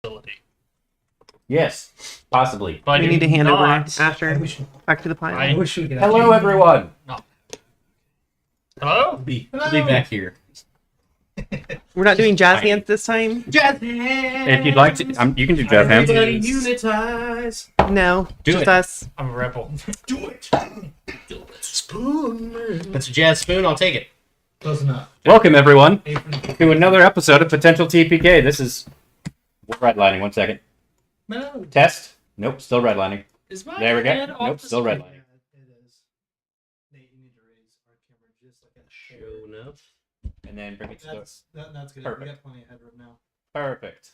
ability. Yes, possibly. But We I need do to hand over not- after. Back to the I pile. wish we could. Hello, everyone. Hello? I'll be back here. We're not doing jazz Tiny. hands this time? Jazz hands! If you'd like to, you can do jazz hands. Everybody unitize! No, Do just it. us. I'm a rebel. Do it! Spoon. That's a jazz spoon, I'll take it. Close enough. Welcome, everyone, Apron. to another episode of Potential TPK. This is redlining. 1 second. No, Test. Nope, still redlining. is my There we go. head off Nope, the still screen? redlining. It is. Nate, you need to raise our camera just like a Sure enough. And then bring it to the... That's good. Perfect. We got plenty of headroom now. Perfect.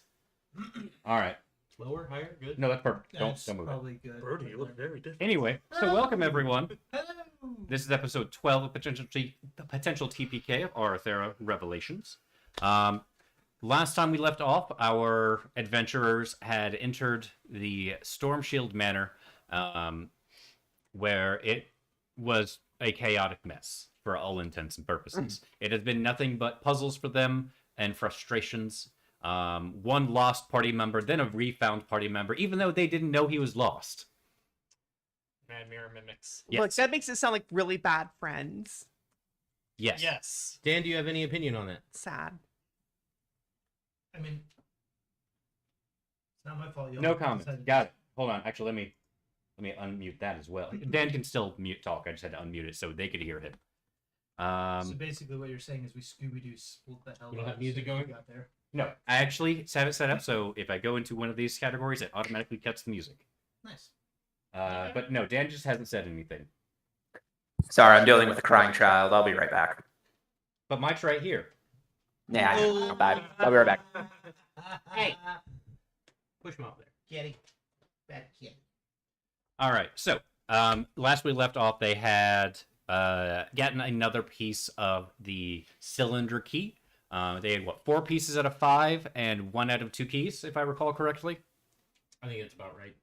All right. Lower, higher, good. No, that's perfect. That's Don't move it. probably good. Brody, you look very different. Anyway, so welcome, everyone. Hello. This is episode 12 of Potential TPK of Arathera Revelations. Last time we left off, our adventurers had entered the Storm Shield Manor, where it was a chaotic mess for all intents and purposes. It has been nothing but puzzles for them and frustrations. One lost party member, then a refound party member, even though they didn't know he was lost. Man, mirror mimics. Yes. Look, that makes it sound like really bad friends. Yes. Yes. Dan, do you have any opinion on that? Sad. I mean, it's not my fault. Y'all No comment. decided- Got it. Hold on. Actually, let me unmute that as well. Dan can still mute talk. I just had to unmute it so they could hear him. So basically, what you're saying is we Scooby-Doo split the hell. You don't out have as music soon as we going? Got there. No, I actually have it set up so if I go into one of these categories, it automatically cuts the music. Nice. But no, Dan just hasn't said anything. Sorry, I'm dealing with a crying child. I'll be right back. But Mike's right here. Yeah, I know. I'm bad. I'll be right back. Hey! Push him off there. Kitty. Bad kitty. All right. So last we left off, they had gotten another piece of the cylinder key. They had 4 pieces out of 5 and 1 out of 2 keys, if I recall correctly. I think that's about right.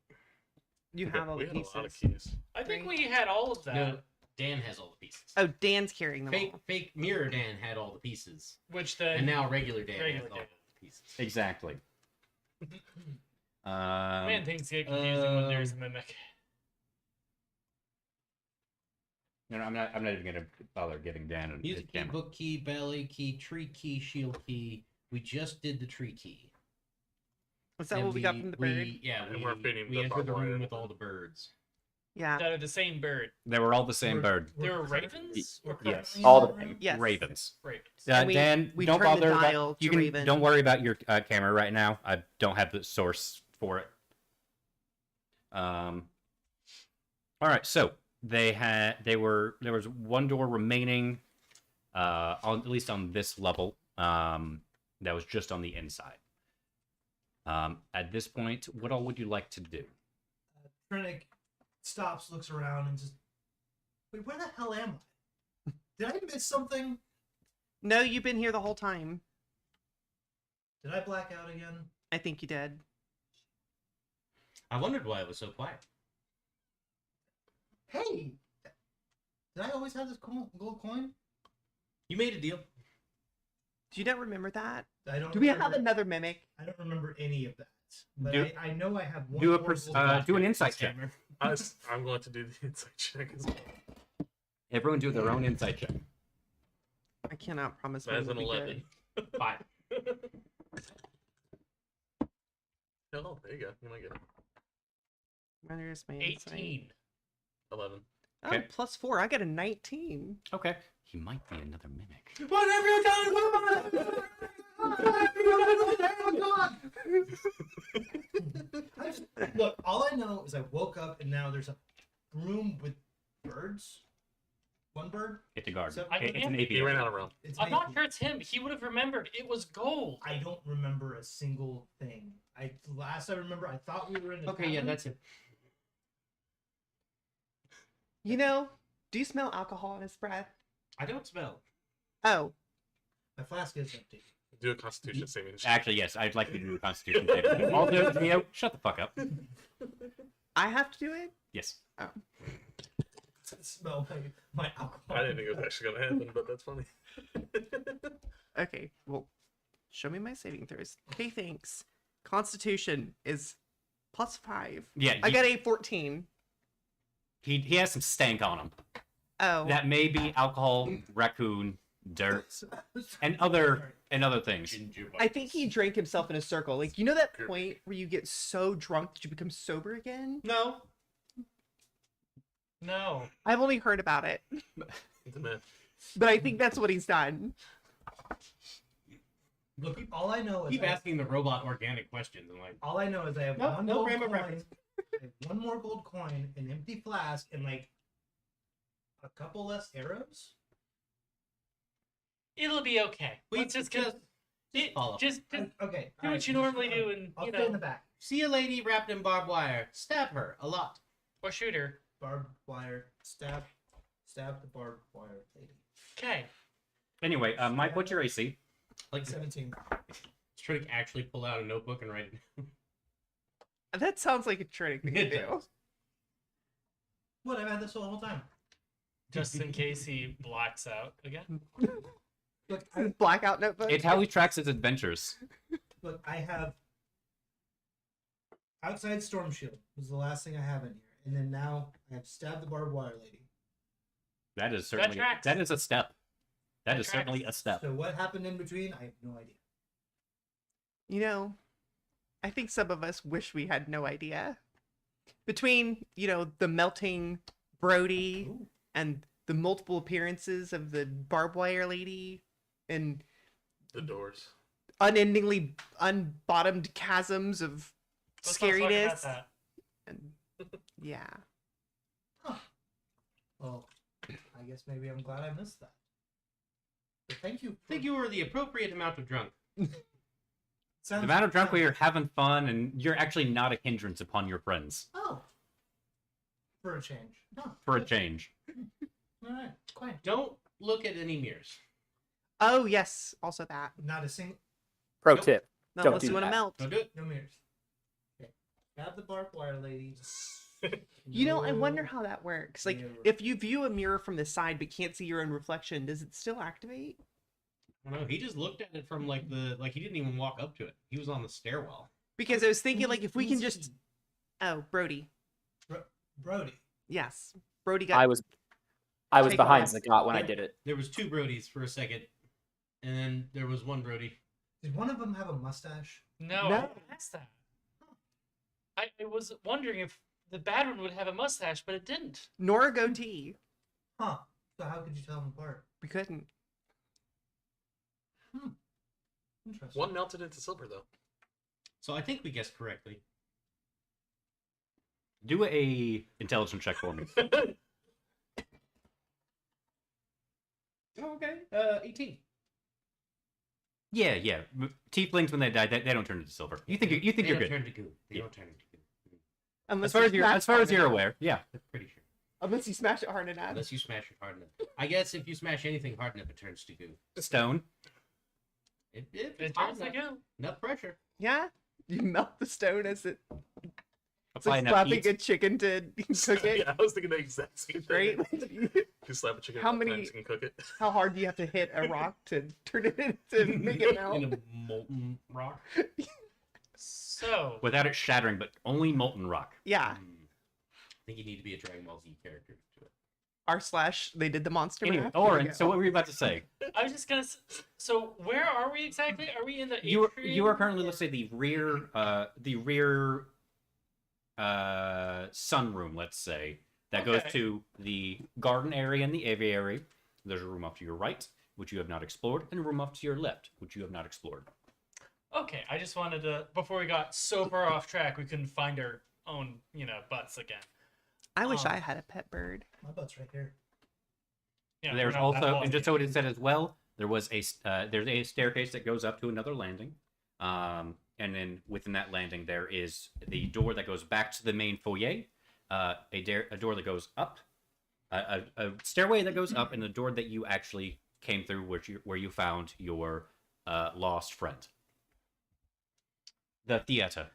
You have all We the had a lot of pieces. keys. I think we had all of that. No, Dan has all the pieces. Oh, Dan's carrying them all. Fake mirror Dan had all the pieces. Which then... And now regular Dan Regular has all Dan. the pieces. Exactly. Man, things get confusing when there's a mimic. No, I'm not even gonna bother giving Dan a Music key, camera. book key, belly key, tree key, shield key. We just did the tree key. Was that And what we got from the bird? Yeah, And we're feeding we the entered the barbarian. room with all the birds. Yeah. That are the same bird. They were all the same bird. They were ravens? We're Yes. currently All in the that room? Yes. Ravens. Ravens. And we- Dan, we don't turned the bother. dial You to can Raven. don't worry about your camera right now. I don't have the source for it. All right. So there was one door remaining, at least on this level. That was just on the inside. At this point, what all would you like to do? Krennic stops, looks around, and just, wait, where the hell am I? Did I miss something? No, you've been here the whole time. Did I black out again? I think you did. I wondered why it was so quiet. Hey! Did I always have this gold coin? You made a deal. Do you not remember that? I don't. Do we have remember- another mimic? I don't remember any of that. But Do- I know I have one. Do more gold do an insight check. Hammer. I'm going to do the insight check as well. Everyone do their own insight check. I cannot promise. That's mine an will be 11. good. 5. Oh, there you go. You might get it. Where's my insight? 18. 11. Oh, Okay. plus 4. I got a 19. Okay. He might be another mimic. What have you done? Look, all I know is I woke up and now there's a room with birds. One bird. It's a guard. So- It's an He apiary. ran out of room. It's I'm not maybe- sure it's him. He would have remembered. It was gold. I don't remember a single thing. Last I remember, I thought we were in. Okay, yeah, that's it. You know, do you smell alcohol in his breath? I don't smell. Oh, My flask is empty. Do a constitution saving check. Actually, yes, I'd like to do a constitution saving. Also, Neo, shut the fuck up. I have to do it? Yes. Smell my alcohol. I didn't think it was actually going to happen, but that's funny. Okay, well, show me my saving throws. Hey, thanks. Constitution is +5. Yeah, I got a 14. he has some stank on him. Oh. That may be alcohol, raccoon, dirt, and other things. I think he drank himself in a circle. Like, you know that point where you get so drunk that you become sober again? No. No. I've only heard about it, It's a myth. but I think that's what he's done. Look, all I know is Keep asking the robot organic questions. I'm like, all I know is I have Nope, one no gold frame of coin. reference. I have one more gold coin, an empty flask, and like a couple less arrows. It'll be okay. Let's just follow. just Okay. do what you normally do, and I'll you stay in know, the back. See a lady wrapped in barbed wire. Stab her a lot. or shoot her. Barbed wire. Stab the barbed wire lady. Okay. Anyway, Mike, what's your AC? Like 17. Trick actually pull out a notebook and write it. That sounds like a trick thing to It do. does. What? I've had this the whole time. Just in case he blacks out again. Look, Blackout notebook. It's how he tracks his adventures. Look, I have outside storm shield was the last thing I have in here, and then now I have stabbed the barbed wire lady. That is certainly tracks. that is a step. That That is certainly a tracks. step. So what happened in between? I have no idea. You know, I think some of us wish we had no idea. Between, the melting Brody Ooh. and the multiple appearances of the barbed wire lady and The doors. unendingly unbottomed chasms of Let's not talk about scariness. that. And yeah. Well, I guess maybe I'm glad I missed that. But thank you. I think you were the appropriate amount of drunk. The amount of drunk where you're having fun and you're actually not a hindrance upon your friends. Oh. For a change. Oh, For a good. change. All right. Quiet. Don't look at any mirrors. Oh, yes. Also that. Not a single. Pro Nope. tip. Not Don't unless do you want to that. melt. Don't do it. No mirrors. Okay. Stab the barbed wire lady. I wonder how that works. Like, Mirror. if you view a mirror from the side but can't see your own reflection, does it still activate? I don't know. He just looked at it from like he didn't even walk up to it. He was on the stairwell. Because I was thinking, like, if we can just... Oh, Brody. Brody. Yes. Brody got... I was Take behind off. Zagat when I did it. There was two Brodies for a second, and then there was one Brody. Did one of them have a mustache? No, No. I asked that. I was wondering if the bad one would have a mustache, but it didn't. Nor a goatee. Huh. So how could you tell them apart? We couldn't. Interesting. One melted into silver, though. So I think we guessed correctly. Do a intelligence check for me. Oh, okay. 18. Yeah. Tieflings when they die, they don't turn into silver. You think They you're don't good. turn to goo. They Yeah. don't turn into goo. Unless As you far smash as hard you're enough. aware, yeah. I'm pretty sure. Unless you smash it hard enough. Unless you smash it hard enough. I guess if you smash anything hard enough, it turns to goo. Stone. It It hard turns to enough. goo. Enough pressure. Yeah. You melt the stone as it... It's Apply like enough slapping heat. a chicken to cook it. Yeah, I was thinking the exact same thing. Right? You slap a chicken How enough many- times, you can cook it. How hard do you have to hit a rock to turn it into make it melt? In a molten rock. So, Without it shattering, but only molten rock. Yeah. I think you need to be a Dragon Ball Z character to it. R/ they did the monster Anyway, math. Oren, Here we so go. what were you about to say? I was just gonna. So, where are we exactly? Are we in the? You are atrium? currently, let's say, the rear sunroom, let's say, that goes Okay. to the garden area and the aviary. There's a room off to your right, which you have not explored, and a room off to your left, which you have not explored. Okay, I just wanted to. Before we got so far off track, we couldn't find our own, butts again. I wish um, I had a pet bird. My butt's right here. Yeah, There's we're not that also, lost and just yet. so it is said as well, there's a staircase that goes up to another landing, and then within that landing there is the door that goes back to the main foyer, a door that goes up, a stairway that goes up, and the door that you actually came through, where you found your lost friend. The theater.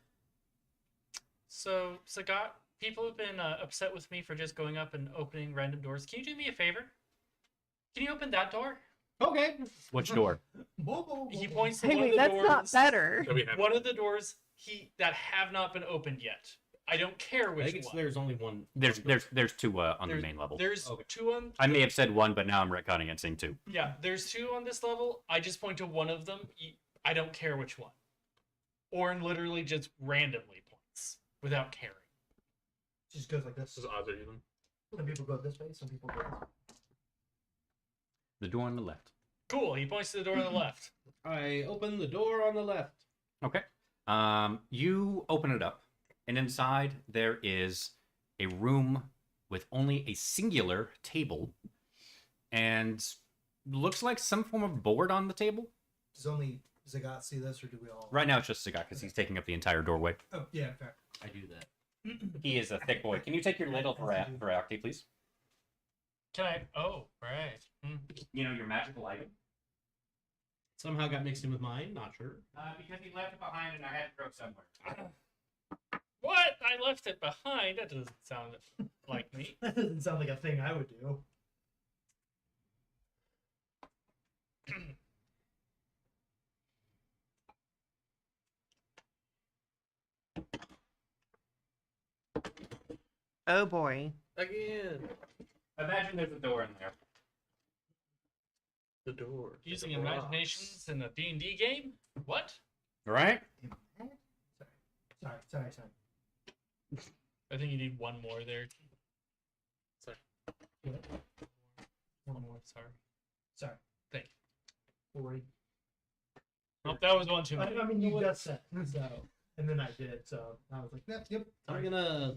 So, Sagat, people have been upset with me for just going up and opening random doors. Can you do me a favor? Can you open that door? Okay. Which door? He points to Hey, one of wait, the that's doors. not better. One of the doors that have not been opened yet. I don't care I which think one. there's only one. There's two on the main level. There's Okay. 2 on. I may have said one, but now I'm retconning and saying 2. Yeah, there's 2 on this level. I just point to one of them. I don't care which one. Or literally just randomly points without caring. Just goes like this. This is odds or even. Some people go this way. Some people go this way. The door on the left. Cool. He points to the door on the left. I open the door on the left. Okay. You open it up, and inside there is a room with only a singular table, and looks like some form of board on the table. Does only Zagat see this, or do we all? Right now it's just Sagat because he's taking up the entire doorway. Oh yeah, fair. I do that. He is a thick boy. Can you take your ladle for Octi, please? Can I? Oh, right. You know, your magical item. Somehow got mixed in with mine. Not sure. Because he left it behind and I had to go somewhere. What? I left it behind? That doesn't sound like me. That doesn't sound like a thing I would do. Oh boy. Again. Imagine there's a door in there. The door. Using The rocks. imaginations in a D&D game? What? Right? Sorry. I think you need one more there. Sorry. One more, sorry. Sorry. Thank you. 40. Nope, that was one too many. I mean, you just said so, and then I did. So I was like, yep. I'm gonna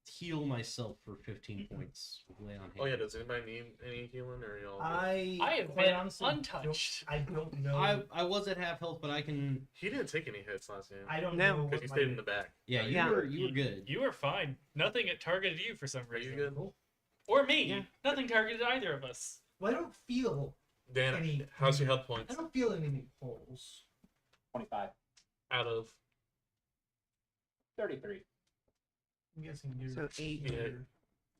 heal myself for 15 points. Lay on Oh yeah, hand. does anybody need any healing or y'all? I have quite been honestly untouched. I don't know. I was at half health, but I can. He didn't take any hits last game. I don't No. know Because what he my- stayed in the back. Yeah, Yeah. you were good. You were fine. Nothing targeted you for some Are you reason. good? Cool. Or me. Yeah. Nothing targeted either of us. Well, I don't feel Dan, any. how's your health I points? don't feel any holes. 25. Out of 33. I'm guessing you're. So 8. Yeah. I'm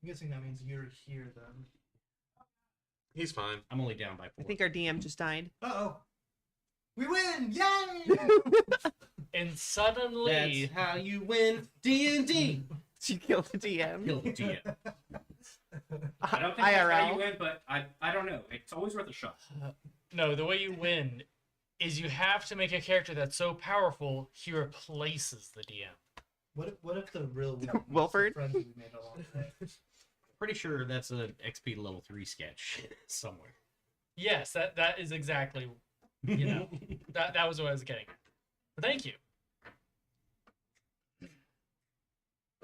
guessing that means you're here then. he's fine. I'm only down by 4. I think our DM just died. Uh-oh. We win! Yay! And suddenly, That's how you win D&D. She killed the DM. Kill the DM. I don't think that's how you IRL. win, but I don't know. It's always worth a shot. no, the way you win is you have to make a character that's so powerful he replaces the DM. What if the real Wilford? friends we made along the way? Pretty sure that's an XP to level 3 sketch somewhere. Yes, that is exactly, you know, that was what I was getting at. But thank you.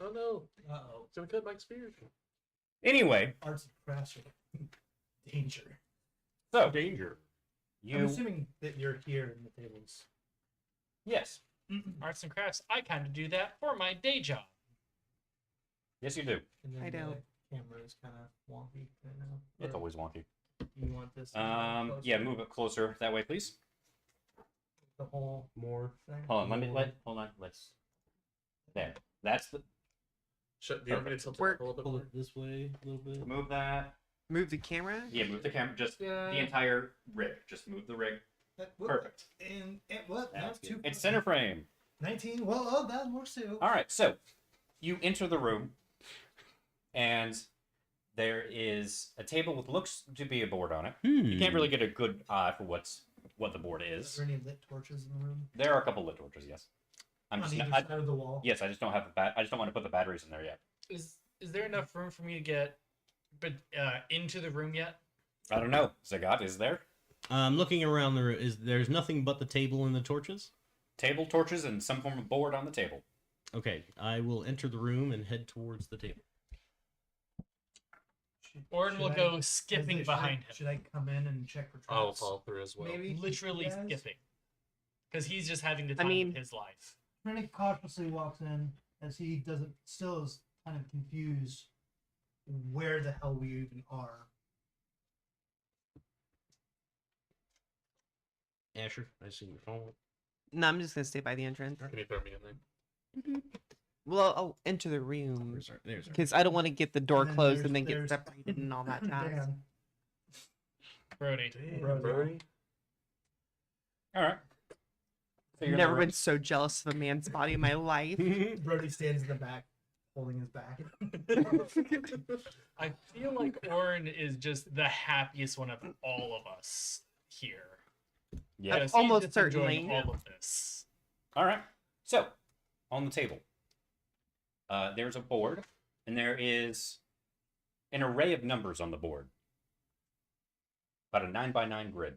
Oh no, Uh-oh. it's gonna cut my spear. Anyway, Arts and crafts are danger. so Danger. I'm you assuming that you're here in the tables. yes, Arts and crafts, I kind of do that for my day job. yes you do. And then I don't. The camera is kind of wonky right now. It's Or always wonky. you want this? Yeah, move it closer that way, please. The whole More. thing. Hold on. Let's. There. That's the. Do you want me to tilt it Work. up a little bit Pull more? it this way a little bit. Move that. Move the camera. Yeah, move the camera. Just Yeah. the entire rig. Just move the rig. Whoop. Perfect. And what? That's That's two. It's center frame. 19. Well, oh, that works too. All right, so you enter the room, and there is a table with looks to be a board on it. You can't really get a good eye for what the board Is is. there any lit torches in the room? There are a couple lit torches, yes. I'm On just either not, side of the wall. yes, I just don't have I just don't want to put the batteries in there yet. Is there enough room for me to get, into the room yet? I don't know. Zagat, is there Looking around the room, there's nothing but the table and the torches? table torches and some form of board on the table? Okay, I will enter the room and head towards the table. Orin will Should go I- skipping should I- behind him. Should I come in and check for traps? I'll follow through as well. Maybe. Literally Yes. skipping. Because he's just having the time mean- of his life. Rennick cautiously walks in as he still is kind of confused where the hell we even are. Asher, I see your phone. No, I'm just gonna stay by the entrance. Can you throw me in there? Well, I'll enter the room There's our. because I don't want to get the door And then closed and then there's- get separated and all that jazz. Dan. Brody. Damn, Brody. Brody. All right. figuring Never the been ropes. so jealous of a man's body in my life. Brody stands in the back, holding his back. I feel like Orin is just the happiest one of all of us here. Yeah. Yes, Almost he's just enjoying certainly. all of this. All right. So, on the table, there's a board, and there is an array of numbers on the board. About a 9x9 grid.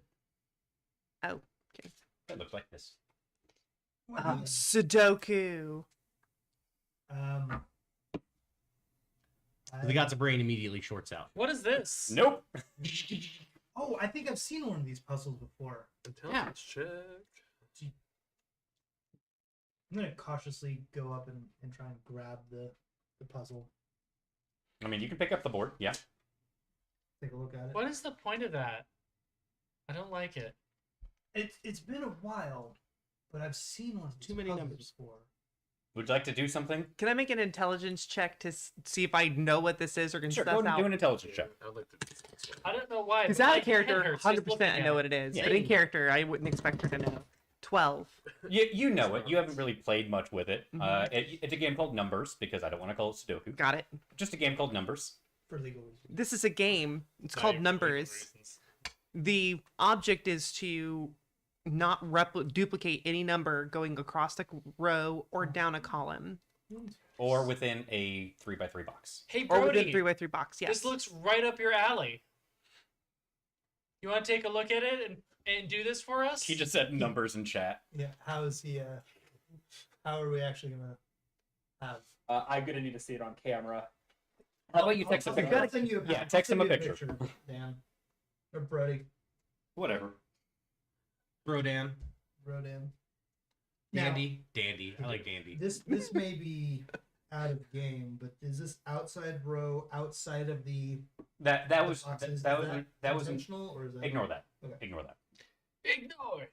Oh, okay. That looks like this. Sudoku. The Gods of Brain immediately shorts out. What is this? Nope. Oh, I think I've seen one of these puzzles before. Intelligence check. I'm gonna cautiously go up and try and grab the puzzle. I mean, you can pick up the board. Yeah. Take a look at it. What is the point of that? I don't like it. It's been a while, but I've seen one of these Too many puzzles numbers. before. Would you like to do something? Can I make an intelligence check to see if I know what this is or can Sure. suss Go ahead and out? do an intelligence check. I'd like to do this one. I don't know why. Because but out my of character, head hurts just 100% looking I at know it. what it is. Yeah. But in character, I wouldn't expect her to know. 12. You know it. You haven't really played much with it. Mhm. It's a game called Numbers because I don't want to call it Sudoku. Got it. Just a game called Numbers. For legal reasons. This is a game. It's Sorry, called for legal Numbers. reasons. The object is to not duplicate any number going across the row or down a column. Or within a 3x3 box. Hey, Or within Brody, 3x3 box, yes. this looks right up your alley. You want to take a look at it and do this for us? He just said numbers in chat. Yeah. How is he? How are we actually gonna have? I'm gonna need to see it on camera. How about you text a I'll picture? send you a Yeah, I'll text send him a you picture. Dan. Or Brody. Whatever. Brodan. Rodan. Now, Dandy. I like Dandy. this may be out of game, but is this outside row outside of the That was boxes? that Is was that was intentional or is that ignore that. Okay. Ignore that. Ignore it.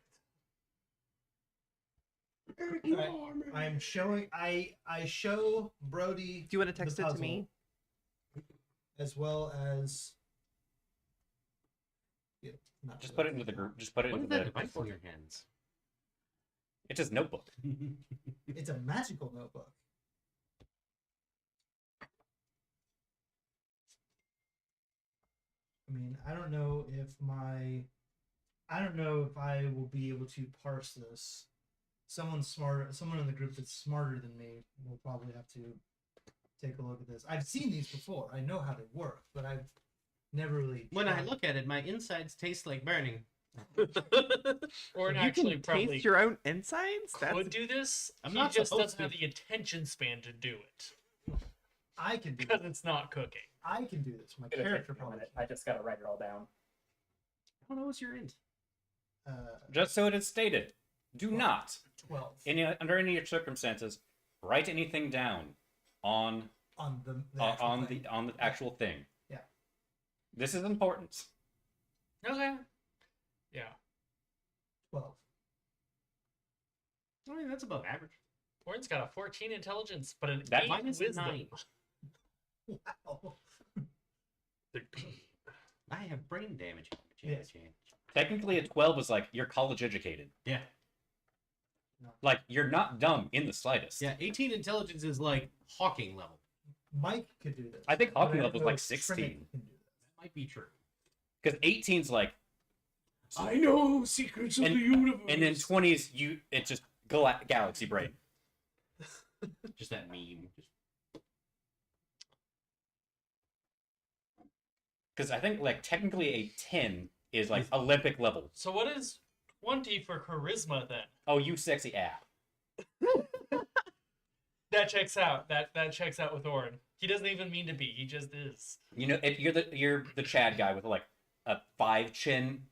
I'm showing. I show Brody Do you want to text the it to me? as well as. Yeah, not Just really. put it into the group. Just put it What is into that the. device in your hands? It's his notebook. It's a magical notebook. I mean, I don't know if I will be able to parse this. Someone in the group that's smarter than me will probably have to take a look at this. I've seen these before. I know how they work, but I've never really. When I tried. look at it, my insides taste like burning. Or You actually can probably taste your own insides? could do this. I'm He not just supposed doesn't have to. the attention span to do it I can do because this. it's not cooking. I can do this. My It'll take character me a probably. minute. I just gotta write it all down. I don't know what's your int. Just so it is stated, do not, 12 under any circumstances, write anything down on on the on the actual thing. Yeah. This is important. Okay. Yeah. 12. I mean, that's above average. Orin's got a 14 intelligence, but an That 8 minus a wisdom. 9. Wow. I have brain damage. Yes. Technically, a 12 is like you're college educated. Yeah. Like you're not dumb in the slightest. Yeah, 18 intelligence is like Hawking level. Mike could do this. I think but Hawking don't level is know like if 16. Trinity can do this. That might be true. Because 18's like, I know secrets of the universe. and then 20s it's just galaxy brain. Just that meme. Because I think like technically a 10 is like Olympic level. So what is 20 for charisma then? Oh, you sexy app. That checks out. That checks out with Orin. He doesn't even mean to be. He just is. You know, if you're the Chad guy with like a 5 chin,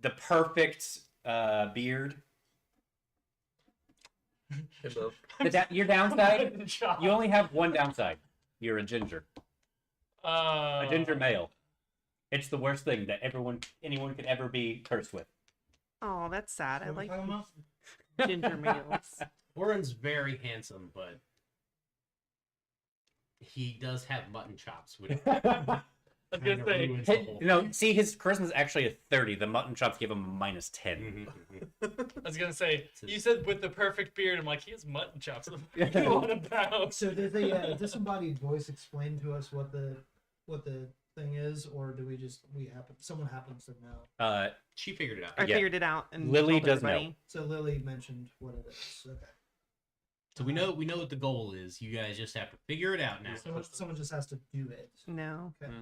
the perfect beard. Your downside, you only have one downside. You're a ginger. A ginger male. It's the worst thing that anyone could ever be cursed with. Oh, that's sad. I What are we like talking about? ginger males. Orin's very handsome, but he does have mutton chops. Which I was gonna say, ruins the whole See, his charisma's actually a 30. The mutton chops give him a minus 10. I was gonna say, you said with the perfect beard. I'm like, he has mutton chops. What are you on about? So does a disembodied voice explain to us what the thing is, or do someone happens to know? She figured it out. I Yeah. figured it out. And Lily told does everybody. know. So Lily mentioned what it is. Okay. So we know what the goal is. You guys just have to figure it out now. Someone just has to do it. No. Okay.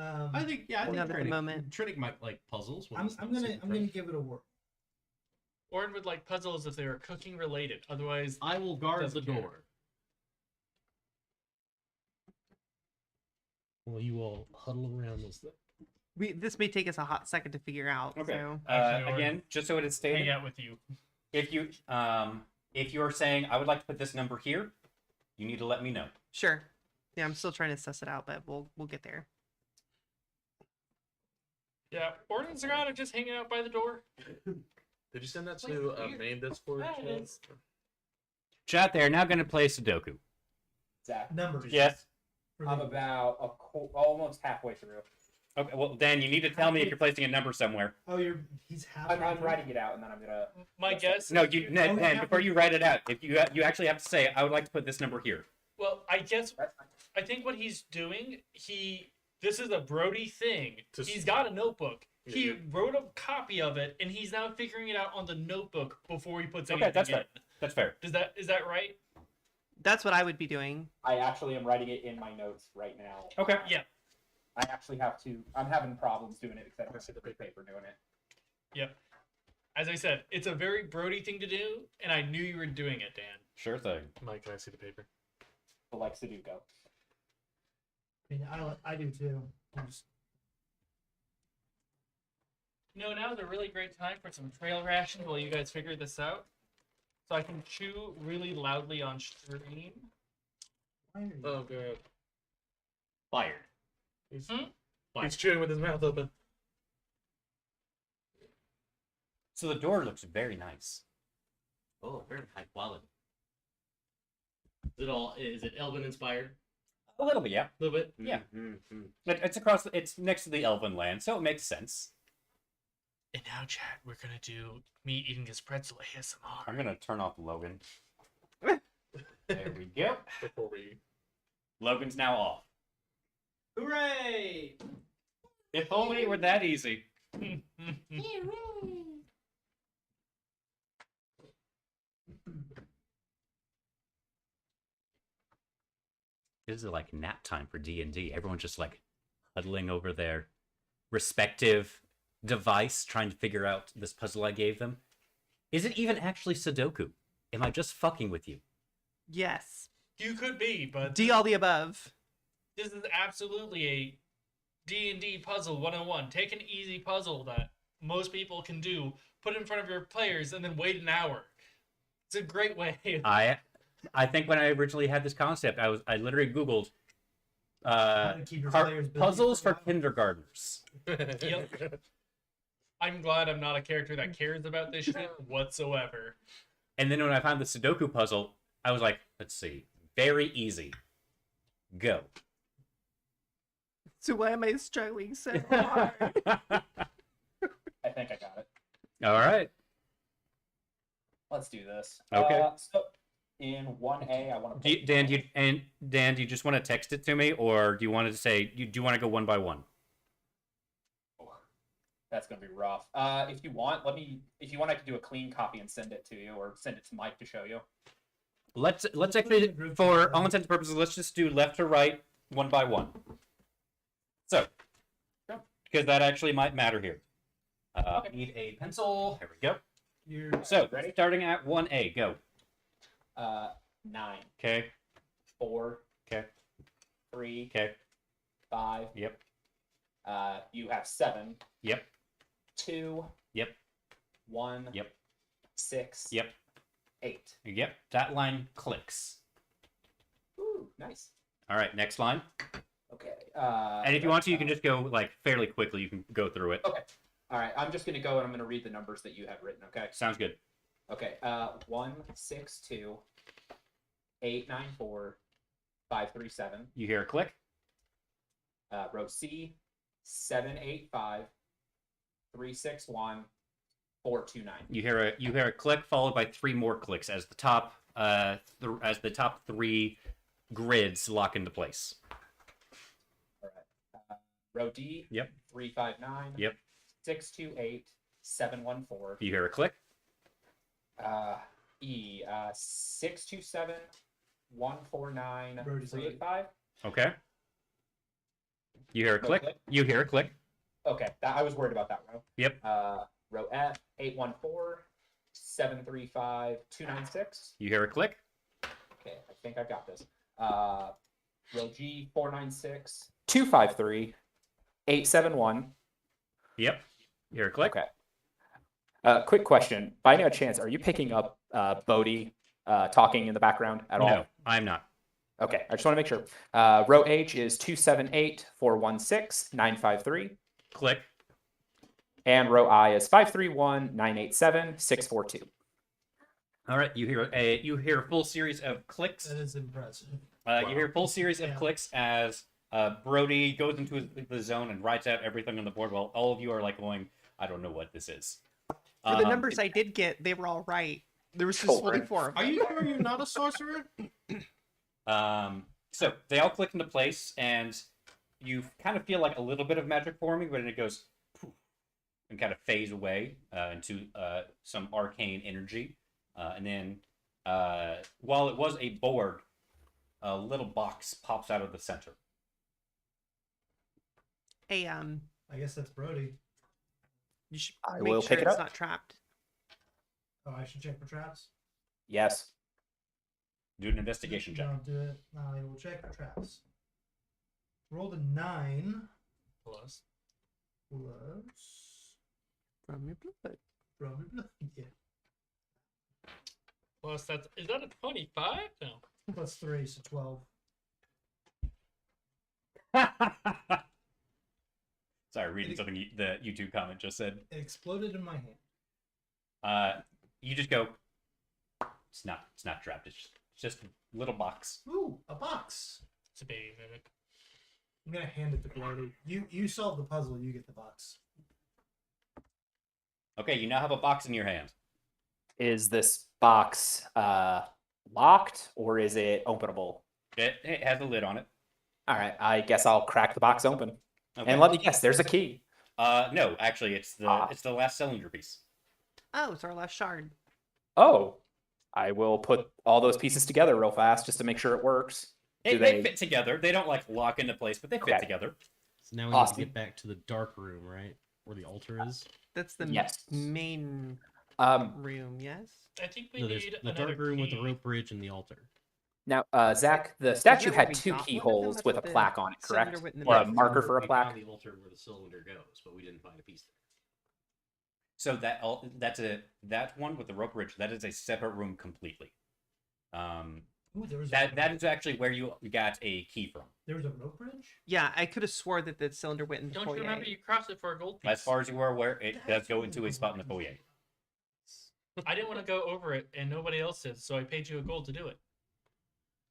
I think I think Not at the Trinic- moment. Trinic might like puzzles. I'm gonna give it a whirl. Orin would like puzzles if they were cooking related. Otherwise, I will guard the Doesn't care. door. Well, you all huddle around this thing. This may take us a hot second to figure out. Okay. So. Actually, or- Again, just so it is hang stated, out with you. if you are saying I would like to put this number here, you need to let me know. Sure. Yeah, I'm still trying to suss it out, but we'll get there. Yeah, Orin's around and just hanging out by the door. Did you send that to main Discord? Yeah, it is. Chat, they're now going to play Sudoku. Zach, Numbers. Yes. I'm about almost halfway through. Okay. Well, Dan, you need to tell me if you're placing a number somewhere. Oh, he's half. I'm writing it out, and then I'm gonna. My guess. No, Dan, before you write it out, if you actually have to say, I would like to put this number here. Well, I guess That's fine. I think what he's doing, this is a Brody thing. Just- He's got a notebook. Yeah, He you- wrote a copy of it, and he's now figuring it out on the notebook before he puts Okay, anything that's in. fair. That's fair. Is that right? That's what I would be doing. I actually am writing it in my notes right now. Okay. Yeah. I actually have to. I'm having problems doing it because I don't have the paper doing it. Yep. As I said, it's a very Brody thing to do, and I knew you were doing it, Dan. Sure thing. Mike, can I see the paper? But like Sudoku. I mean, I do too. Now's a really great time for some trail rations while you guys figure this out. So I can chew really loudly on stream. Oh god. Fired. He's chewing with his mouth open. So the door looks very nice. Oh, very high quality. Is it Elven inspired? A little bit, yeah. A little bit. Yeah. Mm-hmm. It's next to the Elven land, so it makes sense. And now, chat, we're gonna do me eating this pretzel ASMR. I'm gonna turn off Logan. There we go. Before we. Logan's now off. Hooray! If only it were that easy. This is like nap time for D&D. Everyone's just like huddling over their respective device, trying to figure out this puzzle I gave them. Is it even actually Sudoku? Am I just fucking with you? Yes. You could be, but D all the above. this is absolutely a D&D puzzle 101. Take an easy puzzle that most people can do, put it in front of your players, and then wait an hour. It's a great way. I think when I originally had this concept, I literally Googled to keep your players busy puzzles for a for while. kindergartners. Yep. I'm glad I'm not a character that cares about this shit whatsoever. And then when I found the Sudoku puzzle, I was like, let's see. Very easy. Go. So why am I struggling so hard? I think I got it. All right. Let's do this. Okay. So in 1A, I want to. Dan, do you just want to text it to me, or do you want to say, do you want to go one by one? That's gonna be rough. If you want, I can do a clean copy and send it to you, or send it to Mike to show you. Let's actually, for all intents and purposes, let's just do left to right, one by one. So, because that actually might matter here. Okay. Need a pencil. There we go. You're So, Ready? starting at 1A, go. 9, Okay. 4, Okay. 3, Okay. 5. Yep. You have 7, Yep. 2, Yep. 1, Yep. 6, Yep. 8. Yep. That line clicks. Ooh, nice. All right. Next line. Okay. And if you want to, you can just go like fairly quickly. You can go through it. Okay. All right. I'm just gonna go and I'm gonna read the numbers that you have written. Okay. Sounds good. Okay. 1, 6, 2, 8, 9, 4, 5, 3, 7. You hear a click. Row C, 785 361 429. You hear a click followed by 3 more clicks as the top top 3 grids lock into place. All right. Row D. Yep. 359. Yep. 628 714. You hear a click. E. 627 149 Brody's on it. 385. Okay. You hear a No click. click? You hear a click. Okay, I was worried about that row. Yep. Row F, 814 735 296. You hear a click. Okay, I think I got this. Row G, 496 253 871. Yep. You hear a click. Okay. Quick question. By no chance, are you picking up Bodhi talking in the background at all? No, I'm not. Okay, I just want to make sure. Row H is 278 416 953. Click. And row I is 531 987 642. All right. You hear a full series of clicks. That is impressive. You hear a full series of Yeah. clicks as Brody goes into the zone and writes out everything on the board while all of you are like going, I don't know what this is. For the numbers I did get, they were all right. There was just Sure. only 4 of them. Are you sure you're not a sorcerer? So they all click into place, and you kind of feel like a little bit of magic forming, but then it goes poof, and kind of fades away into some arcane energy. And then, while it was a board, a little box pops out of the center. Hey, I guess that's Brody. you should I make will sure pick it it's up. not trapped. Oh, I should check for traps. Yes. Do an investigation check. No, do it. I will check for traps. Rolled a 9 Plus. plus. From your blood. Probably yeah. Plus, is that a 25? No. Plus 3, so 12. Sorry, reading something the YouTube comment just said. It exploded in my hand. You just go. It's not trapped. It's just a little box. Ooh, a box. It's a baby mimic. I'm gonna hand it to Brody. You solve the puzzle. You get the box. Okay, you now have a box in your hand. Is this box locked or is it openable? It has a lid on it. All right, I guess I'll crack the box open. Okay. And let me guess, there's a key. No, actually, it's the last cylinder piece. Oh, it's our last shard. Oh, I will put all those pieces together real fast just to make sure it works. They they- fit together. They don't like lock into place, but they fit Okay. together. So now we Awesome. need to get back to the dark room, right? Where the altar is. That's the Yes. main Um, room, yes? I think we No, there's need the another dark room with the key. rope bridge and the altar. now, Zach, the statue where had we 2 got one of them? keyholes That's with a what the plaque on it, cylinder correct? went in the Or a middle. marker for a We plaque? found the altar where the cylinder goes, but we didn't find a piece there. So that one with the rope bridge. That is a separate room completely. Ooh, there was That is actually where you got a key from. there was a rope bridge. Yeah, I could have swore that the cylinder went in the Don't foyer. you remember you crossed it for a gold piece? As far as you were aware, it does go into a spot in the foyer. I didn't want to go over it, and nobody else did, so I paid you a gold to do it.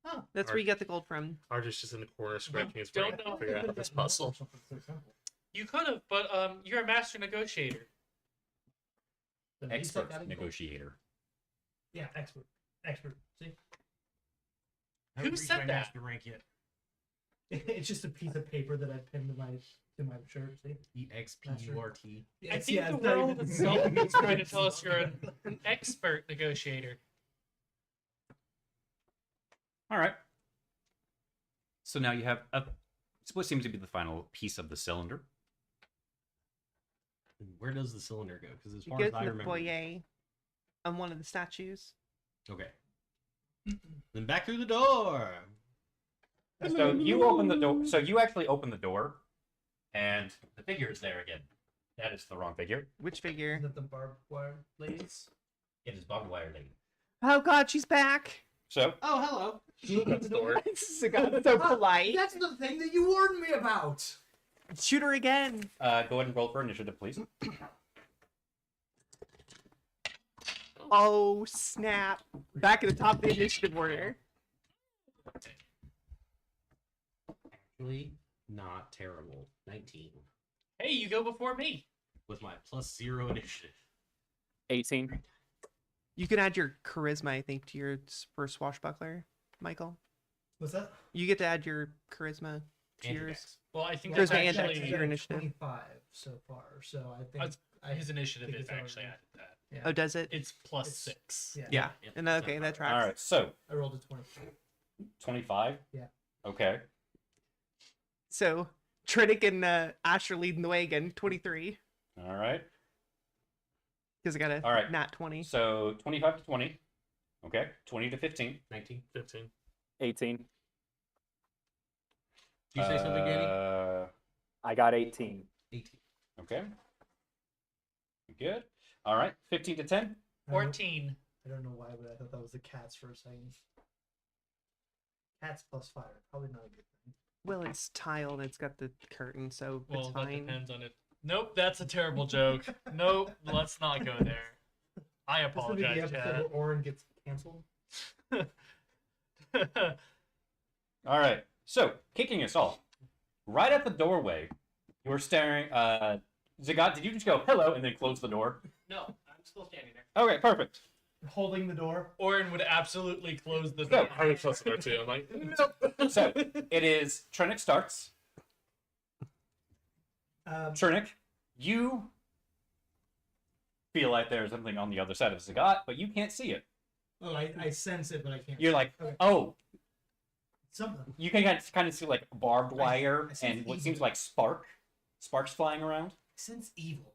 Oh, That's where you got the gold from. Archer's just in the corner scratching his brain Don't to know. figure out this puzzle. Something so simple. You could have, but you're a master negotiator. Then he said Expert that in gold. negotiator. Yeah, expert. See, I Who haven't reached said my that? master rank yet. it's just a piece of paper that I pinned to my shirt. See, EXPURT. I think yeah, the it's not world even- itself is trying to tell us you're an expert negotiator. All right. So now you have what seems to be the final piece of the cylinder. Where does the cylinder go? Because as It far goes as I in the remember. foyer on one of the statues. Okay. Then back through the door. So you open the door. So you actually open the door, and the figure is there again. That is the wrong figure. Which figure? Is that the barbed wire ladies? It is barbed wire lady. Oh god, she's back! So Oh, hello. That's the door. This is so polite. That's the thing that you warned me about. Shoot her again. go ahead and roll for initiative, please. Oh snap! Back at the top of the initiative order. Actually, not terrible. 19 Hey, you go before me. with my +0 initiative. 18. You can add your charisma, I think, to your for swashbuckler, Michael. What's that? You get to add your charisma to And your yours. dex. Well, I think Charisma that's and actually dex, your initiative. 25 so far. So I think his initiative think is it's actually already- added that. Yeah. Oh, does it? It's +6. Yeah. Yeah. Yep, And it's okay, not that hard. tracks. All right, so I rolled a 20. 25. Yeah. Okay. So Trinick and Asher leading the way again, 23. All right. Because I got a All right. nat 20. So 25 to 20. Okay. 20 to 15. 19. 15. 18. Did you say something, Danny? I got 18. 18. Okay. Good. All right. 15 to 10. 14. I don't know why, but I thought that was the cats for a second. Cats plus fire. Probably not a good thing. Well, it's tiled. It's got the curtain, so Well, it's that fine. depends on it. Nope, that's a terrible joke. Nope, let's not go there. I This would be the apologize, episode where Orin gets canceled. Chad. All right. So, kicking us off, right at the doorway, you were staring. Zagat, did you just go hello and then close the door? No, I'm still standing there. Okay, perfect. Holding the door. Orin would absolutely close the So, door. I was close to there too. I'm like, nope. So, it is Trinick starts. Trinick, you feel like there's something on the other side of Zagat, but you can't see it. Oh, I sense it, but I can't. You're like, Okay. oh, Something. you can kind of see like barbed wire I see and what evil. seems like sparks flying around. I sense evil.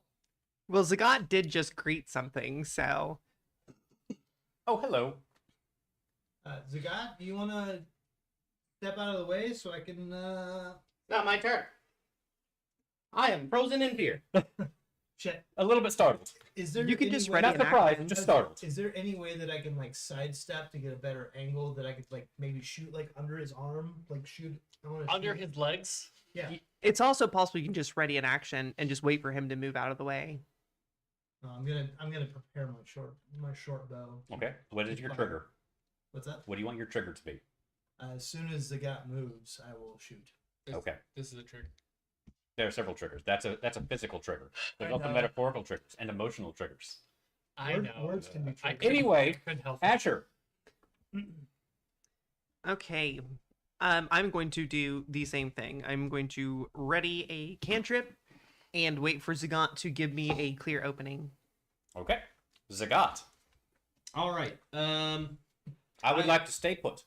Well, Zagat did just greet something, so Oh, hello. Zagat, do you want to step out of the way so I can? Not my turn. I am frozen in fear. Check. A little bit startled. Is there? you can any just way- ready Not an surprised, action. just startled. Is there any way that I can like sidestep to get a better angle that I could like maybe shoot like under his arm, like shoot I wanna Under shoot- his legs? Yeah. It's also possible you can just ready an action and just wait for him to move out of the way. No, I'm gonna prepare my short bow. Okay. What is your Fire. trigger? What's that? What do you want your trigger to be? As soon as the Zagat moves, I will shoot. Okay. This is a trick. There are several triggers. That's a physical trigger. There's I also know. metaphorical triggers and emotional triggers. I know. Words can be I triggers. couldn't- Anyway, couldn't help it. Asher. Okay. I'm going to do the same thing. I'm going to ready a cantrip and wait for Zagat to give me a clear opening. Okay. Zagat. All right. I would like to stay put.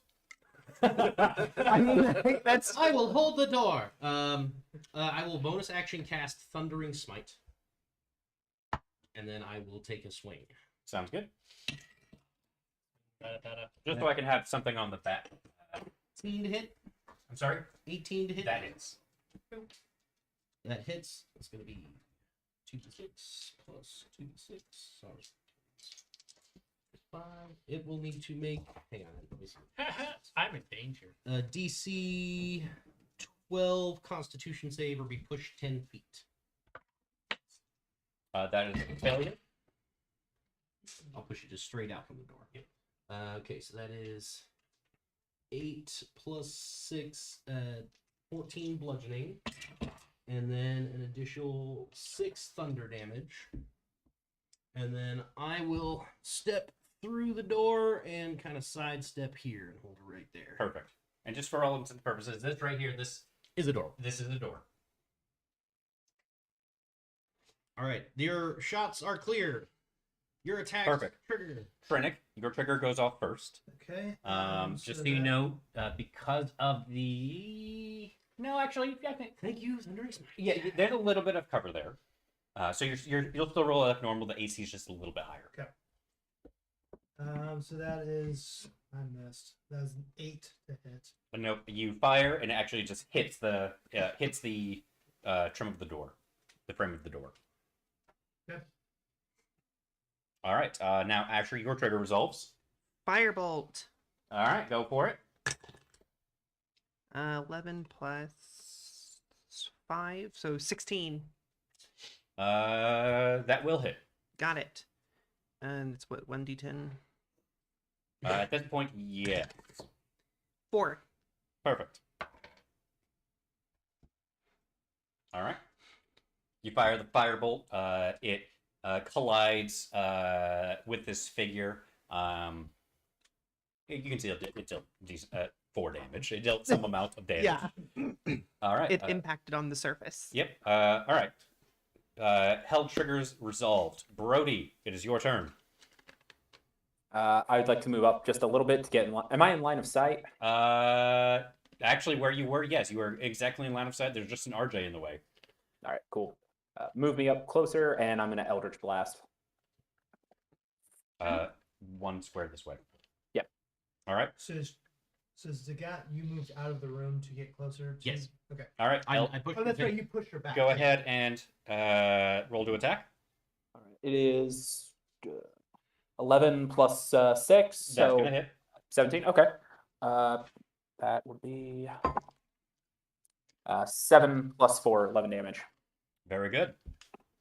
I mean, that's I will hold the door. I will bonus action cast Thundering Smite, and then I will take a swing. Sounds good. Da-da-da-da. Just so I can have something on the back. 18 to hit. I'm sorry? 18 to hit. That is. That hits. It's going to be 2d6 plus 2d6. Sorry. 5. It will need to make. Hang on. Let me see. I'm in danger. DC 12 Constitution save or be pushed 10 feet. That is a failure. I'll push you just straight out from the door. Okay, so that is 8 plus 6, 14 bludgeoning, and then an additional 6 thunder damage. And then I will step through the door and kind of sidestep here and hold it right there. Perfect. And just for all intents and purposes, this right here, this Is a door. is the door. All right, your shots are clear. Your attack Perfect. triggered. Trinick, your trigger goes off first. Okay. Just so you know, because of the... No, actually, I think... Thank you, Thundering Smite. Yeah, there's a little bit of cover there. So you'll still roll like normal. The AC is just a little bit higher. So that is I missed. That was an 8 to hit. But nope, you fire and it actually just hits the trim of the door, the frame of the door. Okay. All right. Now, Asher, your trigger resolves. Firebolt. All right, go for it. 11 plus 5, so 16. That will hit. Got it. And it's what, 1d10? At this point, yeah. 4. Perfect. All right. You fire the firebolt. It collides with this figure. You can see it dealt decent, 4 damage. It dealt some amount of damage. Yeah. All right. It impacted on the surface. Yep. All right. Held triggers resolved. Brody, it is your turn. I would like to move up just a little bit to get in line. Am I in line of sight? Actually, where you were, yes, you were exactly in line of sight. There's just an RJ in the way. All right, cool. Move me up closer, and I'm going to Eldritch Blast. 1 square this way. Yep. All right. So Zagat, you moved out of the room to get closer to... Yes. Okay. All right. I pushed Oh, that's her right. back. You pushed her back. Go ahead and roll to attack. All right. It is 11 plus 6, That's so gonna hit. 17. Okay. That would be 7 plus 4, 11 damage. Very good.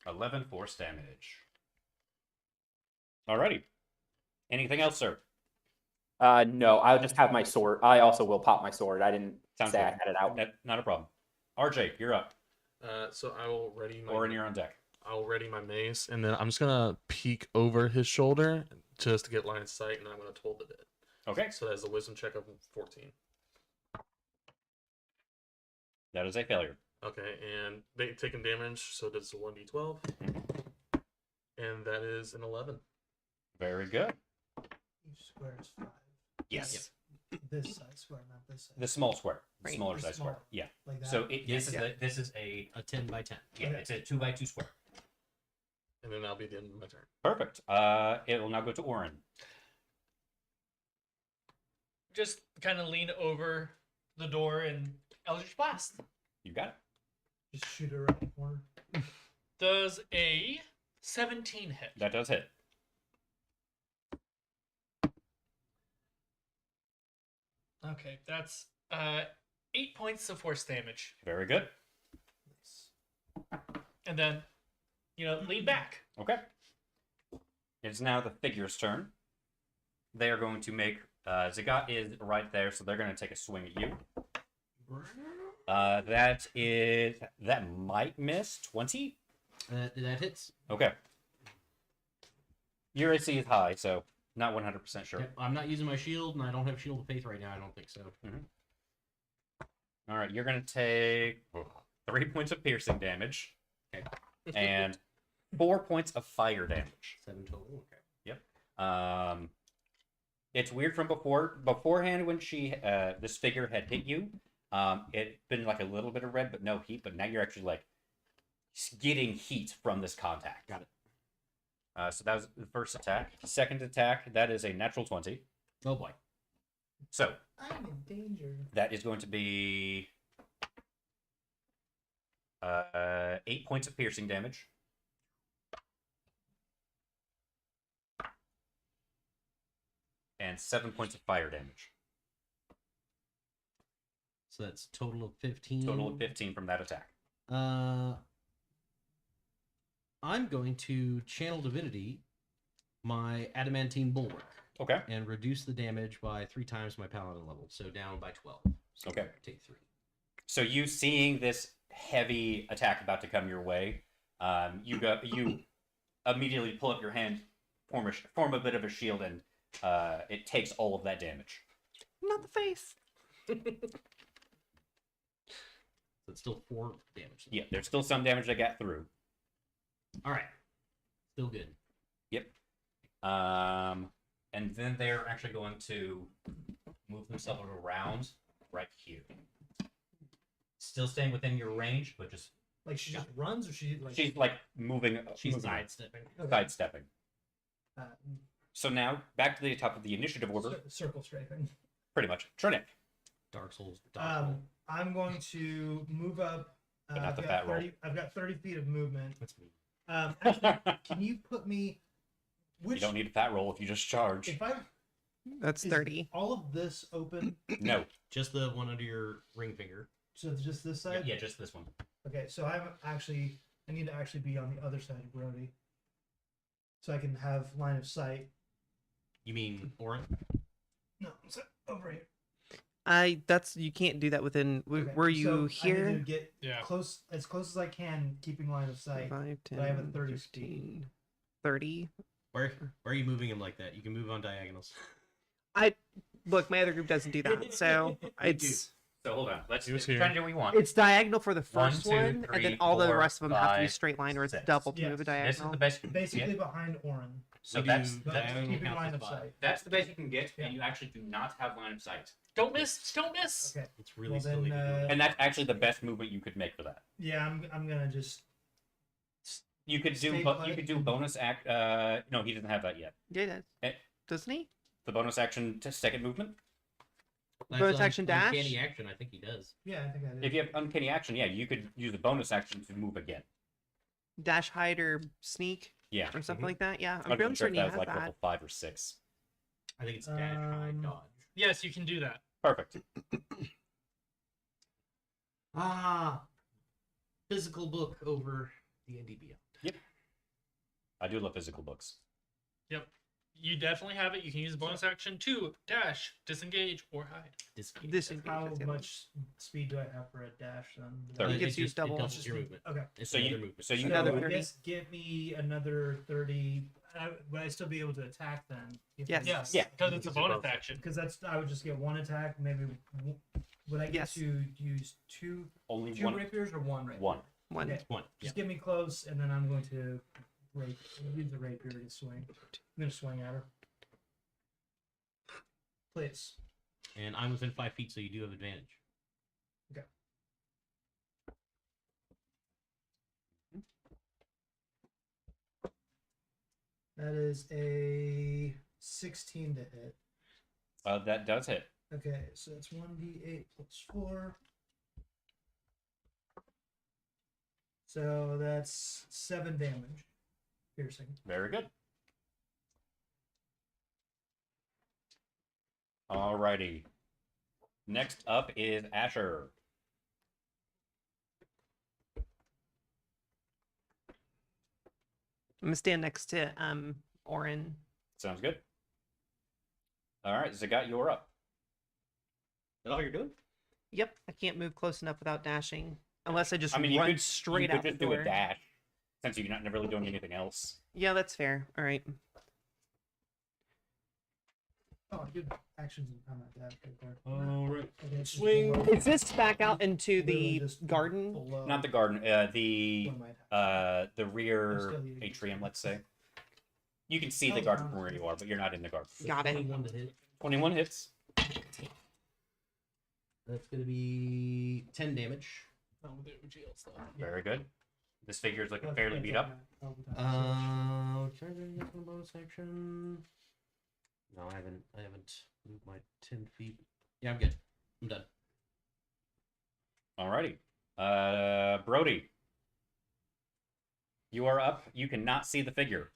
11 force damage. Alrighty. Anything else, sir? No, I'll just have my sword. I also will pop my sword. I didn't Sounds say good. I had it out. Not a problem. RJ, you're up. So I will ready my. Or you're on deck. I'll ready my mace, and then I'm just gonna peek over his shoulder just to get line of sight, and I'm gonna toll the bit. Okay. So that's a wisdom check of 14. That is a failure. Okay, and they taking damage, so that's a 1d12, and that is an 11. Very good. Each square is 5. Yes. This side square, not this side. The small square. The Right. smaller The size square. small. Yeah. Like that. So Yes, this is a 10 by 10. yeah, Okay. it's a 2 by 2 square. And then that'll be the end of my turn. Perfect. It will now go to Orin. Just kind of lean over the door and Eldritch Blast. You got it. Just shoot her right in the corner. Does a 17 hit? That does hit. Okay, that's 8 points of force damage. Very good. And then, lean back. Okay. It's now the figure's turn. They are going to make Zagat is right there, so they're going to take a swing at you. That might miss 20. That hits. Okay. Your AC is high, so not 100% sure. Yep, I'm not using my shield, and I don't have Shield of Faith right now. I don't think so. All right, you're going to take 3 points of piercing damage Okay. and 4 points of fire damage. 7 total. Okay. It's weird from beforehand when this figure had hit you. It'd been like a little bit of red, but no heat. But now you're actually like getting heat from this contact. Got it. So that was the first attack. Second attack, that is a natural 20. Oh boy. So I'm in danger. that is going to be 8 points of piercing damage. And 7 points of fire damage. So that's total of 15. Total of 15 from that attack. I'm going to channel divinity my adamantine bulwark Okay. and reduce the damage by 3 times my paladin level, so down by 12. So Okay. Take 3. So you seeing this heavy attack about to come your way, you immediately pull up your hand, form a bit of a shield, and it takes all of that damage. Not the face. So it's still 4 damage. Yeah, there's still some damage that got through. All right. Still good. Yep. And then they're actually going to move themselves around right here. Still staying within your range, but just Like she just runs, or she like she's like moving. She's moving, sidestepping. okay. sidestepping. Uh, So now back to the top of the initiative order, circle strafing. pretty much. Trinick. Dark Souls. Dark Souls. I'm going to move up. But not I've the got fat roll. 30 I've got 30 feet of movement. That's me. Actually, can you put me? You Which don't need a fat roll if you just charge. if I That's is 30. all of this open? No. Just the one under your ring finger. So it's just this Yeah, side. yeah, just this one. Okay, so I need to actually be on the other side of Brody, so I can have line of sight. You mean Orin? No, so over here. That's you can't do that within. Okay, Were so you I need here? to get Yeah. close as close as I can, keeping line of sight. 5, 10, but I have a 30 15, speed. 30. Where are you moving him like that? You can move on diagonals. Look, my other group doesn't do that, so it's So hold on. Let's He was try here. to do what we want. it's diagonal for the One, first two, one, and three, then all the four, rest of them have to be five, straight line, or it's six. double to Yes. move a This is diagonal. the best you can Basically get. behind Orin. So We that's do But diagonal keeping counts line as of 5. sight. that's the best you can get, Yeah. and you actually do not have line of sight. Don't miss. Don't miss. Okay. It's really Well, silly then, to do that. And that's actually the best movement you could make for that. Yeah, I'm gonna just. You could do Stay you put. could do bonus act. No, he doesn't have that yet. Yeah, he does. Eh. Doesn't he? The bonus action to second movement. That's bonus action dash? Uncanny action, I think he does. Yeah, I think I did. If you have uncanny action, yeah, you could use the bonus action to move again. Dash, hide, or sneak, Yeah. or something Mhm. like that. Yeah, I'm I'm fairly not sure certain if he that has was like that. level 5 or 6. I think it's dash, hide, dodge. Yes, you can do that. Perfect. Physical book over the NDB. I do love physical books. Yep. You definitely have it. You can use the bonus action to dash, disengage, or hide. Disengage, How that's the other one. much speed do I have for a dash then? Thirty. He gets used double. It doubles your movement. Okay. It's So another you movement. so you Another can I move, 30. guess give me another 30. Would I still be able to attack then? Yes. Yes. Yeah. Because it's a Because you're bonus both. action. Because I would just get one attack. Maybe would I get Yes. to use two only one. rapiers or one rapier? One. One. Okay. One. Just get me close, and then I'm going to use the rapier to swing. I'm gonna swing at her. Please. And I'm within 5 feet, so you do have advantage. That is a 16 to hit. That does hit. Okay, so it's 1d8 plus 4. So that's 7 damage. Piercing. Very good. Alrighty. Next up is Asher. I'm gonna stand next to Orin. Sounds good. All right, Zagat, you're up. Is that all you're doing? Yep, I can't move close enough without dashing, unless I just I mean, you run could straight you could out the just do door. a dash, since you're not really doing anything else. Yeah, that's fair. All right. Oh, good actions in combat dash right there. All right. Okay, it's just Swing. below- Is this back out into literally the just garden? below Not the garden, the what might happen. the rear still using atrium, it. let's say. You can see the Oh, garden wow. from where you are, but you're not in the garden. Got it. 21 to hit. 21 hits. That's going to be 10 damage. Very good. This figure is looking Plus- fairly plus beat up. all the time. Can I do anything for bonus action? No, I haven't moved my 10 feet. Yeah, I'm good. I'm done. Alrighty. Brody. You are up. You cannot see the figure.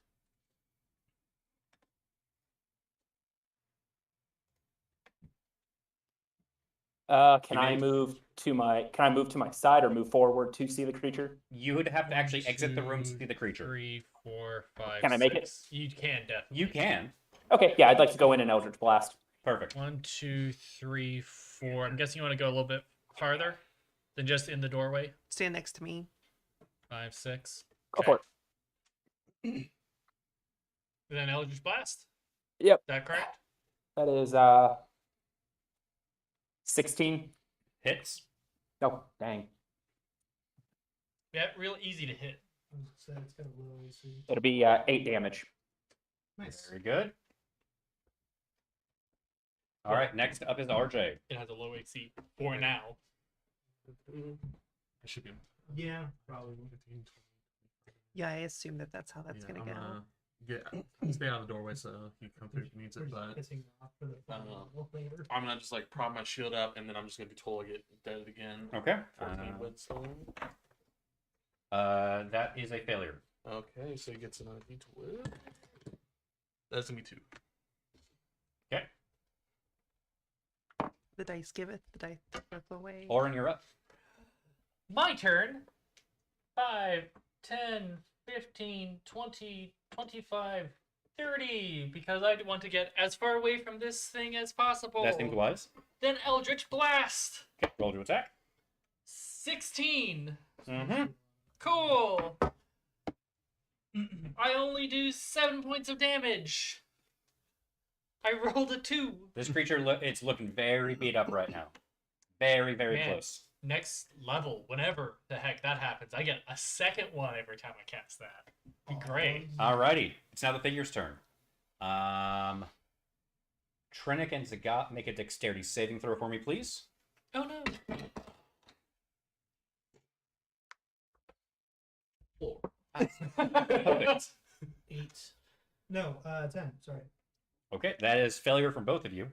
Can You I may- move to my side or move forward to see the creature? You would have to actually exit the room to Two, see the creature. 3, 4, 5. Can I make it? 6. You can definitely. You can. Okay, yeah, I'd like to go in and Eldritch Blast. Perfect. 1, 2, 3, 4. I'm guessing you want to go a little bit farther than just in the doorway. Stand next to me. 5, 6. Go for it. And then Eldritch Blast. Yep. Is that correct? That is 16. Hits. Oh, dang. Yeah, real easy to hit. I was gonna say, it's got a low AC. It'll be 8 damage. Nice. Very good. All right, next up is RJ. It has a low AC for now. I should be. Yeah, probably. 15, 20. Yeah, I assume that that's how that's Yeah, gonna go. stay out of the doorway so he can come through if he needs We're it. just But pissing off for the fun later. I'm gonna just like prop my shield up, and then I'm just gonna be totally get dead again. Okay. 14 Whetstone. That is a failure. Okay, so he gets another D12. That's gonna be 2. Okay. The dice giveth, the dice taketh away. Orin, you're up. My turn. 5, 10, 15, 20, 25, 30, because I want to get as far away from this thing as possible. That seems wise. Then Eldritch Blast. Okay, roll to attack. 16. Mm-hmm. Cool. I only do 7 points of damage. I rolled a 2. This creature, it's looking very beat up right now. Very, very Man. close. Next level, whenever the heck that happens, I get a second one every time I cast that. Be great. Alrighty, it's now the figure's turn. Trinic and Zagat, make a dexterity saving throw for me, please. Oh no. 4. Perfect. 8. No, 10. Sorry. Okay, that is failure from both of you.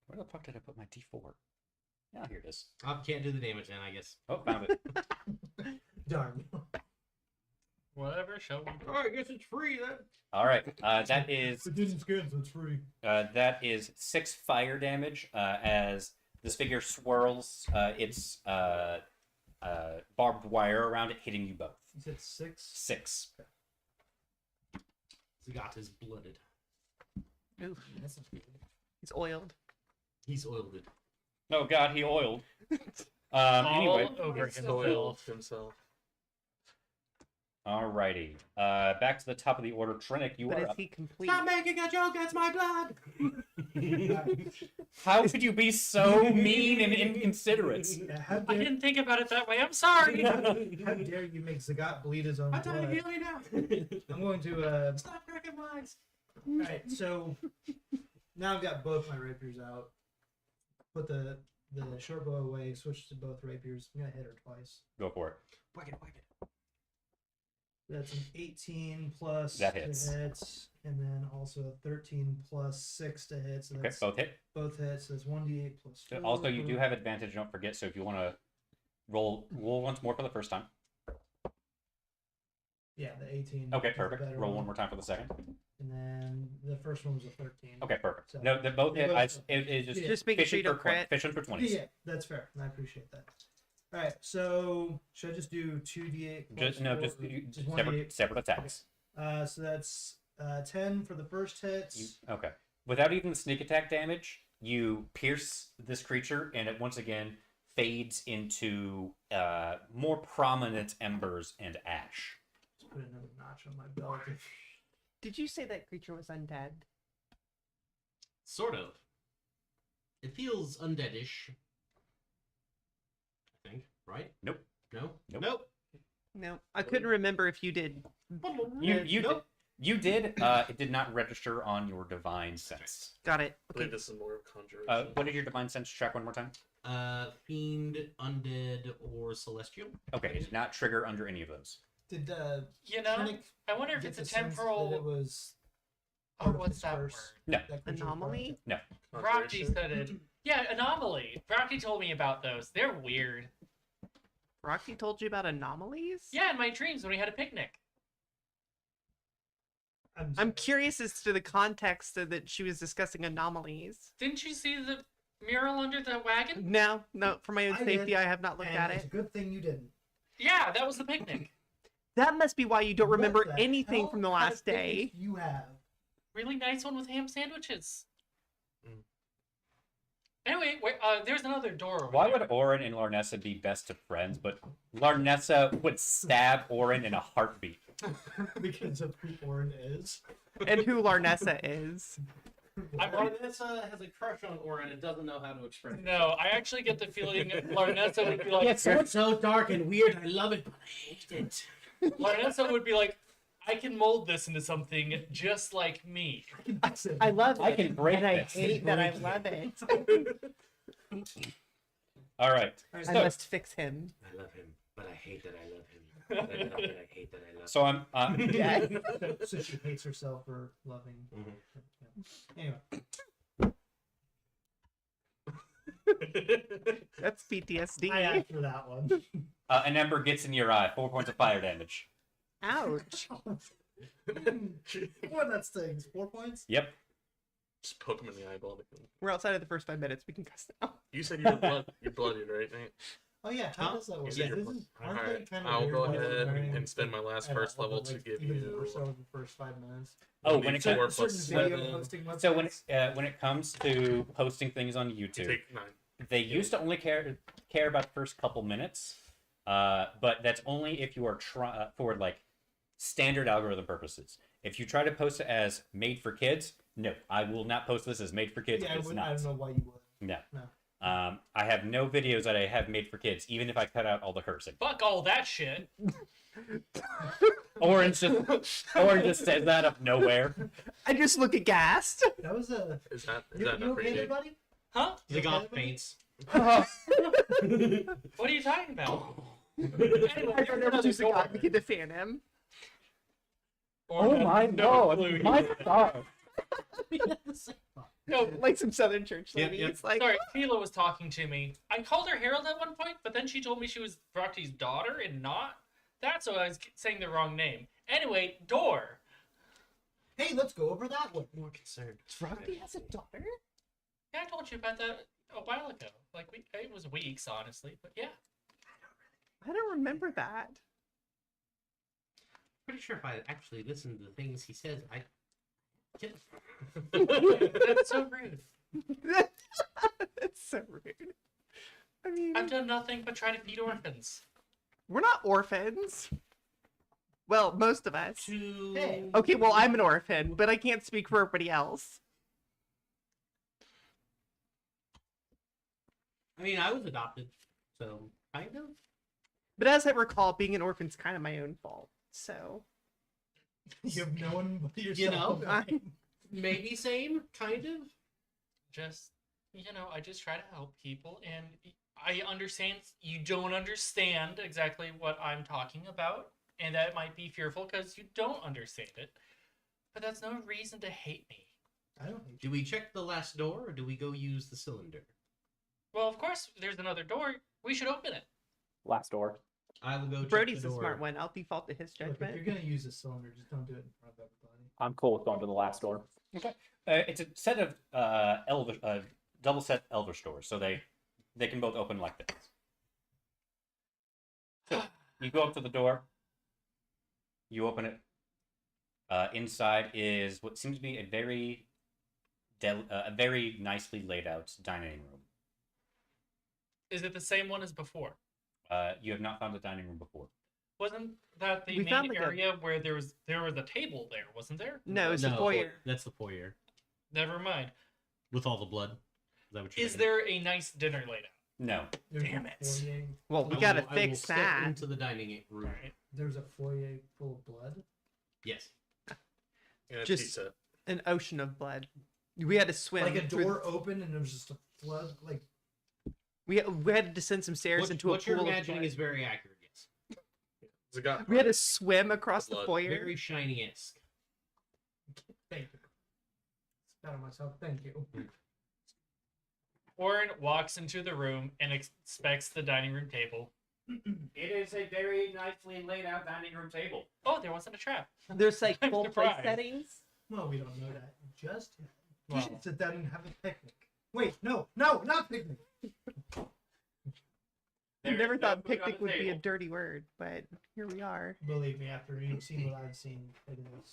Where the fuck did I put my D4? Yeah, here it is. I can't do the damage then, I guess. Oh, found it. Darn. Whatever, show me. Oh, I guess it's free then. All right, that is It didn't skin, so it's free. 6 fire damage as this figure swirls its barbed wire around it, hitting you both. You said 6? 6. Zagat is blooded. Oof. That's not good. He's oiled. He's oiled it. Oh god, he oiled. All Anyway, over It's himself. himself. alrighty. Back to the top of the order. Trinic, you But are is up. he complete? Stop making a joke, that's my blood! How could you be so mean and inconsiderate? Yeah, how I dare, didn't think about it that way. I'm sorry. how dare you make Zagat bleed his own I'm trying to blood? heal you now! I'm going to, Stop cracking wise! Alright, so now I've got both my rapiers out. Put the short bow away, switch to both rapiers. I'm gonna hit her twice. Go for it. Whack it, whack it. That's an 18 plus That to hits. hit, and then also a 13 plus 6 to hit. So Okay, that's both hit. both hits. So that's 1d8 plus 4. Also, you do have advantage. Don't forget. So if you want to roll once more for the first time. Yeah, the 18. Okay, is the perfect. better Roll one more time for the second. And then the first one was a 13. Okay, perfect. So- No, they both They hit. both It just Yeah. Just making sure fishing you don't for crit. fishing for Yeah, 20s. yeah, that's fair. I appreciate that. All right, so should I just do 2d8? plus Just no, 4, just just separate 1d8? separate attacks. So that's 10 for the first hit. Okay. Without even the sneak attack damage, you pierce this creature, and it once again fades into more prominent embers and ash. Just put another notch on my belt. Did you say that creature was undead? Sort of. It feels undeadish. I think, right? Nope. No? Nope. No, I couldn't remember if you did. You did. It did not register on your divine sense. Got it. I believe Okay. this is more of conjuration. What did your divine sense check one more time? Fiend, undead, or celestial? Okay, it did not trigger under any of those. Did You know, Trinic I wonder if get it's the a sense that it temporal. was Oh, part of what's his that curse? word? No. That creature Anomaly? No. Brocky Conjuration? said it. Yeah, anomaly. Brocky told me about those. They're weird. Rocky told you about anomalies? Yeah, in my dreams when we had a picnic. I'm sorry. curious as to the context of that she was discussing anomalies. Didn't you see the mural under the wagon? No, for my own I safety, did, I have not looked And at it's a it. good thing you didn't. Yeah, that was the picnic. That must be why you don't What remember the anything hell from the kind of last picnic day. do you have? Really nice one with ham sandwiches. Mm. Anyway, there's another door over Why there. would Orin and Larnessa be best of friends, but Larnessa would stab Orin in a heartbeat? Because of who Orin is. And who Larnessa is. Larnessa has a crush on Orin and doesn't know how to express it. No, I actually get the feeling Larnessa would be like, It's so dark and weird, I love it, but I hate it. Larnessa would be like, I can mold this into something just like me. I love it. I can break and I this. hate that I love it. All right. I So, must fix him. I love him, but I hate that I love him. I love that I hate that I love so I'm. Yeah. So she hates herself for loving. Mhm. Anyway, That's PTSD. I asked for that one. An ember gets in your eye. 4 points of fire damage. Ouch. What that stings? 4 points? Yep. Just poke him in the eyeball. We're outside of the first 5 minutes. We can cuss now. You said you're blooded, right, Nate? Oh yeah, how does that work? Is it your- Aren't Alright, they kind of I'll weird go about ahead wearing and spend my last at first all, level but, to like, give even more you. so in the first 5 minutes. Oh, It'll when be it comes, 4 Certain plus video 7. hosting websites. so when it comes to posting things on You YouTube, take 9. they used to only care about the first couple minutes, but that's only if you are for like standard algorithm purposes. If you try to post it as made for kids, no, I will not post this as made for kids. Yeah, It's I not. don't know why you would. No. No. I have no videos that I have made for kids, even if I cut out all the cursing. Fuck all that shit. Orange just says that out of nowhere. I just look aghast. That was a. Is that You not okay pretty there, big? buddy? Huh? You okay, Ziggoth buddy? paints. What are you talking about? I Anyway, don't know if door. we can defend him. Or no clue. God. No, Like some Southern church Yep, lady. yep. It's like, sorry, Tila was talking to me. I called her Harold at one point, but then she told me she was Brakti's daughter and not that, so I was saying the wrong name. Anyway, door. Hey, let's go over that one. More concerned. Rocky has a daughter? Yeah, I told you about that a while ago. Like it was weeks, honestly, but yeah. I don't remember that. Pretty sure if I actually listen to the things he says, I. That's so rude. That's so rude. I mean, I've done nothing but try to feed orphans. we're not orphans. Well, most of us. To... Hey. Okay, well, I'm an orphan, but I can't speak for everybody else. I mean, I was adopted, so kind of. But as I recall, being an orphan's kind of my own fault. So, You have no one but yourself. You know, I- maybe same, kind of. Just, I just try to help people, and I understand you don't understand exactly what I'm talking about, and that might be fearful because you don't understand it. But that's no reason to hate me. I don't hate Do we check the last door, or do we go use the cylinder? Well, of course, there's another door. We should open it. Last door. I will go check Brody's the a door. smart one. I'll default to his you. Look, if judgment. you're gonna use a cylinder, just don't do it in front of everybody. I'm cool with going to the last door. It's a set of double set Elvish doors, so they can both open like this. So you go up to the door, you open it. Inside is what seems to be a very nicely laid out dining room. Is it the same one as before? You have not found the dining room before. Wasn't that the We found, main like, a- area where there was a table there, wasn't there? No, it's the foyer. That's the foyer. Never mind. With all the blood. Is that what you're Is saying? there a nice dinner laid out? No. There's Damn a it. foyer- Well, we I gotta will- I will fix step that. into the dining room. Alright. There's a foyer full of blood. Yes. And a Just- pizza. An ocean of blood. We had to swim. Like a through- door opened and there was just a flood. Like We had to descend some stairs into What a you're pool of imagining blood. is very accurate. Yes. Ziggoth We had to swim across the Blood. foyer. Very shiny-esque. thank you. Spat on myself. Thank you. Orin walks into the room and expects the dining room table. It is a very nicely laid out dining room table. Oh, there wasn't a trap. There's like I'm full place surprised. settings. Well, we don't know that just yet. We Well. should sit down and have a picnic. Wait, no, not picnic. I There never is no thought food on picnic the would be a table. dirty word, but here we are. Believe me, after you've seen what I've seen, it is.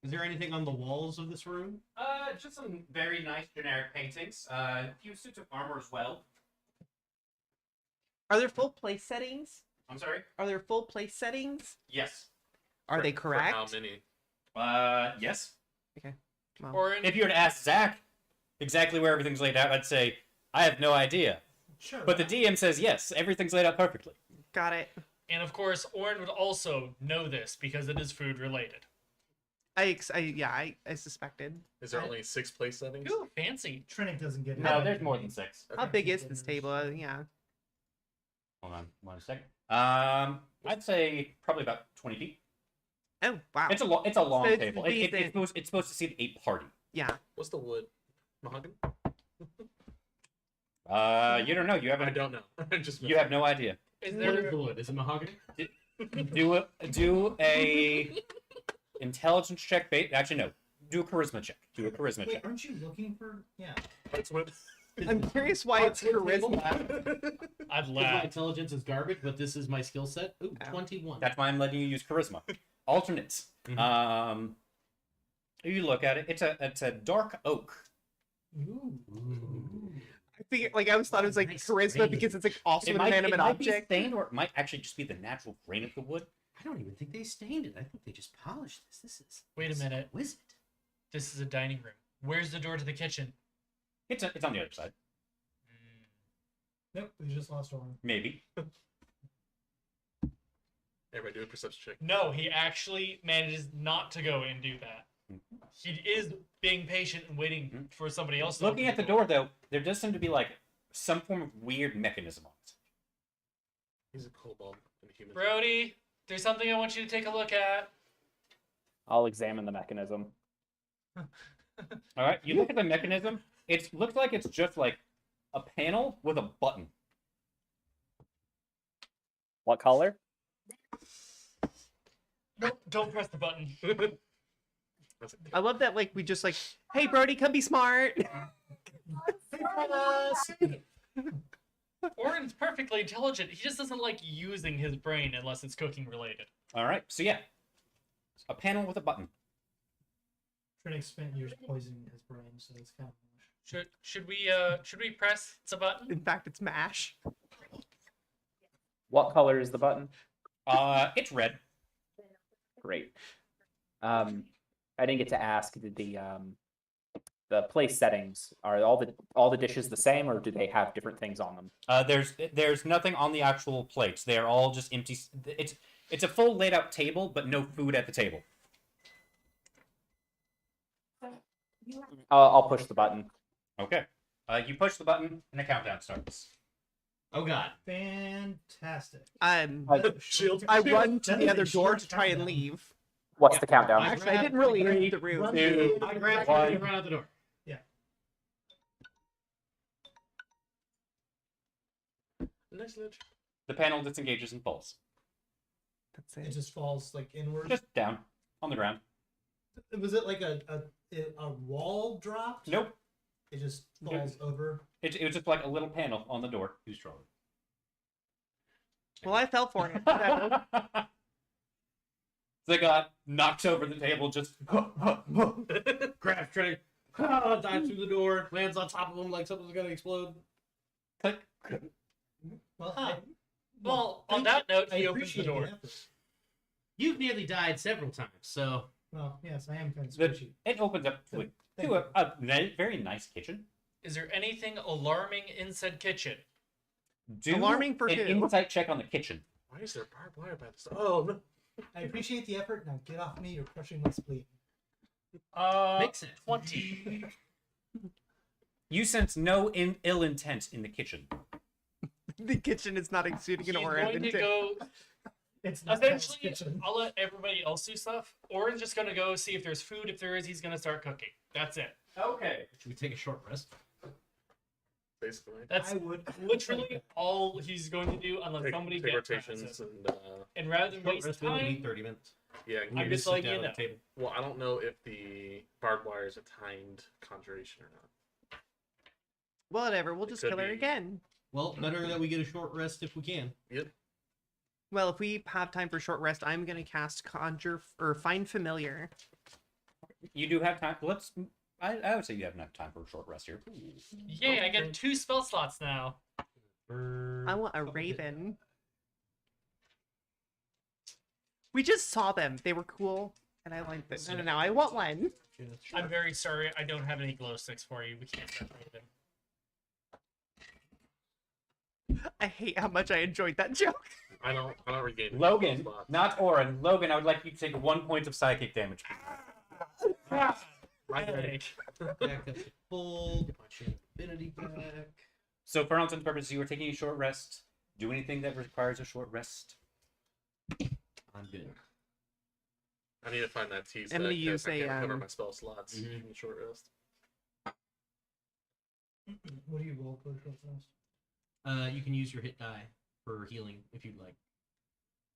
Is there anything on the walls of this room? Just some very nice generic paintings. A few suits of armor as well. Are there full place settings? I'm sorry. Are there full place settings? Yes. Are they For how correct? many? Yes. Well, Orin, If you were to ask Zach exactly where everything's laid out, I'd say I have no idea. Sure. But the DM says yes, everything's laid out perfectly. got it. and of course, Orin would also know this because it is food related. I suspected. Is there only 6 place settings? Ooh, fancy. Trinic doesn't get it. No, there's more than 6. How Okay. big is this table? Yeah. Hold on 1 second. I'd say probably about 20 feet. Oh wow. It's a long So it's table. decent. It's supposed to seat a party. Yeah. What's the wood? Mahogany? You don't know. You I haven't. don't know. I just You have no idea. Is What is there the wood? Is it mahogany? Do a intelligence check. Actually, no. Do a charisma check. Do a charisma Wait, check. aren't you looking for? Yeah. That's wood. I'm curious why it's Hard table. charisma. I'd My laugh. intelligence is garbage, but this is my skill set. Ooh, Oh. 21. That's why I'm letting you use charisma. Alternates. Mhm. You look at it. It's a dark oak. Ooh. I think like I always thought it was like Nice charisma grain. because it's like also It an might, inanimate be object. stained, or it might actually just be the natural grain of the wood. I don't even think they stained it. I think they just polished this. This is Wait a minute. exquisite. This is a dining room. Where's the door to the kitchen? It's on the other side. Nope, we just lost one. Maybe. Everybody do a perception check. No, he actually manages not to go and do that. He is being patient and waiting for somebody else to Looking open at the door, though, there does seem to be like some form of weird mechanism on it. He's a kobold and a human. Brody, there's something I want you to take a look at. I'll examine the mechanism. All right, you look at the mechanism. It looks like it's just like a panel with a button. What color? Nope, don't press the button. That's I love that like we just like, hey Brody, come be smart. Orin's perfectly intelligent. He just doesn't like using his brain unless it's cooking related. All right, so yeah, a panel with a button. Trinix spent years poisoning his brain, so it's kind of Should we press the button? In fact, it's mash. What color is the button? It's red. Great. I didn't get to ask. Did the place settings, are all the dishes the same, or do they have different things on them? There's nothing on the actual plates. They are all just empty. It's a full laid out table, but no food at the table. I'll push the button. Okay. You push the button and a countdown starts. Oh god. fantastic. shield. I run to That the is other a door short to try and countdown. leave. What's Yeah. the countdown? Actually, I didn't really leave the room. Two, I grab one. and run out the door. Nice ledge. The panel disengages and falls. That's It it. just falls like inward. Just down on the ground. Was it like a wall dropped? Nope. It just falls over. It was just like a little panel on the door. Who's trolling? Well, I fell for it. So. They got knocked over the table. Just Grabs Trinity. Dives through the door. Lands on top of him like something's gonna explode. click. Well, Huh. Well, on that note, he opens the door. effort. You've nearly died several times, so Well, yes, I am kind of The- squishy. It opens up to a very nice kitchen. Is there anything alarming in said kitchen? Do Alarming for an who? insight check on the kitchen. Why is there barbed wire by this? Oh no. I appreciate the effort. Now get off me. You're crushing my spleen. makes sense. 20. You sense no ill intent in the kitchen. The kitchen is not exuding He's an aura of going to intent. go. It's not Hell's Eventually, kitchen. I'll let everybody else do stuff. Orin's just gonna go see if there's food. If there is, he's gonna start cooking. That's it. Okay. Should we take a short rest? Basically. That's I would literally all he's going to do unless somebody Take gets rotations rotations. and And rather than Short waste rest will be time, 30 minutes. yeah. I'm you just sit letting down you at know. the table. Well, I don't know if the barbed wire is a timed conjuration or not. Whatever, we'll It just could kill her be. again. Well, better that we get a short rest if we can. Yep. Well, if we have time for short rest, I'm gonna cast Conjure or Find Familiar. You do have time. I would say you have enough time for a short rest here. yay! I get 2 spell slots now. I want a Raven. We just saw them. They were cool, and I liked them. And now I want one. I'm very sorry. I don't have any glow sticks for you. We can't separate them. I hate how much I enjoyed that joke. I don't regain any Logan, spell slots. not Orin. Logan, I would like you to take 1 point of psychic damage. My Right. headache. Back up to full. Get my chain of infinity back. So for all intents and purposes, you are taking a short rest. Do anything that requires a short rest. I'm good. I need to find that tease. I'm gonna that, 'cause use I can't a, recover um, my spell slots. Mhm. Give me a short rest. What do you roll for short rest? You can use your hit die for healing if you'd like.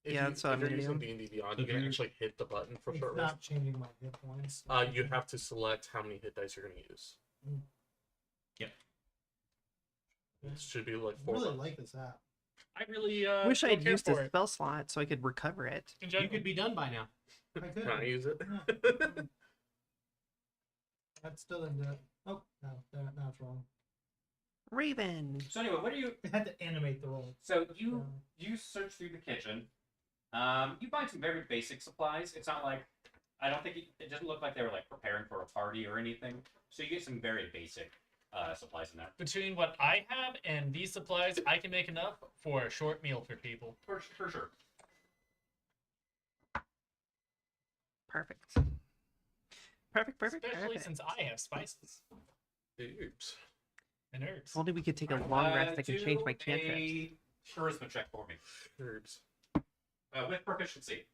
Yeah, that's what I'm if you're gonna using do. D&D Beyond, So you can you're- actually hit the button for It's short not rest. changing my hit points. You have to select how many hit dice you're going to use. It should be like I 4 really bucks. like this app. I really Wish don't I'd care used for a it. spell slot so I could recover it. In You general. could be done by now. I could. Can I use it? Yeah. That still didn't do it. Oh, no, now it's wrong. Raven. So anyway, what do you? It had to animate the roll. So you search through the kitchen. You find some very basic supplies. It's not like I don't think it doesn't look like they were like preparing for a party or anything. So you get some very basic supplies in there. Between what I have and these supplies, I can make enough for a short meal for people. For sure. Perfect. Perfect. Especially since I have spices Oops. and herbs. If only we could take a long rest, I could change my Do cantrips. a charisma check for me Herbs. with proficiency.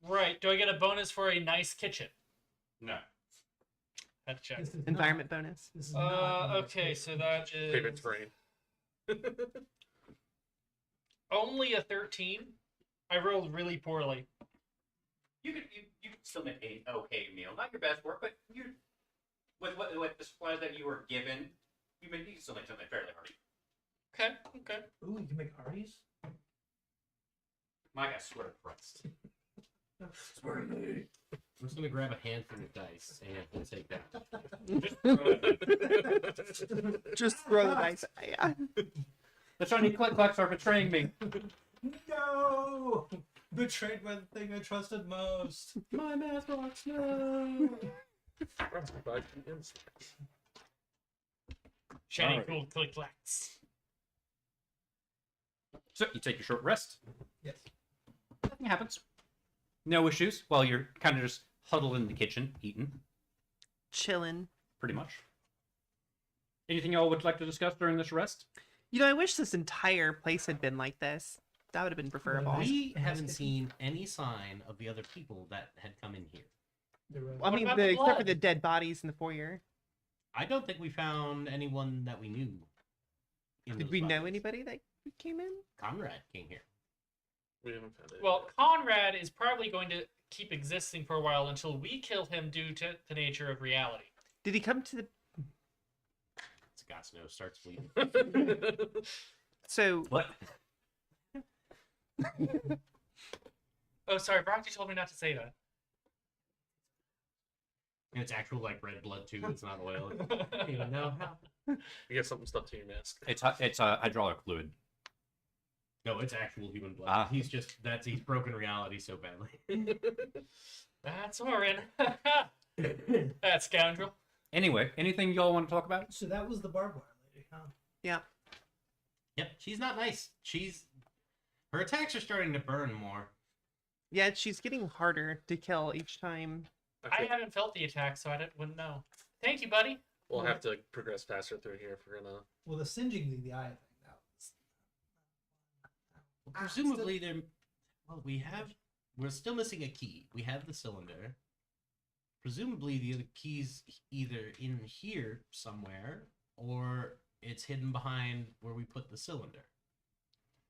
Right. Do I get a bonus for a nice kitchen? No. Had to check. This is Environment bonus. Not, this is not Okay, so that Favorite is terrain. only a 13. I rolled really poorly. You could still make a okay meal. Not your best work, but you with the supplies that you were given, you can still make something fairly hearty. Okay. Ooh, you can make Arties? Mike, I swear to Christ. I'm just gonna grab a handful of dice and we'll take that. Just throw the dice. Yeah. The shiny click-clacks are betraying me. No! Betrayed by the thing I trusted most. My math rocks, no. Shiny Alright. cool click clacks. So you take your short rest. Yes. Nothing happens. No issues while you're kind of just huddled in the kitchen, eating, Chilling. pretty much. Anything y'all would like to discuss during this rest? You know, I wish this entire place had been like this. That would have been preferable. Nice. We Nice haven't kitchen. seen any sign of the other people that had come in here. You're right. I What mean, about the except for blood? the dead bodies in the foyer. I don't think we found anyone that we knew. in Did those we know bodies. anybody that came in? Conrad came here. We haven't found it. Well, Conrad is probably going to keep existing for a while until we kill him due to the nature of reality. Did he come to the? Scott Snow starts bleeding. So What? Oh, sorry, Brock, you told me not to say that. And it's actual like red blood too. It's not oil. I don't even know how. You get something stuck to your mask. It's hydraulic fluid. No, it's actual human blood. Ah. He's broken reality so badly. That's Orin. That scoundrel. Anyway, anything y'all want to talk about? So that was the barbed wire lady, huh? yeah, Yep, she's not nice. Her attacks are starting to burn more. yeah, she's getting harder to kill each time. I haven't felt the attack, so wouldn't know. Thank you, buddy. We'll have to progress faster through here if we're gonna. Well, the singeing the eye thing. That was. Presumably, they're. Well, we're still missing a key. We have the cylinder. Presumably, the other key's either in here somewhere, or it's hidden behind where we put the cylinder.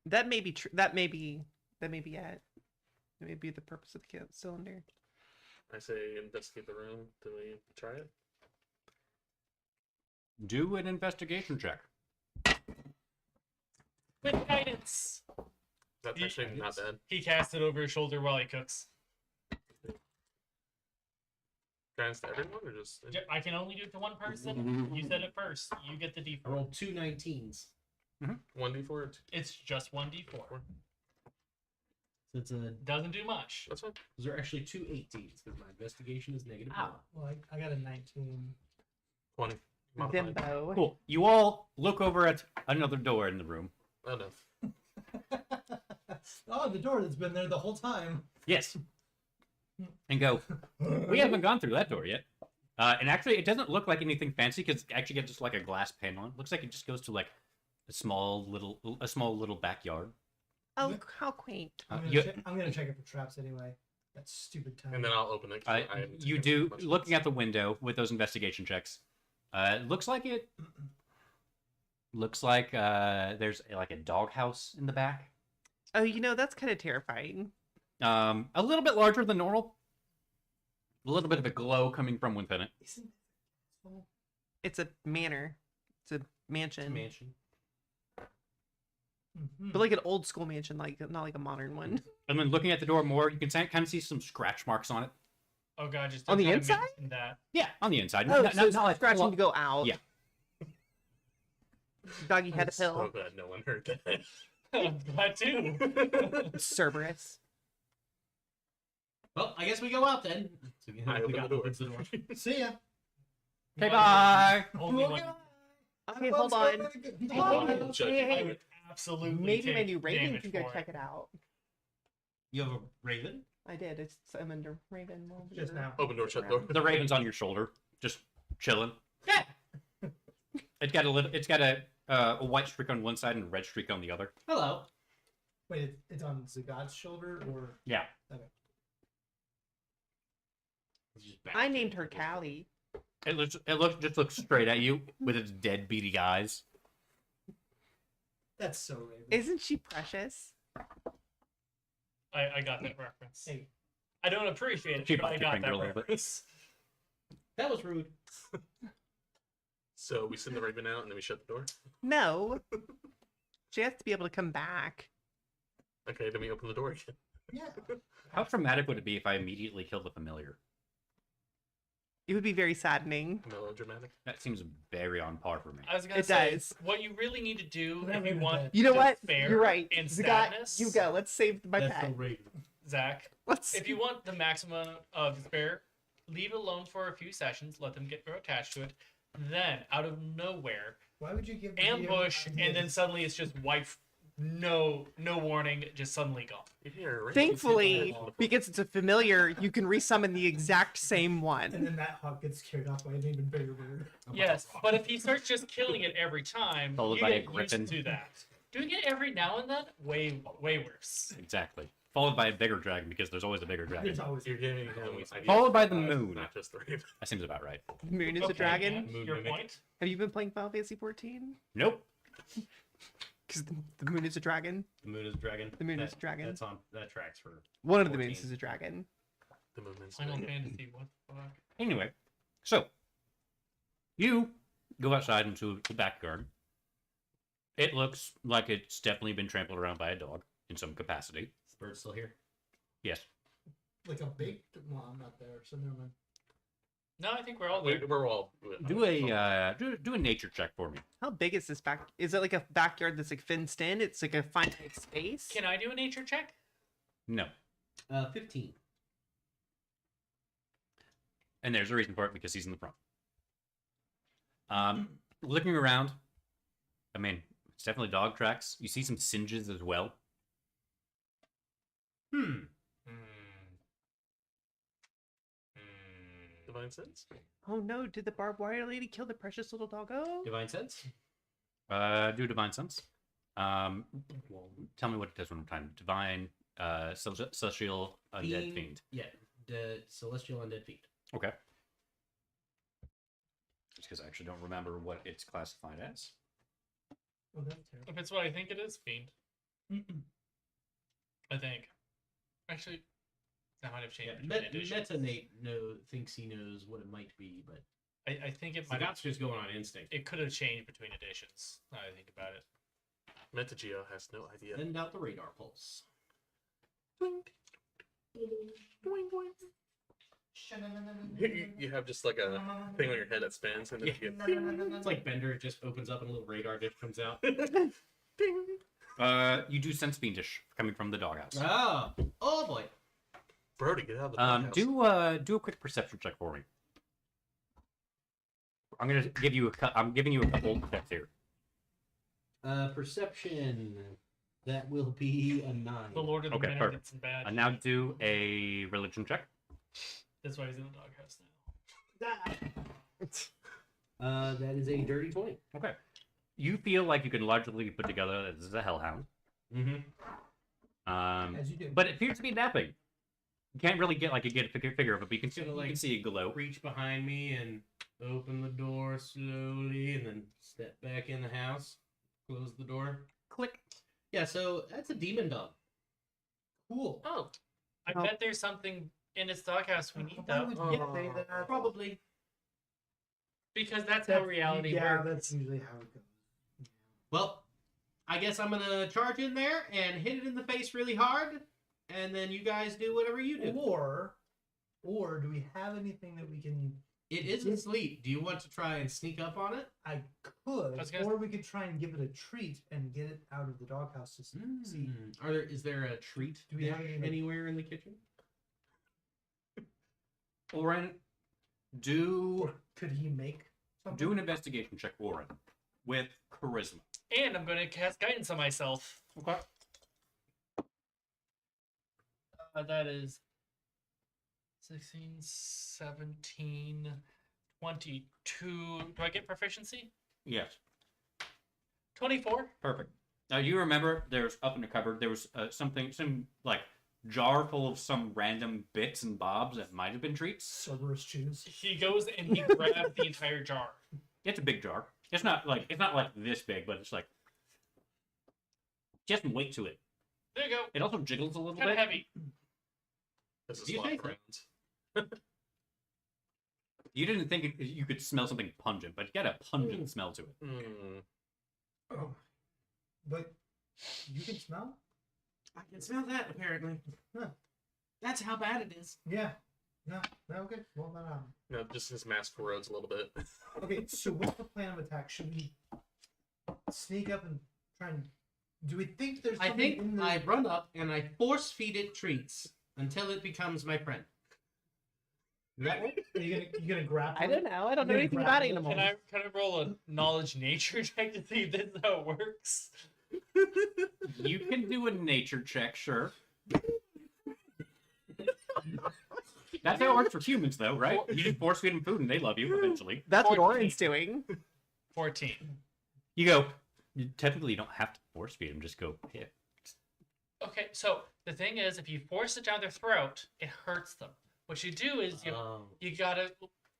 That may be true. That may be it. That may be the purpose of the cylinder. I say investigate the room. Do we try it? Do an investigation check. With guidance. That's actually not bad. He casts it over his shoulder while he cooks. Guidance to everyone or just? I can only do it to one person. You said it first. You get the I d4. rolled 2 19s. 1d4 or 2? It's just 1d4. So it's a. Doesn't do much. That's fine. Those are actually 2 18s because my investigation is negative Ow. Well, I got a 19. 20. Modified. Zimbo. Cool. You all look over at another door in the room. Oh no. Oh, the door that's been there the whole time. Yes. And go, we haven't gone through that door yet. And actually, it doesn't look like anything fancy because it actually gets just like a glass panel. It looks like it just goes to like a small little backyard. Oh, how quaint. I'm gonna, you- I'm gonna check it for traps anyway. That stupid time. And then I'll open it. 'cause I haven't You taken do much looking notes. at the window with those investigation checks. Looks like it. Looks like there's like a doghouse in the back. Oh, you know, that's kind of terrifying. A little bit larger than normal. A little bit of a glow coming from within it. Isn't it? It's a manor. It's a mansion. Mansion. Mhm. But like an old school mansion, like not like a modern one. And then looking at the door more, you can kind of see some scratch marks on it. Oh god, just On don't the try to inside? mention that. Yeah, on the inside. Oh, Not- so not it's like scratching full- to go out. Yeah. Doggy had a I'm so pill. glad no one heard that. That too. Cerberus. Well, I guess we go out then. So we I open the door. opens the door. See ya. Okay, bye. Only one. Okay, hold on. Oh, I judging. would absolutely Maybe my take new Raven damage can go for check it. it out. You have a raven? I did. It's summoned a Raven. Just now. Open door, shut door. The raven's on your shoulder, just chilling. Yeah. It's got a white streak on one side and a red streak on the other. Hello. Wait, it's on Zagat's shoulder or? Yeah. It's just back I to named it. her Callie. It looks straight at you with its dead beady eyes. That's so Raven. Isn't she precious? I got that reference. Hey, I don't appreciate it, She but I bumped your got finger that a little bit. reference. That was rude. So we send the raven out and then we shut the door. No. She has to be able to come back. Okay, then we open the door again. yeah. How traumatic would it be if I immediately killed the familiar? It would be very saddening. Melodramatic. That seems very on par for me. I was gonna It say, does. what you really need to do That if you Raven's want dead. You know what? despair You're right. and Zagat, sadness, you go. Let's save my That's pet. the raven. Zach, Let's. if you want the maximum of despair, leave it alone for a few sessions, let them get attached to it. Then, out of nowhere, Why would you give the ambush, DM and then ideas? suddenly it's just wife. No warning, just suddenly gone. If you're a raven, Thankfully, you because it's a familiar, you can resummon the exact same And one. then that hawk gets carried off by an even bigger bird. Yes, but if he starts just killing it every time, Followed you by a get griffin. used to that. Doing it every now and then, way worse. Exactly. Followed by a bigger dragon because there's always a bigger dragon. There's always You're giving him ideas. Followed by the moon. Not just the raven. That seems about right. The moon is a Okay, dragon. and Moon Your mimic. point? Have you been playing Final Fantasy 14? Nope. Because the moon is a dragon. The moon is a dragon. The moon That- is a dragon. That's on. That tracks for. One of the 14. moons is a dragon. The movement's Final Fantasy, what the fuck? Anyway, so you go outside into the backyard. It looks like it's definitely been trampled around by a dog in some capacity. Is the bird still here? Yes. like a baked. Well, I'm not there, so never mind. No, I think we're all there. We're all. Do a do a nature check for me. How big is this back? Is it like a backyard that's like fenced in? It's like a finite space. Can I do a nature check? No. 15. And there's a reason for it because he's in the front. Looking around, I mean, it's definitely dog tracks. You see some singes as well. Divine sense. Oh no! Did the barbed wire lady kill the precious little doggo? Divine sense. Do divine sense. Well, tell me what it does one more time. Divine, celestial, undead fiend. Yeah. The celestial undead fiend. Okay. Just because I actually don't remember what it's classified as. Oh, that's terrible. If it's what I think it is, fiend. I think. Actually, that might have changed Yeah. between editions. Meta Nate thinks he knows what it might be, but I think it might. Sagat's just going on instinct. It could have changed between editions. Now that I think about it. Metageo has no idea. Send out the radar pulse. You have just like a thing on your head that spins, and then you get It's like Bender, it just opens up and a little radar dish comes out. You do sense fiendish coming from the doghouse. Oh boy. Brody, get out of the doghouse. Do a quick perception check for me. I'm giving you a couple checks here. Perception. That will be a 9. The Lord of the Okay, Minute perfect. did some bad. And now do a religion check. That's why he's in the doghouse now. That is a dirty 20. Okay. You feel like you can largely put together that this is a hellhound. Mm-hmm. As you do. But it appears to be napping. You can't really get a figure of it, but you can see, Gonna, you can see a glow. Reach behind me and open the door slowly and then step back in the house. Close the door. Click. Yeah, so that's a demon dog. Cool. Oh, I Oh. bet there's something in its doghouse we need Why though. would you say that? Probably. Because that's how reality yeah, works. that's usually how it goes. Well, I guess I'm gonna charge in there and hit it in the face really hard, and then you guys do whatever you do. Or do we have anything that we can? It is asleep. Do you want to try and sneak up on it? I could, was gonna- or we could try and give it a treat and get it out of the doghouse to see. Is there a treat Do we have dish any, like- anywhere in the kitchen? Oren, do Or could he make something? do an investigation check, Oren, with charisma. And I'm going to cast guidance on myself. Okay. That is 16, 17, 22. Do I get proficiency? Yes. 24. Perfect. Now you remember there's up in the cupboard there was some like jar full of some random bits and bobs that might have been treats. Cerberus chews. He goes and he grabs the entire jar. It's a big jar. It's not like this big, but it's like just weight to it. There you go. It also jiggles a little Kind of bit. heavy. This is You a lot think of so? crayons. You didn't think you could smell something pungent, but you got a pungent smell to it. Mm. Oh, but you can smell. I can smell that apparently. Huh. That's how bad it is. Yeah. No. Okay. Well, No, just his mask corrodes a little bit. Okay. So what's the plan of attack? Should we sneak up and try and? Do we think there's? I something think in the... I run up and I force feed it treats until it becomes my friend. That way? Are you gonna grapple? I don't know. I don't know You're anything gonna about grapple. animals. Can I roll a knowledge nature check to see if this is how it works? You can do a nature check, sure. That's how it works for humans, though, right? You just force feed them food and they love you eventually. That's what 14. Oren's doing. 14. You go. Technically, you don't have to force feed them. Just go hit. Okay, so the thing is, if you force it down their throat, it hurts them. What you do is you gotta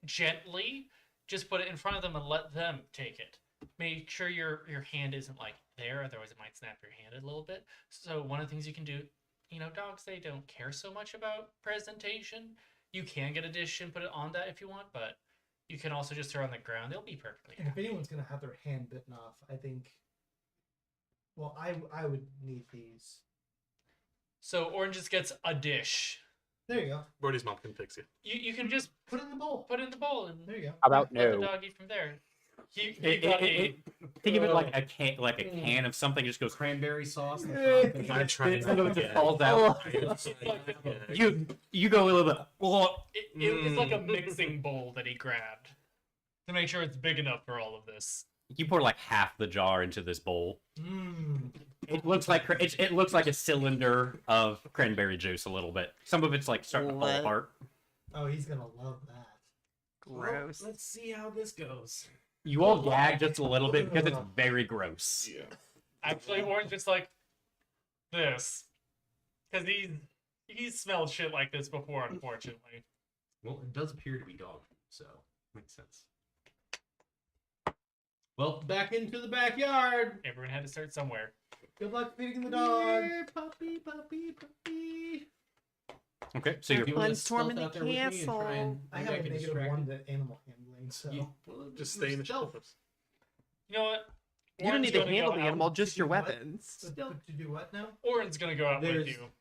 gently just put it in front of them and let them take it. Make sure your hand isn't like there, otherwise it might snap your hand a little bit. So one of the things you can do, dogs, they don't care so much about presentation. You can get a dish and put it on that if you want, but you can also just throw it on the ground. They'll be perfectly And if happy. anyone's gonna have their hand bitten off, I think. Well, I would need these. So Orange just gets a dish. There you go. Brody's mom can fix you. You can just Put it in the bowl. put it in the bowl and There you go. How about let the no? dog eat from there. He got Think of it like a can of something. Just goes. Cranberry sauce. I'm trying Some of it to just falls out. You go a little bit. It's like a mixing bowl that he grabbed to make sure it's big enough for all of this. You pour like half the jar into this bowl. Mmm. It looks like it looks like a cylinder of cranberry juice a little bit. Some of it's like starting to fall What? apart. Oh, he's gonna love that. Gross. Let's see how this goes. You all gag just a little bit because it's very gross. Yeah. Actually, Orange just like this because he's smelled shit like this before, unfortunately. Well, it does appear to be dog, so makes sense. Well, back into the backyard. Everyone had to start somewhere. Good luck feeding the dog. Here, puppy, puppy, puppy. Okay, so you're You wanna Fun storm in stealth the out there with me and try castle. and I make have a it negative distracted? 1 to animal handling, so Just stay in the stealth. shadows. You know what? You don't Orange need to gonna handle go the out- animal, just your What? weapons. but to do what now? Orange's gonna go out with There's- you.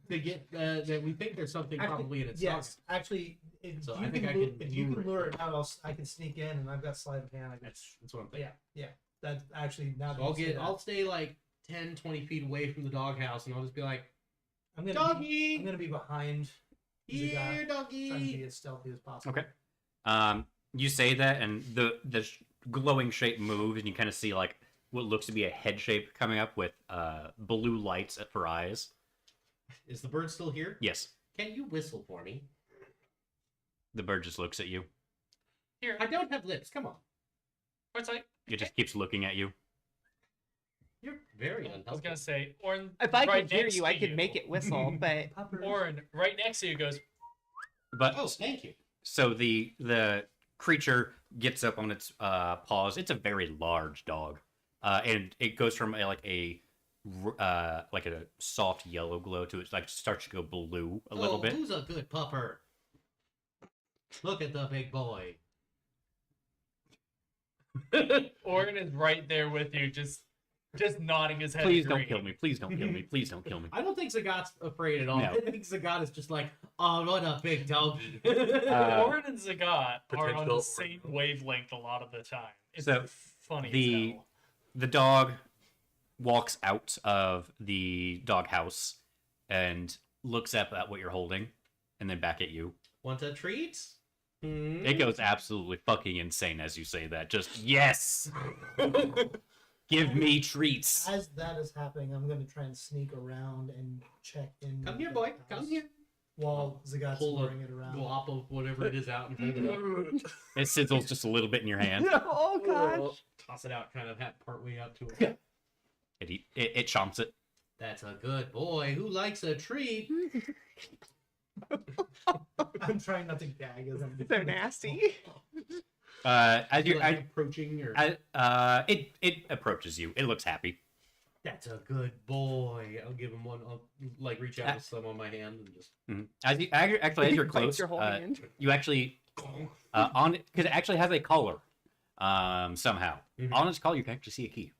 To get that we think there's something probably in its Yes, actually, if So you I think can I lure, can if you lure can it. lure it out, I can sneak in, and I've got sleight of hand. I can, That's what I'm thinking. yeah. That's actually now. So that you say that, I'll stay like 10, 20 feet away from the doghouse, and I'll just be like, I'm gonna doggy, Be, I'm gonna be behind the guy, here, trying to be doggy. as stealthy as possible. okay. You say that, and the glowing shape moves, and you kind of see like what looks to be a head shape coming up with blue lights for eyes. Is the bird still here? Yes, Can you whistle for me? the bird just looks at you. Here, I don't have lips. Come on. what's like? It just keeps looking at you. You're very I was unhelpful. gonna say, Orange. If I right could hear next you, to I could make it whistle, but Puppers. Orange right next to you goes. But Oh, thank you. so the creature gets up on its paws. It's a very large dog, and it goes from like a soft yellow glow to it like starts to go blue a little bit. Who's a good pupper? Look at the big boy. Orin is right there with you, just nodding his head. Please don't agreeing. kill me. Please don't kill me. Please don't kill me. I don't think Zagat's afraid at all. No. I think Zagat is just like, oh, what a big doggy. Orin and Zagat are on Potential the same wavelength a lot of the time. It's So, funny. as the hell. the dog walks out of the doghouse and looks up at what you're holding, and then back at you. Want a treat? Hmm? It goes absolutely fucking insane as you say that. Just yes, give me treats. As that is happening, I'm going to try and sneak around and check in. Come here, the boy. Come house here. While Zagat's Pull a luring it around. glop of whatever it is out and hold it up. It sizzles just a little bit in your hand. Oh gosh. Toss it out kind of part way out to it. It chomps it. That's a good boy. Who likes a treat? I'm trying not to gag as I'm. They're nasty. As you're, Like approaching or it approaches you. It looks happy. that's a good boy. I'll give him one. I'll like reach out with some on my hand and just As you actually as you're Bites close, your whole hand. you actually on it because it actually has a collar. Somehow Mhm. on its collar you can actually see a key.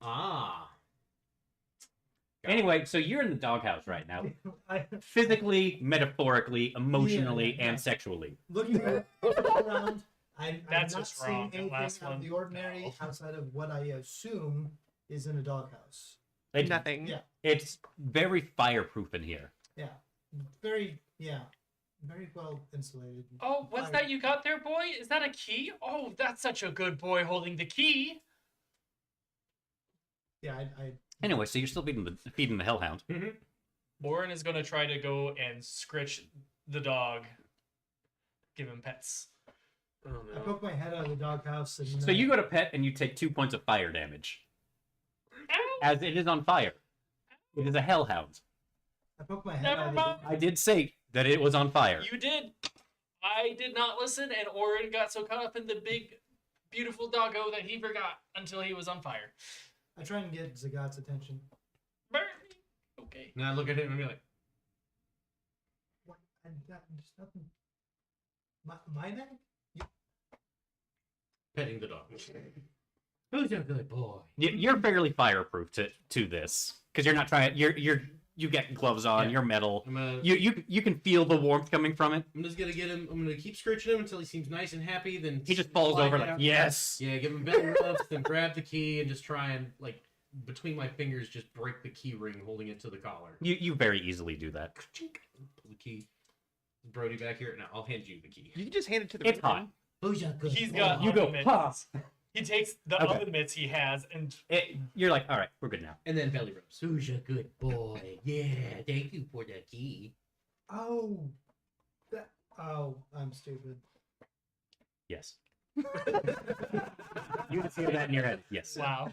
ah. Anyway, so you're in the doghouse right now, I, physically, metaphorically, emotionally, Yeah. and sexually. looking around, I'm That's not just seeing wrong. That anything last out of one, the ordinary no. outside of what I assume is in a doghouse. Nothing. Yeah. It's very fireproof in here. Yeah, very well insulated. Oh, what's that you got there, boy? Is that a key? Oh, that's such a good boy holding the key. Yeah, I Anyway, so you're still feeding the hellhound. Orin is gonna try to go and scritch the dog, give him pets. Oh I no. poke my head out of the doghouse and. So you go to pet and you take 2 points of fire damage, Ow! as it is on fire. It is a hellhound. I poke my head Never out of mind. I did say that it was on fire. You did. I did not listen, and Orin got so caught up in the big, beautiful doggo that he forgot until he was on fire. I try and get Zagat's attention. Burn me. Okay. And I look at him and be like, What? There's nothing. My neck? petting the dog. Who's a good boy? You're fairly fireproof to this because you're not trying. You get gloves on. Yeah. You're metal. I'm gonna. You can feel the warmth coming from it. I'm just gonna get him. I'm gonna keep scratching him until he seems nice and happy. Then He just falls slide over down. like yes. Yeah, give him belly rubs, then grab the key and just try and like between my fingers just break the key ring, holding it to the collar. You very easily do that. Pull the key. Brody back here. Now I'll hand you the key. You can just hand it to the It's person. hot. Who's a good He's got You go, oven "Huh." mitts. He takes the Okay. oven mitts he has and You're like all right, we're good now. And then belly rubs. Who's a good boy? Yeah, thank you for the key. Oh. I'm stupid. Yes. You can see that in your head. Yes. wow.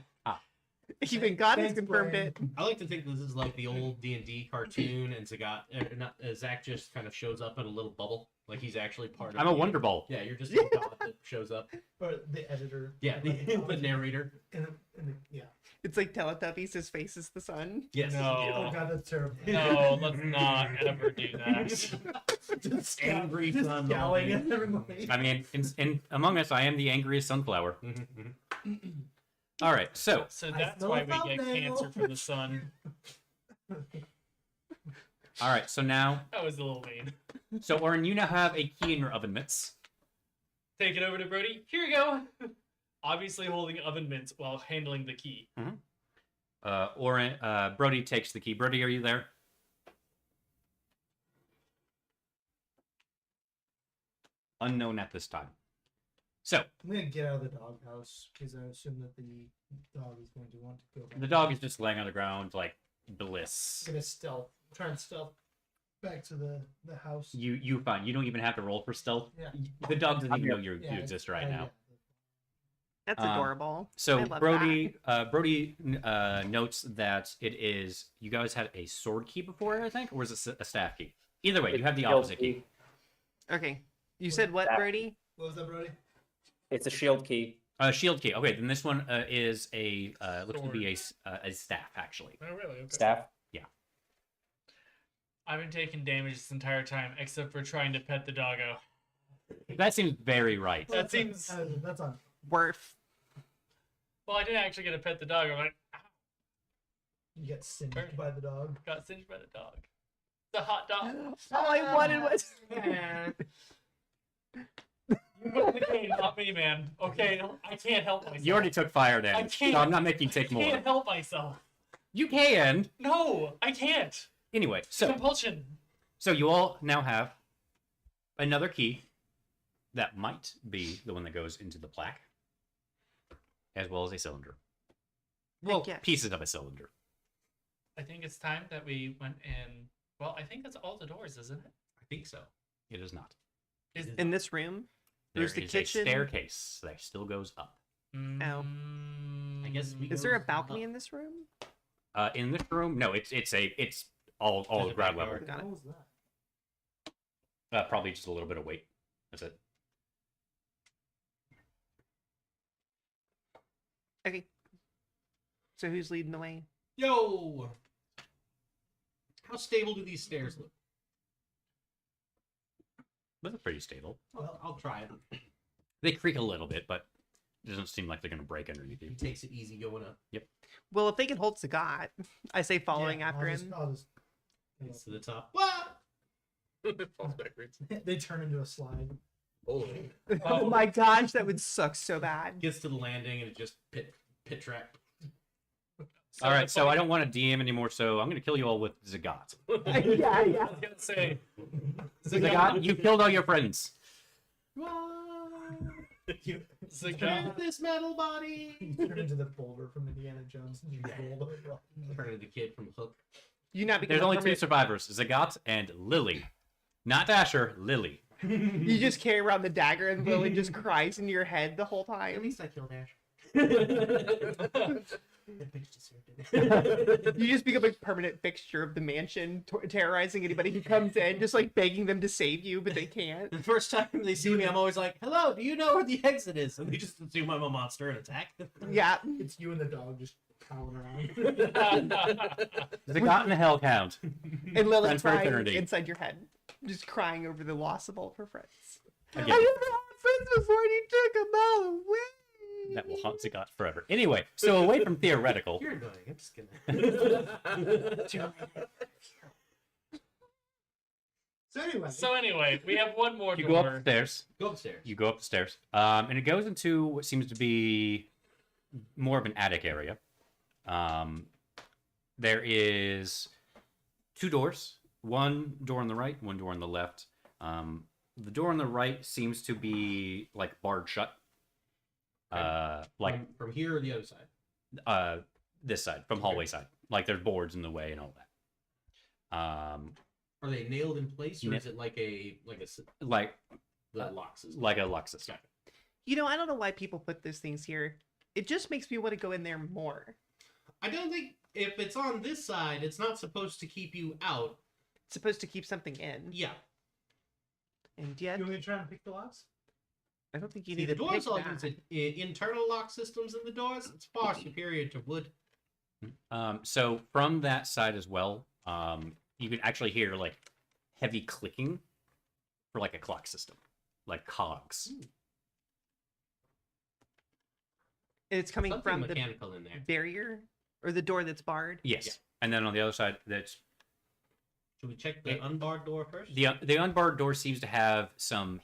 Even God has Thanks, confirmed Brian. it. I like to think this is like the old D&D cartoon, and Zach just kind of shows up in a little bubble, like he's actually part of. I'm a the- wonder ball. Yeah, you're just a god that shows up. Or the editor. Yeah, the narrator. Yeah. It's like Teletubbies. His face is the sun. Yes. No. Oh god, that's terrible. No, let's not ever do that. Just Angry just sun yelling loving. at everybody. I mean, in Among Us, I am the angriest sunflower. All right, so So I that's smell why a we get thumbnail. cancer from the sun. all right, so now, That was a little mean. so Orin, you now have a key in your oven mitts. Take it over to Brody. Here you go. Obviously holding oven mitts while handling the key. Brody takes the key. Brody, are you there? Unknown at this time. So I'm gonna get out of the doghouse because I assume that the dog is going to want to go back. the dog is just laying on the ground like bliss. I'm gonna try and stealth back to the house. You fine. You don't even have to roll for stealth. Yeah. The dog doesn't even know Yeah, you exist right yeah. now. That's Um, adorable. I So love Brody notes that it is you guys had a sword key before, I think, or was it a staff key? Either way, you have the Shield opposite key. Okay. You said what, That- Brody? What was that, Brody? It's a shield key. Shield key. Okay, then this one is a looks to be a staff actually. Oh, really? Okay. Staff. I've been taking damage this entire time, except for trying to pet the doggo. That seems very right. That seems- That's on. worth. Well, I didn't actually get to pet the dog. I'm like, "Ah, You get singed by the dog. got singed by the dog. The hot dog. All I wanted was. You put the cane, not me, man. Okay, I can't help myself. You already took fire damage, can't- so I'm not making you I take more. can't help myself. You can. No, I can't. Anyway, so Compulsion. you all now have another key that might be the one that goes into the plaque, as well as a cylinder. Well, yes. Pieces of a cylinder. I think it's time that we went and. Well, I think that's all the doors, isn't it? I think so. It is not. Is In this room, There there's the is kitchen. a staircase that still goes up. Oh. I guess we Is there a balcony in this room? In this room, no, it's all There's a ground level. backyard. Got it. What was that? Probably just a little bit of weight. That's it. Okay. So who's leading the way? Yo! How stable do these stairs look? Those are pretty stable. I'll try it. They creak a little bit, but it doesn't seem like they're going to break underneath you. He takes it easy going up. Well, if they can hold Sagat, I say following Yeah, after I'll him. Just, I'll just, Gets to the top. What? Falls backwards. they turn into a slide. Oh. Oh my gosh, that would suck so bad. Gets to the landing and it just pit trap. All right, so I don't want to DM anymore, so I'm going to kill you all with Zagat. yeah. I was gonna say. Zagat, you killed all your friends. Zagat. This metal body. You turn into the boulder from Indiana Jones and you roll over. Turn into the kid from Hook. You not become There's a only two permanent- survivors, Zagat and Lily. Not Dasher, Lily. You just carry around the dagger and Lily just cries into your head the whole At time. least I killed Ash. That bitch deserved it. You just become a permanent fixture of the mansion, terrorizing anybody who comes in, just like begging them to save you, but they can't. The first time they see me, I'm always like, "Hello, do you know where the exit is?" And they just assume I'm a monster and attack. Yeah. It's you and the dog just prowling around. Zagat and the Hellhound. And Lily Friends for crying eternity. inside your head, just crying over the loss of all of her friends. Again. I never had friends before and he took them all away. That will haunt Zagat forever. Anyway, so away from theoretical, You're annoying. I'm just gonna. So anyway, We have one more you door. go upstairs. Go upstairs. You go up the stairs, and it goes into what seems to be more of an attic area. There is two doors, one door on the right, one door on the left. The door on the right seems to be like barred shut. Like from here or the other side. this side, from hallway side. Like there's boards in the way and all that. Are they nailed in place, or Na- is it like the lock system? like a lock system. You know, I don't know why people put those things here. It just makes me want to go in there more. I don't think if it's on this side, it's not supposed to keep you out. It's supposed to keep something in. Yeah. And yet, you want me to try and pick the locks? I don't think you See, need the to pick doors all that. use internal lock systems in the doors. It's far superior to wood. So from that side as well, you can actually hear like heavy clicking for like a clock system, like cogs. It's coming Something from the mechanical in there. barrier or the door that's barred. Yes. Yeah. And then on the other side, that's Should we check the unbarred door first? the unbarred door seems to have some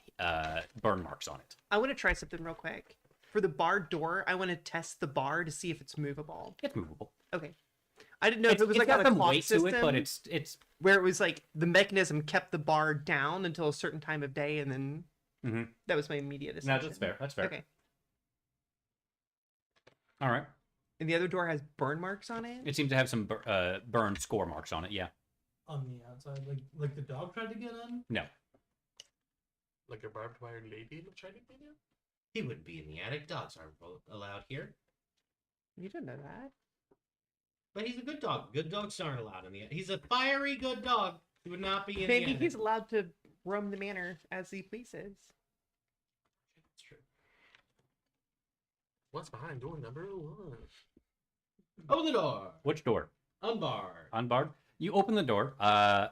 burn marks on it. I want to try something real quick. For the barred door, I want to test the bar to see if it's movable. It's movable. Okay. I didn't know if it was it's like got on a some clock weight system to it, but it's where it was like the mechanism kept the bar down until a certain time of day, and then Mhm. that was my immediate no, assumption. that's fair. That's fair. Okay. All right. And the other door has burn marks on it. It seems to have some burn score marks on it. Yeah. On the outside, like the dog tried to get in. No. Like a barbed wire lady trying to get in? He wouldn't be in the attic. Dogs aren't allowed here. You didn't know that. But he's a good dog. Good dogs aren't allowed in the attic. He's a fiery good dog. He would not be in the Maybe attic. he's allowed to roam the manor as he pleases. That's true. What's behind door number 1? Open the door. Which door? Unbarred. Unbarred. You open the door,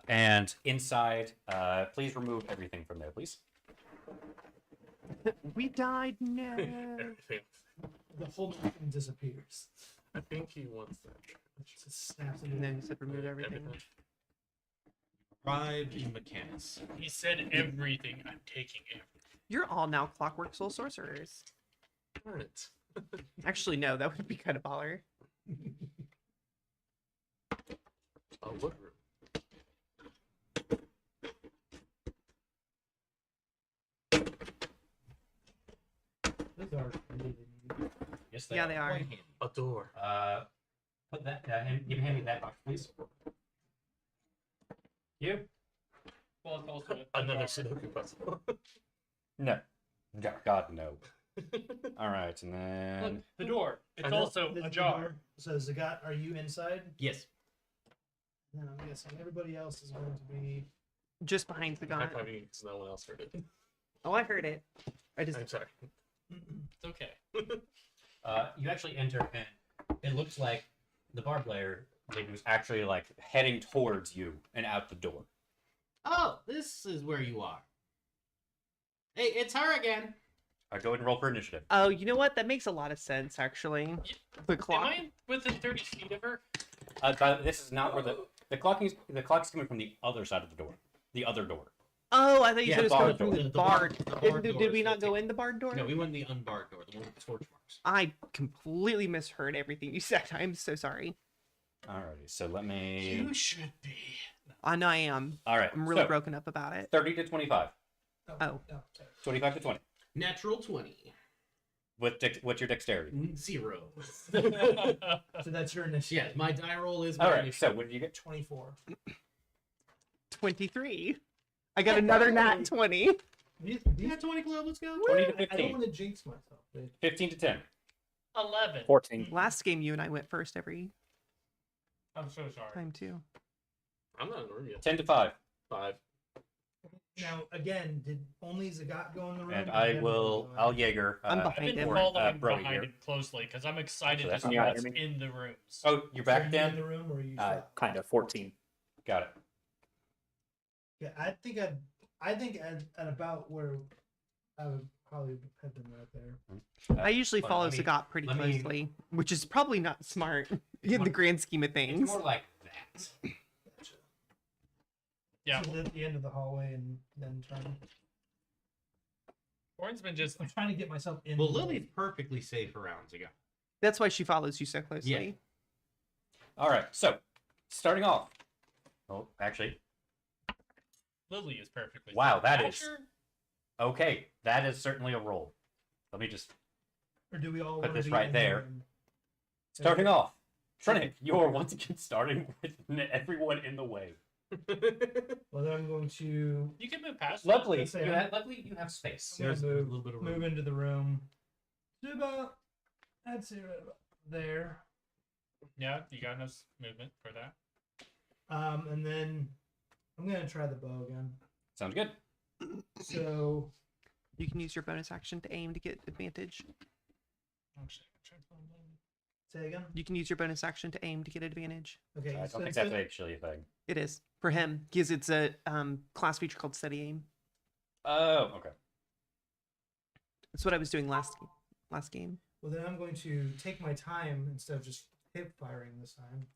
and inside, please remove everything from there, please. We died. No. The whole thing disappears. I think he wants that. Just snaps And into then you said remove everything. Arrived in Mechanus. He said everything. I'm taking everything. You're all now Clockwork Soul sorcerers. Darn it. Actually, no, that would be kind of baller. A wood room. Those are really neat. Yes, Yeah, they are. Quite handy. A door. Put that. Hand me that box, please. You? Well, it's also Another Sudoku puzzle. No. God, no. All right, and then Look, the door. It's I know. also This a is the jar. door. So Zagat, are you inside? Yes. Then I'm guessing everybody else is going to be. Just behind the High god. fiving because no one else heard it. Oh, I heard it. I just I'm sorry. It's okay. you actually enter, and it looks like the bar player lady was actually like heading towards you and out the door. Oh, this is where you are. Hey, it's her again. Go ahead and roll for initiative. Oh, you know what? That makes a lot of sense, actually. The Am clock. I within 30 feet of her? This is not where the clock's coming from the other side of the door, the other door. Oh, I thought you Yeah, said it was barred coming from door. the The barred. barred Did door we is not the go ticket. in the barred door? No, we went in the unbarred door, the one with the torch marks. I completely misheard everything you said. I'm so sorry. Alrighty, so let me. You should be. I know I am. All right, I'm really so, broken up about it. 30 to 25, Oh. Sorry. 25 to 20. Natural 20. What's your dexterity? 0. So that's your initiative. Yeah, my die roll is my All right, initiative. so what did you get? 24. 23. I got another nat 20. These, Yeah, 20 club, let's go. 20 to I don't 15. want to jinx myself. But 15 to 10. 11. 14. Last game, you and I went first every I'm so sorry. time, too. I'm not in the room yet. 10 to 5. 5. now, again, did only Zagat go in the room? And or I did everybody will. go in? I'll Jaeger. I'm I've behind been him. following Brody behind here. it closely because I'm excited So to that's see not what's bad. in the rooms. Oh, you're So back, are you in Dan? the room or are you? Kind of 14. Got it. Yeah, I think at about where I would probably have been right there. I usually Hold on, follow let me- Sagat pretty let me- closely, which is probably not smart in the grand scheme of It's things. more like that. Gotcha. Yeah, So at the end of the hallway and then turn. Orin's been just. I'm trying to get myself in. Well, the- Lily's perfectly safe around Zagat. That's why she follows you so closely. All right, so starting off. Oh, actually, Lily is perfectly. Wow, fine. that is- Asher, okay, that is certainly a roll. Let me just Or do we all Put wanna this be right in there. room? starting off. Trinic, you're once again starting with everyone in the way. Well, then I'm going to you can move past. Luckily, Let's say you have space. I'm gonna There's a move, little bit of move room. into the room. To about, I'd say right about there. Yeah, you got enough movement for that. And then I'm gonna try the bow again. Sounds good. So You can use your bonus action to aim to get advantage. Actually, try to find them. say again. You can use your bonus action to aim to get advantage. Okay. I so don't think instead- that's actually a thing. It is for him because it's a class feature called steady aim. Oh, okay. That's what I was doing last game. Well, then I'm going to take my time instead of just hip firing this time,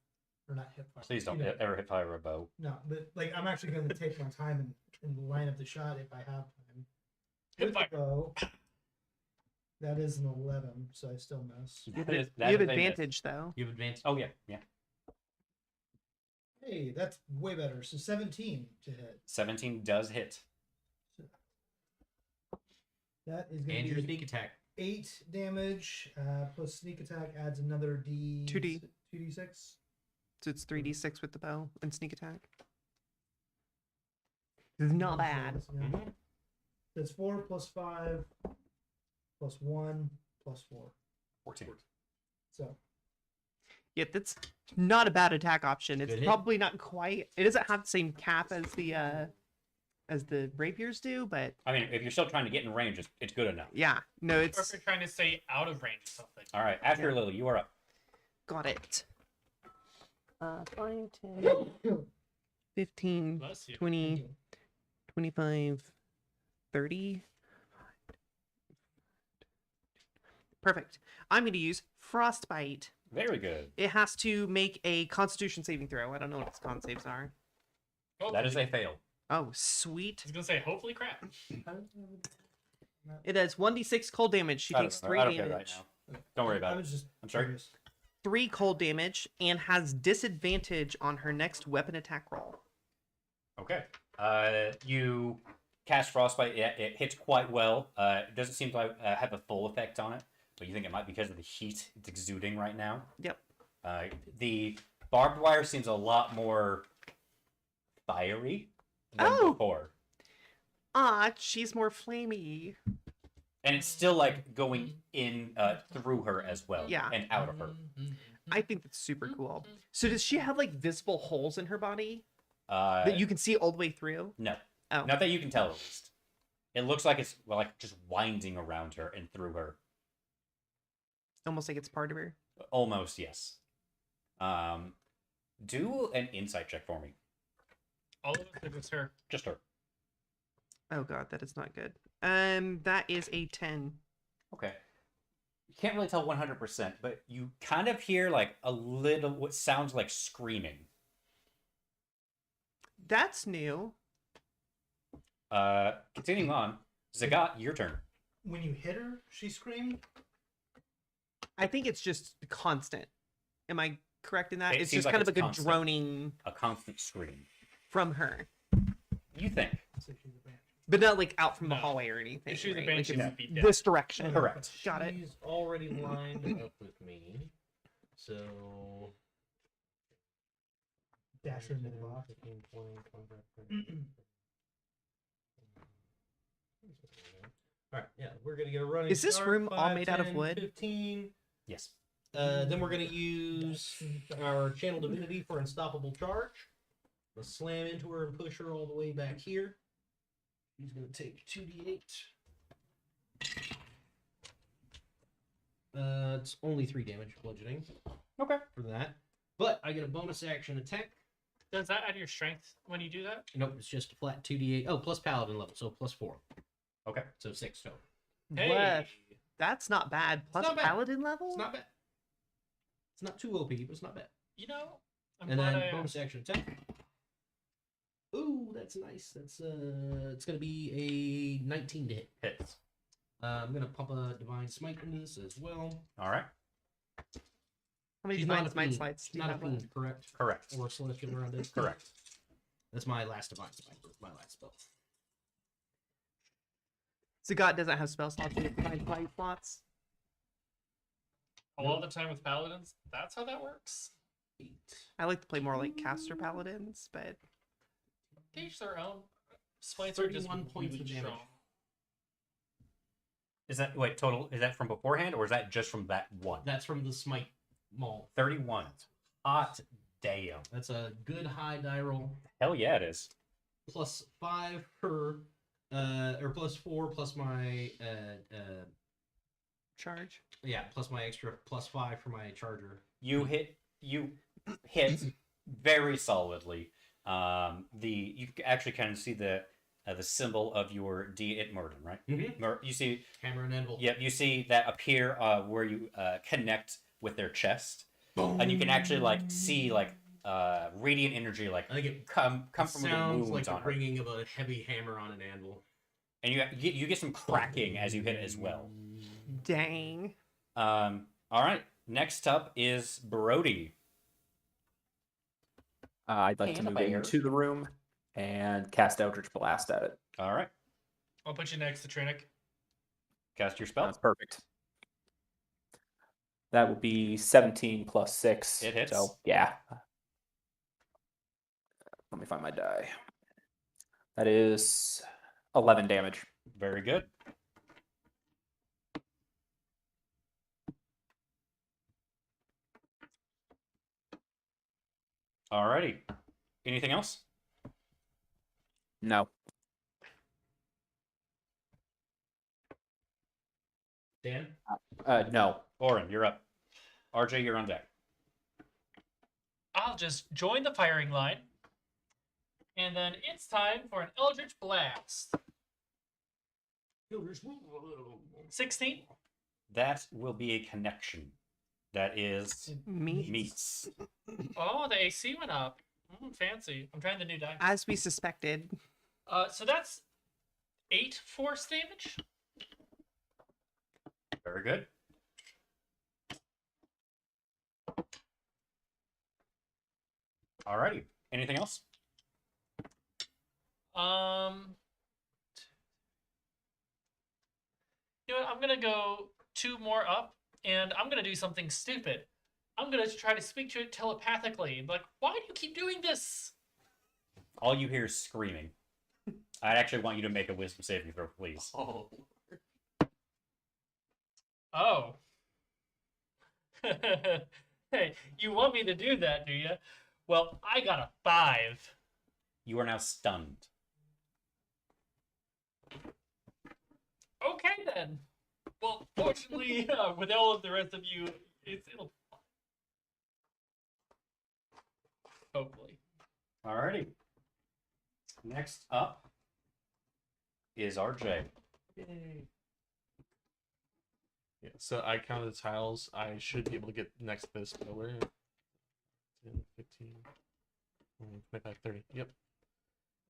or not hip firing. Please don't you know. ever hit fire a bow. No, but like I'm actually going to take my time and line up the shot if I have time. Hip With the fire. bow, that is an 11, so I still miss. You have, That is- you that have is a miss. advantage though. You have advanced. Oh yeah, yeah. Hey, that's way better. So 17 to hit. 17 does hit. That is going And to your be sneak attack. 8 damage plus sneak attack adds another 2D. 2d6. So it's 3d6 with the bow and sneak attack. This is not bad. Yeah. Mhm. That's 4 plus 5 plus 1 plus 4. 14. So Yeah, that's not a bad attack option. It's Good hit. probably not quite. It doesn't have the same cap as the rapiers do, but I mean, if you're still trying to get in range, it's good enough. yeah, no, Or if it's you're trying to stay out of range or something. All right, after Yeah. Lily, you are up. got it. 5, 10, 15, Bless you. 20, 25, 30, Perfect. I'm going to use Frostbite. Very good. It has to make a Constitution saving throw. I don't know what its con saves are. That is a fail. Oh, sweet. I was gonna say, hopefully, crap. It does 1d6 cold damage. She I takes don't 3 know. I don't damage. care right now. Don't worry about I it. was just I'm sorry? curious. 3 cold damage and has disadvantage on her next weapon attack roll. Okay. You cast Frostbite. It hits quite well. It doesn't seem to have a full effect on it, but you think it might be because of the heat it's exuding right now. Yep. The barbed wire seems a lot more fiery than Oh! before. Ah, she's more flamey. And it's still like going in through her as well. Yeah. And out of her. I think that's super cool. So does she have like visible holes in her body Uh, that you can see all the way through? No. Oh. Not that you can tell, at least. It looks like it's like just winding around her and through her. Almost like it's part of her. Almost, yes. Do an insight check for me. All of it, if it's her. Just her. Oh god, that is not good. That is a 10. Okay. You can't really tell 100%, but you kind of hear like a little, what sounds like screaming. That's new. Continuing on. Zagat, your turn. When you hit her, she screamed. I think it's just constant. Am I correct in that? It It's seems just like kind of it's like a constant. droning A constant scream. from her, You think. So she's a banshee. but not like out from the No. hallway or anything. If she's a right? banshee, Like, it it's would be dead. this direction. Correct. Got it. She's already lined up with me. So. Dash her into the box. 15, 20, 25, 30. Alright, yeah, we're gonna get a running. Is this start, room all 5, made out of 10, wood? 15. Yes. Then we're gonna use our channel divinity for unstoppable charge. Let's slam into her and push her all the way back here. She's gonna take 2d8. It's only 3 damage bludgeoning Okay. for that. But I get a bonus action attack. Does that add your strength when you do that? Nope, it's just a flat 2d8. Oh, plus paladin level, so plus 4. Okay. So 6 total. Hey, What? That's not bad. Plus not bad. paladin level? It's not bad. It's not too OP, but it's not bad. you know, I'm And glad then I bonus action attack. Ooh, that's nice. That's it's gonna be a 19 to hit. Hits. I'm gonna pump a divine smite into this as well. All right. How many She's divine not a smite fiend. slides do She's you not a have fiend, left? correct? Correct. Or celestial around it. Correct. That's my last divine smite. My last spell. Zagat doesn't have spell slots. We have divine smite slots. all the time with paladins. That's how that works. 8. I like to play more like caster paladins, but To each their own. Smites are just 31 points really of damage. strong. Is that wait total? Is that from beforehand or is that just from that one? That's from the smite maul. 31. Hot damn. That's a good high die roll. Hell yeah, it is. Plus 5 per, or plus 4 plus my, charge. yeah, plus my extra plus 5 for my charger. You hit very solidly. You actually kind of see the symbol of your D at Murden, right? Mm-hmm. You see, Hammer and anvil. yep, you see that appear where you connect with their chest, and you can actually like see like radiant energy like I think it come from the sounds wounds like on the her, ringing of a heavy hammer on an anvil. and you get some cracking as you hit it as well. Dang. All right, next up is Brody. I'd like to And a move bear. into the room and cast Eldritch Blast at it. All right, I'll put you next to Trinic. cast your spell. That's perfect. That would be 17 plus 6. It hits. So, yeah. Let me find my die. That is 11 damage. Very good. Alrighty. Anything else? No. Dan? No. Oren, you're up. RJ, you're on deck. I'll just join the firing line. And then it's time for an Eldritch Blast. 16? That will be a connection. That is meets. Oh, the AC went up. Fancy. I'm trying the new die. As we suspected. So that's 8 force damage. Very good. Alrighty. Anything else? You know what? I'm gonna go 2 more up, and I'm gonna do something stupid. I'm gonna try to speak to it telepathically. Like, why do you keep doing this? All you hear is screaming. I'd actually want you to make a wisdom saving throw, please. Oh. Oh. Hey, you want me to do that, do you? Well, I got a 5. You are now stunned. Okay then. Well, fortunately, with all of the rest of you, it'll. Hopefully. Alrighty. Next up is RJ. Yay. Yeah, so I counted the tiles. I should be able to get next to this pillar. 10, 15, 25, 30. Yep.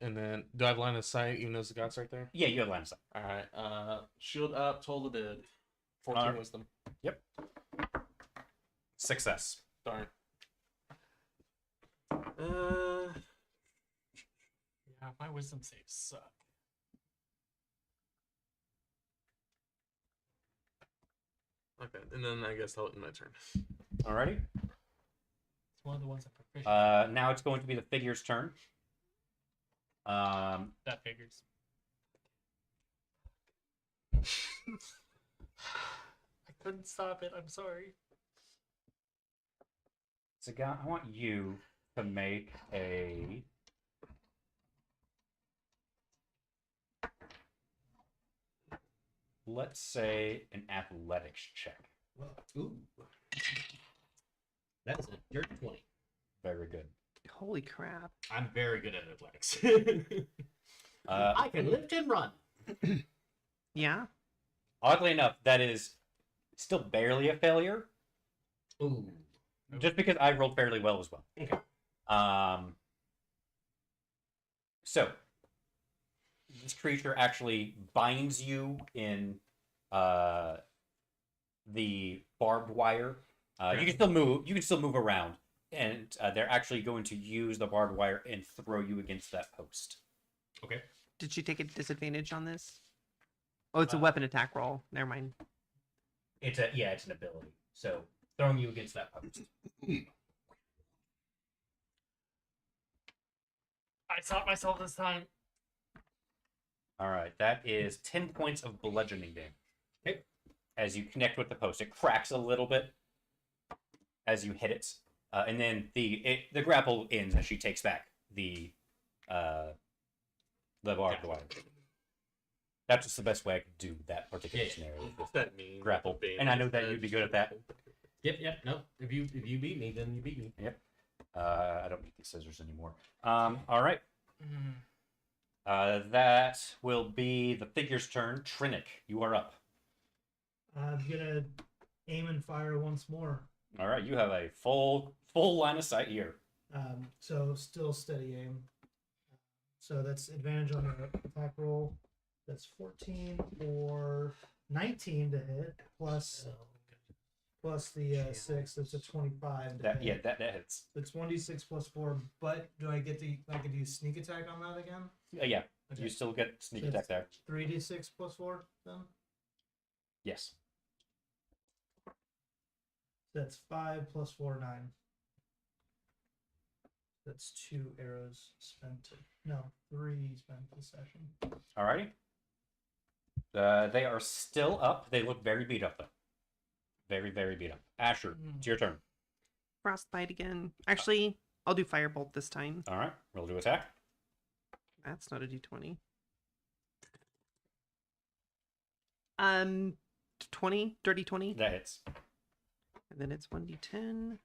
And then, do I have line of sight even though the god's right there? Yeah, you have line of sight. Alright, shield up, toll the dead. 14 Alright. wisdom. Yep. Success. Darn. Yeah, my wisdom saves suck. Okay, and then I guess I'll end my turn. Alrighty. It's one of the ones I'm proficient. Now it's going to be the figure's turn. That figures. I couldn't stop it. I'm sorry. So, guy, I want you to make a. Let's say an athletics check. Ooh. That is a dirt 20. Very good. Holy crap. I'm very good at athletics. Uh, I can lift and run. Yeah. Oddly enough, that is still barely a failure, Ooh. just because I rolled fairly well as well. Okay. So this creature actually binds you in the barbed wire. You can still move. You can still move around, and they're actually going to use the barbed wire and throw you against that post. Okay. Did she take a disadvantage on this? Oh, it's a weapon attack roll. Never mind. It's an ability. So throwing you against that post. I stopped myself this time. All right, that is 10 points of bludgeoning damage. Okay. As you connect with the post, it cracks a little bit as you hit it, and then the grapple ends as she takes back the barbed wire. That's just the best way I could do that particular scenario. What's that mean? Grapple. Bane And I know is that dead. you'd be good at that. Yep. No. If you beat me, then you beat me. Yep. I don't need the scissors anymore. All right. That will be the figure's turn. Trinic, you are up. I'm gonna aim and fire once more. All right, you have a full line of sight here. So still steady aim. So that's advantage on the attack roll. That's 14 or 19 to hit, plus the 6. That's a 25. To hit. That hits. It's 1d6 plus 4. But do I get I could use sneak attack on that again? Yeah, Okay. you still get sneak So attack there. 3d6 plus 4 then. Yes. That's 5 plus 4, 9. That's 2 arrows spent. No, 3 spent this session. Alrighty. They are still up. They look very beat up though. Very, very beat up. Asher, it's your turn. Frostbite again. Actually, I'll do firebolt this time. All right, roll to attack. That's not a d20. 20, dirty 20. That hits. And then it's 1d10.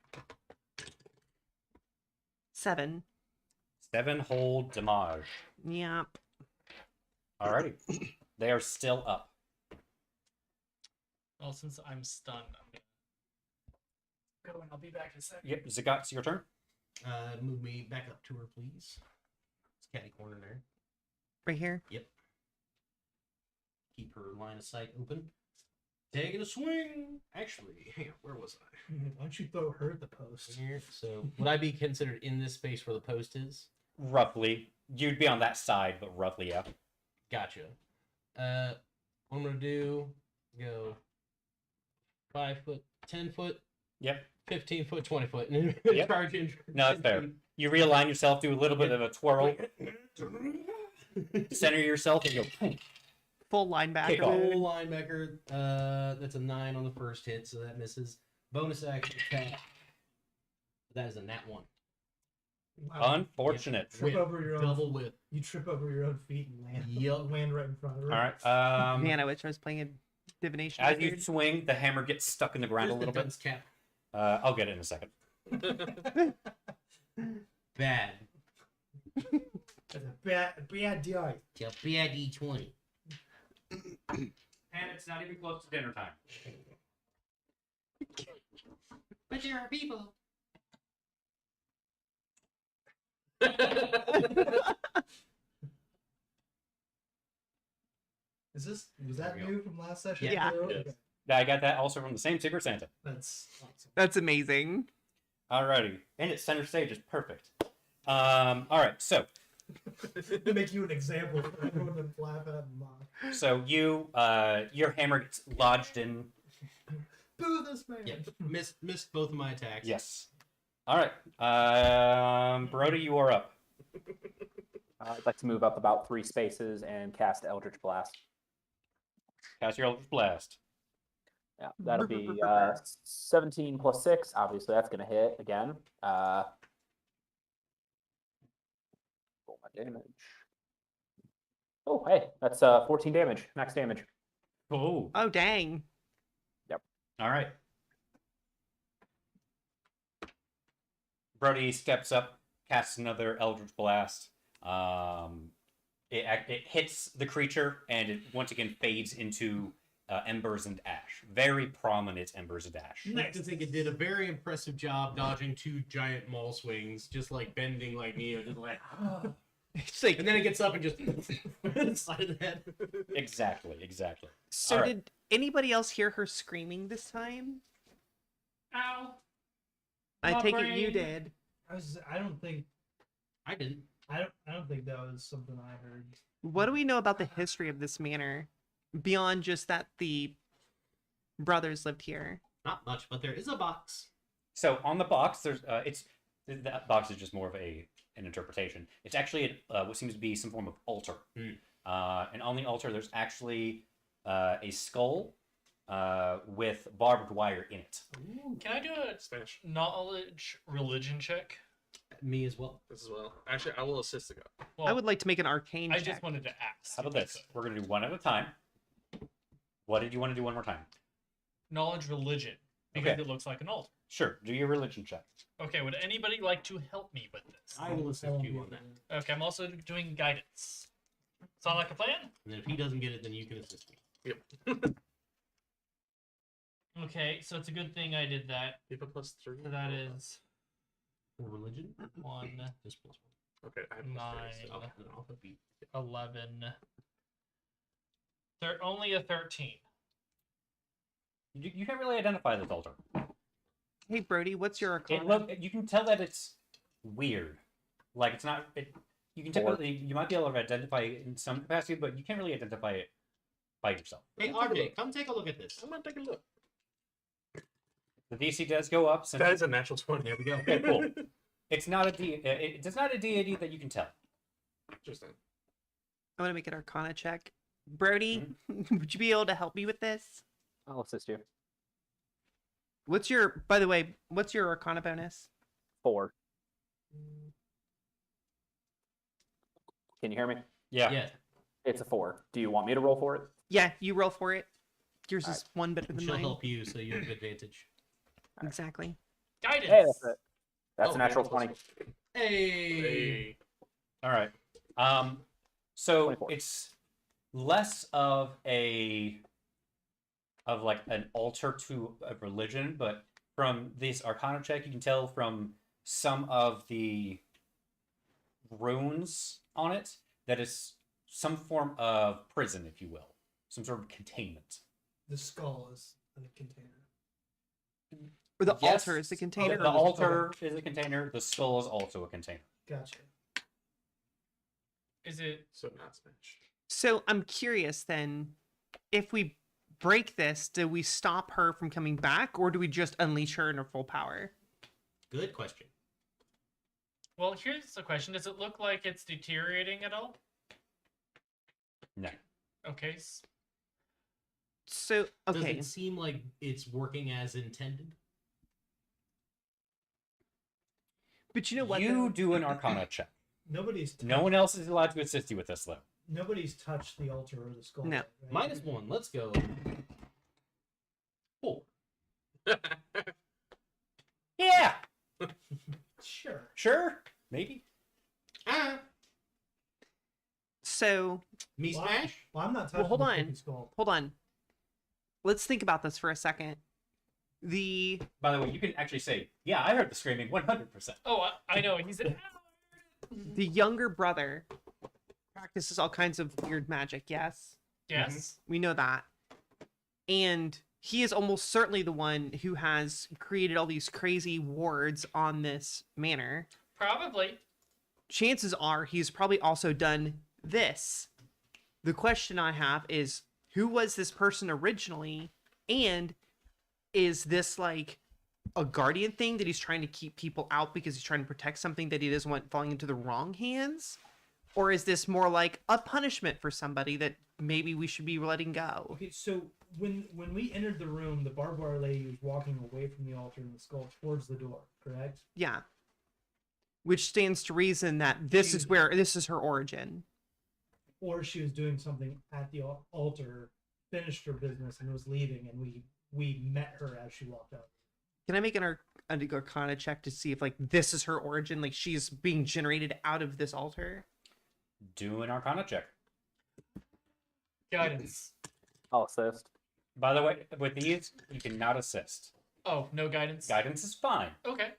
7. 7 hold damage. Yep. Alrighty. They are still up. Well, since I'm stunned, I'm gonna go and I'll be back in a second. Yep, Zagat, it's your turn. Move me back up to her, please. It's catty corner there. Right here. Yep. Keep her line of sight open. Taking a swing. Actually, hang on, where was I? Why don't you throw her at the post? Here. So, would I be considered in this space where the post is? Roughly. You'd be on that side, but roughly, yeah. Gotcha. What I'm gonna do? Go 5 foot, 10 foot, Yep. 15 foot, 20 foot, and then Yep. charge in. No, that's fair. You realign yourself, do a little bit of a twirl, center yourself, and go. Full linebacker. Kick off. Full linebacker. That's a 9 on the first hit, so that misses. Bonus action attack. That is a nat 1. Wow. Unfortunate. Trip over your own. Double with. You trip over your own feet and land. Yup. Land right in front of her. All right. Man, I wish I was playing a divination. As you wizard. swing, the hammer gets stuck in the ground a little bit. Dunce cap. I'll get it in a second. Bad. That's a bad die. It's a bad D20. And it's not even close to dinner time. But there are people. Was There that we go. new from last session? Yeah. Too? Yes. Okay. I got that also from the same Secret Santa. That's awesome. That's amazing. Alrighty. And its center stage is perfect. Alright, so Make you an example for everyone to laugh at and mock. so you your hammer gets lodged in. Boo this man. Yep. Missed both of my attacks. Yes. Alright. Brody, you are up. I'd like to move up about 3 spaces and cast Eldritch Blast. Cast your Eldritch Blast. Yeah, that'll be 17 plus 6. Obviously, that's going to hit again. Roll my damage. Oh, hey, that's 14 damage, max damage. Oh. Oh, dang. Alright. Brody steps up, casts another Eldritch Blast. It hits the creature, and it once again fades into embers and ash. Very prominent embers and ash. I like to think it did a very impressive job dodging 2 giant maul swings, just like bending like me, or just like, It's like, and then it gets up and just side of the head. Exactly. so All right. did anybody else hear her screaming this time? Ow! I My take it you brain. did. I don't think I didn't. I don't think that was something I heard. What do we know about the history of this manor? Beyond just that the brothers lived here. Not much, but there is a box. So on the box, there's that box is just more of an interpretation. It's actually what seems to be some form of altar. And on the altar, there's actually a skull with barbed wire in it. Can I do a Spanish. knowledge religion check? Me as well. This as well. Actually, I will assist the guy. Well, I would like to make an arcane I check. just wanted to ask. How about if I this? could. We're gonna do one at a time. What did you want to do one more time? Knowledge religion, because Okay. it looks like an altar. Sure. Do your religion check. Okay, would anybody like to help me with this? I will assist won't you be on able that. to- Okay, I'm also doing guidance. Sound like a plan? And then if he doesn't get it, then you can assist me. Okay, so it's a good thing I did that. You have a +3. So that is For religion? 1, Just +1. Okay, I have +3. 9, So. Oh, then I'll help you. 11. Only a 13. You can't really identify this altar. Hey Brody, what's your arcana? You can tell that it's weird. Like it's not. You can typically you might be able to identify it in some capacity, but you can't really identify it by yourself. Hey, RJ, come take a look at this. I'm gonna take a look. The DC does go up. Since That is a natural 20. There we go. okay, cool. It's not a it's not a deity that you can tell. Interesting. I'm gonna make an arcana check. Brody, would you be able to help me with this? I'll assist you. By the way, what's your arcana bonus? 4. Can you hear me? Yeah. Yeah. It's a 4. Do you want me to roll for it? Yeah, you roll for it. Yours All is one better than She'll mine. help you, so you have advantage. Exactly. Guidance! Hey, that's it. That's Oh, a natural yeah, 20. Hey. Hey. All right. So 24. it's less of a of like an altar to a religion, but from this Arcana check, you can tell from some of the runes on it that is some form of prison, if you will, some sort of containment. The skull is in a container. Or the Yes. altar is the The, container. the altar is a container. The skull is also a container. Gotcha. Is it? So not smash. So I'm curious then, if we break this, do we stop her from coming back, or do we just unleash her in her full power? Good question. Well, here's the question: does it look like it's deteriorating at all? No. Okay. So Does okay, it seem like it's working as intended? but you know what? You though? do an Arcana check. Nobody's touched, No one else is allowed to assist you with this, though. Nobody's touched the altar or the skull. No. yet, right? -1. Let's go. 4. Yeah, Sure. sure, maybe. So Me Well, smash? Well, I'm not touching Well, hold the on. freaking skull. hold on. Let's think about this for a second. By the way, you can actually say, "Yeah, I heard the screaming 100%." Oh, I know. He said. The younger brother practices all kinds of weird magic. Yes, Yes. we know that, and he is almost certainly the one who has created all these crazy wards on this manor. Probably. Chances are he's probably also done this. The question I have is, who was this person originally, and is this like a guardian thing that he's trying to keep people out because he's trying to protect something that he doesn't want falling into the wrong hands? Or is this more like a punishment for somebody that maybe we should be letting go? Okay, so when we entered the room, the barbed wire lady was walking away from the altar and the skull towards the door, correct? Yeah. Which stands to reason that this is her origin. Or she was doing something at the altar, finished her business, and was leaving, and we met her as she walked out. Can I make an Arcana check to see if like this is her origin, like she's being generated out of this altar? Do an Arcana check. Guidance. I'll assist. By the way, with these, you cannot assist. Oh, no guidance. Guidance is fine. Okay.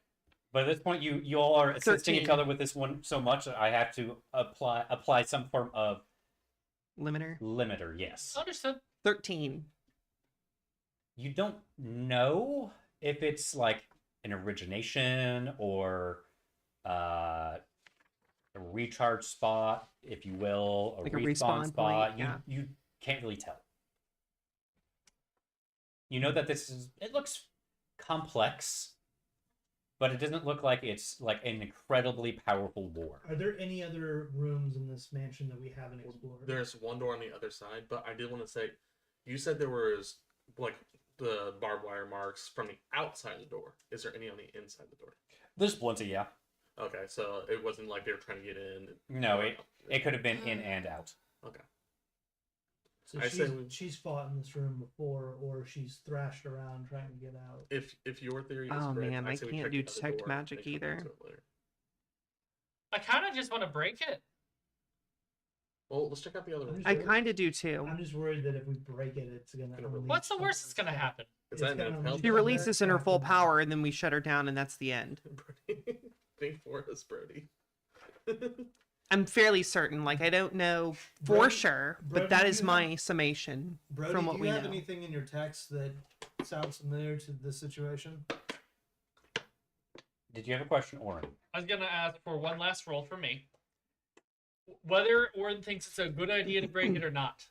But at this point, you all are assisting 13. each other with this one so much that I have to apply some form of Limiter. limiter. Yes. Understood. 13. You don't know if it's like an origination or a recharge spot, if you will, a Like a respawn respawn spot. point, yeah. You can't really tell. You know that it looks complex, but it doesn't look like it's like an incredibly powerful war. Are there any other rooms in this mansion that we haven't explored? There's one door on the other side, but I did want to say, you said there was like the barbed wire marks from the outside the door. Is there any on the inside the door? There's plenty, yeah. Okay, so it wasn't like they were trying to get in. No, it could have been in and out. Okay. So I say she's fought in this room before, or she's thrashed around trying to get out. If your theory is Oh, correct, man, I say we can't check do the other detect door magic and come either. back to it later. I kind of just want to break it. Well, let's check out the other room. I kind of do too. I'm just worried that if we break it, it's gonna. unleash What's the worst that's something. gonna happen? Is It's that gonna enough unleash help? She the releases best in her full captain. power, and then we shut her down, and that's the end. Brody, think for us, Brody. I'm fairly certain. Like, I don't know for Brody- sure, Brody, but that do is you my summation Brody, from what do you we have know. anything in your text that sounds familiar to this situation? Did you have a question, Oren? I was gonna ask for one last roll for me. Whether Oren thinks it's a good idea to break it or not.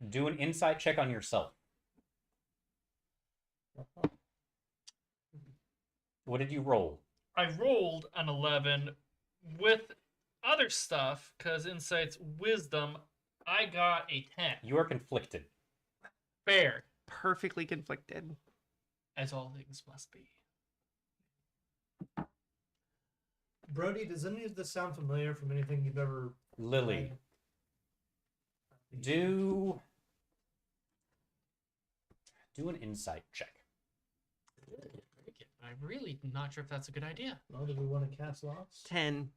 Do an insight check on yourself. What did you roll? I rolled an 11 with other stuff because insight's wisdom. I got a 10. You are conflicted. Fair, Perfectly conflicted. as all things must be. Brody, does any of this sound familiar from anything you've ever? Lily, read? do an insight check. I'm really not sure if that's a good idea. Well, do we want to cast loss? 10.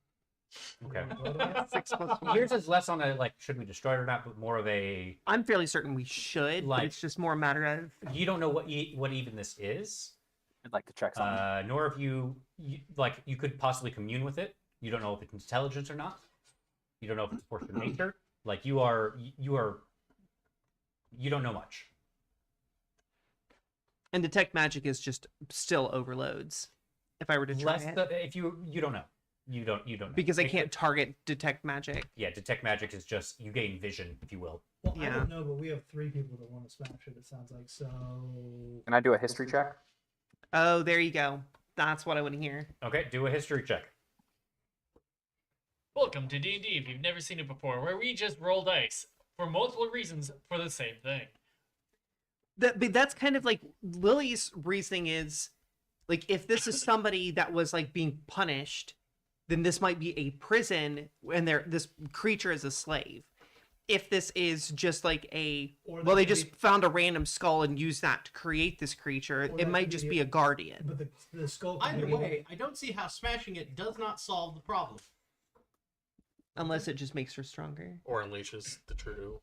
Okay. What do I have? 6 plus 1. Yours is less on a like should we destroy it or not, but more of a I'm fairly certain we should, but Like- it's just more a matter of. you don't know what even this is. I'd like to check something. Nor have you like you could possibly commune with it. You don't know if it's intelligence or not. You don't know if it's a force of nature. Like you don't know much. And detect magic is just still overloads. If I were to try Less it. if you don't know. You don't know. Because I Like, can't target detect magic. Yeah, detect magic is just you gain vision, if you will. Well, I Yeah. don't know, but we have 3 people that want to smash it. It sounds like so. Can I do a history check? Oh, there you go. That's what I want to hear. Okay, do a history check. Welcome to D&D if you've never seen it before, where we just roll dice for multiple reasons for the same thing. But that's kind of like Lily's reasoning is like if this is somebody that was like being punished, then this might be a prison and this creature is a slave. If this is just like Or well, that they could just be- found a random skull and used that to create this creature, Or it that might could just be be a guardian. But the skull. could Either be- way, I don't see how smashing it does not solve the problem. Unless it just makes her stronger. Or unleashes the true.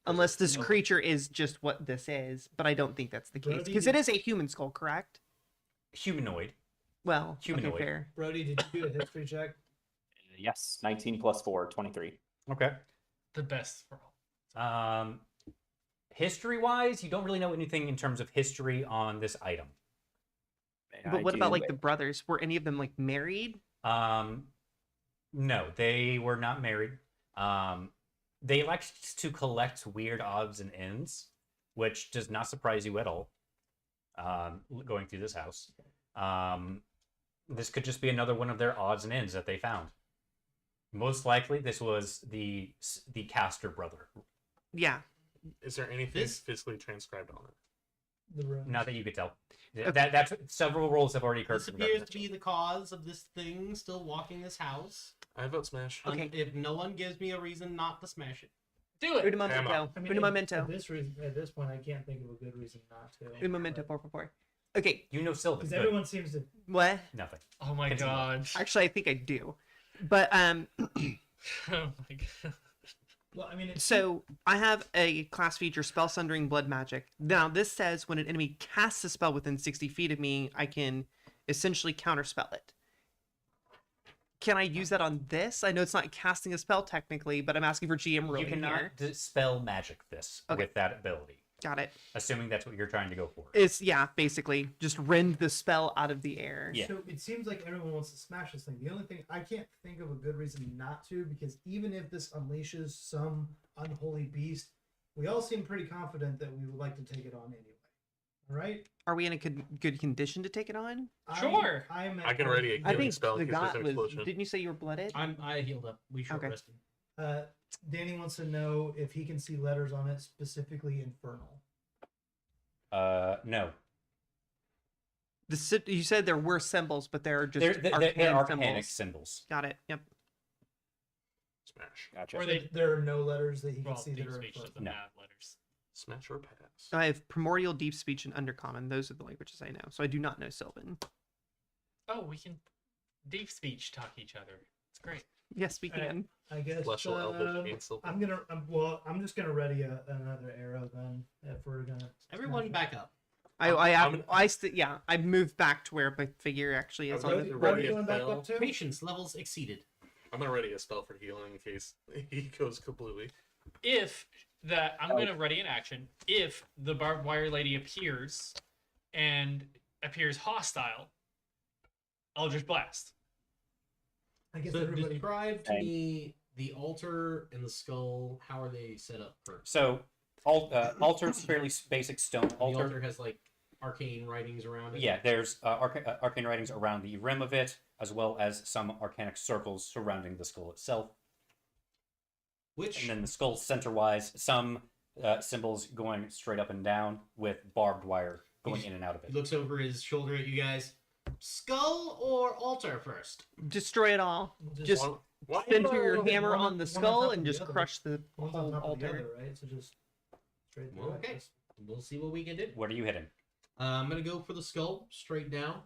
Unless this creature is just what this is, but I don't think that's the case Brody, because it is a human skull, correct? Humanoid. Well, Humanoid. okay, fair. Brody, did you do a history check? Yes, 19 plus 4, 23. Okay. The best for all. History wise, you don't really know anything in terms of history on this item. But what about like the brothers? Were any of them like married? No, they were not married. They liked to collect weird odds and ends, which does not surprise you at all. Going through this house, this could just be another one of their odds and ends that they found. Most likely, this was the caster brother. Yeah. Is there anything This- physically transcribed on it? The room. Not that you could tell. Okay. That's several rolls have already occurred. This from appears Government. to be the cause of this thing still walking this house. I vote smash. Okay. If no one gives me a reason not to smash it. Do it! Un momento. I mean, Un momento. At this point, I can't think of a good reason not to. Un momento, por favor. Okay. You know Sylvan. Because Good. everyone seems to. What? Nothing. Oh my Continue. god. Actually, I think I do. But Oh my god. Well, I mean, it's so I have a class feature, Spell Sundering Blood Magic. Now this says when an enemy casts a spell within 60 feet of me, I can essentially counterspell it. Can I use that on this? I know it's not casting a spell technically, but I'm asking for GM ruling You cannot here. dispel magic this Okay. with that ability, Got it. assuming that's what you're trying to go for. It's yeah, basically just rend the spell out of the air. Yeah. So it seems like everyone wants to smash this thing. The only thing I can't think of a good reason not to, because even if this unleashes some unholy beast, we all seem pretty confident that we would like to take it on anyway. All right? Are we in a good condition to take it on? Sure. I'm I can already I healing think spell the in case there's god an was. explosion. Didn't you say you were blooded? I healed up. We short Okay. rested. Danny wants to know if he can see letters on it, specifically infernal. No. You said there were symbols, but there are just They're arcane arcanic symbols. symbols. Got it. Yep. Smash. Gotcha. Or they There are no letters that he can well, see that deep are speech infernal. doesn't No. have letters. Smash or pass. I have primordial, deep speech, and undercommon. Those are the languages I know. So I do not know Sylvan. Oh, we can deep speech talk each other. It's great. Yes, we can. I guess. Celestial Elvish means Sylvan. I'm just gonna ready another arrow then. If we're gonna. Everyone smash it. back up. I moved back to where my figure actually is I'm on ready- the ready Brody a going back spell. up too? Patience levels exceeded. I'm gonna ready a spell for healing in case he goes completely. If that, I'm going to ready an action. If the barbed wire lady appears and appears hostile, Eldritch Blast. I guess So everybody. describe to Okay. me the altar and the skull. How are they set up first? So, altar's fairly basic stone The altar. altar has like arcane writings around it. Yeah, there's arcane writings around the rim of it, as well as some arcanic circles surrounding the skull itself. Which And then the skull center-wise, some symbols going straight up and down with barbed wire going in and out of he it. looks over his shoulder at you guys. Skull or altar first? Destroy it all. Just Why? center your one- hammer one- on the one on skull top and of the just other. crush the One's on whole top of the altar. other, right? So just straight through. Okay. I guess. We'll see what we can do. What are you hitting? I'm gonna go for the skull straight down.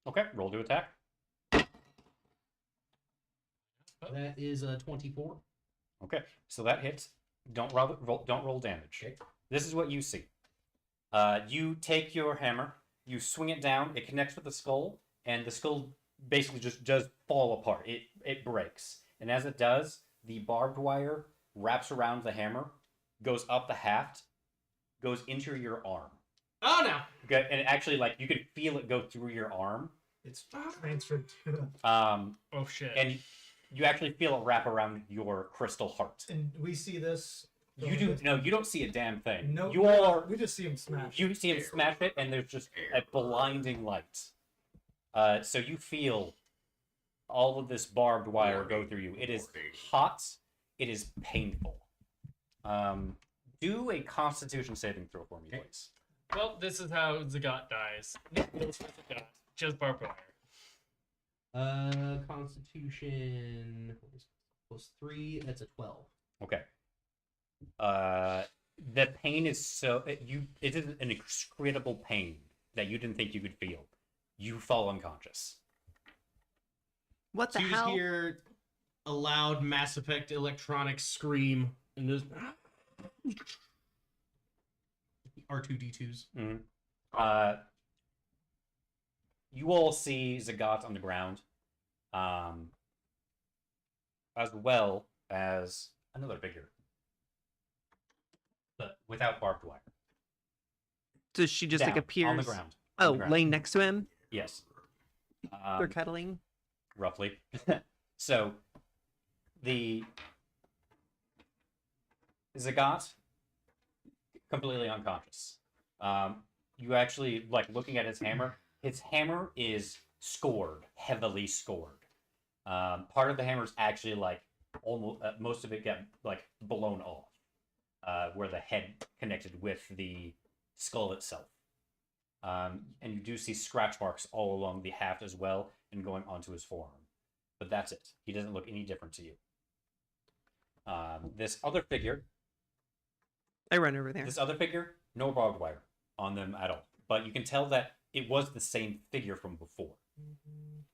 Okay, roll to attack. That is a 24. Okay, so that hits. Don't roll damage. Okay. This is what you see. You take your hammer, you swing it down. It connects with the skull, and the skull basically just does fall apart. It breaks, and as it does, the barbed wire wraps around the hammer, goes up the haft, goes into your arm. Oh no! Okay, and actually, like you could feel it go through your arm. It's transferred to. Oh shit. And you actually feel it wrap around your crystal heart. And we see this. You do no, you don't see a damn thing. No, You all are. we just see him smash. You see him smash it, and there's just a blinding light. So you feel all of this barbed wire go through you. It is hot. It is painful. Do a Constitution saving throw for me, please. Well, this is how Zagat dies. Zagat, just barbed wire. Constitution +3. That's a 12. Okay. The pain is so it is an excruciable pain that you didn't think you could feel. You fall unconscious. What the So you hell? just hear a loud Mass Effect electronic scream, and there's R2D2s. Mm-hmm. You all see Zagat on the ground, as well as another figure, but without barbed wire. Does she just like Down, appears on the ground. Oh, laying next to him? Yes. They're cuddling. Roughly. So, the Zagat, completely unconscious. You actually, like, looking at his hammer is scored, heavily scored. Part of the hammer is actually, like, almost, most of it got, like, blown off, where the head connected with the skull itself. And you do see scratch marks all along the haft as well, and going onto his forearm. But that's it. He doesn't look any different to you. This other figure, I run over there. no barbed wire on them at all. But you can tell that it was the same figure from before.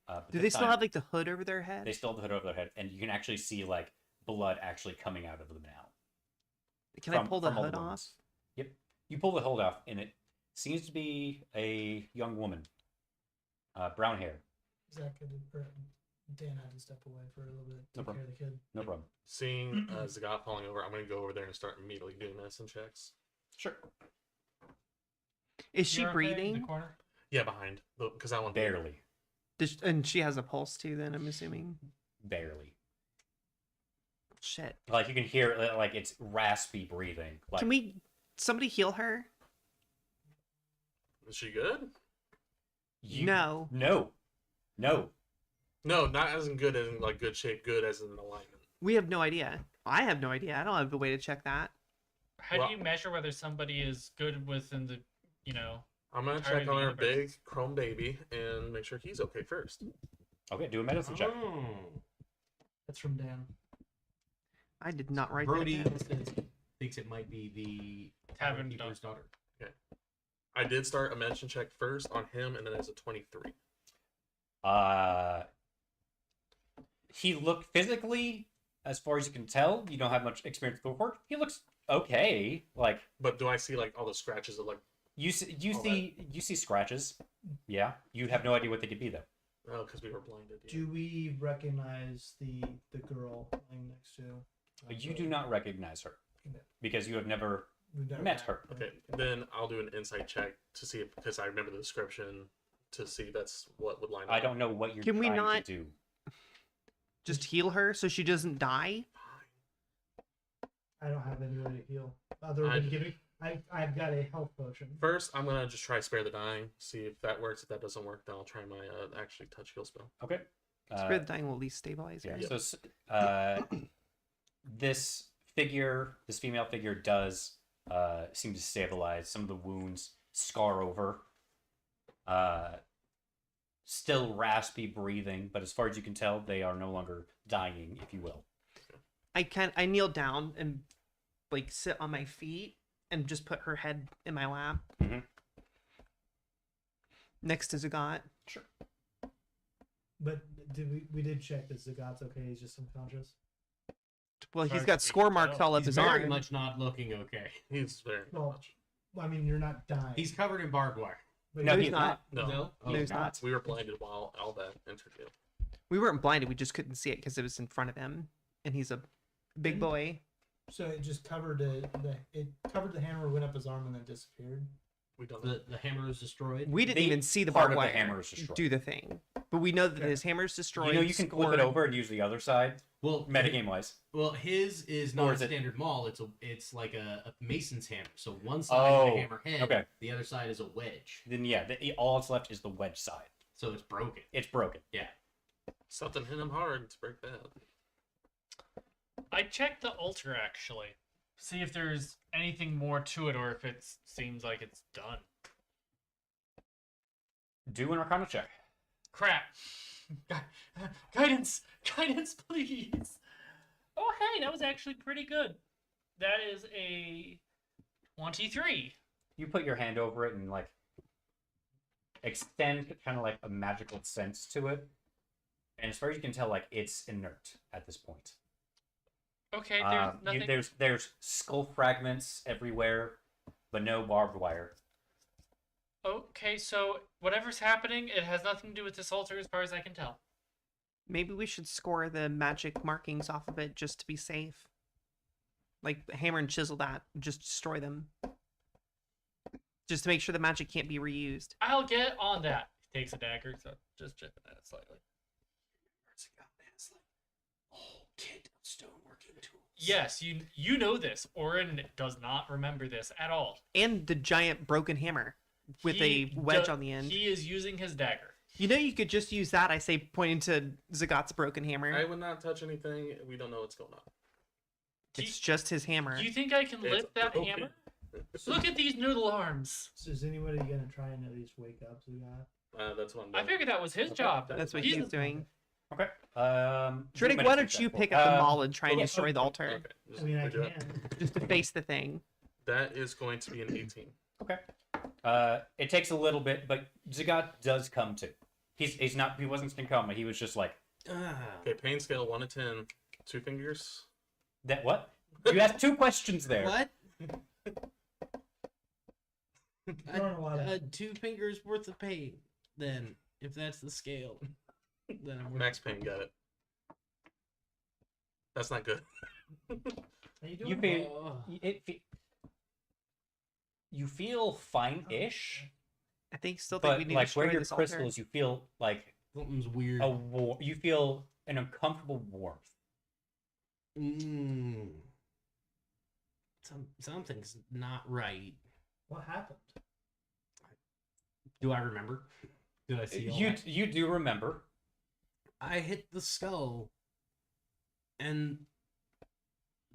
But Do this they still time, have like the hood over their head? They still have the hood over their head, and you can actually see like blood actually coming out of them now. Can I from- pull the from all hood the off? wounds. Yep. You pull the hood off, and it seems to be a young woman. Brown hair. Zach or Dan had to step away for a little bit to No take care problem. of the kid. No problem. Seeing Zagat falling over, I'm going to go over there and start immediately doing medicine checks. Sure. Is she You're okay in the breathing? corner? Yeah, behind. Because I want Barely. And she has a pulse too. Then I'm assuming. Barely. Shit. Like you can hear like it's raspy breathing. Like Can somebody heal her? Is she good? No. No. No, not as in good as in like good shape, good as in alignment. We have no idea. I have no idea. I don't have a way to check that. How Well- do you measure whether somebody is good within the, you know? I'm going to Alright, check on our universe. big chrome baby and make sure he's okay first. Okay, do a medicine check. Oh. That's from Dan. I did not write Brody that down. thinks it might be the Tavern keeper's daughter. I did start a medicine check first on him, and then it's a 23. He looked physically, as far as you can tell, you don't have much experience with the work. He looks okay. Like But do I see like all the scratches of like, you see All you see scratches. Yeah, you have no idea what they could be though. oh, because we were blinded. Yeah. Do we recognize the girl lying next to? You do not recognize her Okay. because you have never We've never met her. Okay, then I'll do an insight check to see if, because I remember the description, to see that's what would line up. I don't know what you're Can we trying not- to do. Just heal her so she doesn't die. I don't have any way to heal other I- than giving. I've got a health potion. First, I'm gonna just try spare the dying, see if that works. If that doesn't work, then I'll try my actually touch heal spell. Okay. Spirit of the Dying will at least stabilize her. Yeah. So this female figure does seem to stabilize. Some of the wounds scar over. Still raspy breathing, but as far as you can tell, they are no longer dying, if you will. I kneel down and like sit on my feet and just put her head in my lap. Mhm. Next to Zagat. Sure. But we did check that Zagat's okay. He's just unconscious. Well, As far he's as got we score can marks tell. all up He's his very arm. much not looking okay. He's very Well, much. I mean, you're not dying. He's covered in barbed wire. But No, you're- he's not. No, No? No, he's not. We were blinded while all that interview. We weren't blinded. We just couldn't see it because it was in front of him, and he's a big boy. So it just covered it covered the hammer, went up his arm, and then disappeared. We don't know. The hammer was destroyed. We didn't The even see the part barbed of the wire hammer is destroyed. do the thing, but we know that Okay. his hammer is destroyed. You know, you can flip it scored- over and use the other side, Well, metagame wise. Well, his is Or not is a it- standard maul. It's like a mason's hammer. So one side is Oh, a hammer head. okay. The other side is a wedge. Then yeah, all that's left is the wedge side. So it's broken. It's broken. Yeah. Something hit him hard to break that. I checked the altar actually. See if there's anything more to it or if it seems like it's done. Do an Arcana check. Crap. Guidance! Guidance, please! Oh, hey, that was actually pretty good. That is a 23. You put your hand over it and like extend kind of like a magical sense to it, and as far as you can tell, like it's inert at this point. Okay, there's nothing. There's skull fragments everywhere, but no barbed wire. Okay, so whatever's happening, it has nothing to do with this altar as far as I can tell. Maybe we should score the magic markings off of it just to be safe. Like hammer and chisel that, just destroy them. Just to make sure the magic can't be reused. I'll get on that. He takes a dagger, so just chipping at it slightly. Kit of stoneworking tools. Yes, you know this. Orin does not remember this at all. And the giant broken hammer with He a wedge do- on the end. He is using his dagger. You know, you could just use that, I say, pointing to Zagat's broken hammer. I would not touch anything. We don't know what's going on. It's just his hammer. Do you think I can It's lift that broken. hammer? Look at these noodle arms. So is anybody gonna try and at least wake up Zagat? That's what I'm I doing. figured that was his job. That's what He's he's the- doing. Okay. Tridic, why don't you pick up the maul and try and yeah, destroy the altar? Okay. I mean, I good job. can. Just to face the thing. That is going to be an 18. Okay. It takes a little bit, but Zagat does come to. He wasn't in coma. He was just like Okay, pain scale 1 to 10. 2 fingers. that. What? You asked two questions there. What? Throwing a lot of- 2 fingers worth of pain. Then, if that's the scale, then I'm Max pain, got it. That's not good. How you doing? You feel you feel fine-ish, I think but we need to like destroy where your this altar. crystals, you feel like Something's weird. you feel an uncomfortable warmth. Something's not right. What happened? Do I remember? Did I see all You that? you do remember. I hit the skull, and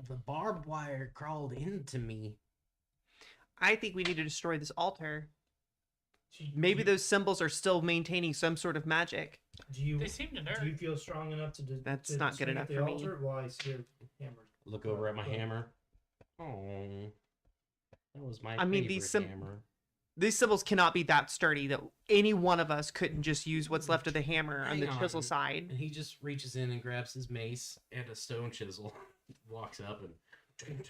the barbed wire crawled into me. I think we need to destroy this altar. Do you- Maybe those symbols are still maintaining some sort of magic. Do you They seem to do you nerd. feel strong enough to? That's to not good swing at enough the for me. altar? While I see your hammer. Look over at my hammer. Oh, that was my. I mean, favorite hammer. These symbols cannot be that sturdy that any one of us couldn't just use what's left of the hammer on the Hang chisel on. side. And he just reaches in and grabs his mace and a stone chisel, walks up and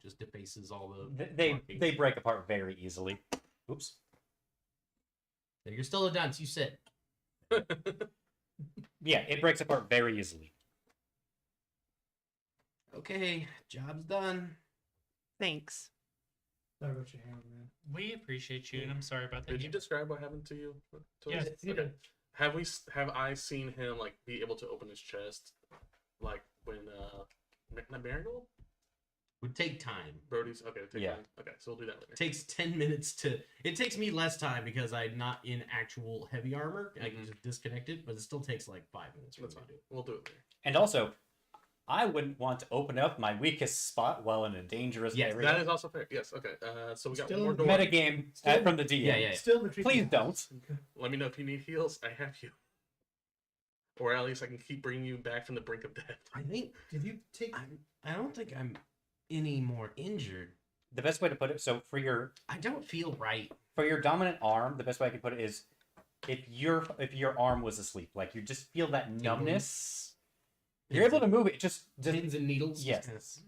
just defaces all the. They markings. break apart very easily. Oops. And you're still a dunce. You sit. Yeah, it breaks apart very easily. Okay, job's done. Thanks. Sorry about your hammer, man. We appreciate you, and I'm sorry about that. Did you describe what happened to you? To Yes. us? Okay. Have I seen him like be able to open his chest, like when not Marigold? Would take time. Brody's okay. Take Yeah. time. Okay, so we'll do that later. It takes 10 minutes to. It takes me less time because I'm not in actual heavy armor. I can just disconnect it, but it still takes like 5 minutes for That's me fine. to do. We'll do it later. And also, I wouldn't want to open up my weakest spot while in a dangerous Yes, area. That is also fair. Yes. Okay. So we got Still one more in door. Metagame Still- from the DM. Yeah. Still in the creepy Please house. don't. Let me know if you need heals. I have you. Or at least I can keep bringing you back from the brink of death. I think Did you take? I don't think I'm any more injured. The best way to put it, so for your I don't feel right. dominant arm, the best way I can put it is if your arm was asleep, like you just feel that Tingling. numbness. You're able to move it. Just Pins and needles. yes.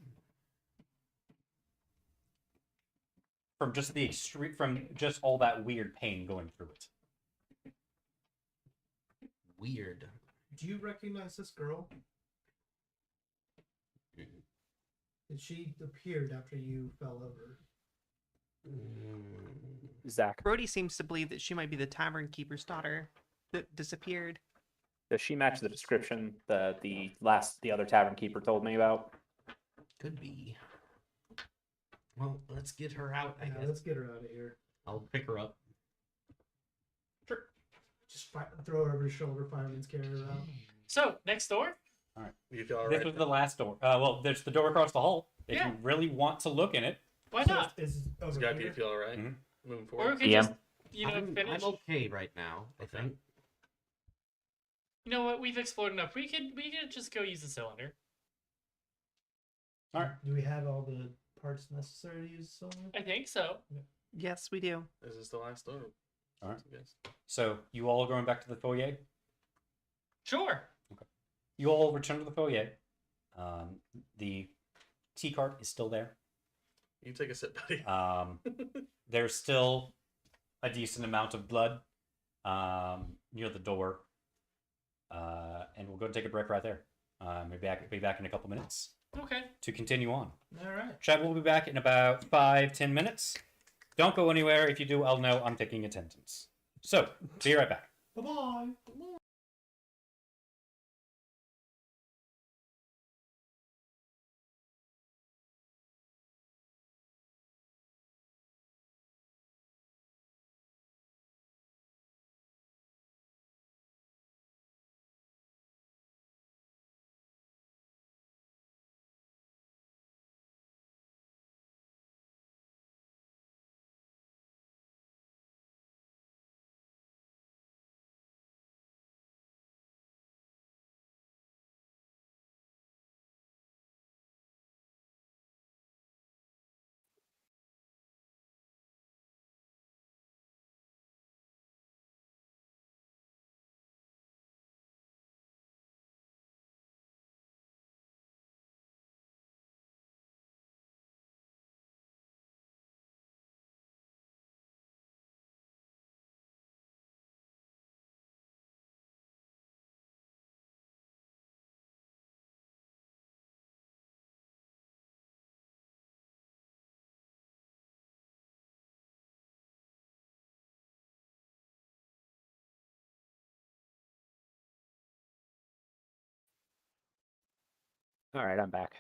From just the extreme, from just all that weird pain going through it. Weird. Do you recognize this girl? She appeared after you fell over. Zach, Brody seems to believe that she might be the tavern keeper's daughter that disappeared. does she match the description the other tavern keeper told me about? Could be. Well, let's get her out. I Yeah, guess let's get her out of here. I'll pick her up. Sure. Just throw her over his shoulder, fireman's carry her out. So next door. You feel all This right? was the last door. Well, there's the door across the hall. If Yeah. you really want to look in it, Why So not? Is over Scott, do you here? feel all right? Mhm. Moving Or forward. we could Yeah. just I'm finish. okay right now. I think. You know what? We've explored enough. We could just go use the cylinder. all right. Do we have all the parts necessary to use the cylinder? I think so. Yes, we do. Is this the last door? All right. Yes. So you all are going back to the foyer. Sure. You all return to the foyer. The tea cart is still there. You take a sip, buddy. There's still a decent amount of blood near the door, and we'll go take a break right there. Be back in a couple minutes Okay. to continue on. All right. Chad will be back in about 5-10 minutes. Don't go anywhere. If you do, I'll know I'm taking attendance. So, be right back. Bye-bye. All right, I'm back.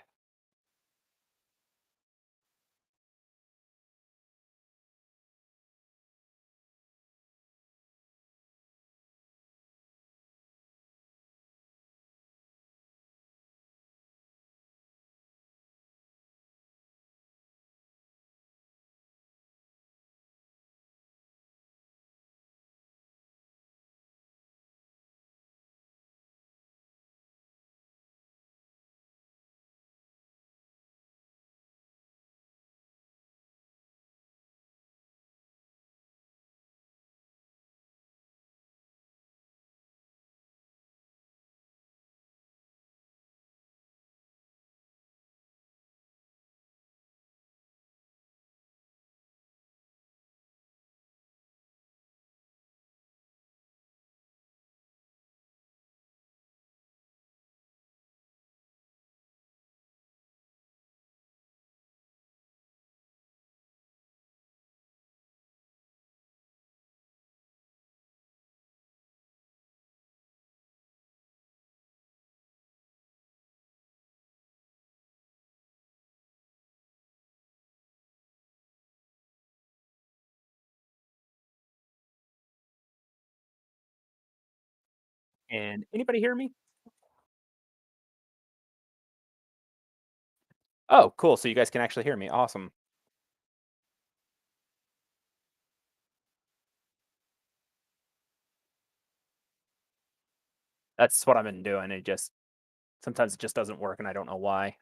And anybody hear me? Oh, cool. So you guys can actually hear me. Awesome. That's what I've been doing. Sometimes it just doesn't work and I don't know why.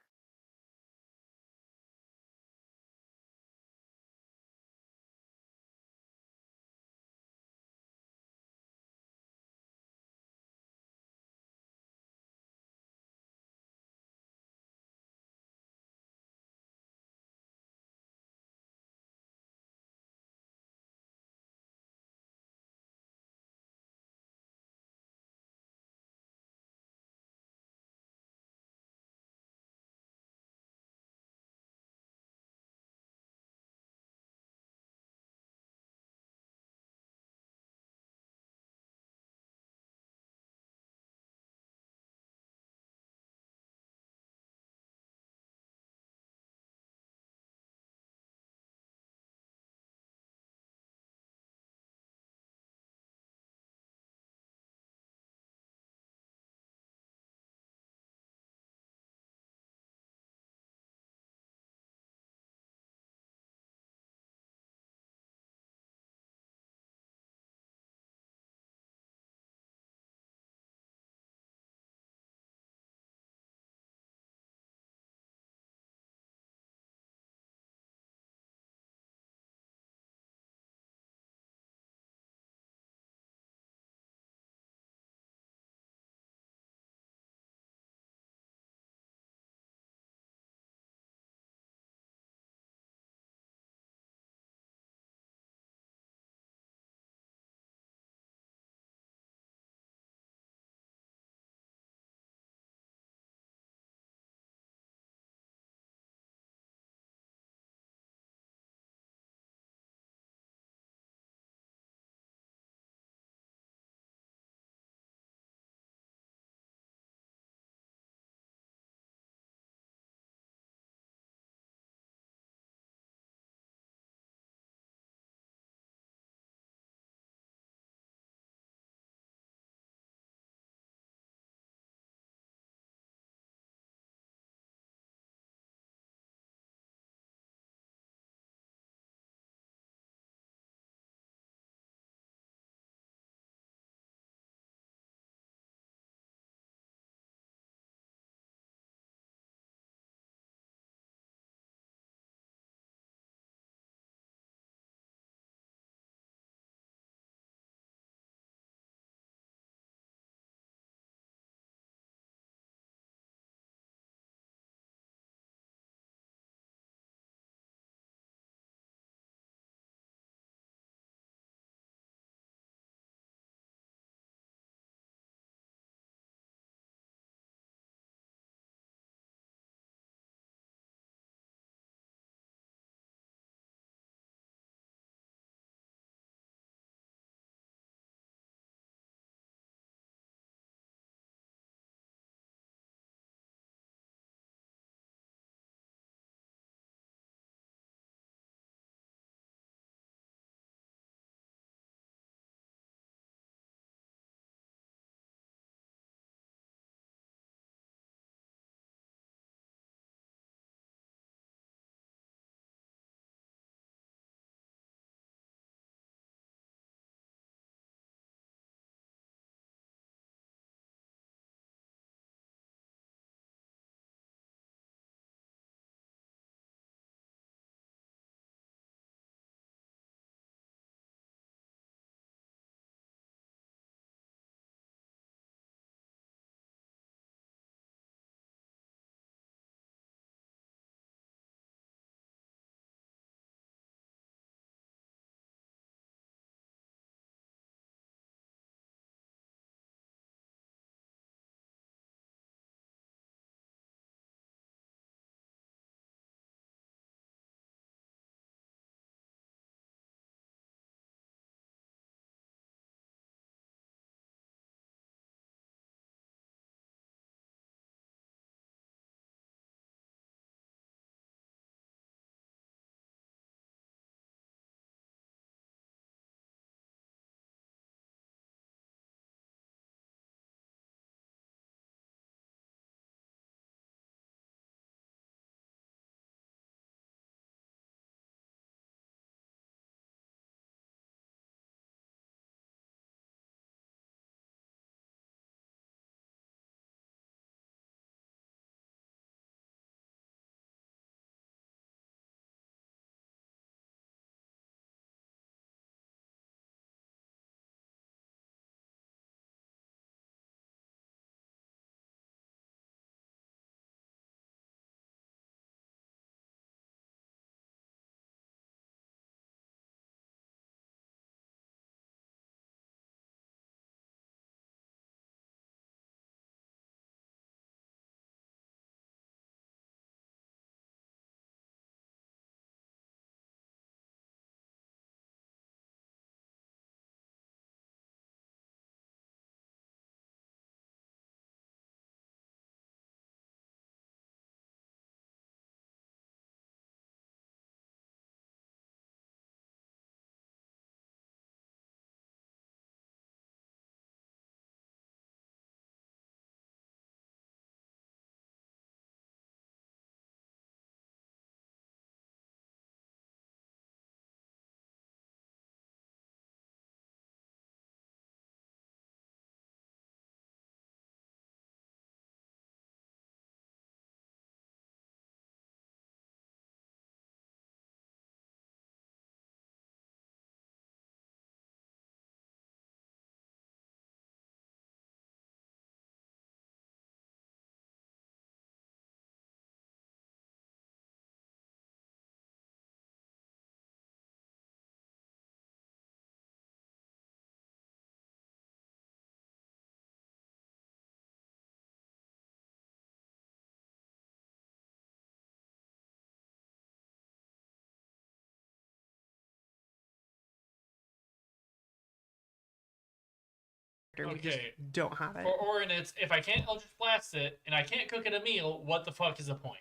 character. We just Okay. don't have it. For Orin, it's if I can't Eldritch Blast it and I can't cook it a meal, what the fuck is the point?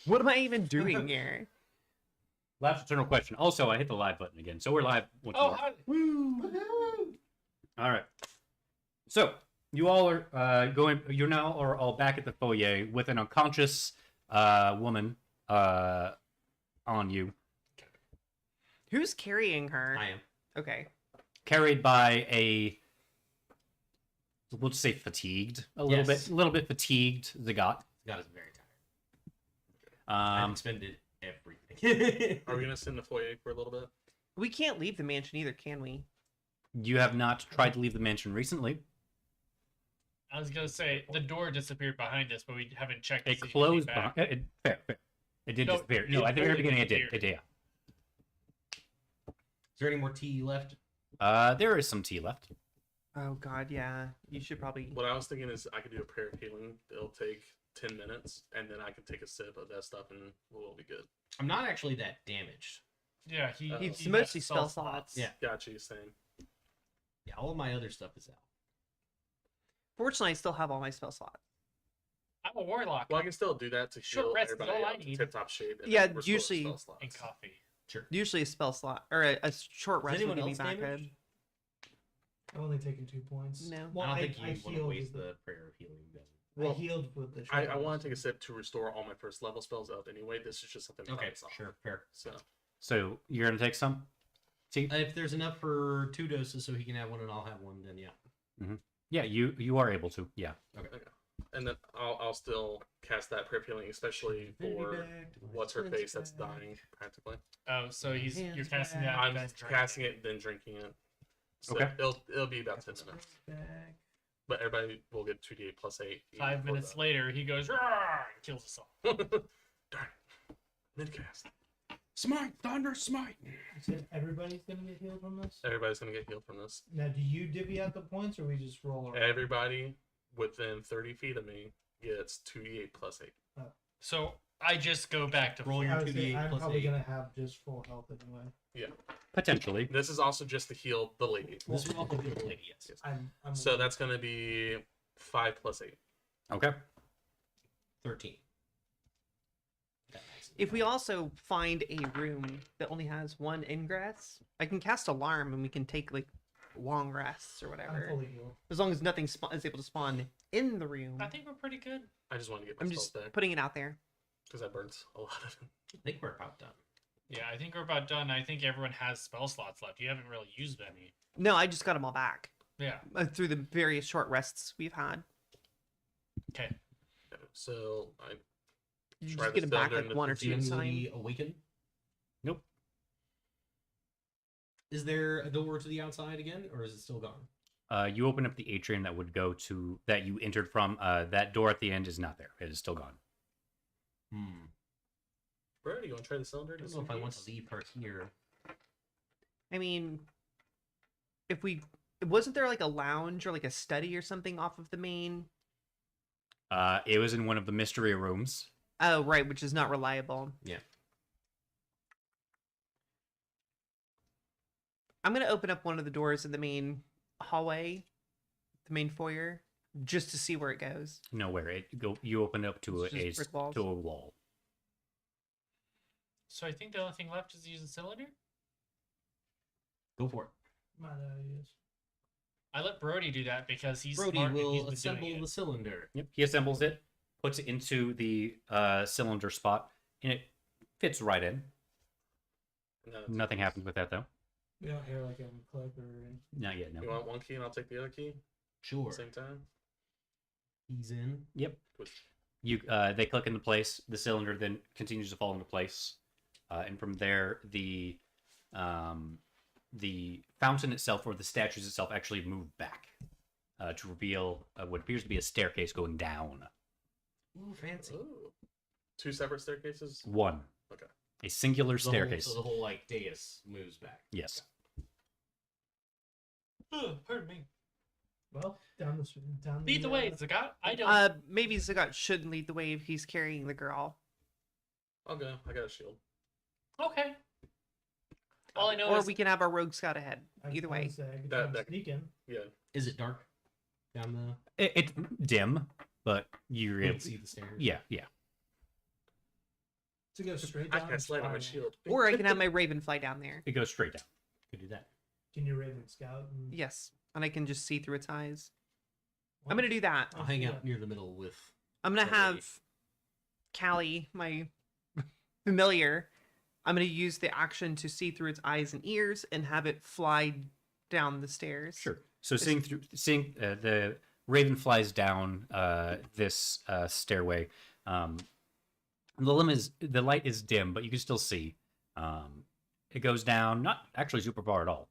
What am I even doing here? Last eternal question. Also, I hit the live button again, so we're live once Oh, more. how, All right. So you all are going. You now are all back at the foyer with an unconscious woman on you, Who's carrying her? I am. Okay. carried by a. We'll just say fatigued a little Yes. bit. A little bit fatigued. Zagat. God is very tired. I've Um, expended everything. Are we gonna sit in the foyer for a little bit? We can't leave the mansion either, can we? you have not tried to leave the mansion recently. I was gonna say the door disappeared behind us, but we haven't checked. to It see if it closed came back. behind. Fair. It did No, disappear. it No, at the very fully beginning it did. disappeared. Is there any more tea left? There is some tea left. Oh God, yeah. You should probably. What I was thinking is I could do a prayer of healing. It'll take 10 minutes, and then I can take a sip of that stuff, and we'll be good. I'm not actually that damaged. Yeah, It's he mostly has spell slots. Yeah. Got you, same. Yeah, all of my other stuff is out. Fortunately, I still have all my spell slots. I'm a warlock. Well, I can still do that to Short heal rest is everybody all I up to need. tip-top shape. And Yeah, then restore usually- spell slots. and coffee. Sure. Usually a spell slot or a short rest would anyone get me else back damaged? in. I've only taken 2 points. No. Well, I don't think you want to healed waste with the prayer of healing. Then. Well, I healed with the. I want to take a sip to restore all my first level spells up anyway. This is just something to Okay, balance off. sure, fair. So, So you're gonna take some tea. If there's enough for 2 doses, so he can have one and I'll have one, then yeah. Yeah, you are able to. Yeah. and then I'll still cast that prayer of healing, especially for what's her face that's dying practically. Oh, so you're Hands casting back. that. I'm then drinking. casting it, then drinking it. So Okay. it'll be about 10 minutes, Back. but everybody will get 2d8 plus 8. 5 minutes later, he goes "Roar!" and kills us all. Darn. Midcast. Smite, thunder, smite. You said everybody's gonna get healed from this. Everybody's gonna get healed from this. Now, do you divvy out the points, or we just roll around? Everybody within 30 feet of me gets 2d8 plus 8. So I just go back to Roll I your would say 2d8 I'm plus probably 8. gonna have just full health anyway. Potentially. This is also just to heal the lady. This will also be the lady, yes. I'm So that's gonna be 5 plus 8. Okay. 13. That makes it If we fine. also find a room that only has one ingress, I can cast alarm and we can take like long rests or I'm whatever. fully healed. As long as nothing is able to spawn in the room. I think we're pretty good. I just want to get my I'm spells just back putting it out there. because I burnt a lot of them. I think we're about done. Yeah, I think we're about done. I think everyone has spell slots left. You haven't really used any. No, I just got them all back Yeah. through the various short rests we've had. Okay. So I You Try just to get them back sell during like the one or two at a time. Presumably awaken? Nope. Is there a door to the outside again, or is it still gone? You open up the atrium that would go to that you entered from. That door at the end is not there. It is still gone. Brody, you want to try the cylinder? I don't know if I want to leave her here. I mean, if we wasn't there like a lounge or like a study or something off of the main? It was in one of the mystery rooms. Oh, right, which is not reliable. Yeah. I'm gonna open up one of the doors in the main hallway, the main foyer, just to see where it goes. Nowhere. You open up to It's just brick walls? to a wall. So I think the only thing left is to use the cylinder. Go for it. Might use. I let Brody do that because he's Brody smart and he's will been assemble doing the it. cylinder. Yep. He assembles it, puts it into the cylinder spot, and it fits right in. No, Nothing happens with that though. We don't hear like a click or. Not yet. No. You want one key and I'll take the other key at Sure. the same time? He's in. Yep. Good. They click into place. The cylinder then continues to fall into place, and from there the fountain itself or the statues itself actually move back to reveal what appears to be a staircase going down. Ooh, fancy. Ooh. 2 separate staircases? One. Okay. A singular The whole- staircase. so the whole like dais moves back. Yes. Pardon me. Well, down the down. Lead the way, Zagat. I don't. Maybe Zagat should lead the way if he's carrying the girl. I'll go. I got a shield. Okay. All I know Or is we can have our rogue scout ahead. Either way. That- Sneak in. Yeah. Is it dark down the? It's dim, but you're You able can see the stairs. Yeah, yeah. To go straight I down. can or slide on my spiral? shield. Or I can have my raven fly down there. It goes straight down. Could do that. Can you Raven Scout? And... Yes, and I can just see through its eyes. I'm gonna do that. I'll hang out near the middle with. I'm gonna Alrighty. have Callie, my familiar. I'm gonna use the action to see through its eyes and ears and have it fly down the stairs. Sure. So seeing the raven flies down this stairway. The light is dim, but you can still see. It goes down, not actually super far at all.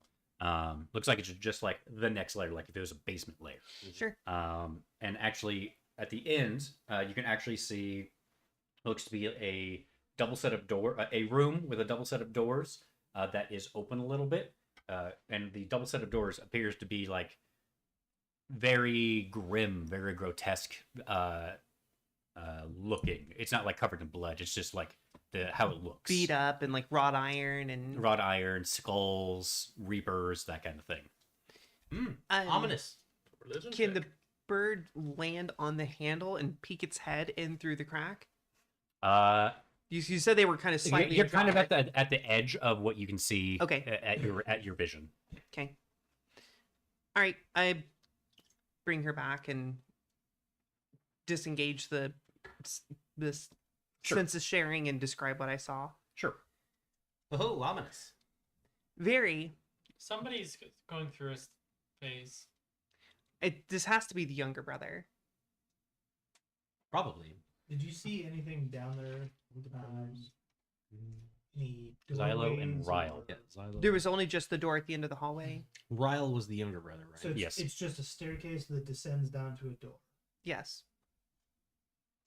Looks like it's just like the next layer, like if it was a basement layer. Sure. And actually, at the end, you can actually see. Looks to be a double set of a room with a double set of doors that is open a little bit, and the double set of doors appears to be like very grim, very grotesque looking. It's not like covered in blood. It's just like how it looks. Beat up and like wrought iron and Wrought iron, skulls, reapers, that kind of thing. Ominous. Religion Can the check. bird land on the handle and peek its head in through the crack? You said they were kind of slightly. You're kind of ajar. at the edge of what you can see. Okay. At your vision. Okay. All right. I bring her back and disengage this Sure. census sharing and describe what I saw. Sure. Oh, ominous. Very. Somebody's going through a phase. This has to be the younger brother. Probably. Did you see anything down there? Any Xylo and doorways Ryle. or- Yeah, Xylo. There was only just the door at the end of the hallway. Ryle was the younger brother, right? So it's, Yes. it's just a staircase that descends down to a door. Yes.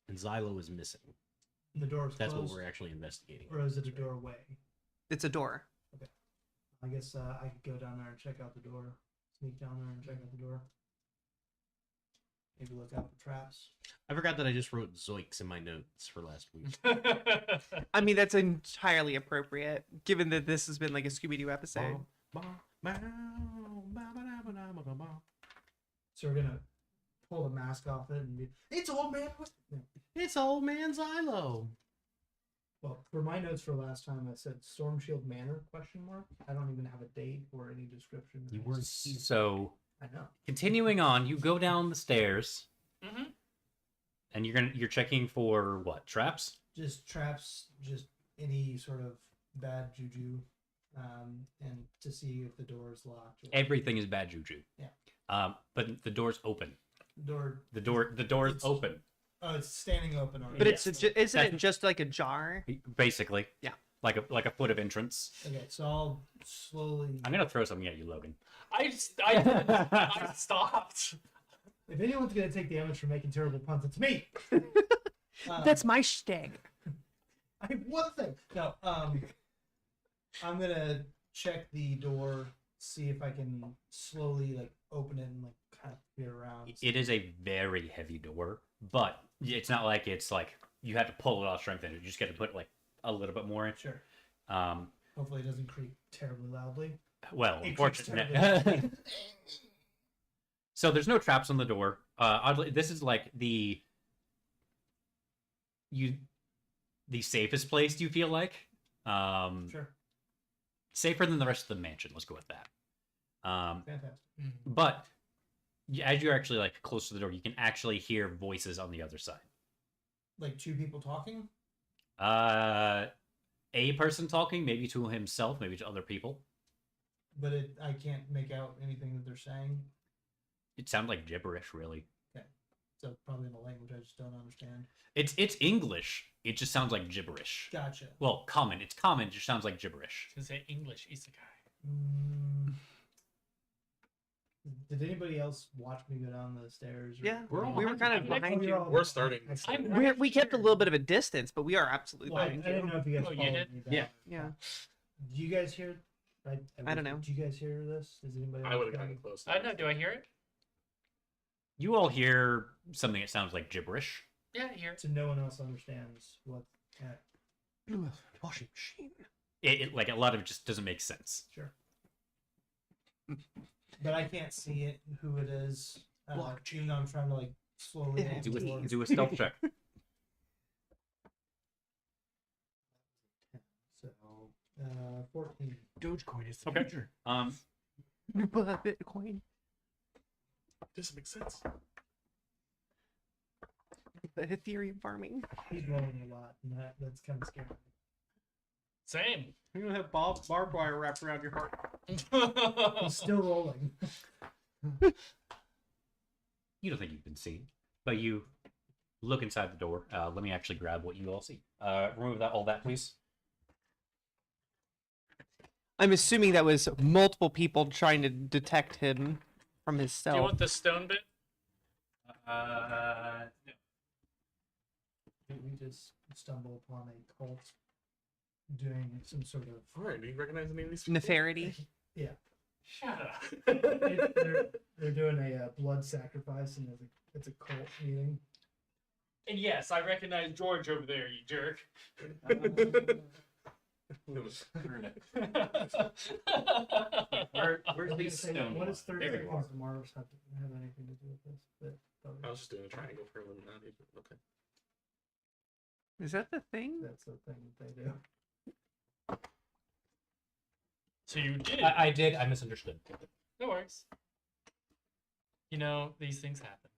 And Xylo is missing. And the door is That's closed, what we're actually investigating. or is it a doorway? It's a door. I guess I could go down there and check out the door. Sneak down there and check out the door. Maybe look out for traps. I forgot that I just wrote Zoiks in my notes for last week. I mean, that's entirely appropriate, given that this has been like a Scooby-Doo episode. So we're gonna pull the mask off it and be, it's old man. Yeah. It's old man Xylo. Well, for my notes for last time, I said Storm Shield Manor ? I don't even have a date or any description. You weren't So I know. continuing on, you go down the stairs, Mm-hmm. and you're checking for what, traps? Just traps, just any sort of bad juju, and to see if the door is locked. Or... Everything is bad juju. Yeah. But the door's open. Door. The door is It's- open. Oh, it's standing open already. But Yes. isn't it That's- just like a jar? Basically. Yeah. Like a foot of entrance. Okay, so I'll slowly. I'm gonna throw something at you, Logan. I stopped. If anyone's gonna take damage for making terrible puns, it's me. That's my shtick. I have one thing. No, I'm gonna check the door, see if I can slowly like open it and like kind of peer around. It is a very heavy door, but it's not like it's like you have to pull it off strength in it. You just get to put like a little bit more in. Sure. Um, Hopefully, it doesn't creak terribly loudly. well, It creaks unfortunately. terribly loudly. So there's no traps on the door. Oddly, this is like the safest place. You feel like Sure. safer than the rest of the mansion. Let's go with that. Fantastic. But as you're actually like close to the door, you can actually hear voices on the other side. Like two people talking. A person talking, maybe to himself, maybe to other people. But I can't make out anything that they're saying. It sounded like gibberish, really. So probably in a language I just don't understand. It's English. It just sounds like gibberish. Gotcha. Well, common. It's common. It just sounds like gibberish. To say English isekai. Did anybody else watch me go down the stairs? Or... Yeah, We're all we were kind of I'm behind you. We're starting. I'm- We kept a little bit of a distance, but we are absolutely Well, I behind didn't you. know if you guys Oh, you followed did? me back. Yeah. Yeah. Do you guys hear? I don't know. Did you guys hear this? Is anybody? I else would have got gotten it? close. I know. Do I hear it? You all hear something that sounds like gibberish. Yeah, I hear it. So no one else understands what. Washing machine. It like a lot of it just doesn't make sense. Sure. but I can't see it. Who it is? Even though I'm trying to like slowly. Yeah, move forward. Do a stealth check. So 14. Dogecoin is the Okay. future. Bitcoin. This makes sense. The Ethereum farming. He's rolling a lot, and that's kind of scary. Same. You're gonna have barbed wire wrapped around your heart. He's still rolling. You don't think you've been seen, but you look inside the door. Let me actually grab what you all see. Remove all that, please. I'm assuming that was multiple people trying to detect him from his Do you cell. want the stone bit? No. We just stumble upon a cult doing some sort of. All right. Do you recognize any of these people? Nefarity. Yeah, Shut up. they're doing a blood sacrifice, and it's a cult meeting. And yes, I recognize George over there, you jerk. Where's I was gonna these say, stone what ones? does 30 There you seconds are. of Mars have anything to do with this? I was just doing a triangle for Illuminati. But okay. Is that the thing? That's the thing that they do. So you did. I did. I misunderstood. No worries. You know, these things happen.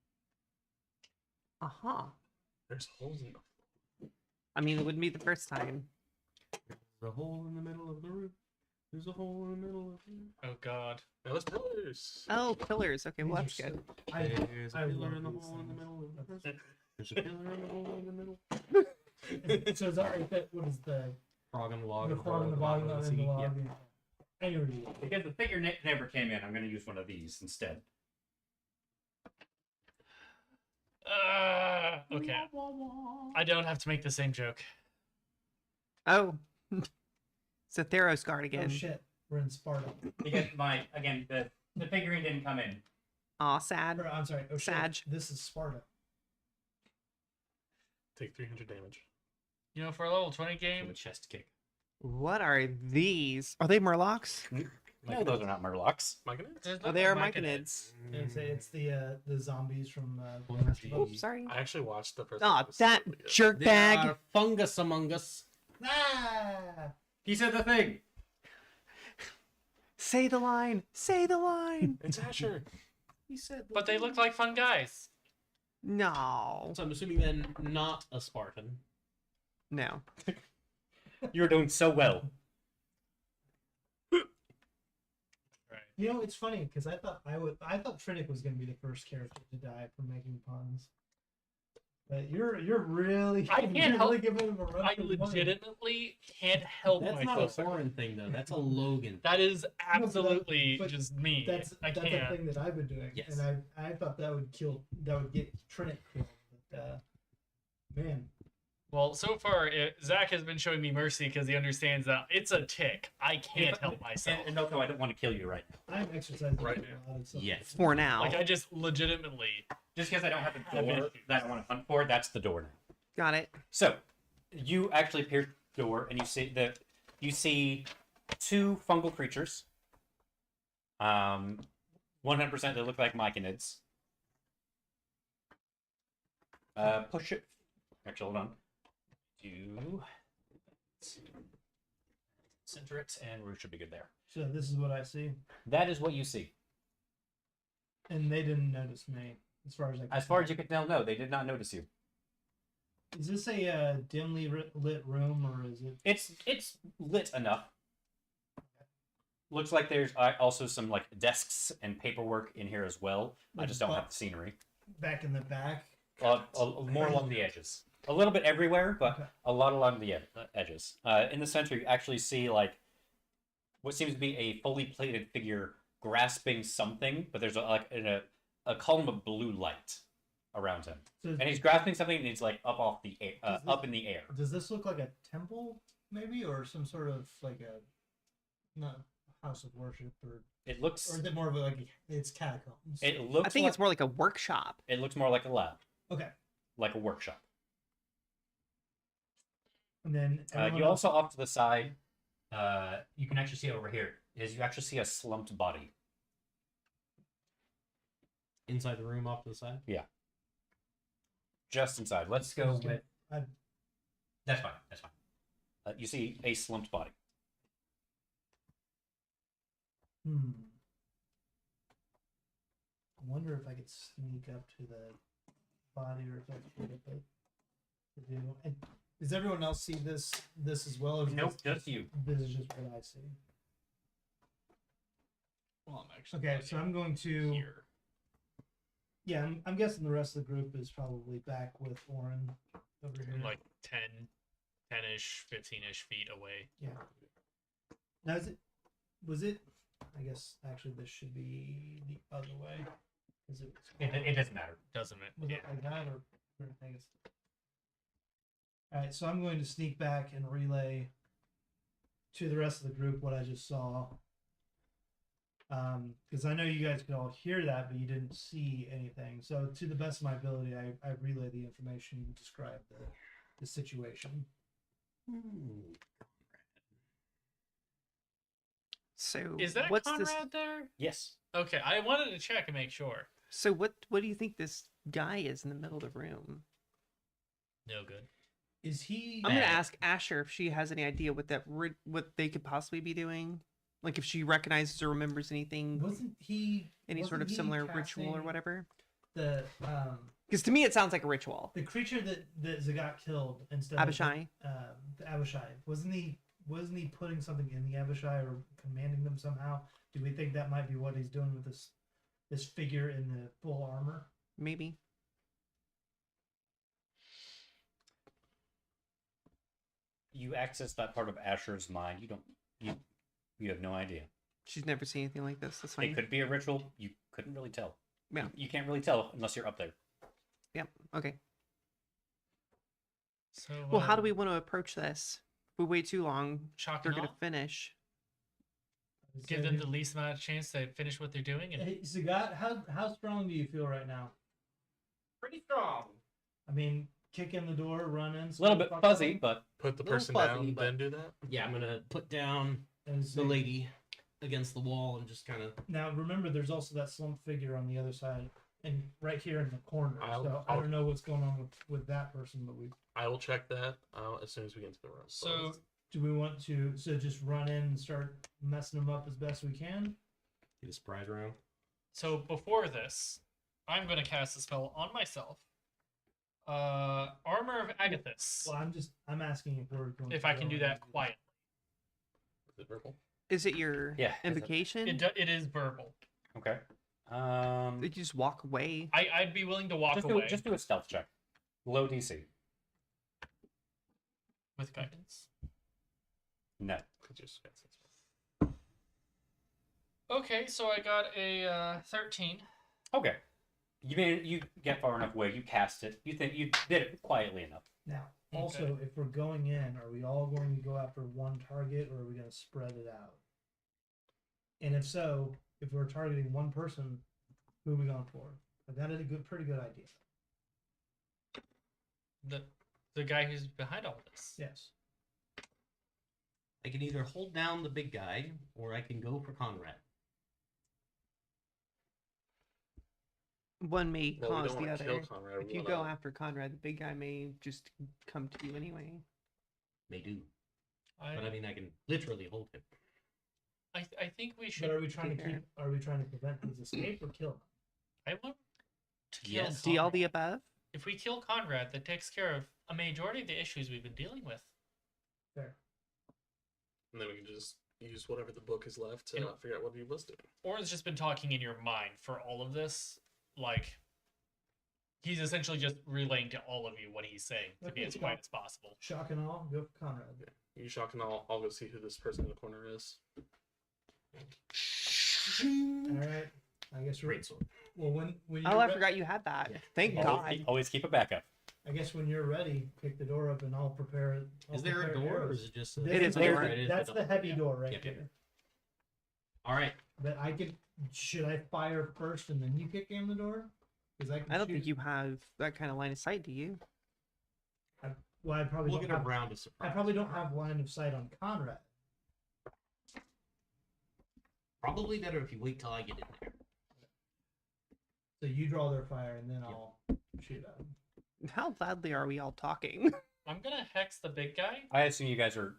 Uh-huh. There's holes in I mean, it wouldn't be the first time. There's a hole in the middle of the roof. There's a hole in the middle of the roof. Oh God. Now let's pillars. Oh, pillars. Okay, well, These that's are good. There's a I pillar love in the these hole in the things. middle of the roof. There's a pillar in the hole in the middle. So is that what is the Frog on the log. the frog in the bottom of of the the sea. log? Yep. I knew what you did. Because the figure never came in, I'm going to use one of these instead. Okay. I don't have to make the same joke. Oh. It's a Theros guard Oh again. shit, we're in Sparta. Because the figurine didn't come in. Aw, sad. Or, I'm sorry. Oh shit, Sag. this is Sparta. Take 300 damage. You know, for a level 20 Give game, him a chest kick. What are these? Are they Murlocs? No, those are not Murlocs. Micah? Oh, they are Myconids. It's the zombies from The Last of Us. Oops, sorry. I actually watched the first. Aw, episode, that but yeah. jerk bag. fungus among us. Ah! He said the thing. Say the line. Say the line. It's Asher. He said. but they look like fun guys. No. So I'm assuming then not a Spartan. No. You're doing so well. Right. You know, it's funny because I thought Trinic was going to be the first character to die from making puns. But you're really I can't you're help- really giving him a run I for the money. legitimately can't help That's not myself. a foreign thing though. That's a Logan. That is absolutely but just me. That's I a can't. thing that I've been doing, Yes. and I thought that would get Trinic killed. But man, Well, so far, Zach has been showing me mercy because he understands that it's a tick. I can't help myself. And Noko, I don't want to kill you right now. I'm exercising Right a lot of stuff. Yes. For now. Like, I just legitimately. Just because I don't have a Have door issues. that I want to hunt for, that's the door now. Got it. So, you actually pierce the door, and you see two fungal creatures. 100% they look like myconids. Push it. Actually, hold on. Center it, and we should be good there. So this is what I see, That is what you see. and they didn't notice me as far as I. As far as you can tell, no, they did not notice you. Is this a dimly lit room, or is it? It's lit enough. Looks like there's also some like desks and paperwork in here as well. I just don't have the scenery. Back in the back. More along the edges. A little bit everywhere, but Okay. a lot along the edges. In the center, you actually see like what seems to be a fully plated figure grasping something, but there's a column of blue light around him, So and he's grasping something, and he's like up off the air, up in the air. does this look like a temple, maybe, or some sort of like a not house of worship, or It looks. is it more of like it's catacombs? It looks. I think it's more like a workshop. It looks more like a lab, Okay, like a workshop. and then everyone You else- also off to the side, you can actually see over here is you actually see a slumped body. Inside the room, off to the side. Just inside. Let's go with. I- That's fine. That's fine. You see a slumped body. I wonder if I could sneak up to the body or if that's what it to do. And does everyone else see this as well? Or is Nope, this- just you. This is just what I see. Well, I'm actually Okay, so I'm going to. here. Yeah, I'm guessing the rest of the group is probably back with Oren over here. Like 10-ish, 15-ish feet away. Yeah. Now was it? I guess actually this should be the other way. Is it? It doesn't matter. Doesn't it? Was Yeah. it like that or I guess. All right, so I'm going to sneak back and relay to the rest of the group what I just saw. Because I know you guys could all hear that, but you didn't see anything. So to the best of my ability, I relay the information you described the situation. So Is that what's Conrad this? there? Yes. Okay, I wanted to check and make sure. So what do you think this guy is in the middle of the room? No good. Is he? I'm gonna Bad. ask Asher if she has any idea what they could possibly be doing, like if she recognizes or remembers anything, Wasn't he? any sort wasn't of he similar ritual or casting whatever. The Because to me, it sounds like a ritual. the creature that Zagat killed instead Abishai. of the Abishai, wasn't he putting something in the Abishai or commanding them somehow? Do we think that might be what he's doing with this figure in the full armor? Maybe. You access that part of Asher's mind. You have no idea. She's never seen anything like this. That's It fine. could be a ritual. You couldn't really tell. Yeah. You can't really tell unless you're up there. Yep. Okay. So, Well, how do we want to approach this? If we wait too long, shock they're and gonna awe? finish. Give them the least amount of chance to finish what they're doing? And Hey, Zagat, how strong do you feel right now? Pretty strong. I mean, kick in the door, run in. A little bit fuzzy, but Put the Little person fuzzy, down, but- then do that. Yeah, I'm gonna put down And the lady against the wall and just kind of. Now remember, there's also that slump figure on the other side, and right here in the corner. I'll- so I I'll- don't know what's going on with that person, but we I will check that as soon as we get into the room. so do we want to just run in and start messing them up as best we can? Get a surprise round. So before this, I'm going to cast a spell on myself. Armor of Agathis. Well, I'm asking if we're going. If to I can go do in that and- quietly. Is it purple? Is it your Yeah, it's a- invocation? It is verbal. okay. You just walk away. I'd be willing to walk Just away do a stealth check. Low DC. with guidance. No. Could just get some- Okay, so I got a 13. Okay. You get far enough away. You cast it. You think you did it quietly enough. Now, also, if we're going in, are we all going to go after one target, or are we going to spread it out? And if so, if we're targeting one person, who are we going for? That is a pretty good idea. The guy who's behind all this. Yes. I can either hold down the big guy or I can go for Conrad. One may Well, we cause don't the want to kill other. Conrad. If we you wanna- go after Conrad, the big guy may just come to you anyway. They do. I, But I mean, I can literally hold him. I think we But should. are we trying to Fair. keep? Are we trying to prevent his escape or kill him? I want to kill Yes. Do all Conrad. the above? If we kill Conrad, that takes care of a majority of the issues we've been dealing with. Fair. And then we can just use whatever the book is left to You know- figure out what he was doing. Oren's just been talking in your mind for all of this. Like, he's essentially just relaying to all of you what he's saying to be Okay, as yeah. quiet as possible. Shock and all, go for Conrad. You shock and I'll go see who this person in the corner is. All right. I guess we're. Great sword. Well, when Oh, you're I re- forgot you had that. Thank Yeah. God. Always keep a backup. I guess when you're ready, pick the door up and I'll prepare it. Is there a door or is it just a. It is a there. door. It is, That's but- the heavy door right Yep, there. yep. All right. But I could. Should I fire first and then you kick in the door? Because I don't think you have that kind of line of sight, do you? Well, I probably We'll don't get a have. round of surprise. I probably don't have line of sight on Conrad. Probably better if you wait till I get in there. So you draw their fire, and then I'll shoot at them. How loudly are we all talking? I'm gonna hex the big guy. I assume you guys are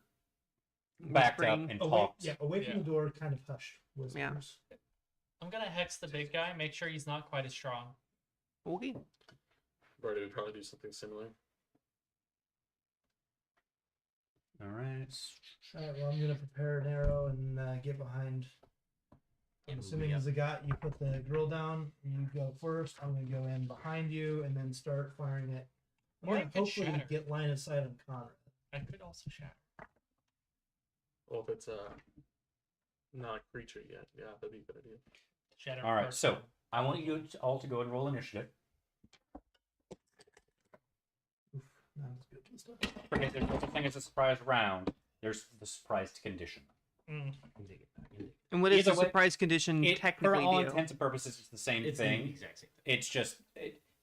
backed up Whispering. and Away, talked. yeah, away from Yeah. the door, kind of hush whispers. I'm gonna hex the big guy. Make sure he's not quite as strong. Okay. Brody would probably do something similar. All right. All right, well, I'm gonna prepare an arrow and get behind. I'm assuming as a guy, you put the drill down. You go first. I'm gonna go in behind you and then start firing it. I'm Or gonna you could hopefully shatter. get line of sight on Conrad. I could also shatter. Well, if it's not a creature yet, yeah, that'd be a good idea. Shatter. All right. first. So I want you all to go and roll initiative. Oof, not as good as stuff. Forget there's no such thing as a surprise round. There's the surprised condition. Mm. You take it back. You take it. And what does Either the way, surprise condition For technically all do? intents and purposes, it's the same It's thing. the exact same thing. It's just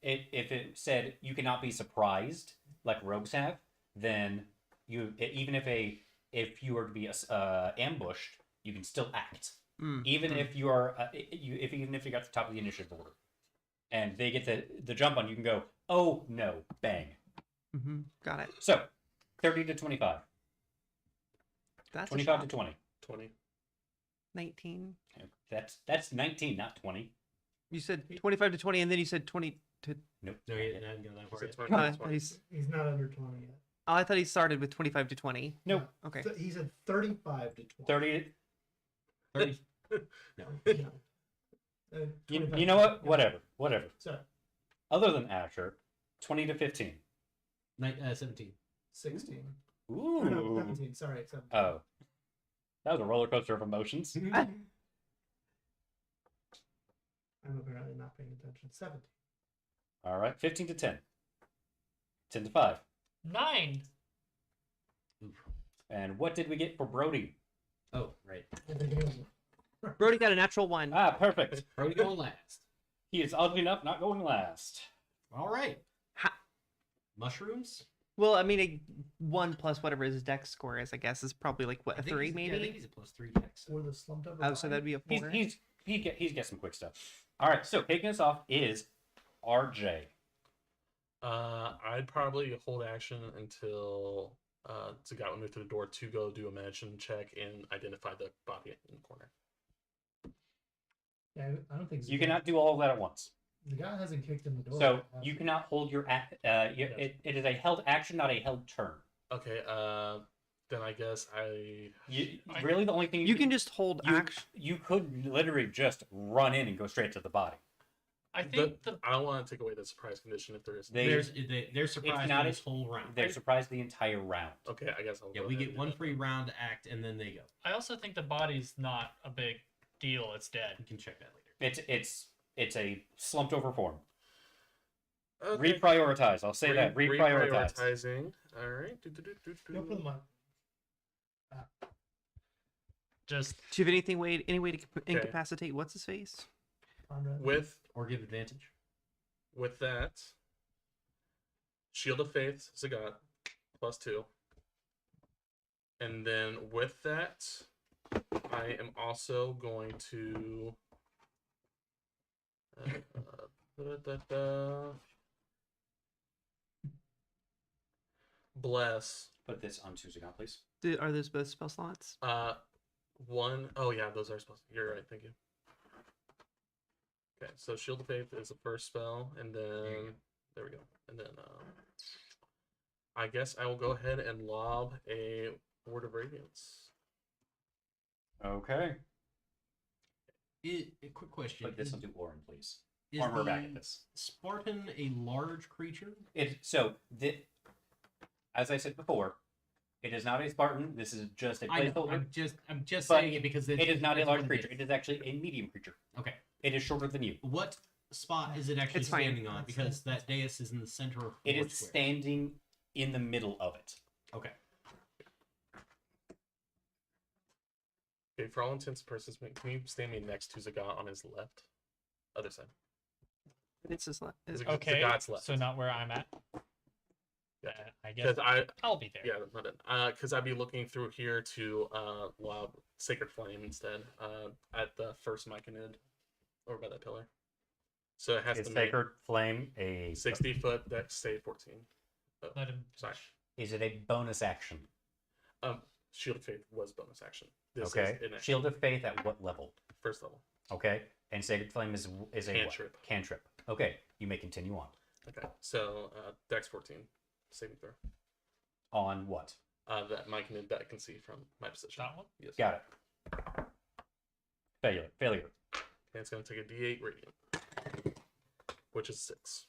if it said you cannot be surprised like rogues have, then even if you are to be ambushed, you can still act. Even if you are even if you got to the top of the initiative order, and they get the jump on, you can go, oh no, bang. Got it. So 30 to 25, That's 25 to a 20. 20. 19. That's 19, not 20. You said 25 to 20, and then you said 20 to. Nope. No, you haven't got that far Is it yet. 20? Oh, I 20. thought he's- He's not under 20 yet. oh, I thought he started with 25 to 20. Nope. Okay. He said 35 to 20. 30. 30. No. You 25 know to what? 20. Whatever. Sorry, Other than Asher, 20 to 15. 17. 16. Ooh. Or no, 17. Sorry, 17. Oh. That was a roller coaster of emotions. I'm apparently not paying attention. 17. All right. 15 to 10. 10 to 5. 9. And what did we get for Brody? Oh, right. I think it was- Brody got a natural 1. Ah, perfect. Brody going last. He is oddly enough not going last. All right. Ha- Mushrooms? Well, I mean, a 1 plus whatever his dex score is, I guess, is probably like, what, I a think 3 he's- maybe? Yeah, I think he's a +3 dex. Or the slumped over. Oh, so that'd be a 4. He's got some quick stuff. All right. So kicking us off is RJ. I'd probably hold action until Zagat would move to the door to go do a management check and identify the body in the corner. Yeah, I don't think You Zagat- cannot do all of that at once. The guy hasn't kicked in the door. So yet, has you he? cannot hold your it is a held action, not a held turn. Okay, then I guess I Really, the only thing You can just hold action. you could literally just run in and go straight to the body. I think the I don't want to take away the surprise condition if there is. They're surprised not for a- this whole round. They're surprised the entire round. Okay, I guess I'll. Yeah, go we ahead get and one do free round to act, and then they go. I also think the body's not a big deal. It's dead. You can check that later. It's a slumped over form. that. Okay. Reprioritize. I'll say that. Reprioritize. Reprioritizing. All right. Go for the mic. Just Do you have any way to Okay. incapacitate what's his face? Conrad. Or give advantage. With that, Shield of Faith, Zagat, +2. And then with that, I am also going to bless Put this on Suzuka, please. Are those both spell slots? one. Oh yeah, those are supposed to, you're right, thank you. Okay, so Shield of Faith is the first spell, and then there we go. And then I guess I will go ahead and lob a Word of Radiance. Okay. A quick question. Put this onto Orin, please. Is Orin, we're the back at this. Spartan a large creature? As I said before, it is not a Spartan. This is just a I know. placeholder. I'm just But saying it because It is not a that's large what creature. is. It is actually a medium creature. Okay. It is shorter than you. What spot is it actually It's fine. standing on? Because that dais is in the center of It four is squares. standing in the middle of it. Okay. Okay, for all intents and purposes, can you stand me next to Zagat on his left? Other side. It's his left. Is it- okay. Zagat's left. So not where I'm at. Yeah. I guess Because I'll be there. yeah, not it. Because I'd be looking through here to lob Sacred Flame instead. At the first Myconid over by that pillar. So it has Is to make Sacred Flame a 60-foot dex save 14. Let him. Sorry. Is it a bonus action? Shield of Faith was bonus action. This Okay. is an Shield of Faith at what level? first level. Okay. And Sacred Flame is a Cantrip. What? Cantrip. Okay. You may continue on. Okay. So dex 14 saving throw. On what? That Mike and that I can see from my position. That one? Yes. Got it. Failure. And it's going to take a D8 radiant, which is 6.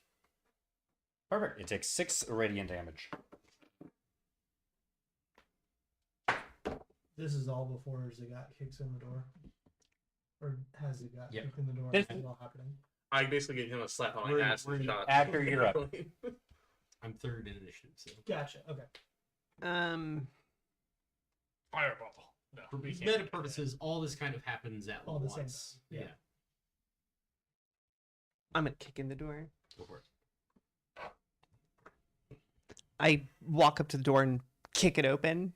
Perfect. It takes 6 radiant damage. This is all before Zagat kicks in the door. Or has Zagat Yep. kicked in the door? This- This is all happening. I basically gave him a slap on We're- my ass and we're- shot. after you're up. I'm third in initiative, so Gotcha. Okay. Fireball. No. for we can't meta do that. purposes, all this kind of happens at All the same once. time, yeah. I'm gonna kick in the door. Go for it. I walk up to the door and kick it open,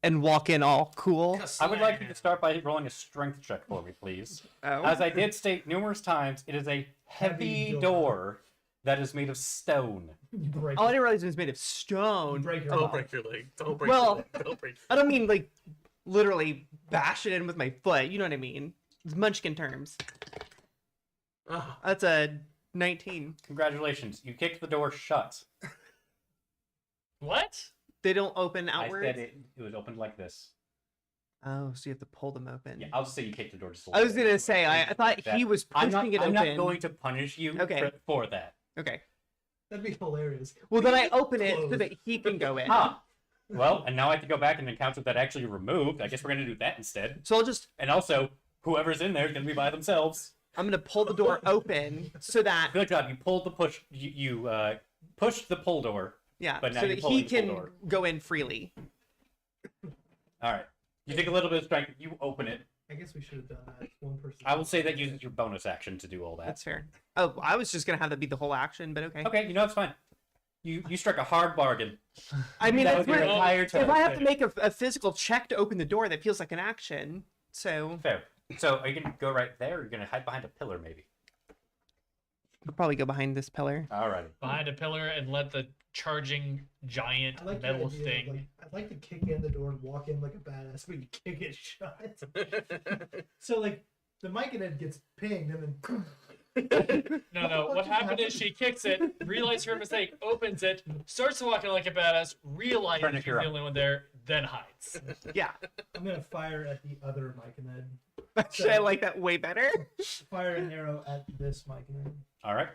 and walk in all cool. I would like you to start by rolling a strength check for me, please. As I did state numerous times, it is a heavy Heavy door. door that is made of stone. You break Oh, I it. didn't realize it was made of stone. You break your Don't arm. break your leg. Don't break Well- your leg. Don't break I don't mean like literally bash it in with my foot. You know what I mean? It's Munchkin terms. Ah, That's a 19. Congratulations, you kicked the door shut. What? They don't open outwards. I said it was opened like this. Oh, so you have to pull them open. Yeah, I'll just say you kicked the door just a I was little gonna bit. say I thought he was I'm pushing it not, open. I'm not going to punish you Okay. for that. Okay. That'd be hilarious. Well, then I open it so Close. that he can go in. Ah, well, and now I have to go back and encounter that actually removed. I guess we're gonna do that instead. So I'll just And also, whoever's in there is gonna be by themselves. I'm gonna pull the door open so that Good job. You pulled the push. You pushed the pull door. yeah, But now so you're that pulling he the full can door. go in freely. All right. You take a little bit of strength. You open it. I guess we should have done that. One person. I will say that uses your bonus action to do all that. That's fair. Oh, I was just gonna have that be the whole action, but okay. Okay. You know it's fine. You struck a hard bargain. I mean, That that's was your weird. entire turn. If I have to make a physical check to open the door, that feels like an action. So Fair. So are you gonna go right there? Or are you gonna hide behind a pillar, maybe? I'll probably go behind this pillar. Alrighty. Behind a pillar and let the charging giant I like your metal idea of, thing. like, I'd like to kick in the door and walk in like a badass, but you kick it shut. So like the mic and Ed gets pinged and then. No. What happened is she kicks it, realizes her mistake, opens it, starts walking like a badass, realizes Trying to she's cure the up. only one there, then hides. Yeah, I'm gonna fire at the other mic and Ed. actually, I like that way better. Fire an arrow at this mic and Ed. All right.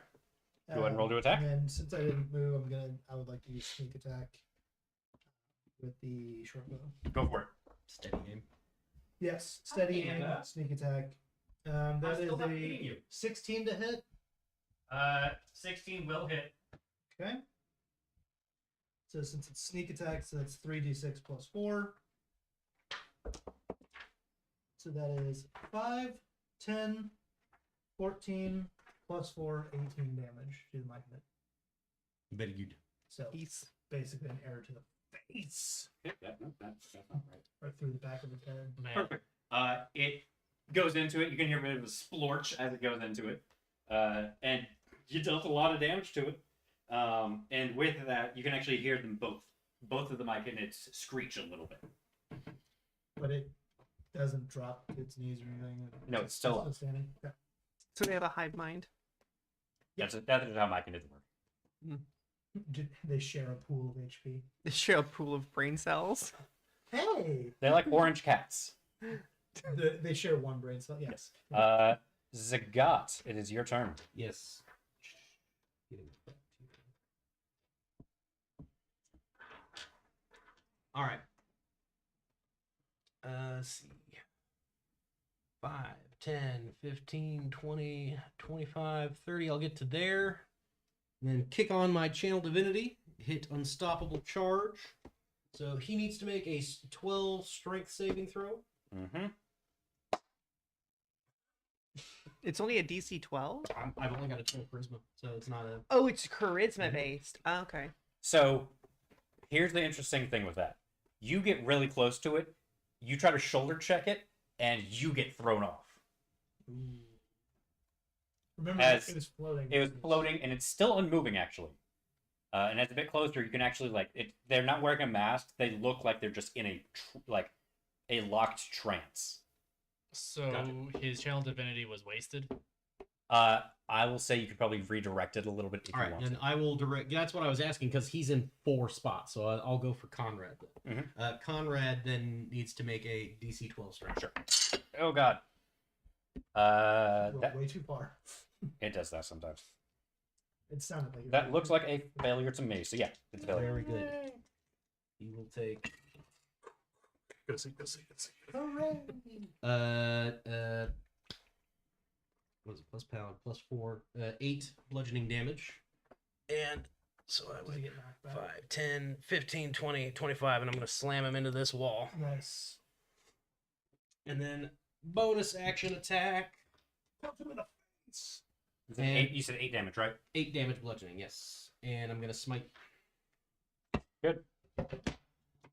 Go ahead and roll to attack. And then since I didn't move, I would like to use sneak attack with the short bow. Go for it. Steady aim. Yes, steady Okay, aim, that. sneak attack. That is still not a beating you. 16 to hit. 16 will hit. Okay. So since it's sneak attack, so that's 3d6 plus 4. So that is 5, 10, 14, plus 4, 18 damage to the mic hit. Very good. So Peace. basically an arrow to the face, That's not right. right through the back of his head. Man. Perfect. It goes into it. You can hear a bit of a splorch as it goes into it. And you dealt a lot of damage to it. And with that, you can actually hear them both of the mic and it screech a little bit. But it doesn't drop to its knees or anything. No, it's still up. standing. Okay. So they have a hive mind. That is how mechanism works. They share a pool of HP. They share a pool of brain cells. Hey! They like orange cats. They share one brain cell. Yes. Zagat, it is your turn. Yes. Getting back to you. All right. Let's see. 5, 10, 15, 20, 25, 30. I'll get to there. And then kick on my Channel Divinity. Hit Unstoppable Charge. So he needs to make a 12 strength saving throw. Mm-hmm. It's only a DC 12. I've only got a 10 charisma, so it's not a. Oh, it's charisma based. Oh, okay. So, here's the interesting thing with that. You get really close to it, you try to shoulder check it, and you get thrown off. Remember, As it was floating. it was floating, and it's still unmoving actually. And as a bit closer, you can actually like it. They're not wearing a mask. They look like they're just in a locked trance. So Gotcha. his channel divinity was wasted. I will say you could probably redirect it a little bit if All you right, want then to. I will direct. That's what I was asking because he's in 4 spots, so I'll go for Conrad. Then. Conrad then needs to make a DC 12 strength. Sure. Oh God. Rolled That way too far. it does that sometimes. It sounded like That looks like a failure to me. So yeah, it's a failure. Very good. He will take Good to see. Hooray! what is it? Plus pound, plus 4, 8 bludgeoning damage, and so I Does would he get knocked back? 5, 10, 15, 20, 25, and I'm gonna slam him into this wall. Nice. And then bonus action attack. Punch him in the face. You said 8 damage, right? 8 damage bludgeoning, yes. And I'm gonna smite. Good.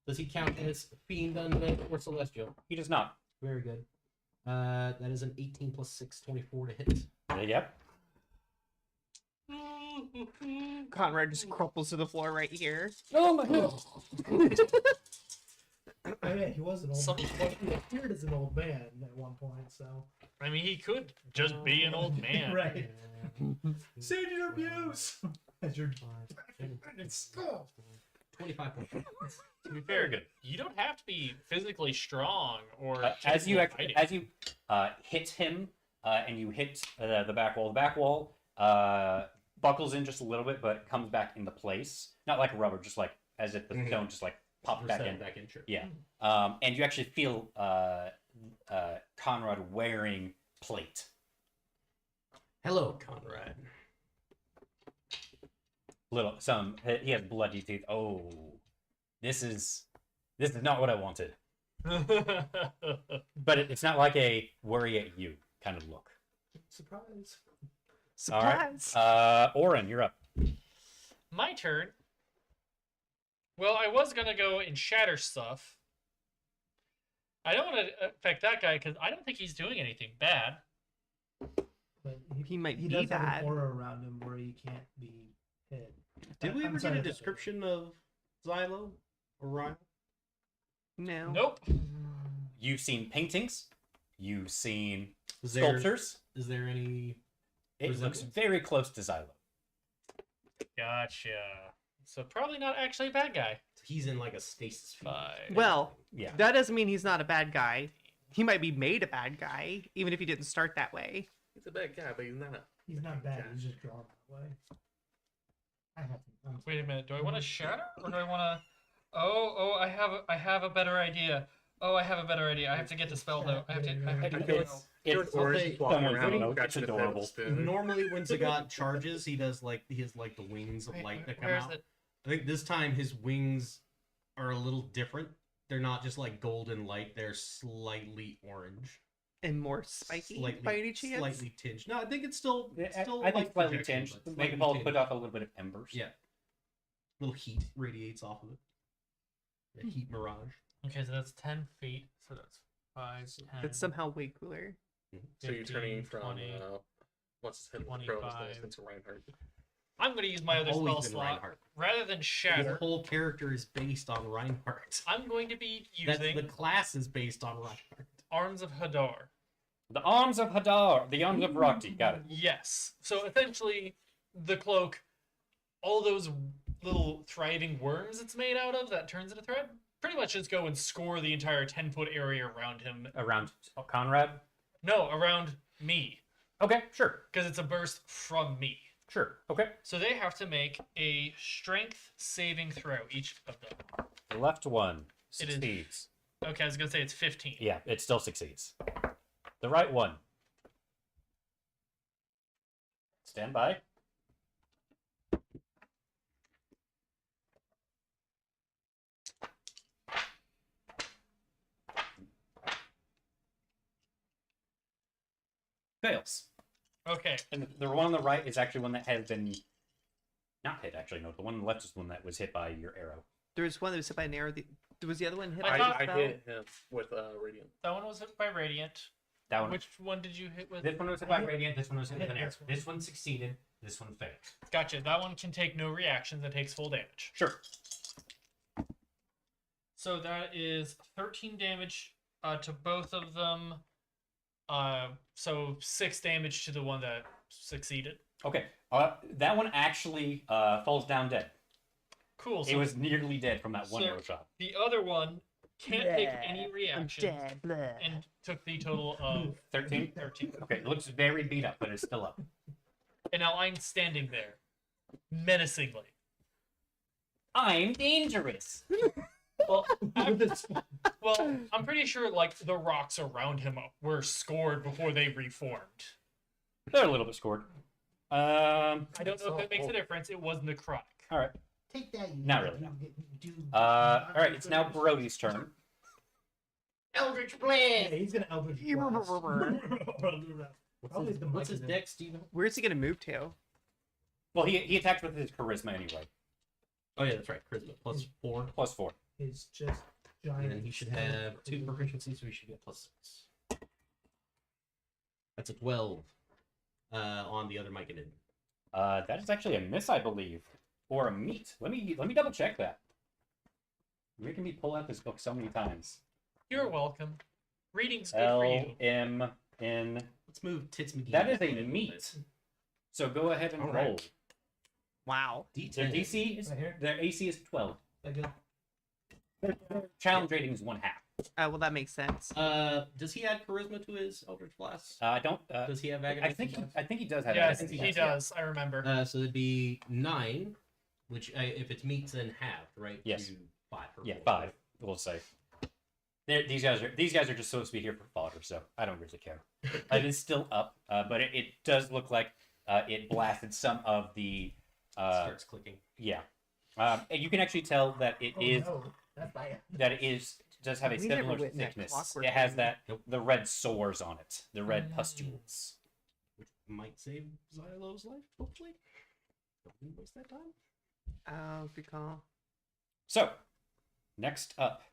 Does he count as fiend, undead, or celestial? He does not. Very good. That is an 18 plus 6, 24 to hit. Yep. Conrad just crumples to the floor right here. Oh my God. Oh yeah, he was an old. Some- Well, he appeared as an old man at one point, so. I mean, he could just be an old man. Right. Senior abuse. As you're. 25 points. To be fair, you don't have to be physically strong or As you fighting. hit him and you hit the back wall buckles in just a little bit, but comes back into place. Not like rubber, just like as if the stone just like popped back in. Sure. Yeah. And you actually feel Conrad wearing plate. Hello, Conrad. He has bloody teeth. Oh, this is not what I wanted. But it's not like a worry at you kind of look. Surprise. All right. Surprise. Oren, you're up. My turn. Well, I was gonna go and shatter stuff. I don't want to affect that guy because I don't think he's doing anything bad. But He might he be does have bad. an aura around him where he can't be hit. Did we I'm ever sorry, get a that's- description of Xylo or Ryan? No. Nope. You've seen paintings. You've seen Is there, sculptures. is there any? It looks resemblance? very close to Xylo. Gotcha. So probably not actually a bad guy. He's in like a stasis field. 5. Well, Yeah. that doesn't mean he's not a bad guy. He might be made a bad guy, even if he didn't start that way. He's a bad guy, but he's not a. He's not bad. He's just drawn that way. I have to. Wait a minute. Do I want to shatter or do I want to? Oh! I have a better idea. Oh, I have a better idea. I have to get the spell though. I have to go. It's Orange walking someone's around. video. Got It's you the adorable. spin. Normally, when Zagat charges, he has like the wings of Wait, light that come where is out. it? I think this time his wings are a little different. They're not just like golden light; they're slightly orange, And more spiky slightly, by any chance? slightly tinged. No, I think it's still. I light think slightly projection, tinged. but Make it slightly all tinged. put off a little bit of embers. Yeah, little heat radiates off of it. A heat mirage. Okay, so that's 10 feet. So that's 5, 10. That's somehow way cooler. So you're 15, turning from 20, once it's hit 25. into Reinhardt. I'm going to use my other Always spell been slot. Reinhardt. Rather than His shatter, whole character is based on Reinhardt. I'm going to be That's using the class is based on Reinhardt. Arms of Hadar. The arms of Hadar, the arms of Rakti. Got it. Yes. So essentially, the cloak, all those little thriving worms it's made out of that turns into thread, pretty much just go and score the entire 10-foot area around him. Around Conrad. No, around me. Okay, sure, Because it's a burst from me. sure. Okay. So they have to make a strength saving throw, each of them. The left one It is- succeeds. Okay, I was going to say it's 15. Yeah, it still succeeds. The right one. Stand by. Fails. Okay. And the one on the right is actually one that has been not hit. Actually, no. The one on the left is the one that was hit by your arrow. There was one that was hit by an arrow. Was the other one hit I by thought- a I spell? hit him with Radiant. That one was hit by Radiant. That one. Which one did you hit with? This one was hit by radiant. This one was hit I with an hit arrow. this one. This one succeeded. This one failed. Gotcha. That one can take no reactions and takes full damage. Sure. So that is 13 damage to both of them. So 6 damage to the one that succeeded. Okay. That one actually falls down dead. Cool. It So was nearly dead from that one so- arrow shot. the other one can't take any I'm reactions dead. Blah. and took the total of 13? 13. Okay, it looks very beat up, but it's still up. And now I'm standing there, menacingly. I'm dangerous. Well, well, I'm pretty sure like the rocks around him were scored before they reformed. They're a little bit scored. I don't know if it makes a difference. It was necrotic. All right. Take that. You Not know, really, no. you All right, it's now Brody's turn. Eldritch Yeah, Blast. he's gonna Eldritch Blast. Probably the What's his mic deck, Steven? Where's he gonna move to? Well, he attacked with his charisma anyway. Oh yeah, that's right. Charisma plus 4. Plus 4. is just And giant. then he should have 2 proficiency, so he should get plus 6. That's a 12 on the other Myconid. That is actually a miss, I believe. Or a meet. Let me double check that. You're making me pull out this book so many times. You're welcome. Reading's good for you. LMN. Let's move Tits McGee. That is a meet. So go ahead and All roll. right. Wow. Their DC is Right here. their AC is 12. Like a- Their challenge rating is 1/2. Well, that makes sense. Does he add charisma to his Eldritch Blast? I don't. Does he have I agonizing think blast? he does have. Yes, that. he does. I remember. So it'd be 9, which if it's meets, then half, right? Yes. To 5. Or Yeah, more. 5. We'll say. These guys are just supposed to be here for fodder, so I don't really care. It is still up, but it does look like it blasted some of the. Starts clicking. Yeah, and you can actually tell that it Oh, is no, that's bad. that it is does have a We never similar went in that thickness. clockwork It has room. that Nope. the red sores on it, the red pustules. Which might save Xylo's life, hopefully. Don't waste that time. Oh, good call. So, next up,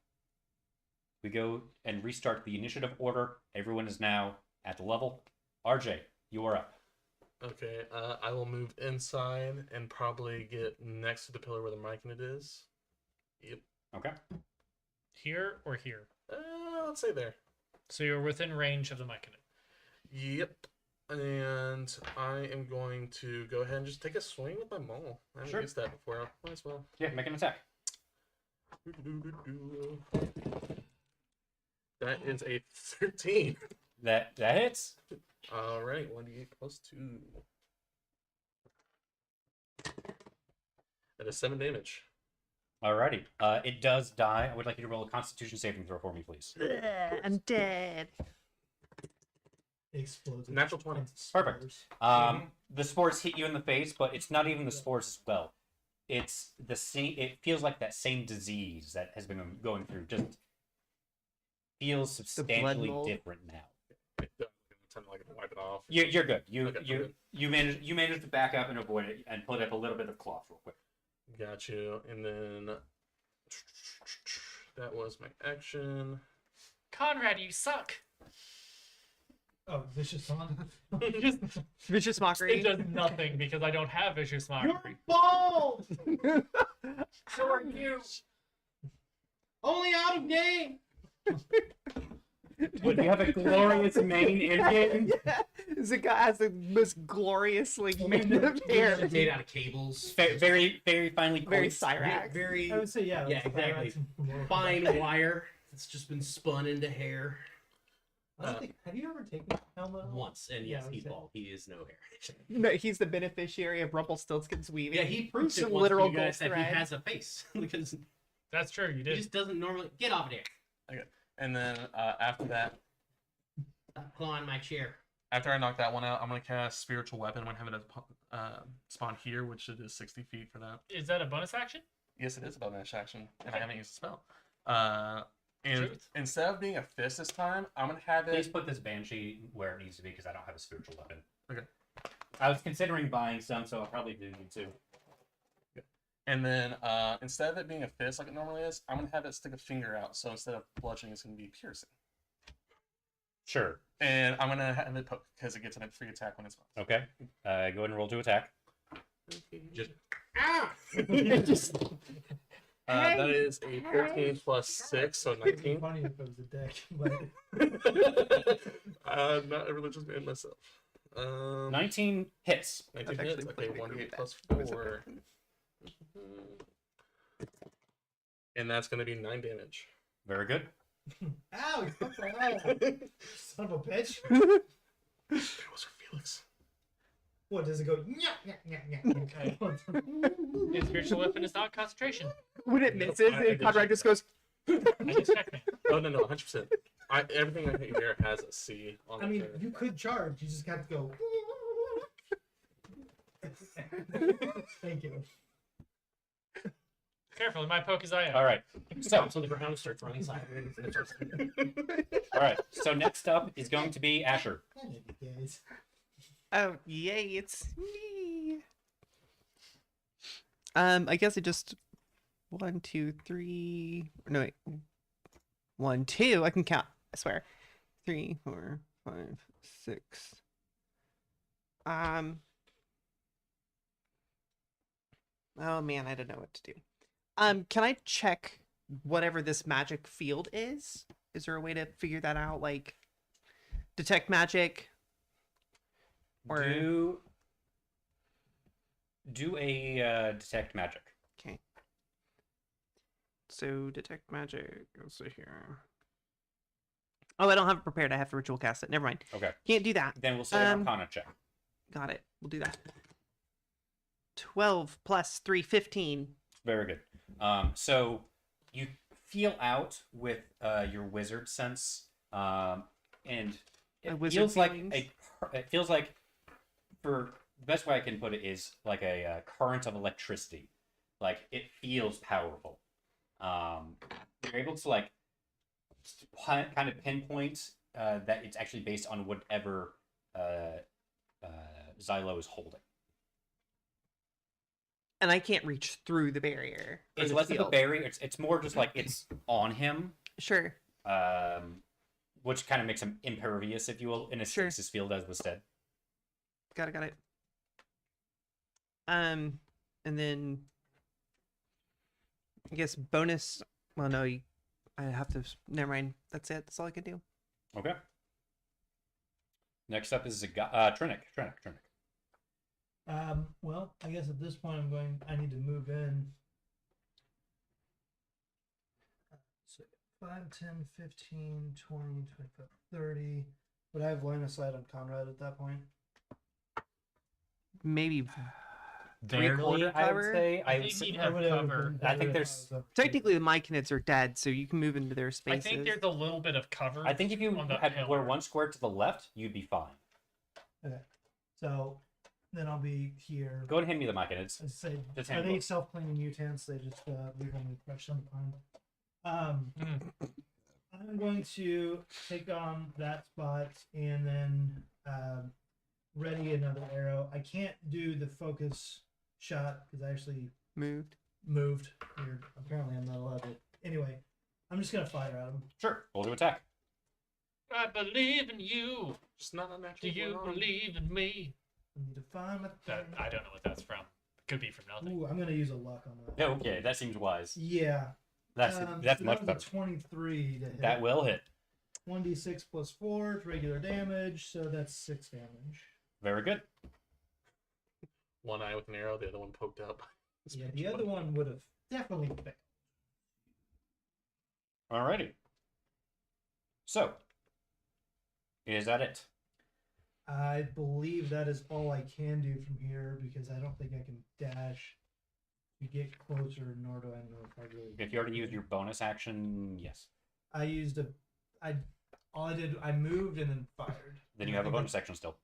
we go and restart the initiative order. Everyone is now at the level. RJ, you are up. Okay, I will move inside and probably get next to the pillar where the Myconid is. Yep. Okay. Here or here? Let's say there. So you're within range of the Myconid. Yep. And I am going to go ahead and just take a swing with my maul. I haven't Sure. used that before. Might as well. Yeah, make an attack. That is a 13. That hits. All right, 1d8 plus 2. That is 7 damage. Alrighty. It does die. I would like you to roll a Constitution saving throw for me, please. I'm dead. Explodes. Natural 20. Perfect. The spores hit you in the face, but it's not even the spores as well. It's the same. It feels like that same disease that has been going through. Just feels blood substantially mold? different now. Time to wipe it off. You're good. Okay, good. You managed to back up and avoid it and put up a little bit of cloth real quick. Got you. And then that was my action. Conrad, you suck. Oh, vicious on. Vicious It mockery. does nothing because I don't have vicious mockery. Bald. So are you. Only out of game! Would you have a glorious mane in game? Yeah, this guy has the most glorious like mane of hair. Made out of cables. Very, very finely Very poised. Cyrax. Very I would say yeah. Yeah, that's exactly. Cyrax. fine wire that's just been spun into hair. I don't think, have you ever taken a helmet off? Once, and Yeah, yes, he's okay. bald. He is no hair. No, he's the beneficiary of Rumpelstiltskin's weaving. Yeah, he proves Some it once literal to you guys gold that he thread. has a face because That's true. You he did. just doesn't normally get off there. And then after that, Claw on my chair. after I knock that one out, I'm going to cast Spiritual Weapon when having it spawn here, which it is 60 feet for that. Is that a bonus action? Yes, it is a bonus action, and I Okay. haven't used the spell. And Truth. instead of being a fist this time, I'm going to have Please it. put this banshee where it needs to be because I don't have a spiritual weapon. Okay. I was considering buying some, so I'll probably do need to. And then instead of it being a fist like it normally is, I'm going to have it stick a finger out. So instead of bludgeoning, it's going to be piercing. Sure. And I'm gonna have it poke because it gets a free attack when it's not. Okay. Go ahead and roll to attack. Just Just that is a 14 plus 6, so It'd be 19. funny if it was a deck, but I'm not a religious man myself. 19 hits. 19 That's hits. actually Okay, pretty 1d8 good. plus What is it? 4. And that's gonna be 9 damage. Very good. ow, you fucked my eye out. Son of a bitch. That was for Felix. What does it go? Nyah, nyah, nyah, nyah. His spiritual weapon is not concentration. When it misses, I did Conrad check just that. goes. I just checked, man. Oh no, 100%. Everything I hit here has a C on I it. mean, there. you could charge. You just got to go. Thank you. Careful, he might poke his eye out. All right. So, on the ground, starts running sideways. and it starts- all right. So next up is going to be Asher. I love you guys. Oh, yay, it's me. I guess it just 1, 2, 3. No, wait. 1, 2. I can count. I swear. 3, 4, 5, 6. Oh man, I don't know what to do. Can I check whatever this magic field is? Is there a way to figure that out? Like, detect magic? Or- Do a detect magic. Okay. So detect magic. Let's see here. Oh, I don't have it prepared. I have to ritual cast it. Never mind. Okay. Can't do that. Then we'll say an Um, Arcana check. Got it. We'll do that. 12 plus 3, 15. Very good. So you feel out with your wizard sense, and My it wizard feels like feelings. it feels like, for the best way I can put it is like a current of electricity. Like it feels powerful. You're able to like kind of pinpoint that it's actually based on whatever Xylo is holding. And I can't reach through the barrier. or It's the less of the field. barrier. It's more just like it's on him, Sure. which kind of makes him impervious, if you will, in a Sure. stasis field, as was said. Got it. And then I guess bonus. Well, no, I have to. Never mind. That's it. That's all I can do. Okay. Next up is Trinic. Well, I guess at this point I need to move in. So 5, 10, 15, 20, 25, 30. Would I have line of sight on Conrad at that point? Maybe Barely, three-quarter I would cover? say. I think he'd have cover. I think there's- Technically, the Myconids are dead, so you can move into their I spaces. think there's a little bit of cover. I think if you on the were pillar. one square to the left, you'd be fine. Okay. So then I'll be here. Go ahead and hand me the Myconids. I say, Just are hand they both. self-cleaning mutants? They just leave them with fresh sometime. I'm going to take on that spot and then ready another arrow. I can't do the focus shot because I actually moved. moved. Weird. Apparently, I'm not allowed to. Anyway, I'm just gonna fire at him. Sure. Roll to attack. I believe in you. Just not a Do natural you one. believe in me? I need to find my That thing. I don't know what that's from. Could be from nothing. Ooh, I'm gonna use a luck on that. Okay, that seems wise. Yeah. That's so much that was a better. 23 to hit. That will hit. 1d6 plus 4, it's regular damage, so that's 6 damage. Very good. One eye with an arrow, the other one poked up. Yeah, the other one would have definitely failed. Alrighty. So, is that it? I believe that is all I can do from here because I don't think I can dash to get closer, nor do I know if I really. If you already used your bonus action, yes. I used all I did, I moved and then fired. Then you have a bonus action still.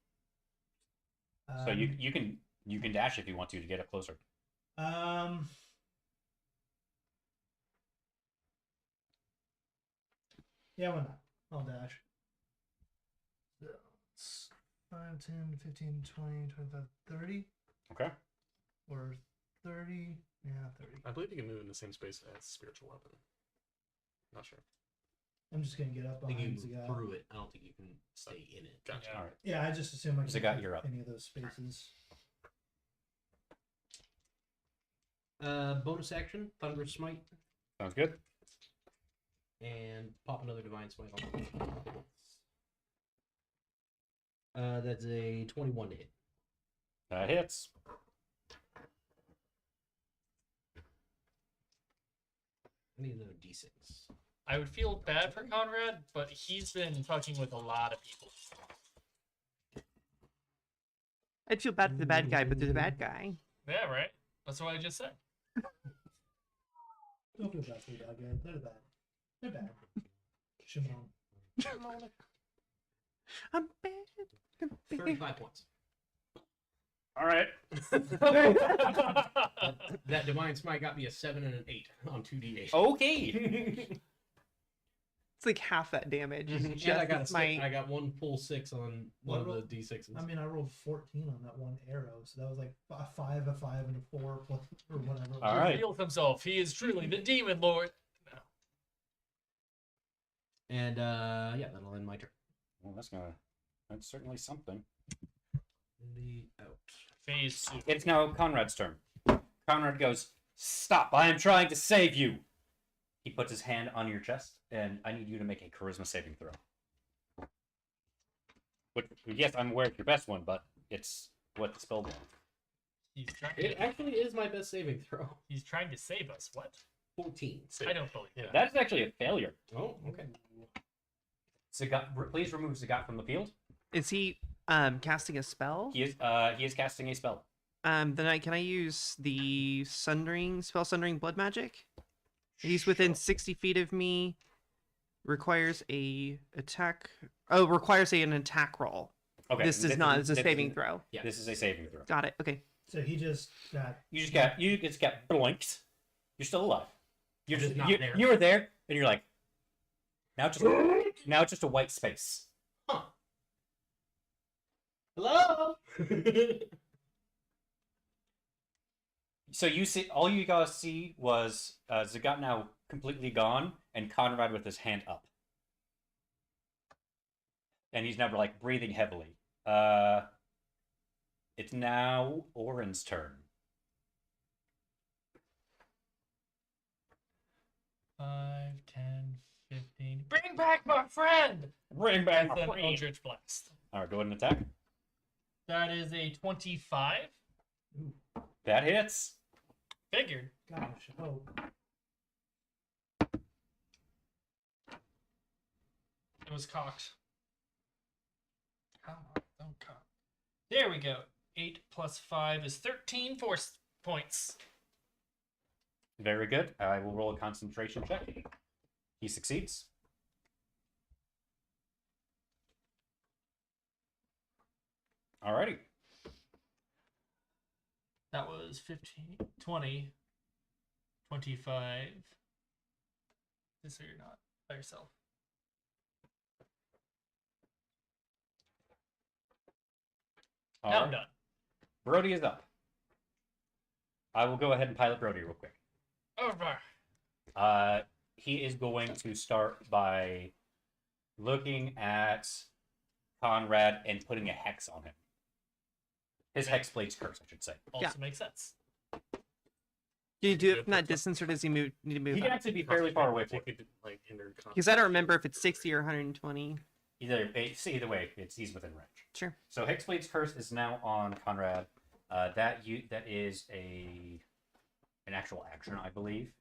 So Um, you can dash if you want to get up closer. Yeah, why not? I'll dash. So it's 5, 10, 15, 20, 25, 30. Okay. Or 30. Yeah, 30. I believe you can move in the same space as spiritual weapon. Not sure. I'm just gonna get up I think you behind can move Zagat. through it. I don't think you can stay in it. Gotcha. Yeah. All right. Yeah, I just assume I can Zagat, take you're up. any of those spaces. Bonus action, Thunder Smite, Sounds good. and pop another Divine Smite on. That's a 21 to hit. That hits. I need another D6. I would feel bad for Conrad, but he's been fucking with a lot of people. I'd feel bad for the bad guy, but they're the bad guy. Yeah, right? That's what I just said. Don't feel bad for the bad guy. They're bad. They're bad. Shimon. I'm bad. I'm bad. 35 points. All right. That Divine Smite got me a 7 and an 8 on 2d8. Okay. It's like half that damage. And Just I got a my... six, I got one full 6 on one of What the d6s. I mean, I rolled 14 on that one arrow, so that was like a 5, and a 4, plus, or whatever. All He right. reveals himself. He is truly the demon lord. No. And yeah, that'll end my turn. Well, that's certainly something. Indy out. Phase 2. It's now Conrad's turn. Conrad goes, "Stop! I am trying to save you." He puts his hand on your chest, and I need you to make a charisma saving throw. Which, yes, I'm aware of your best one, but it's what the spell does. It actually is my best saving throw. He's trying to save us. What? 14. I don't believe that. That's actually a failure. Oh, okay. Zagat, please remove Zagat from the field. Is he casting a spell? He is casting a spell. Then can I use the Sundering Blood Magic? He's within Sure. 60 feet of me. Requires a attack. Oh, requires an attack roll. Okay. This is not. It's a this saving is- throw. Yeah. This is a saving throw. Got it. Okay. So he just got. You just got blinked. You're still alive. You're I'm just not you, there. you were there, and you're like, now it's just a white space. Huh. Hello? So you see, all you guys see was Zagat now completely gone, and Conrad with his hand up, and he's now like breathing heavily. It's now Oren's turn. 5, 10, 15. Bring back my friend! Bring back And my then friend. Eldritch Blast. All right, go ahead and attack. That is a 25. That hits. Figured. Gosh, oh. It was cocked. Come on, don't cock. There we go. 8 plus 5 is 13 force points. Very good. I will roll a concentration check. He succeeds. Alrighty. That was 15, 20, 25. Just so you're not by yourself. Now I'm Alright. done. Brody is up. I will go ahead and pilot Brody real quick. Over. He is going to start by looking at Conrad and putting a hex on him. His Hexblade's curse, I should say. Also Yeah. makes sense. Can you do it from that distance, or does he need to move He can up? actually be fairly far away from Take it. it, like, hinder Because I don't remember if it's 60 or 120. Either way, he's within range. Sure. So Hexblade's curse is now on Conrad. That is an actual action, I believe,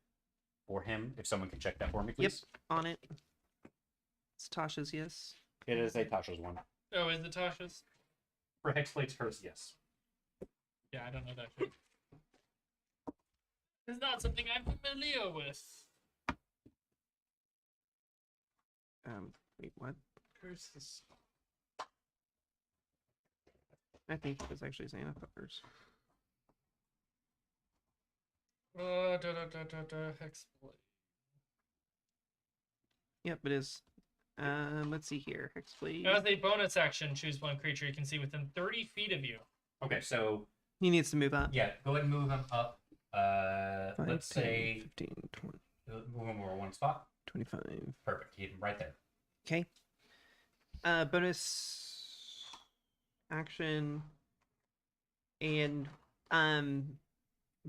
for him. If someone can check that for me, Yep. please. On it. It's Tasha's, yes. It is a Tasha's one. Oh, is it Tasha's? For Hexblade's curse, yes. Yeah, I don't know that shit. It's not something I'm familiar with. Wait, what? curses. I think it was actually saying Hexblade. Hexblade. Yep, it is. Let's see here. Hexblade. As a bonus action, choose one creature you can see within 30 feet of you. Okay, so He needs to move up. yeah, go ahead and move him up. 5, Let's 10, say 15, 20. move him over one spot. 25. Perfect. He hit him right there. Okay. Bonus action. And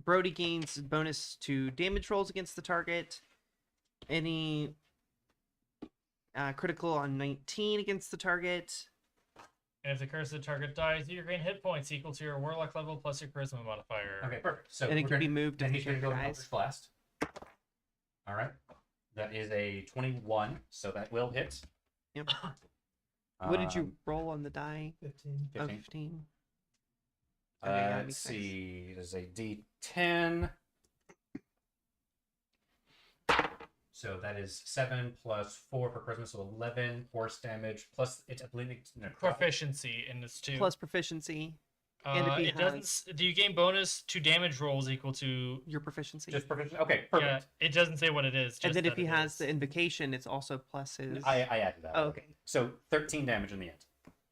Brody gains bonus to damage rolls against the target. Any critical on 19 against the target. And if the curse of the target dies, you gain hit points equal to your warlock level plus your charisma modifier. Okay, perfect. So And it we're can be gonna- moved then if he's the going to go character Eldritch dies. Blast. All right. That is a 21, so that will hit. Yep. What did you Um, roll on the die? 15. Oh, 15. 15. Okay, yeah, that Let's makes sense. see. It is a D10. So that is 7 plus 4 for charisma, so 11 force damage plus it's I believe it's necrotic. Proficiency in this too. Plus proficiency, and if he it doesn't. Do you gain bonus to damage rolls equal to? your proficiency. Just proficiency. Okay, Yeah, perfect. it doesn't say what it is. And just then if that he it has is. the invocation, it's also plus his. I added that. Oh, okay. So 13 damage in the end.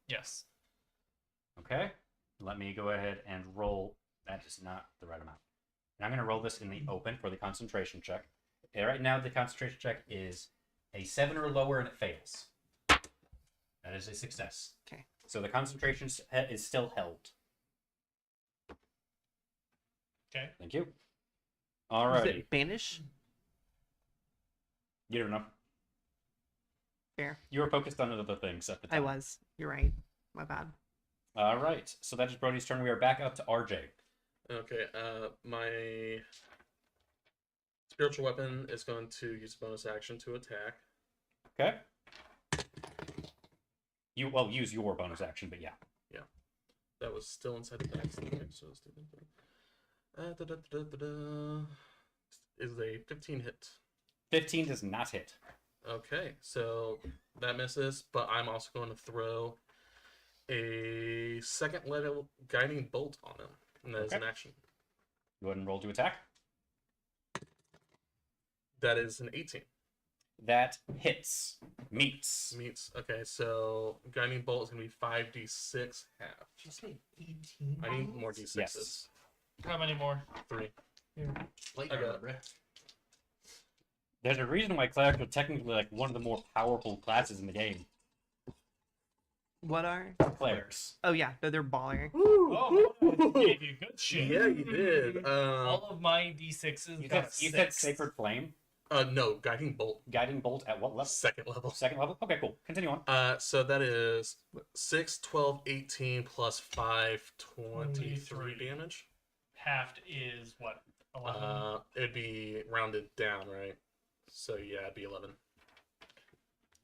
Yes. Okay. Let me go ahead and roll. That is not the right amount. And I'm going to roll this in the open for the concentration check. Right now, the concentration check is a 7 or lower, and it fails. That is a success. Okay. So the concentration is still held. Okay. Thank you. Is Alrighty. it banish? You don't know. Fair. You were focused on other things at the time. I was. You're right. My bad. All right. So that is Brody's turn. We are back up to RJ. Okay, my spiritual weapon is going to use a bonus action to attack. Okay. You use your bonus action, but yeah. That was still inside the bag. So is a 15 hit. 15 does not hit. Okay, so that misses, but I'm also going to throw a second level guiding bolt on him, and that is an Okay. action. Go ahead and roll to attack. That is an 18. That hits. Meets. Meets. Okay, so guiding bolt is going to be 5d6 half. Did you say 18? I need more d6s. Yes. How many more? 3. Light I got armor, it. bruh. There's a reason why clerics are technically like one of the more powerful classes in the game. What are? Clerics. Oh yeah, they're baller. Oh, I gave you good shit. Yeah, you did. All of my d6s You got said, you said 6. Sacred Flame. No, guiding bolt, Guiding Bolt at what level? second level. Second level? Okay, cool. Continue on. So that is 6, 12, 18 plus 5, 23 23. damage. Halved is what? 11. It'd be rounded down, right? So yeah, it'd be 11.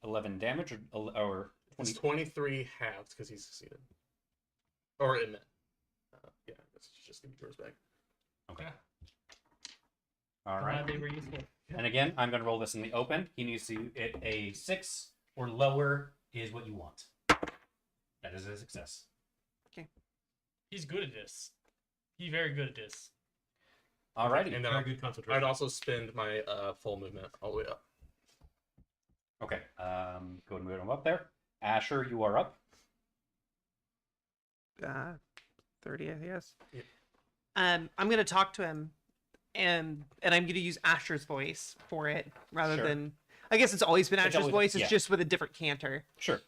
11 damage or It's 20? 23 halved because he succeeded. Or it meant. Yeah, let's just give me yours back. Okay. Yeah. All Glad right. they were useful. And again, I'm going to roll this in the open. He needs to hit a 6 or lower is what you want. That is a success. He's good at this. He's very good at this. Alrighty. And then Very good concentration. I'd also spend my full movement all the way up. Okay. Go ahead and move him up there. Asher, you are up. 30, I guess. Yeah. I'm gonna talk to him, and I'm gonna use Asher's voice for it rather Sure. than. I guess it's always been It's Asher's always- voice. It's yeah. just with a different canter. Sure.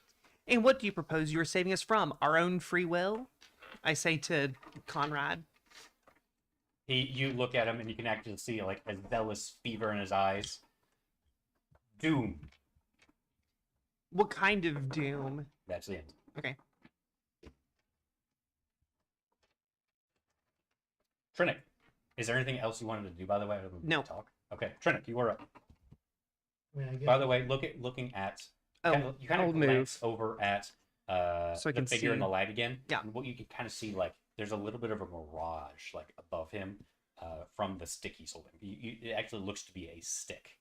And what do you propose you are saving us from? Our own free will? I say to Conrad. You look at him and you can actually see like a zealous fever in his eyes. Doom. What kind of doom? That's the end. Okay. Trinick, is there anything else you wanted to do, by the way? Other than No. Talk? Okay. Trinick, you are up. I mean, I guess By the way, looking at Oh, you kind I'll of move. glance over at So I the can figure in see. the light again. Yeah. And what you can kind of see, like, there's a little bit of a mirage, like, above him from the stick he's holding. It actually looks to be a stick.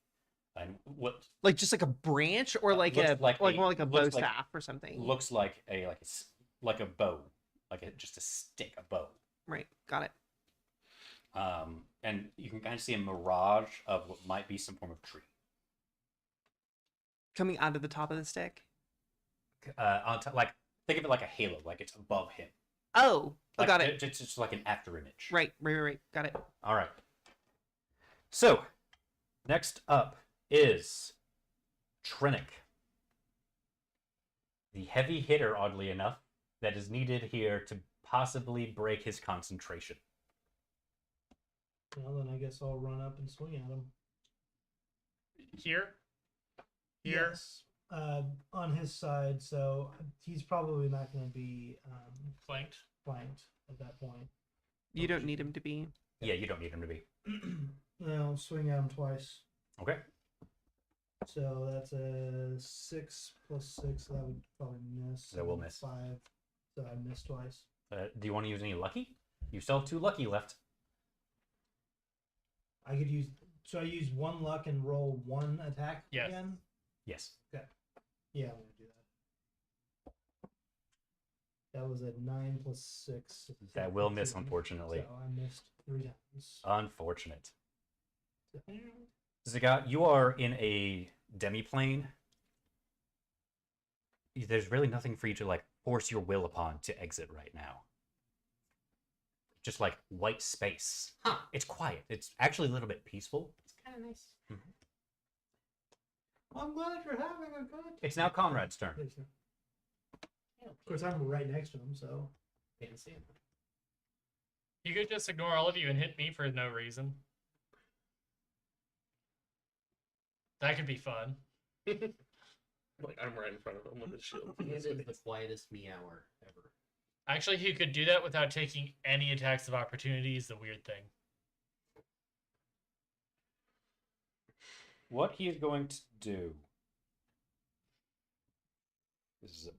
And what Like just like a branch or like looks a like like a- more like a bow looks like- staff or something. looks like like a bow, just a stick, a bow. Right. Got it. And you can kind of see a mirage of what might be some form of tree. Coming out of the top of the stick. On top, like, think of it like a halo, like it's above him. Oh, Like, got it. It's just like an after image. Right. Got it. All right. So, next up is Trinic. The heavy hitter, oddly enough, that is needed here to possibly break his concentration. Well, then I guess I'll run up and swing at him. Here? Here? Yes. On his side, so he's probably not going to be Flanked? flanked at that point. You don't need him to be. Yeah, you don't need him to be. Then I'll swing at him twice. Okay. So that's a 6 plus 6. So that would probably miss. That will miss. 5. So I missed twice. Do you want to use any lucky? You still have 2 lucky left. I could use. So I use 1 luck and roll 1 attack Yes. again? Yes. Yeah, I'm going to do that. That was a 9 plus 6. That will miss, 15. unfortunately. So I missed 3 times. Unfortunate. Zagat, you are in a demiplane. There's really nothing for you to like force your will upon to exit right now. Just like white space. Huh. It's quiet. It's actually a little bit peaceful. It's kind of nice. I'm glad you're having a good. It's now Conrad's turn. Of course, I'm right next to him, so. Fancy. You could just ignore all of you and hit me for no reason. That could be fun. Like I'm right in front of him with the shield. It is the quietest meower ever. Actually, he could do that without taking any attacks of opportunity is the weird thing. What he is going to do. This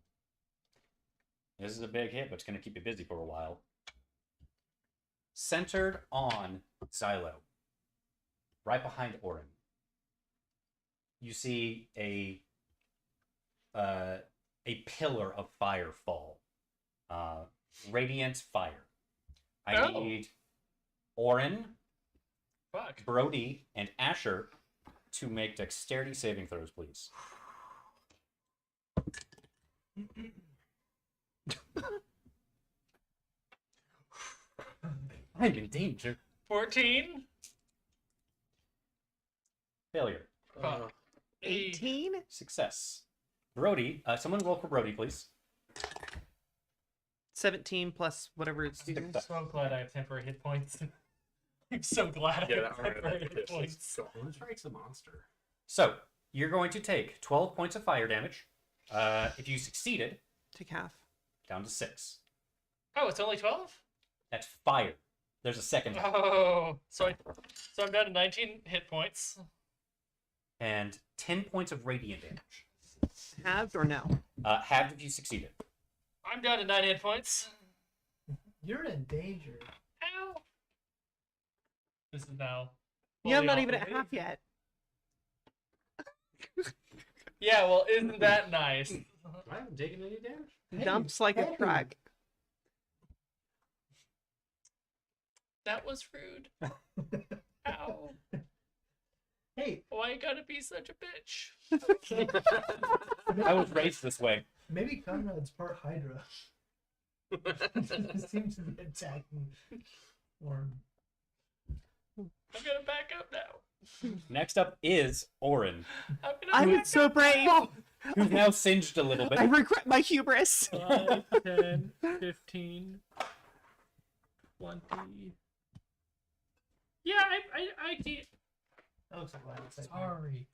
is a big hit, but it's going to keep you busy for a while. Centered on Xylo, right behind Orin, you see a pillar of fire fall. Radiant fire. I Oh. need Orin, Fuck. Brody, and Asher to make dexterity saving throws, please. I'm in danger. 14? Failure. Fuck. 18? Success. Brody, someone roll for Brody, please. 17 plus whatever it's due. I'm so glad I have temporary hit points. I'm so glad Yeah, I that have already temporary hit hit this. points. One strikes a monster. So, you're going to take 12 points of fire damage. If you succeeded, Take half. down to 6. Oh, it's only 12? That's fire. There's a second half. Oh, so I'm down to 19 hit points. And 10 points of radiant damage. Halved or no? Halved if you succeeded. I'm down to 9 hit points. You're in danger. Ow. This is now. Yeah, I'm fully not off even of at me. half yet. Yeah, well, isn't that nice? I haven't taken any damage. Dumps like a hey. truck. That was rude. Ow. Hey, Why you gotta be such a bitch? I was raised this way. maybe Conrad's part Hydra. He seems to be attacking Orm. I'm gonna back up now. Next up is Orin, I'm gonna I'm back so up brave. who's now singed a little bit. I regret my hubris. 5, 10, 15, 20. Yeah, I can't. That looks like line of sight. Sorry.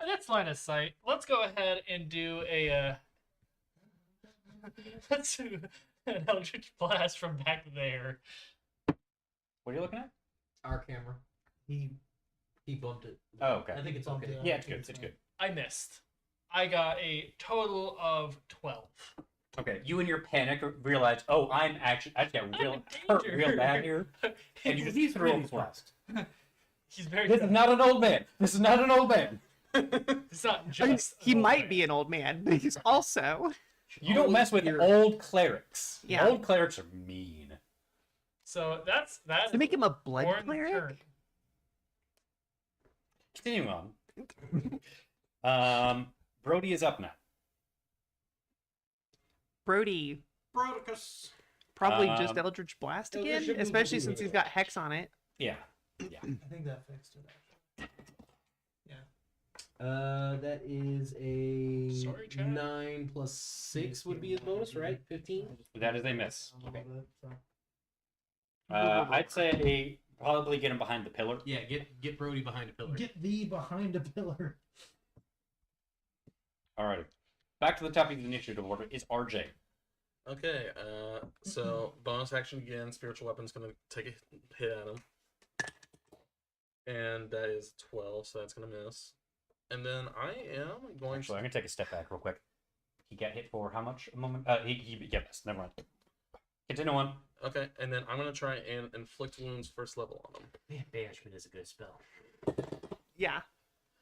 That's line of sight. Let's go ahead and do a let's do an Eldritch Blast from back there. What are you looking at? Our camera. He He bumped it. Oh, okay. I think it's bumped okay. it up. Yeah, it's good. It's good. I missed. I got a total of 12. Okay, you in your panic realize, oh, I just got I'm real in hurt danger. real bad here, and you just He's threw him really fast. He's very This is not an old man. This is not an old man. It's not I mean, just he an old might man. be an old man, but he's also. You don't mess with You're- old clerics. Yeah. Old clerics are mean. So that's that. To make him a blood Orin's cleric? turn. Continuing on. Brody is up now. Brody, Brodicus. probably just Um, Eldritch Blast Eldritch again, Blast. especially since he's got Hex on it. Yeah. I think that fixed it, actually. Yeah. That is a Sorry, chat. 9 plus 6 would be a bonus, right? 15. That is a miss. Okay. I'd say probably get him behind the pillar. Yeah, get Brody behind a pillar. Get thee behind a pillar. Alrighty. Back to the top of the initiative order is RJ. Okay, so bonus action again. Spiritual weapon's gonna take a hit at him, and that is 12, so that's gonna miss. And then I am going Actually, I'm to. gonna take a step back real quick. He got hit for how much a moment? He missed. Never mind. Continue on. Okay, and then I'm gonna try and inflict wounds first level on him. Man, banishment is a good spell. Yeah.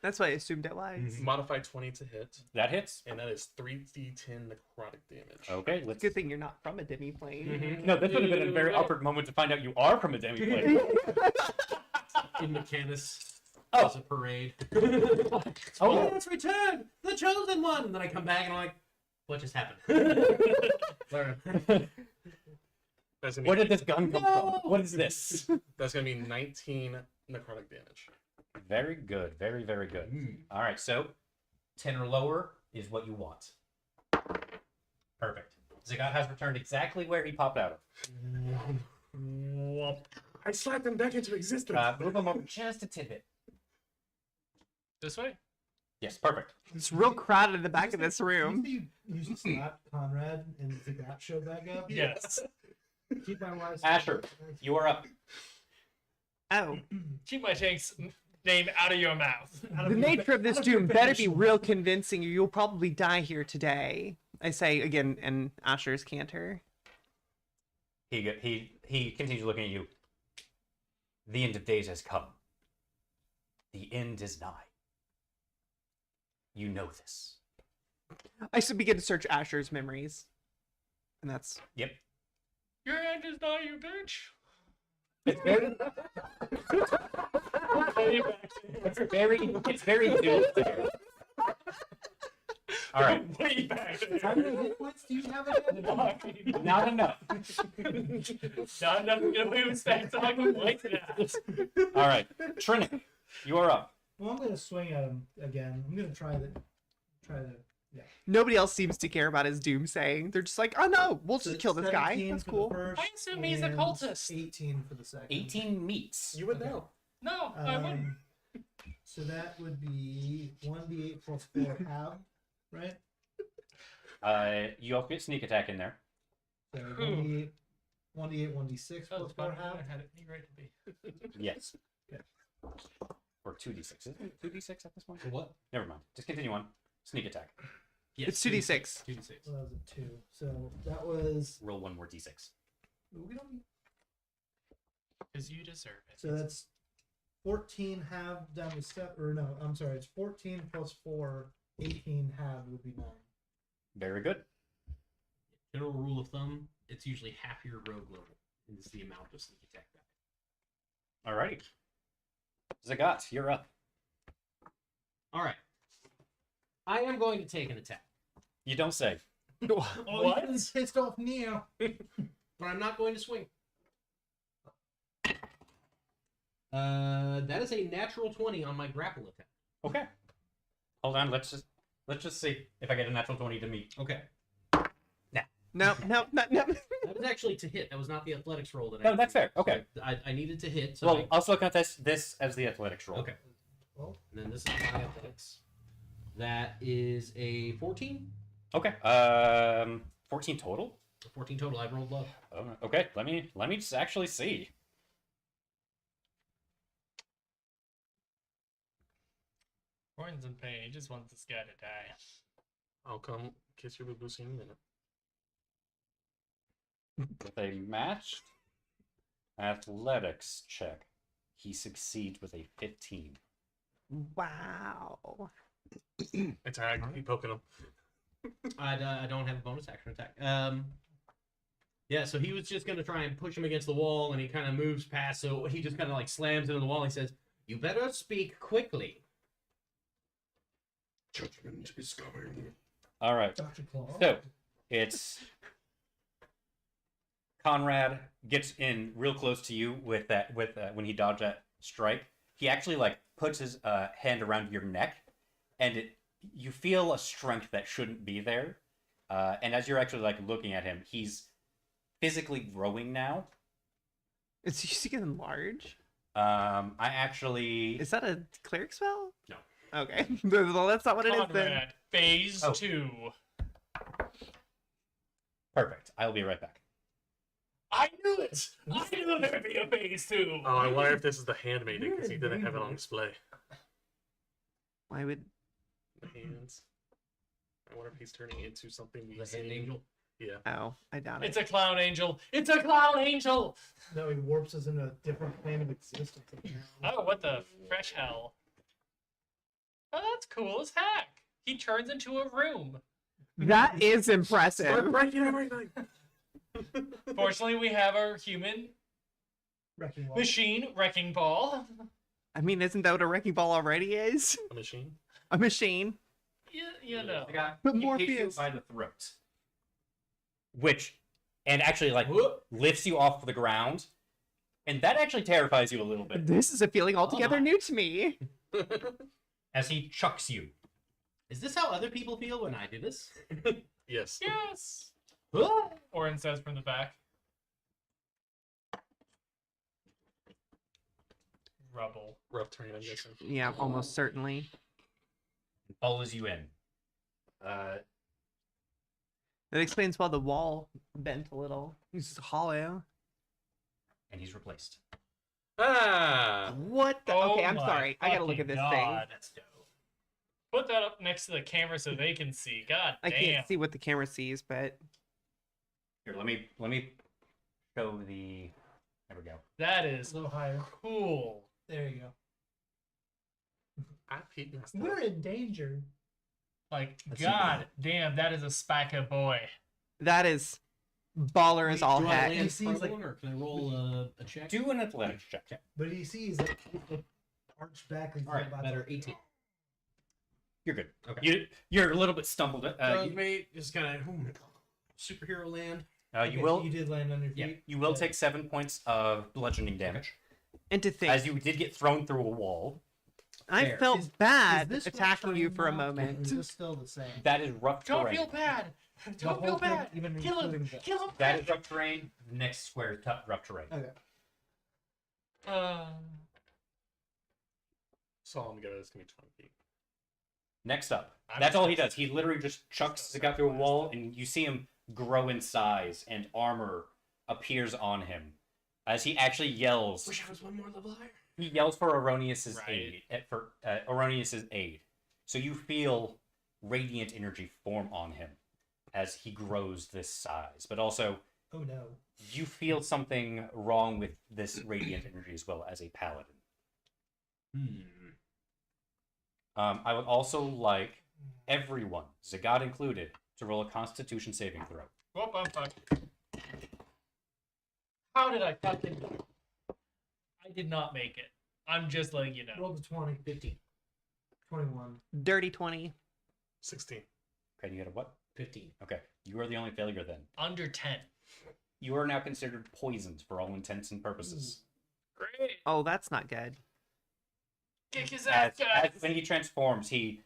That's what I assumed it was. Modify 20 to hit, That hits. and that is 3d10 necrotic damage. Okay, let's. Good thing you're not from a demiplane. Mhm. No, this would have been a very awkward moment to find out you are from a demi-plane. In Mechanus, Oh. as a parade. Oh. Let's return the chosen one. And then I come back and I'm like, what just happened? That's gonna Where be, did this gun come from? What is this? that's gonna be 19 necrotic damage. Very good. Very, very good. All right, so 10 or lower is what you want. Perfect. Zagat has returned exactly where he popped out of. I slapped him back into existence. Move him over just a tidbit. This way? Yes, perfect. It's real crowded in the back of this room. You used to slap Conrad and the gap showed back up. Yes. Keep my wife's Asher, you are up. Oh. Keep my tank's name out of your mouth. The nature of this doom better be real convincing or you'll probably die here today. I say again in Asher's canter. He continues looking at you. The end of days has come. The end is nigh. You know this. I should begin to search Asher's memories. And that's Yep. Your end is not you, bitch. It's very. It's very good there. All right. Way back How there. many hit points do you have again? Not enough. Not enough to get away with stacks. I would like that. All right. Trinic, you are up. Well, I'm gonna swing at him again. I'm gonna try the. Yeah. nobody else seems to care about his doom saying. They're just like, oh no, we'll So just kill this guy. 17 That's for the cool. first I assume he's a and cultist. 18 for the second. 18 meets. You would Okay. know. No, I wouldn't. So that would be 1d8 plus 4 half, right? You also get sneak attack in there. So 1d8, 1d6 That plus was 4 better than half. I had it any right to be. Yes. Okay. Or 2d6. Is it 2d6 at this point? For what? Never mind. Just continue on. Sneak attack. Yes, It's 2d6. 2d6. So that was a 2. So that was. Roll one more d6. We don't. Because you deserve it. So that's 14 half down to step. Or no, I'm sorry. It's 14 plus 4. 18 half would be 9. Very good. General rule of thumb, it's usually half your rogue level is the amount of sneak attack back. Alrighty. Zagat, you're up. All right. I am going to take an attack, You don't say. Oh, What? you really pissed off Neo. but I'm not going to swing. That is a natural 20 on my grapple attack. Okay. Hold on. Let's just see if I get a natural 20 to meet. Okay. No. That was actually to hit. That was not the athletics roll that I No, that's fair. Okay. So I needed to hit. So Well, I'll still count this as the athletics roll. okay. Well, And then this is my athletics. That is a 14. Okay. 14 total. 14 total. I've rolled low. Oh, okay. Let me just actually see. Warren's in pain. He just wants this guy to die. I'll come kiss your boo in a minute. With a matched athletics check, he succeeds with a 15. Wow. It's alright. Keep poking him. I don't have a bonus action attack. Yeah, so he was just going to try and push him against the wall, and he kind of moves past, so he just kind of like slams into the wall. And he says, "You better speak quickly." Judgment is coming. All right. Dr. Claw. So it's Conrad gets in real close to you with that when he dodged that strike. He actually like puts his hand around your neck and you feel a strength that shouldn't be there. And as you're actually like looking at him, he's physically growing now. Is he getting large? I actually Is that a cleric spell? No. Okay. Well, that's not what it is then. Conrad, phase Oh. 2. perfect. I'll be right back. I knew it! I knew there would be a phase 2! Oh, I wonder if this is the handmaiden because he didn't have it on display. Why would The hands. I wonder if he's turning into something we The hand see. angel. Yeah. oh, I doubt it. It's a clown angel! It's a clown angel! No, he warps us into a different plane of existence. Oh, what the fresh hell? Oh, that's cool as heck! He turns into a room. That is impressive. breaking everything. Fortunately, we have our human Wrecking ball. machine wrecking ball. I mean, isn't that what a wrecking ball already is? A machine. A machine. You know. The guy But he takes you Morpheus. by the throat, and actually like lifts you off the ground, and that actually terrifies you a little bit This is a feeling altogether new to me. as he chucks you. Is this how other people feel when I do this? Yes. Yes! Orin says from the back. Rubble. Rough terrain, I'm guessing. Yeah, almost certainly. Follows you in. That explains why the wall bent a little. It's hollow. And he's replaced. Ah. What the? Oh Okay, I'm my sorry. I gotta look fucking at this God. thing. That's dope. Put that up next to the camera so they can see. God I damn. can't see what the camera sees, but Here, let me show the. There we go. That is A little higher. cool. There you go. I peed myself. We're in danger. Like, Let's see. God damn, that is a spacker boy. that is baller as all do I heck. land seems prone, like- or can I roll a check? Do an athletics check. But he sees it arched back. Like he's All right, about better to- 18. You're good. Okay. You're a little bit stumbled. You may just kind of superhero land. You Okay, will You did land on your Yeah, feet. you will take 7 points of bludgeoning damage And to think, as you did get thrown through a wall. I Fair. felt Is bad this attacking you for a now, or moment. Is this still the same? That is rough Don't terrain. feel bad. The Don't feel whole thing, bad. even Kill him. including the- Kill him. That is rough terrain. Next square is rough terrain. Okay. So all I'm gonna is gonna be 20 feet. Next up. I'm That's all he just- does. He literally just chucks the guy through a wall, and you see him grow in size, and armor appears on him as he actually yells. Wish I was one more level higher. He yells for Erroneous's Right. aid. For Erroneous's aid. So you feel radiant energy form on him as he grows this size, but also Oh no. you feel something wrong with this radiant energy as well as a paladin. I would also like everyone, Zagat included, to roll a Constitution saving throw. Whoop, I'm fucked. How did I fucking... I did not make it. I'm just letting you know. Roll the 20. 15. 21. Dirty 20. 16. Okay, you had a what? 15. Okay, you are the only failure then. Under 10. You are now considered poisoned for all intents and purposes. Great. Oh, that's not good. Kick his ass, guys. When he transforms, he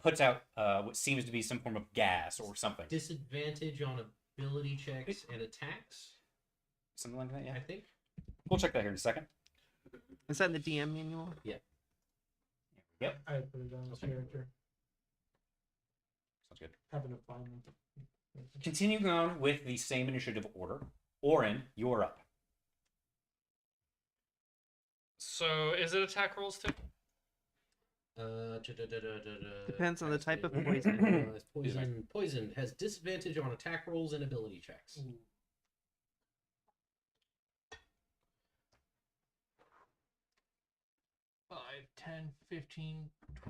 puts out what seems to be some form of gas or something. Disadvantage on ability checks and attacks, Something like that, I yeah. think. We'll check that here in a second. Is that in the DM manual? Yep. I put it on this character. Sounds good. Happen to find them. Continuing on with the same initiative order, Orin, you're up. So, is it attack rolls too? Depends on the type of poison. poison. Poison has disadvantage on attack rolls and ability checks. 5, 10, 15,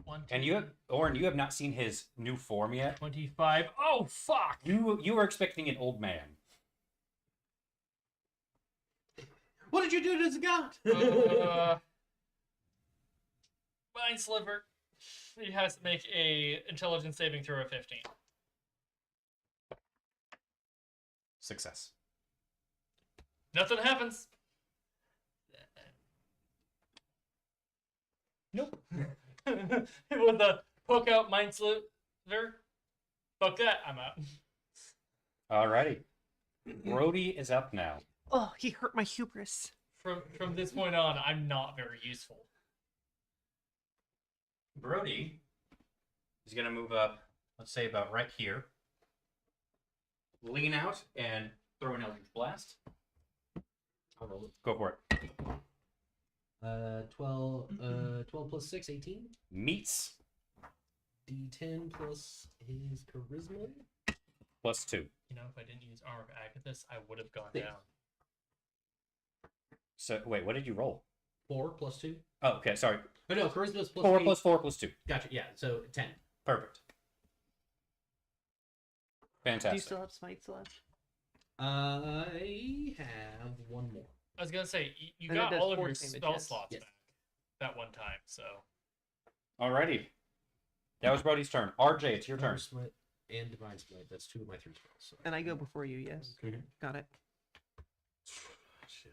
20. And Orin, you have not seen his new form yet. 25. Oh, fuck! You were expecting an old man. What did you do to the god? Mind Sliver. He has to make a intelligence saving throw of 15. Success. Nothing happens. Nope. It was Poke out Mind Sliver. Fuck that. I'm out. Alrighty. Brody is up now. Oh, he hurt my hubris. From this point on, I'm not very useful. Brody is going to move up, let's say about right here. Lean out and throw an Eldritch Blast. I'll roll it. Go for it. 12 plus 6, 18. Meets D10 plus his charisma. +2. You know, if I didn't use Armor of Agathis, I would have gone Thanks. down. So, wait, what did you roll? 4 plus 2. Oh, okay, sorry. Oh no, charisma's plus 4 3. plus 4 plus 2. Gotcha. Yeah, so 10. Perfect. Do you Fantastic. still have smites left? I have one more. I was gonna say you And it got does all of your force damage, spell yes. slots Yes. back that one time, so Alrighty. That was Brody's turn. RJ, it's your turn. Power Smite and Divine Smite. That's 2 of my 3 spells. So. And I go before you, yes. Okay. Got it. Shit.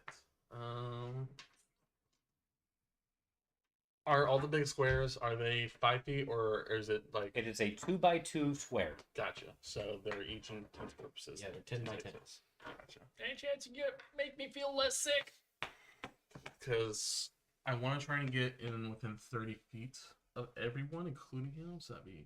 Are all the big squares, are they 5 feet or is it like It is a 2x2 square. gotcha? So they're each intents purposes. Yeah, they're 10 by 10. Gotcha. any chance you get make me feel less sick? Because I want to try and get in within 30 feet of everyone, including him. So that'd be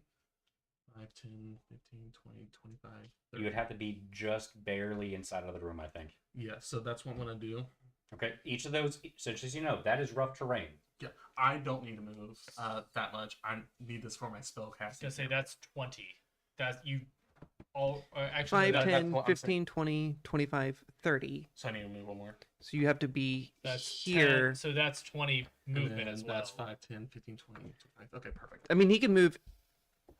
5, 10, 15, 20, 25, 30. You would have to be just barely inside of the room, I think. Yeah, so that's what I'm going to do. Okay, each of those, so just so you know, that is rough terrain. Yeah, I don't need to move that much. I need this for my spell I was casting. gonna say that's 20. That's you. All actually 5, that, 10, what I'm 15, 20, 25. 30. So I need to move one more. So you have to be that's here. 10, so that's 20 And movement then as well. that's 5, 10, 15, 20, 25. Okay, perfect. I mean, he can move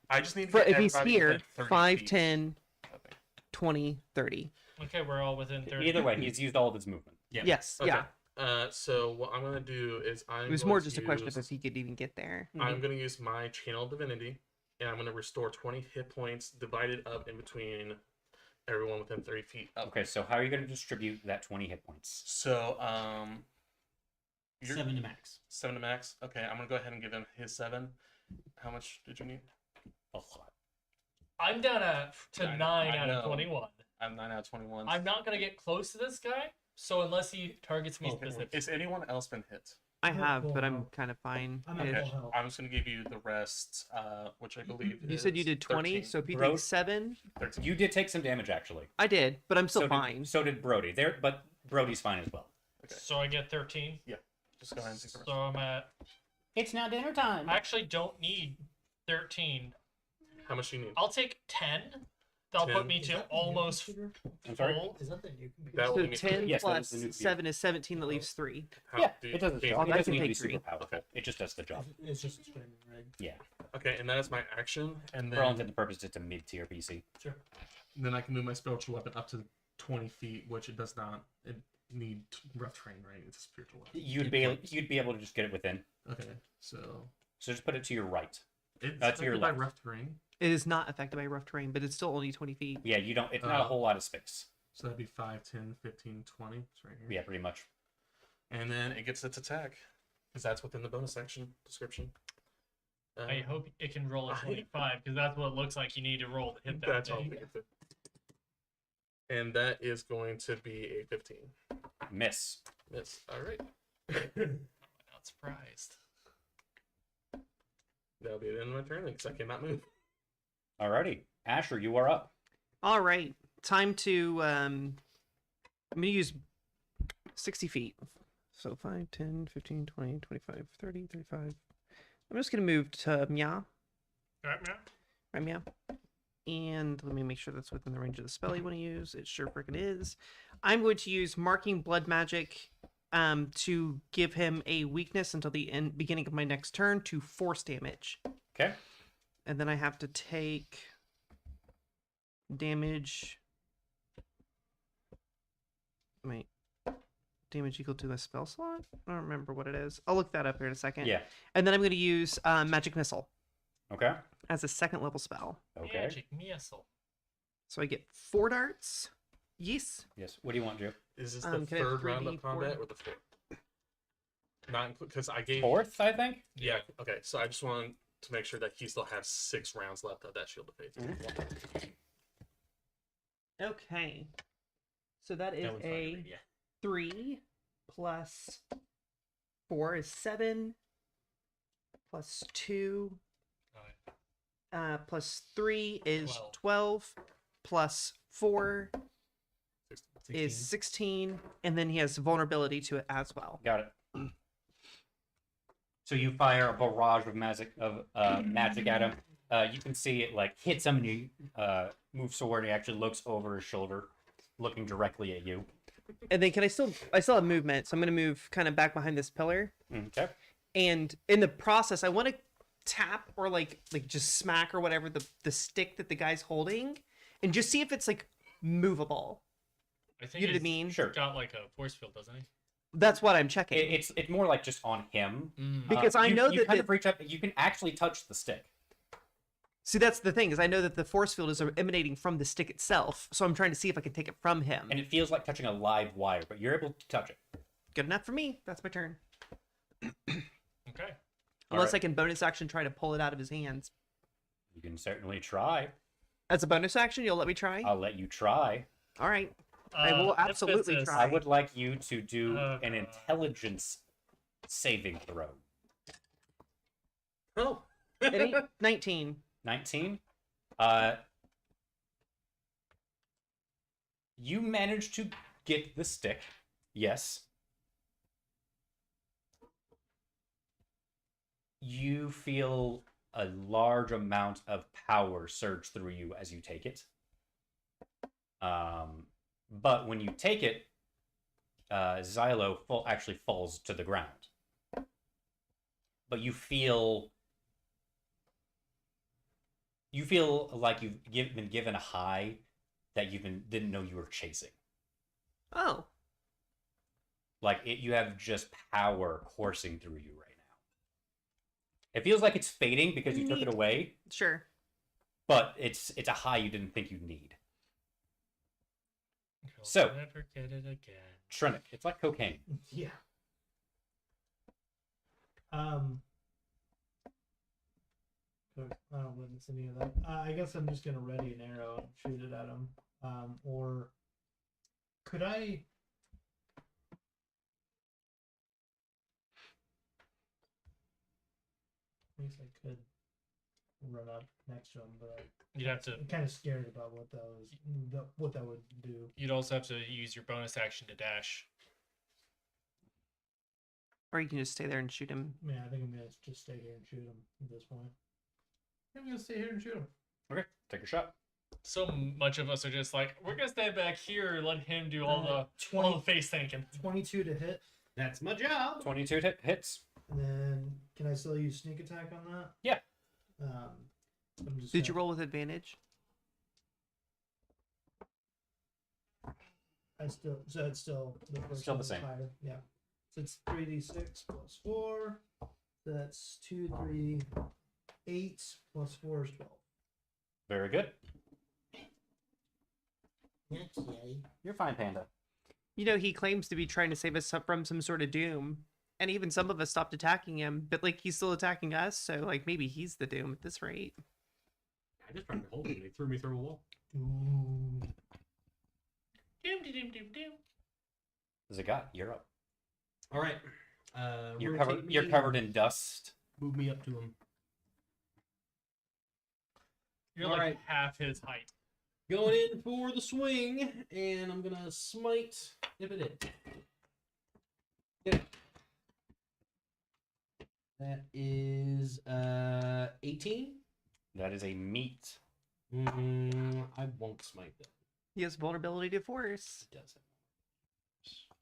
I just need to for, get if he's everybody here, within 30 5, feet. 10, Okay. 20, 30. Okay, we're all within 30. Either way, he's used all of his movement. Yeah. Yes, Okay. yeah. So what I'm gonna do is It was more just a question of if he could even get there. I'm gonna use my channel divinity, and I'm gonna restore 20 hit points divided up in between everyone within 30 feet. Of Okay, so how are you going to distribute that 20 hit points? So you're 7 to max. 7 to max. Okay, I'm gonna go ahead and give him his 7. How much did you need? A lot. I'm down to I 9 out know. of 21. I'm 9 out of 21. I'm not gonna get close to this guy, so unless he targets me specifically. Is anyone else been hit? I I'm have, at but full I'm health. kind of fine. I'm at Okay, full health. I'm just gonna give you the rest, which I believe You said you is did 20, 13. so if you Bro- take 7, 13. You did take some damage, actually. I did, but I'm still so fine. Did, so did Brody. There, but Brody's fine as well. Okay. So I get 13. Just go ahead and take the rest. So I'm at. It's now dinner time. I actually don't need 13. How much do you need? I'll take 10. That'll 10. put me Is to that the new almost computer? I'm sorry? full. Is that the new computer? That will So give me 10 Yes, that plus is the new 7 is 17, that leaves 3. How Yeah, do it does its do you- job. It I doesn't can need to be take 3. super powerful. Okay. It just does the job. It's just a streaming rig. Yeah. Okay, and that is my action, and For all then intents and purposes, it's a mid-tier PC. Sure. I can move my spiritual weapon up to 20 feet, which it does not. It need rough terrain, right? It's a spiritual weapon. You'd be able to just get it within. Okay, so So just put it to your right. it's That's your affected by left. rough terrain, It is not affected by rough terrain, but it's still only 20 feet. Yeah, you don't. It's not a whole lot of space. so that'd be 5, 10, 15, 20. It's right here. Yeah, pretty much. And then it gets its attack, because that's within the bonus section description. I hope it can roll a 25 because that's what it looks like you need to roll to hit that That's all. thing. And that is going to be a 15. Miss. Miss. All right. I'm not surprised. That'll be the end of my turn because I cannot move. Alrighty, Asher, you are up. All right, time to I'm gonna use 60 feet. So 5, 10, 15, 20, 25, 30, 35. I'm just gonna move to Mia. Right, man? Right, Mia. And let me make sure that's within the range of the spell you want to use. It sure frickin' is. I'm going to use Marking Blood Magic to give him a weakness until the beginning of my next turn to force damage. Okay. And then I have to take damage. Wait. Damage equal to a spell slot? I don't remember what it is. I'll look that up here in a second. Yeah. And then I'm going to use Magic Missile Okay. as a second level spell. Okay. Magic missile. So I get 4 darts. Yes. Yes. What do you want, Joe? Is this the Can I have third round 3D of combat for- or the fourth? Not because I gave. Fourth, I think. Yeah. Okay. So I just want to make sure that he still has 6 rounds left of that shield of faith. Okay. So that is That one's fine to a read, yeah. 3 plus 4 is 7 plus 2 plus 3 is 12 plus 4 is 16, and then he has vulnerability to it as well. Got it. So you fire a barrage of magic at him. You can see it like hits him, and you move forward. And he actually looks over his shoulder, looking directly at you. And then I still have movement, so I'm gonna move kind of back behind this pillar. Okay. And in the process, I want to tap or like just smack or whatever the stick that the guy's holding, and just see if it's like movable. I think You know what I he's mean? Sure. got like a force field, doesn't he? That's what I'm checking. It's more like just on him. Because I know you that kind of reach up. You can actually touch the stick. See, that's the thing, is I know that the force field is emanating from the stick itself, so I'm trying to see if I can take it from him. And it feels like touching a live wire, but you're able to touch it. Good enough for me. That's my turn. Okay. Unless right. I can bonus action try to pull it out of his hands. You can certainly try. As a bonus action, you'll let me try? I'll let you try. All right. I will absolutely emphasis. try. I would like you to do Oh, an God. intelligence saving throw. Oh. It ain't 19. 19. You managed to get the stick. Yes. You feel a large amount of power surge through you as you take it. But when you take it, Xylo actually falls to the ground. But you feel like you've been given a high that didn't know you were chasing. Oh. Like you have just power coursing through you right now. It feels like it's fading because you took it Neat. away, Sure. but it's a high you didn't think you'd need. So- never get it again. Trinic, it's like cocaine. Yeah. I don't witness any of that. I guess I'm just gonna ready an arrow and shoot it at him. Or could I? At least I could run up next to him, but You'd have to. I'm kind of scared about what that would do. You'd also have to use your bonus action to dash. Or you can just stay there and shoot him. Yeah, I think I'm gonna just stay here and shoot him at this point. I'm gonna stay here and shoot him. Okay, take a shot. So much of us are just like, we're gonna stand back here and let him do all the 20 face thinking. 22 to hit, That's my job. 22 hits. and then can I still use sneak attack on that? Yeah. I'm just Did you gonna- roll with advantage? So it's still the first Still the one is same. higher. Yeah. So it's 3d6 plus 4. That's 2, 3, 8 plus 4 is 12. Very good. Okay. You're fine, Panda. You know, he claims to be trying to save us from some sort of doom. And even some of us stopped attacking him, but like he's still attacking us, so like maybe he's the doom at this rate. I just tried to hold him and he threw me through a wall. Ooh. Doom, doom, doom, doom. Zagat, you're up. All right. You're rotate covered. me, You're covered in dust. Move me up to him. You're All like right. half his height. Going in for the swing, and I'm gonna smite if it hits. Yeah. That is 18. That is a meat. I won't smite that. He has vulnerability to force. It does.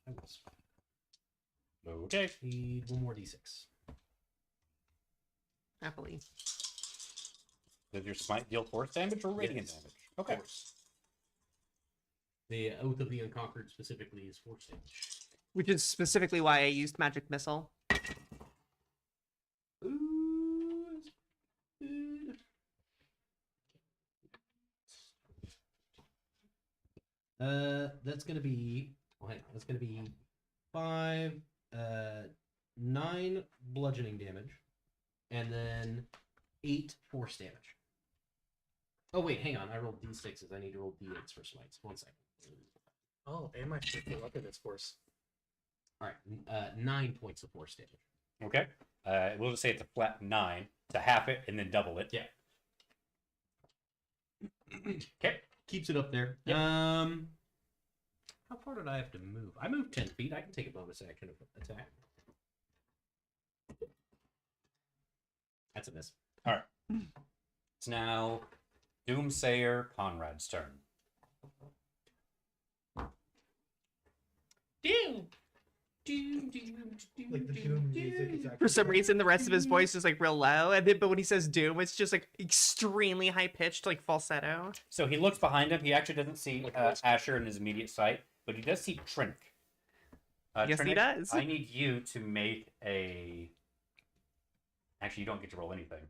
I will smite. Okay. Need one more d6. Happily. Does your smite deal force damage or radiant Yes. damage? Okay. Force. The Oath of the Unconquered specifically is force damage. Which is specifically why I used Magic Missile. Ooh, that's good. That's gonna be. Oh, hang on. That's gonna be 9 bludgeoning damage, and then 8 force damage. Oh wait, hang on. I rolled d6s. I need to roll d8s for smites. 1 second. Oh, and my favorite weapon is force. All right, 9 points of force damage. Okay. We'll just say it's a flat 9 to half it and then double it. Yeah. Okay. Keeps it up there. Yep. How far did I have to move? I moved 10 feet. I can take a bonus action attack. That's a miss. All right. It's now Doomsayer Conrad's turn. Doom. Like the Doom music is actually For some reason, the rest of his voice is like real low, and then, but when he says doom, it's just like extremely high pitched, like falsetto. So he looks behind him. He actually doesn't see Asher in his immediate sight, but he does see Trinick. Yes, he Trinick, does. I need you to make a. Actually, you don't get to roll anything.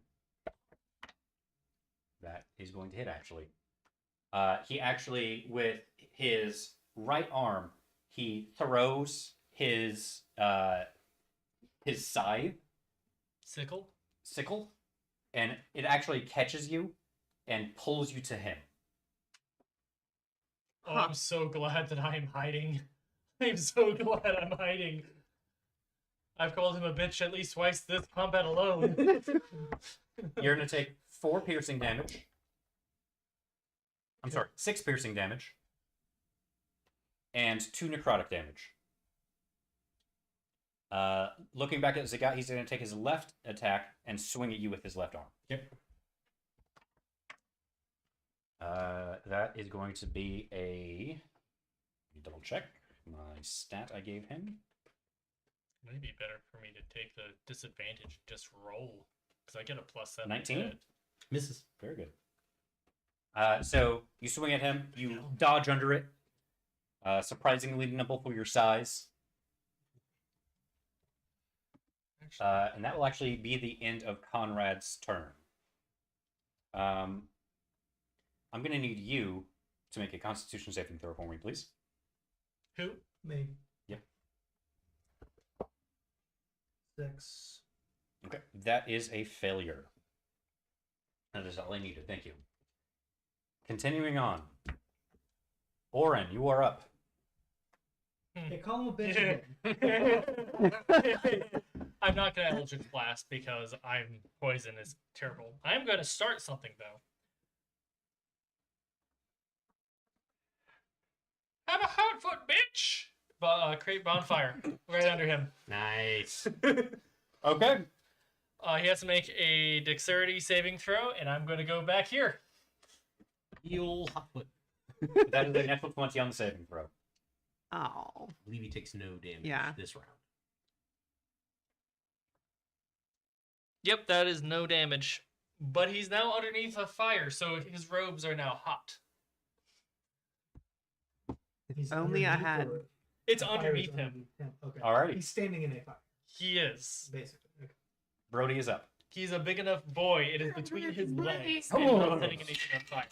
That is going to hit, actually. He actually, with his right arm, he throws his scythe sickle, and it actually catches you and pulls you to him. Oh, I'm so glad that I am hiding. I'm so glad I'm hiding. I've called him a bitch at least twice this combat alone. You're going to take 4 piercing damage. I'm sorry, 6 piercing damage. And 2 necrotic damage. Looking back at Zagat, he's going to take his left attack and swing at you with his left arm. Yep. That is going to be a... Let me double check my stat I gave him. Might be better for me to take the disadvantage and just roll. Because I get a +7. 19? Misses. Very good. So you swing at him, you dodge under it. Surprisingly nimble for your size. And that will actually be the end of Conrad's turn. I'm going to need you to make a Constitution saving throw for me, please. Who? Me. Yep. 6. Okay, that is a failure. That is all I needed. Thank you. Continuing on. Oren, you are up. Hey, call him a bitch again. I'm not going to Eldritch Blast because I'm poison is terrible. I'm going to start something though. Have a hot foot, bitch! Create bonfire right under him. Nice. Okay. He has to make a dexterity saving throw, and I'm going to go back here. You'll hotfoot. That is a natural 20 on the saving throw. Oh. I believe he takes no damage Yeah. this round. Yep, that is no damage. But he's now underneath a fire, so his robes are now hot. He's Only I underneath had- or- It's the fire is underneath him. Okay. Alrighty. He's standing in a fire, He is. basically. Okay. Brody is up. He's a big enough boy. It is between his legs. Oh. And he's not setting anything on fire.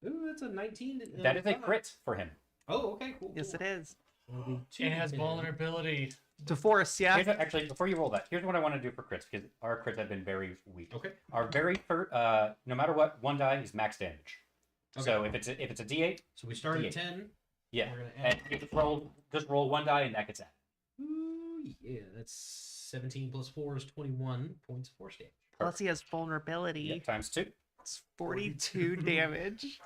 Ooh, that's a 19. That is a crit for him. Oh, okay, cool. Yes, it is. And it has vulnerability. To force, yeah. Actually, before you roll that, here's what I want to do for crits, because our crits have been very weak. Okay. Our very first, no matter what, 1 die is max damage. Okay. So if it's a D8, So we start at D8. 10. yeah, We're gonna and add. you just roll 1 die and that gets added. Ooh, yeah, that's 17 plus 4 is 21 points of force damage. Plus, he has vulnerability. Yep, times 2. It's 42 damage.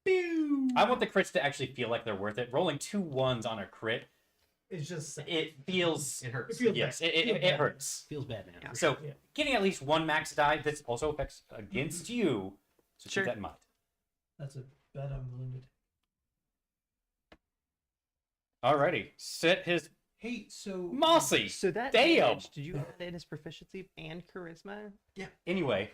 I want the crits to actually feel like they're worth it. Rolling 2 1s on a crit, It's just it feels It hurts. It feels yes, bad. it hurts. Feels bad, man. Yeah. So Yeah. getting at least 1 max die, this also affects against you. So Sure. keep that in mind. That's a bet I'm willing to take. Alrighty, set his Hey, so Mossy. So that Damn. damage, did you add in his proficiency and charisma? Anyway,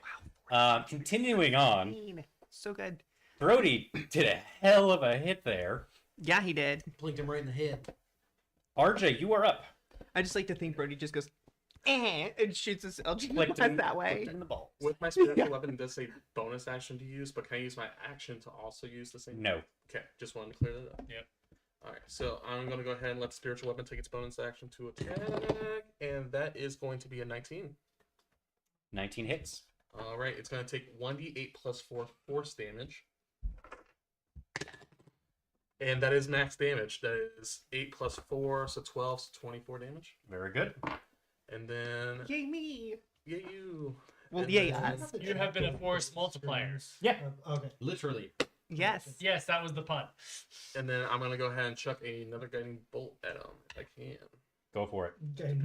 continuing on, Dang, so good. Brody did a hell of a hit there. Yeah, he did. blinked him right in the head. RJ, you are up. I just like to think Brody just goes, and shoots his LG Clicked blast him- that way. clicked him in the balls. With my spiritual weapon, it does say bonus action to use, but can I use my action to also use the same? No. Okay, just wanted to clear that up. Yep. Alright, so I'm going to go ahead and let the spiritual weapon take its bonus action to attack, and that is going to be a 19. 19 hits. All right, it's going to take 1d8 plus 4 force damage. And that is max damage. That is 8 plus 4, so 12, so 24 damage. Very good. And then, Yay me! yeah, you. Well, And yay then- us. You have been a force multiplier. Yeah. Okay. Literally. Yes. Yes, that was the pun. And then I'm going to go ahead and chuck another guiding bolt at him if I can. Go for it. Okay.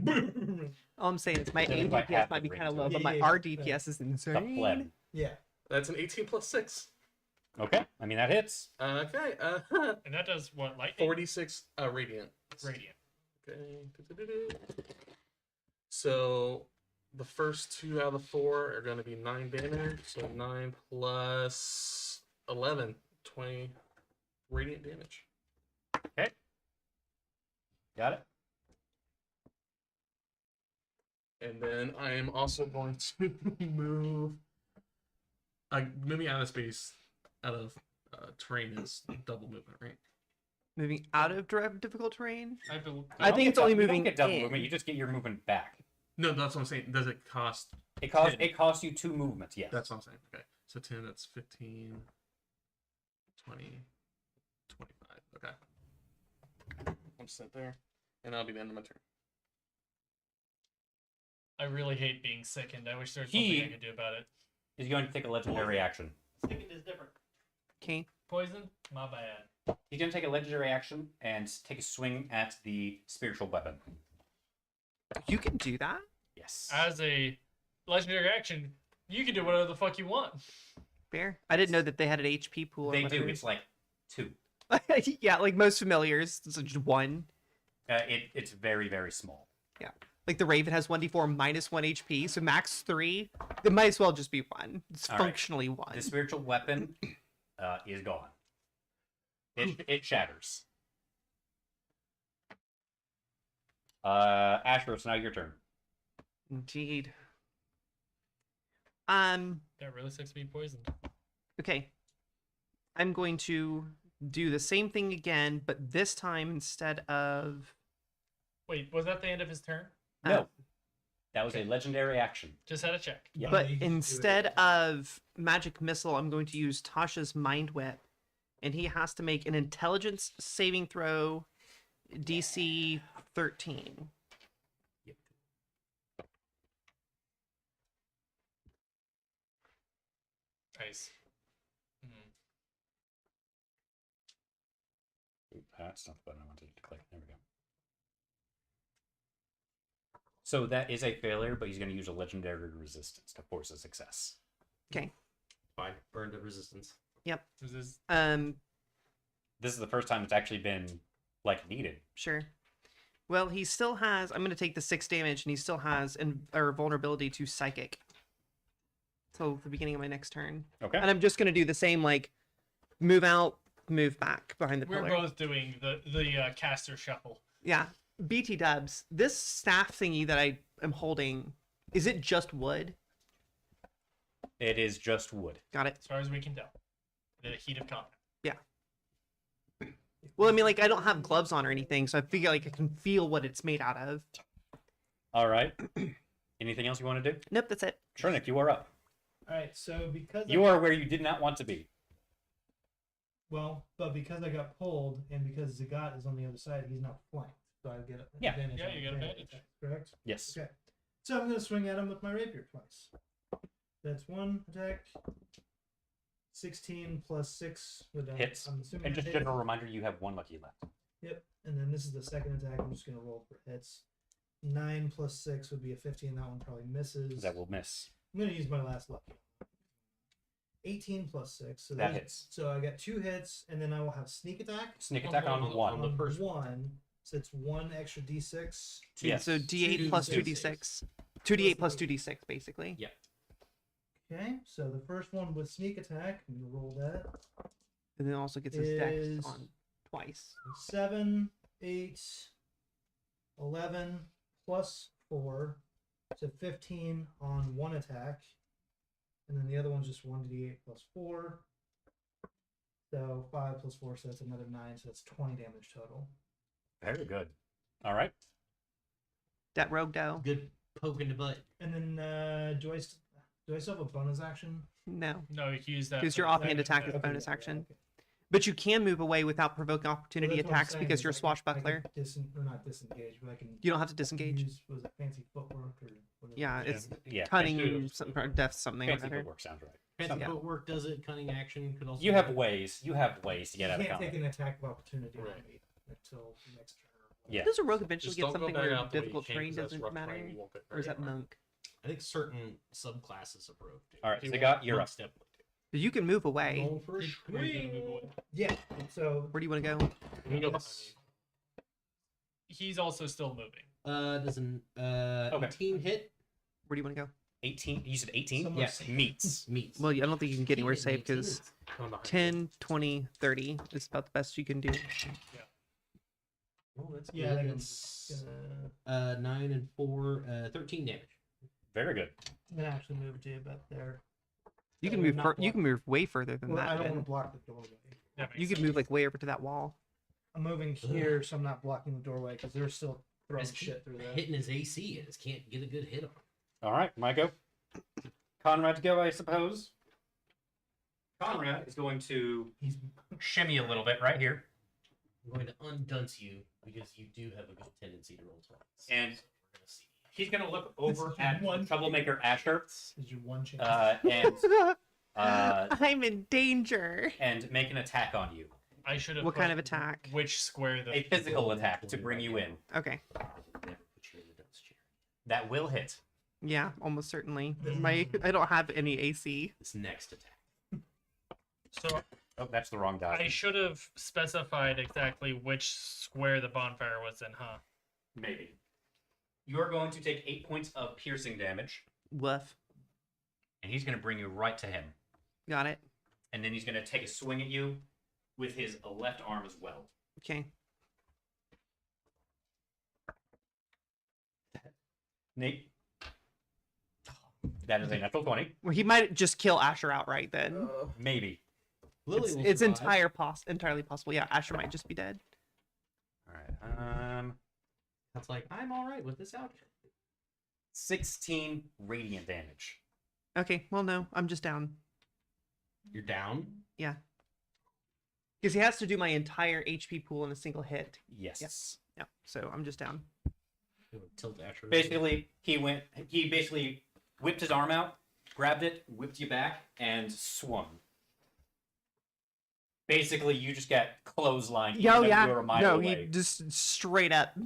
All I'm saying is my Then A if I DPS have might the be kind of ring low, to but it. my Yeah, R yeah, DPS is The insane. pleb. Yeah. That's an 18 plus 6. Okay. I mean, that hits. Okay. And that does what? Lightning? 46 radiant. Radiant. Okay. So the first 2 out of the 4 are going to be 9 damage. So 9 plus 11, 20 radiant damage. Got it. And then I am also going to move. Moving out of space, out of terrain is double movement, right? Moving out of difficult terrain. I bel- I You think don't it's get only you don't moving get double in. movement. You just get your movement back. No, that's what I'm saying. Does it cost? It costs you 2 movements. Yes. That's what I'm saying. Okay. So 10, that's 15, 20, 25. Okay. I'll sit there, and that'll be the end of my turn. I really hate being sickened. I wish there was something I could do about it. He's going to take a legendary action. Sickened is different. Okay. Poison? My bad. He's going to take a legendary action and take a swing at the spiritual weapon. You can do that? Yes. As a legendary action, you can do whatever the fuck you want. Fair. I didn't know that they had an HP pool. or They do. whatever. It's like 2. Yeah, like most familiars, it's just 1. It's very, very small. Like the Raven has 1d4 minus 1 HP, so max 3. It might as well just be 1. It's All right. functionally 1. The spiritual weapon is gone. It shatters. Ashros, now your turn. Indeed. That really sucks to be poisoned. Okay. I'm going to do the same thing again, but this time instead of Wait, was that the end of his turn? No. That was a legendary action. Just had to check. Yeah. But you can do it. instead of magic missile, I'm going to use Tasha's mind whip, and he has to make an intelligence saving throw, DC 13. Yep. Nice. That's not the button I wanted to click. There we go. So that is a failure, but he's going to use a legendary resistance to force a success. Okay. Fine. Burn to resistance. This is This is the first time it's actually been like needed. Sure. Well, he still has. I'm going to take the 6 damage, and he still has vulnerability to psychic. Till the beginning of my next turn, Okay. and I'm just going to do the same, like move out, move back behind the we're pillar. both doing the caster shuffle. Yeah. BT dubs. This staff thingy that I am holding, is it just wood? It is just wood. Got it. As far as we can tell. The heat of combat. Well, I mean, like I don't have gloves on or anything, so I figure like I can feel what it's made out of. All right. Anything else you want to do? Nope, that's it. Shernick, you are up. All right. So because You are where you did not want to be. but because I got pulled and because Zagat is on the other side, he's not flanked, so I get Yeah. advantage. Yeah, on you get melee advantage. attacks, correct? Yes. Okay. So I'm gonna swing at him with my rapier twice. That's 1 attack. 16 plus 6 would Hits. I'm assuming And that just hits. general reminder, you have 1 lucky left. Yep. And then this is the second attack. I'm just gonna roll for hits. 9 plus 6 would be a 15. That one probably misses. That will miss. I'm gonna use my last lucky. 18 plus 6. So That there's- hits. So I got 2 hits, and then I will have sneak attack. Sneak attack on on 1. the first one. So it's 1 extra d6. Yes. So D8 plus 2d6. 2d8 plus 2d6, basically. Yeah. Okay. So the first one with sneak attack, and you roll that. And then also gets his dex Is- on twice. 7, 8, 11 plus 4, so 15 on 1 attack. And then the other one's just 1d8 plus 4. So 5 plus 4, so that's another 9, so that's 20 damage total. Very good. All right. That rogue dough. Good. poking the butt. And then do I still have a bonus action? No, No, you can use that. because for your the offhand second attack is attack. a bonus yeah, action. okay. But you can move away without provoking opportunity Well, that's what I'm attacks saying, because is you're I can swashbuckler. or not disengage, but I can. You don't have to disengage. Use, was it fancy footwork or whatever? Yeah, Yeah. it's Yeah. cunning, something, or death, something or Fancy whatever. footwork sounds right. Fancy Yeah. footwork does it. Cunning action could also. You have ways. You have ways to You get out of can't take combat. an attack of opportunity on Right. me until next turn. Yeah. Does a rogue eventually Just get don't go something back where out the way you difficult came, terrain 'cause that's doesn't rough matter? terrain, you won't get Or is very that far. monk? I think certain subclasses of rogue do. All right, You so won't got you're one up. step. But you can move away. Going for a Where are you gonna move swing. away? Yeah. So Where do you want to go? You can go Yes. behind He's also still moving. Does an Okay. 18 hit? Where do you want to go? 18. You said 18? Somewhere Yes. safe. Meets. Meets. Well, I don't think you can get anywhere Hit safe 18 because is- me. Come behind 10, 20, 30 is about the best you can do. Oh, that's yeah, I good. think That's, I'm 9 and 4, 13 damage. Very good. gonna actually move to about there. You That can way move. I'm not You can block- move way further than Well, I that. don't want Then. to block the doorway. That You makes could sense. move like way over to that wall. I'm moving here, so I'm not blocking the doorway because they're still throwing Just shit through there. Hitting his AC, I just can't get a good hit on him. All right, my go. Conrad to go, I suppose. Conrad is going to He's shimmy a little bit right here. I'm going to undunce you because you do have a good tendency to roll twice. And- So we're going to see. He's going to look over at One. Troublemaker Asher is your one chance. I'm in danger. and make an attack on you. I should have. What kind put of attack? Which square the A physical attack to bring you in. Okay. Never put you in the dunce chair. That will hit. Yeah, almost certainly. I don't have any AC. This next attack. So Oh, that's the wrong die. I should have specified exactly which square the bonfire was in, huh? Maybe. You're going to take 8 points of piercing damage, Woof. and he's going to bring you right to him. Got it. And then he's going to take a swing at you with his left arm as well. Okay. Nate? That is a natural 20. Well, he might just kill Asher outright then. Maybe. Lily It's, will it's survive. entirely possible. Yeah, Asher might just be dead. All right. That's like, I'm all right with this outfit. 16 radiant damage. Okay, well, no, I'm just down. You're down. Because he has to do my entire HP pool in a single hit. Yes. Yeah, so I'm just down. Tilt Asher. Basically, he basically whipped his arm out, grabbed it, whipped you back, and swung. Basically, you just got clotheslined. even though you were a mile No, away. he just straight up.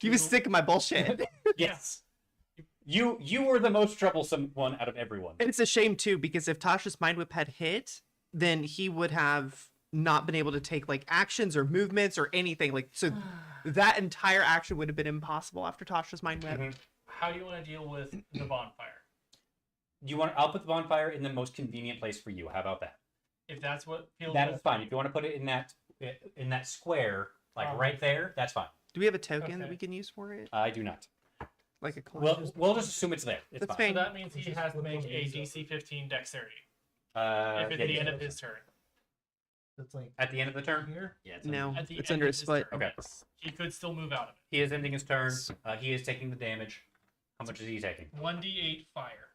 He was sick of my bullshit. Yes. You were the most troublesome one out of everyone. And it's a shame too, because if Tasha's Mind Whip had hit, then he would have not been able to take like actions or movements or anything. Like so that entire action would have been impossible after Tasha's Mind Whip. Mhm. How do you want to deal with the bonfire? I'll put the bonfire in the most convenient place for you. How about that? If that's what feels That good is for fine. you. If you want to put it in that square, like Um, right there, that's fine. Do we have a token that Okay. we can use for it? I do not. Like a coin? We'll just assume it's there. It's That's fine. So that means he has to make a DC 15 dexterity if at Yeah, the end yeah. of his turn. That's like At the end of the turn, here. Yeah, it's No, At the it's end under of his foot. turn, Okay. yes. He could still move out of it. he is ending his turn. He is taking the damage. How much is he taking? 1d8 fire.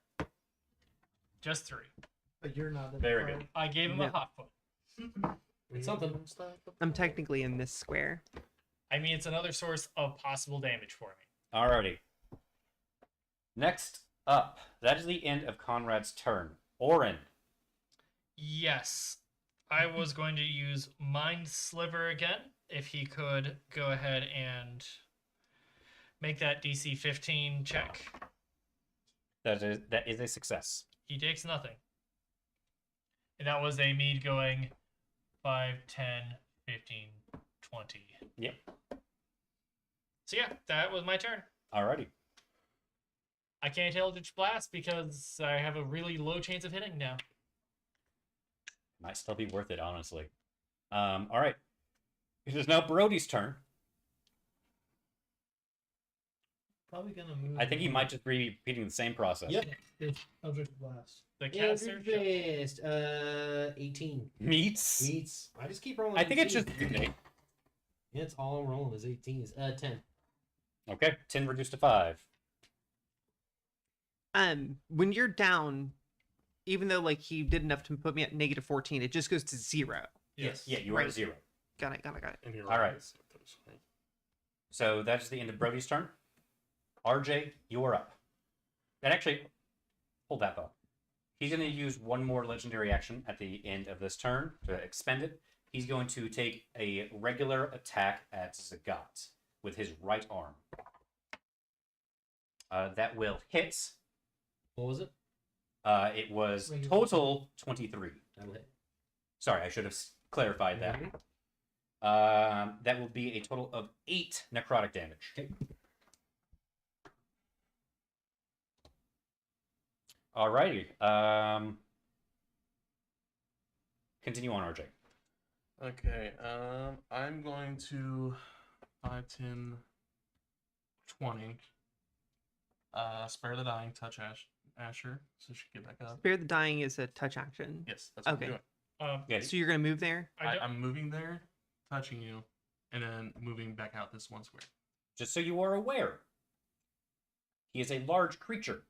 Just 3. But you're not. Very good. I gave him Yeah. a hot foot. It's something. I'm technically in this square. I mean, it's another source of possible damage for me. Alrighty. Next up, that is the end of Conrad's turn. Orin. Yes. I was going to use Mind Sliver again. If he could go ahead and make that DC 15 check. That is a success. He takes nothing. And that was a mead going 5, 10, 15, 20. Yep. So yeah, that was my turn. Alrighty. I can't Eldritch Blast because I have a really low chance of hitting now. Might still be worth it, honestly. Alright. It is now Brody's turn. Probably gonna move. I think he might just be repeating the same process. Yep. It's Eldritch Blast. The caster. Eldritch Blast. 18. Meets. Meets. I just keep rolling. I think it's 18. just you, Nate. Yeah, it's all I'm rolling is 18s. 10. Okay, 10 reduced to 5. When you're down, even though like he did enough to put me at -14, it just goes to 0. Yes. Yeah, you are Right. at 0. Got it. Got it. Got it. And you're All right. it's like those, right? So that's the end of Brody's turn. RJ, you are up. And actually, hold that thought. He's going to use one more legendary action at the end of this turn to expend it. He's going to take a regular attack at Zagat with his right arm. That will hit. What was it? It was Regular. total 23. That'll hit. Sorry, I should have clarified that. That will be a total of 8 necrotic damage. Okay. Alrighty. Continue on, RJ. Okay. I'm going to 5, 10, 20. Spare the dying, touch Asher, so she can get back up. Spare the dying is a touch action. Yes, that's what Okay. I'm doing. Yeah, So you're gonna move there? I'm moving there, touching you, and then moving back out this one square. just so you are aware, he is a large creature.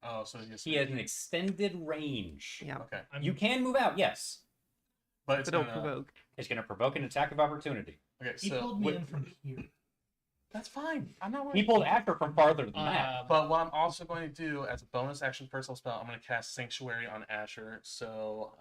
Oh, so yes. He has an extended range. Yeah. Okay. You can move out, yes. But it's But don't gonna, provoke. It's going to provoke an attack of opportunity. Okay, He so pulled me in from here. that's fine. I'm not worried. He pulled Asher from farther than that. But what I'm also going to do as a bonus action personal spell, I'm going to cast Sanctuary on Asher. So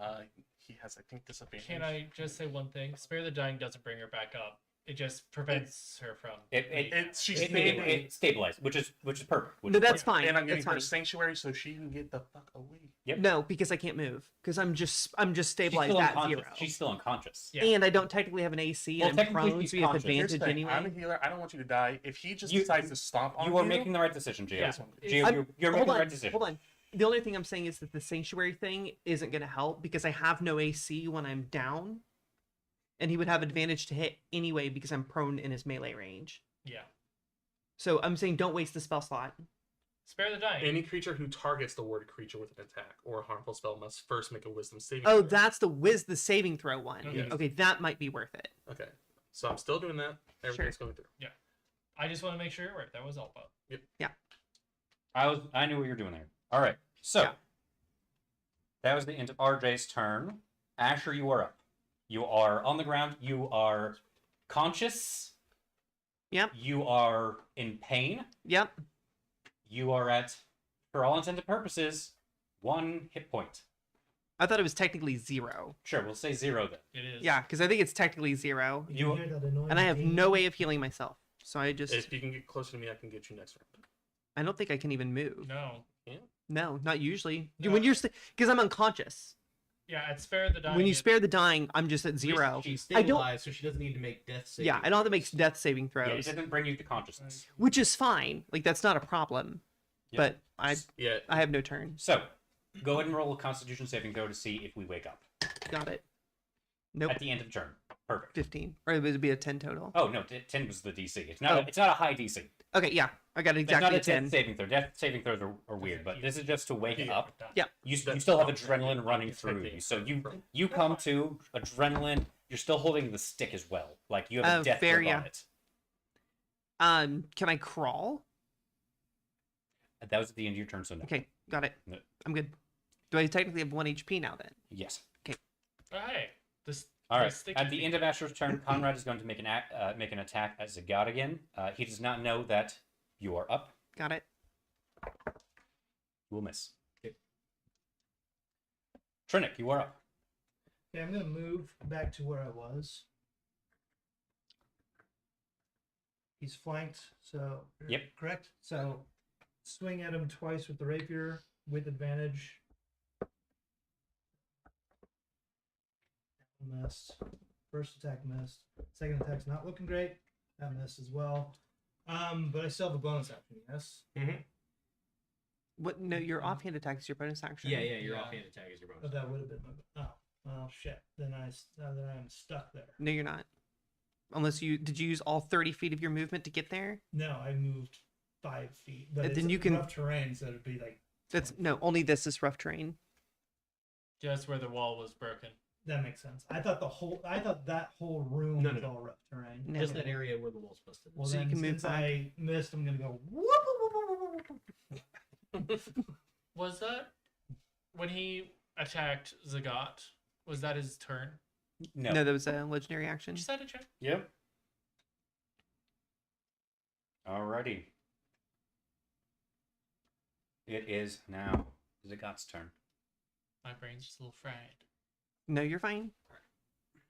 he has, I think, disadvantage. Can I just say one thing? Spare the Dying doesn't bring her back up. It just prevents her from. She's It stabilized, which is perfect. No, that's fine. And I'm That's getting her fine. Sanctuary so she can get the fuck away. Yep. No, because I can't move. Because I'm just She's stabilized still at unconscious. 0. She's still unconscious. Yeah. And I don't technically have an AC, Well, and I'm technically prone, she's so we have conscious. Here's the advantage thing, I'm a anyway. healer. I don't want you to die. If he just You- decides to stomp on You are making the right decision, Gio. Yeah. Gio, I'm- you're making hold the on, right decision. hold on. The only thing I'm saying is that the sanctuary thing isn't going to help because I have no AC when I'm down, and he would have advantage to hit anyway because I'm prone in his melee range. Yeah. So I'm saying don't waste the spell slot. Spare the Dying. Any creature who targets the word creature with an attack or a harmful spell must first make a wisdom saving Oh, throw. that's the saving throw one. Okay. Okay, that might be worth it. Okay. So I'm still doing that. Everything's going through. I just want to make sure you're right. That was all about. I knew what you were doing there. All right. So Yeah. that was the end of RJ's turn. Asher, you are up. You are on the ground. You are conscious. Yep. You are in pain. Yep. You are at, for all intents and purposes, 1 hit point. I thought it was technically 0. Sure, we'll say 0 then. It is. Yeah, because I think it's technically 0, You- hear that annoying and I have ding? no way of healing myself. So I just If you can get closer to me, I can get you next round. I don't think I can even move. No. No, not usually. No. When you're because I'm unconscious. Yeah, at Spare the Dying. When you it- spare the dying, I'm just at 0. She's I don't- stabilized, so she doesn't need to make death save. Yeah, I don't have to make death saving Yeah, it throws, doesn't bring you to consciousness. which is fine. Like that's not a problem. Yeah. But I Yeah. have no turn. So, go ahead and roll a Constitution saving throw to see if we wake up Got it. Nope. at the end of the turn. Perfect. 15, or it would be a 10 total. Oh no, 10 was the DC. It's not. Oh. It's not a high DC. Okay, yeah, I got It's exactly not a a 10. death saving throw. Death saving throws are weird, but this is just to wake Yeah. up. Yeah. You That's still have not- adrenaline running through you, so you come to adrenaline. You're still holding the stick as well, like you have a Oh, death fair, grip on yeah. it. Can I crawl? That was at the end of your turn, so no. Okay, got it. No. I'm good. Do I technically have 1 HP now then? Yes. Oh, hey. This. All right. this sticky At the thing. end of Asher's turn, Conrad is going to make an attack at Zagat again. He does not know that you are up. Got it. You will miss. Trinick, you are up. Okay, I'm gonna move back to where I was. He's flanked, so Yep. correct. So swing at him twice with the rapier with advantage. Missed. First attack missed. Second attack's not looking great. That missed as well. But I still have a bonus action. Yes. What? No, your offhand attack is your bonus action. Yeah, your Yeah. offhand attack is your bonus. But that would have been my. Oh shit. Then I'm stuck there. No, you're not. Unless did you use all 30 feet of your movement to get there? No, I moved 5 feet. But Then it's you can- rough terrain, so it'd be like. That's no. Only this is rough terrain. Just where the wall was broken. That makes sense. I thought that whole room No, was no. all rough terrain. No. Just that area where the wolf's busted. Well, So you then, can move since back. I missed, I'm gonna go. Whoop, whoop, whoop, whoop, whoop, whoop. Was that when he attacked Zagat? Was that his turn? No, that was a legendary action. Just had to check. Yep. Alrighty. It is now Zagat's turn. My brain's just a little fried. No, you're fine. It's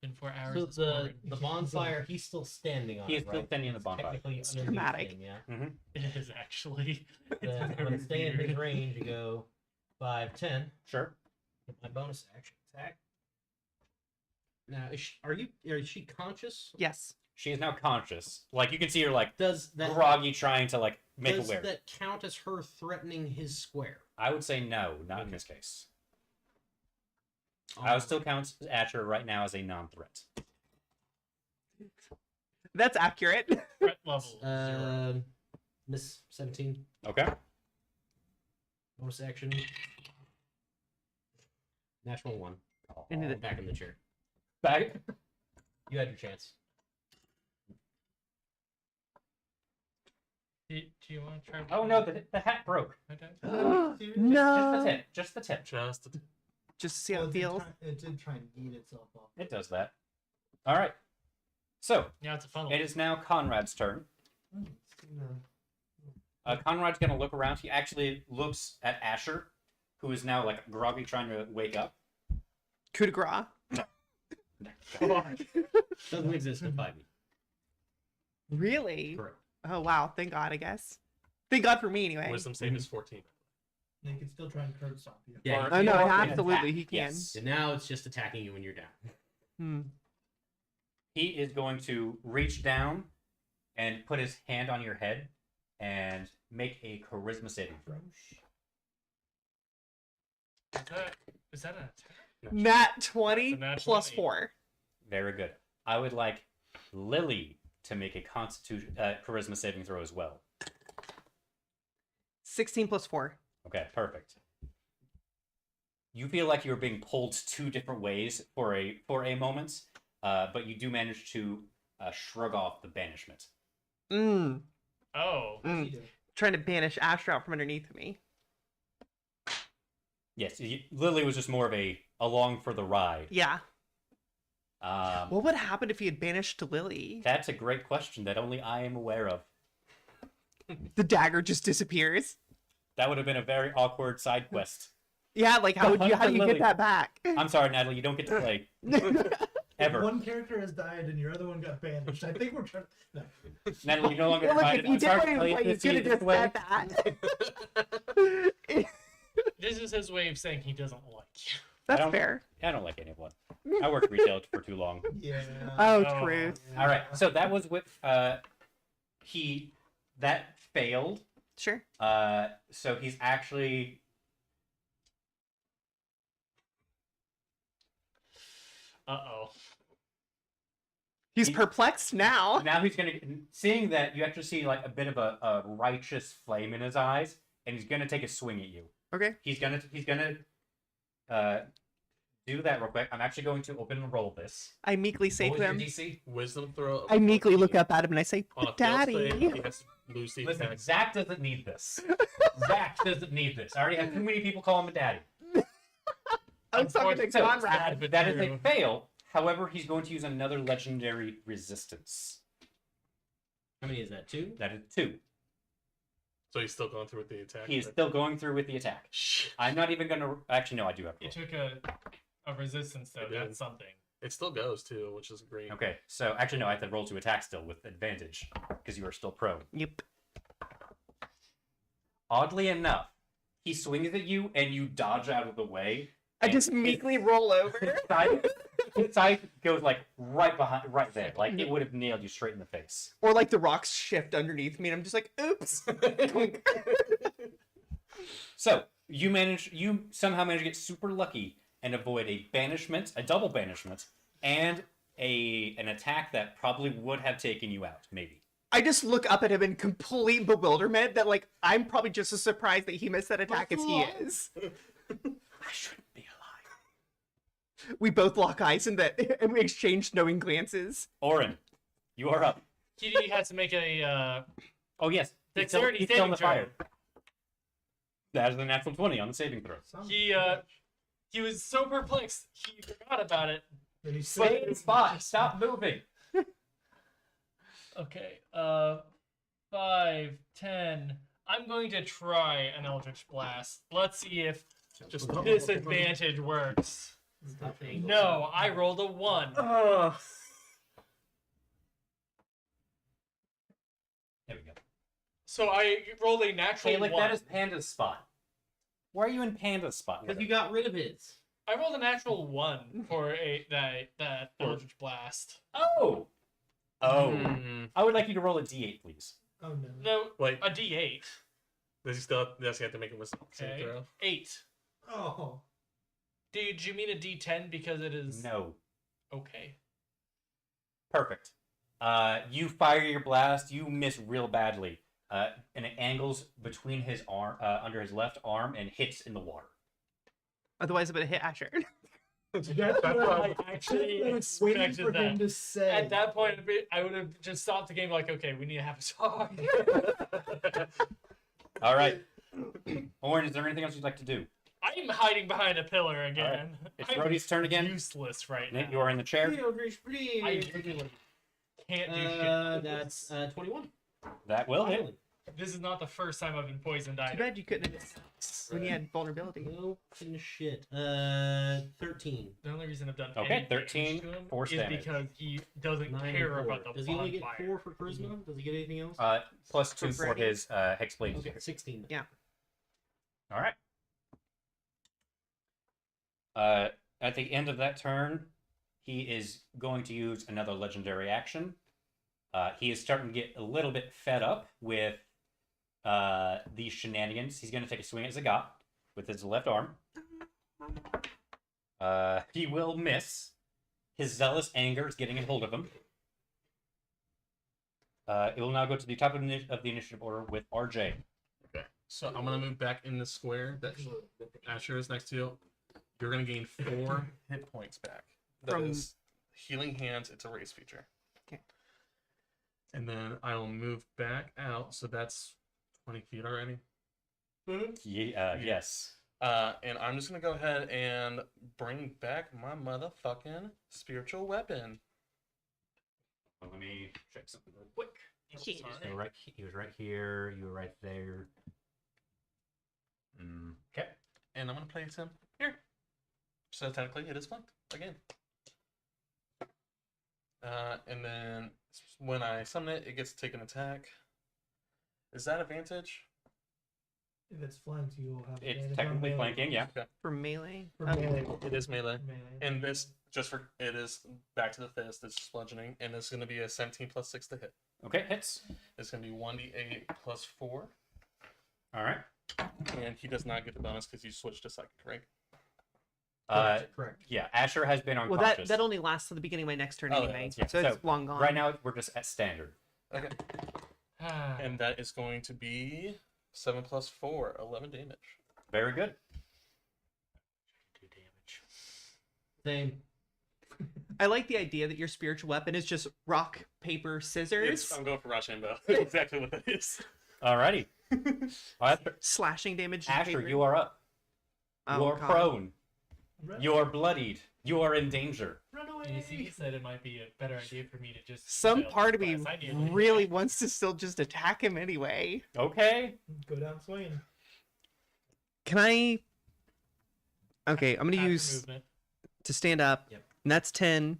been 4 hours. So this the morning. bonfire, he's still standing on He is it, still right? standing on the bonfire. Technically It's underneath dramatic. him, yeah. It is actually. Then very when stay in his weird. range, you go 5, 10. Sure. Get my bonus action attack. Now, is she conscious? Yes. She is now conscious. Like you can see her like Does that groggy, trying to like make does aware. that count as her threatening his square? I would say no, not in this case. I would still count Asher right now as a non-threat. That's accurate. Threat level 0. Miss 17. Okay. Bonus action. Natural 1. Into the- Back in the chair. Back. You had your chance. Do you want to try? Oh no, the hat broke. no. Just the tip. Just the tip. Just Just to see how Well, it feels. It did try and eat itself off. It does that. All right. So Yeah, it's a funnel. it is now Conrad's turn. Hmm, it's gonna- Conrad's gonna look around. He actually looks at Asher, who is now like groggy, trying to wake up. Coup de grace. Doesn't exist in 5e. Really? Correct. Oh wow! Thank God, I guess. Thank God for me, anyway. wisdom save is 14. They can still try and curb stomp you. Yeah. Or- Oh no, or an absolutely, attack. he can. Yes. And now it's just attacking you when you're down. Hmm. He is going to reach down and put his hand on your head and make a charisma saving throw. Is that an attack? Nat 20 That's a nat plus 20. 4. Very good. I would like Lily to make a constitution charisma saving throw as well. 16 plus 4. Okay, perfect. You feel like you're being pulled 2 different ways for a moment, but you do manage to shrug off the banishment. Mm. Oh. Mm. You do. Trying to banish Asher out from underneath me. Yes, Lily was just more of a along for the ride. Yeah. Um, What would happen if he had banished Lily? That's a great question that only I am aware of. The dagger just disappears. That would have been a very awkward side quest. Yeah, like how do you Lily. get that back? I'm sorry, Natalie, you don't get to play ever. One character has died and your other one got banished. I think we're trying. No. Natalie, you no longer Yeah, look, invited. if you I'm did sorry want to to play play, you this could have this just way. said that. This is his way of saying he doesn't like you. That's don't- fair. I don't like anyone. I worked retail for too long. Yeah. Oh, Oh. truth. All right, so that was with that failed. Sure. So he's actually Uh-oh. He's He- perplexed now. now he's gonna seeing that you actually see like a bit of a righteous flame in his eyes, and he's gonna take a swing at you. Okay. He's gonna do that real quick. I'm actually going to open and roll this. I meekly say What to was your him. DC? Wisdom throw. of I meekly look 14. up at him and I say, On a "But failed save, Daddy." he has to lose the Listen, attack. Zach doesn't need this. Zach doesn't need this. I already have too many people calling him daddy. I was talking to So, Conrad. that is a fail. However, he's going to use another legendary resistance. How many is that? 2? That is 2. So he's still going through with the attack. He is right? still going through with the attack. Shh. I'm not even going to... Actually, no, I do have to He roll. took a resistance, though. I did. That's something. It still goes too, which is great. Okay, so actually, no, I have to roll to attack still with advantage because you are still prone. Yep. Oddly enough, he swings at you and you dodge out of the way. I just meekly roll over. His side goes like right there. Like it would have nailed you straight in the face. Or like the rocks shift underneath me and I'm just like, oops. So you somehow manage to get super lucky and avoid a banishment, a double banishment, and an attack that probably would have taken you out, maybe. I just look up at him in complete bewilderment that like I'm probably just as surprised that he missed that attack as he is. I shouldn't be We both lock eyes and and we exchange knowing glances. Orin, you are up. Kitty has to make a Oh yes, dexterity he's still on saving the throw. fire. That is a natural 20 on the saving throw. He was so perplexed he forgot about it. Did he Stay in spot. Stop moving. Okay. 5, 10. I'm going to try an Eldritch Blast. Let's see if Just disadvantage works. No, I rolled a 1. There we go. So I rolled a natural Hey, like 1. that is Panda's spot. Why are you in Panda's spot? Because you got rid of his. I rolled a natural 1 for that Eldritch Blast. Oh. Oh. Mm. I would like you to roll a d8, please. Oh no. No, Wait, a D8. does he still have to make a wisdom saving Okay. throw? 8. Oh. Did you mean a D10 because it is No. okay? Perfect. You fire your blast. You miss real badly. And it angles between his arm, under his left arm, and hits in the water. Otherwise, I'm gonna hit Asher. That's I actually waiting expected for him that. to say. At that point, I would have just stopped the game like, okay, we need to have a talk. All right. Orin, is there anything else you'd like to do? I'm hiding behind a pillar again. It's I'm Brody's turn again. useless right Nate, now. you are in the chair. Eldritch Blade. I literally can't do shit. That's 21. That will hit. Finally. This is not the first time I've been poisoned Too either. bad you couldn't have when you had vulnerability. No fucking shit. 13. The only reason I've done Okay, any damage 13 to him force is damage. because he doesn't 9 care and 4. about the Does he only get bonfire. 4 for charisma? Does he get anything else? Plus 2 For for Brody? his Hexblade. Okay, 16. All right. At the end of that turn, he is going to use another legendary action. He is starting to get a little bit fed up with these shenanigans. He's going to take a swing at Zagat with his left arm. He will miss. His zealous anger is getting a hold of him. It will now go to the top of the initiative order with RJ. Okay. So I'm gonna move back in the square that Asher is next to. You're gonna gain 4 hit points back. That From- is healing hands. It's a race feature. Okay. And then I'll move back out. So that's 20 feet already. Yes. And I'm just gonna go ahead and bring back my motherfucking spiritual weapon. Let me check something real quick. Yeah. He was right here. You were right there. Okay. And I'm gonna place him here. So technically it is flanked again. And then when I summon it, it gets to take an attack. Is that advantage? If it's flanked, you will have. It's advantage on technically melee. flanking, yeah. For melee. For Okay. melee. It is melee. Melee. And this it is back to the fist. It's bludgeoning, and it's gonna be a 17 plus 6 to hit. Okay, hits. It's gonna be 1d8 plus 4, All right. and he does not get the bonus because you switched to psychic, right? Correct. Yeah, Asher has been Well, unconscious. that only lasts to the beginning of my next turn Oh, anyway, that's right. so So, it's long gone. Right now, we're just at standard. Okay. And that is going to be 7 plus 4, 11 damage. Very good. Do damage. Same. I like the idea that your spiritual weapon is just rock, paper, scissors, I'm going for Rochambeau. Exactly what that is. Alrighty. slashing damage. to Asher, paper. you are up. Oh, You are God. prone. You are bloodied. You are in danger. Run You see, he said it might be a better idea for me to just. Some fail part of this me class. I need to- really wants to still just attack him anyway. Okay. Go down swinging. Can I? Okay, I'm gonna Active use movement. to stand up. Yep. And that's 10.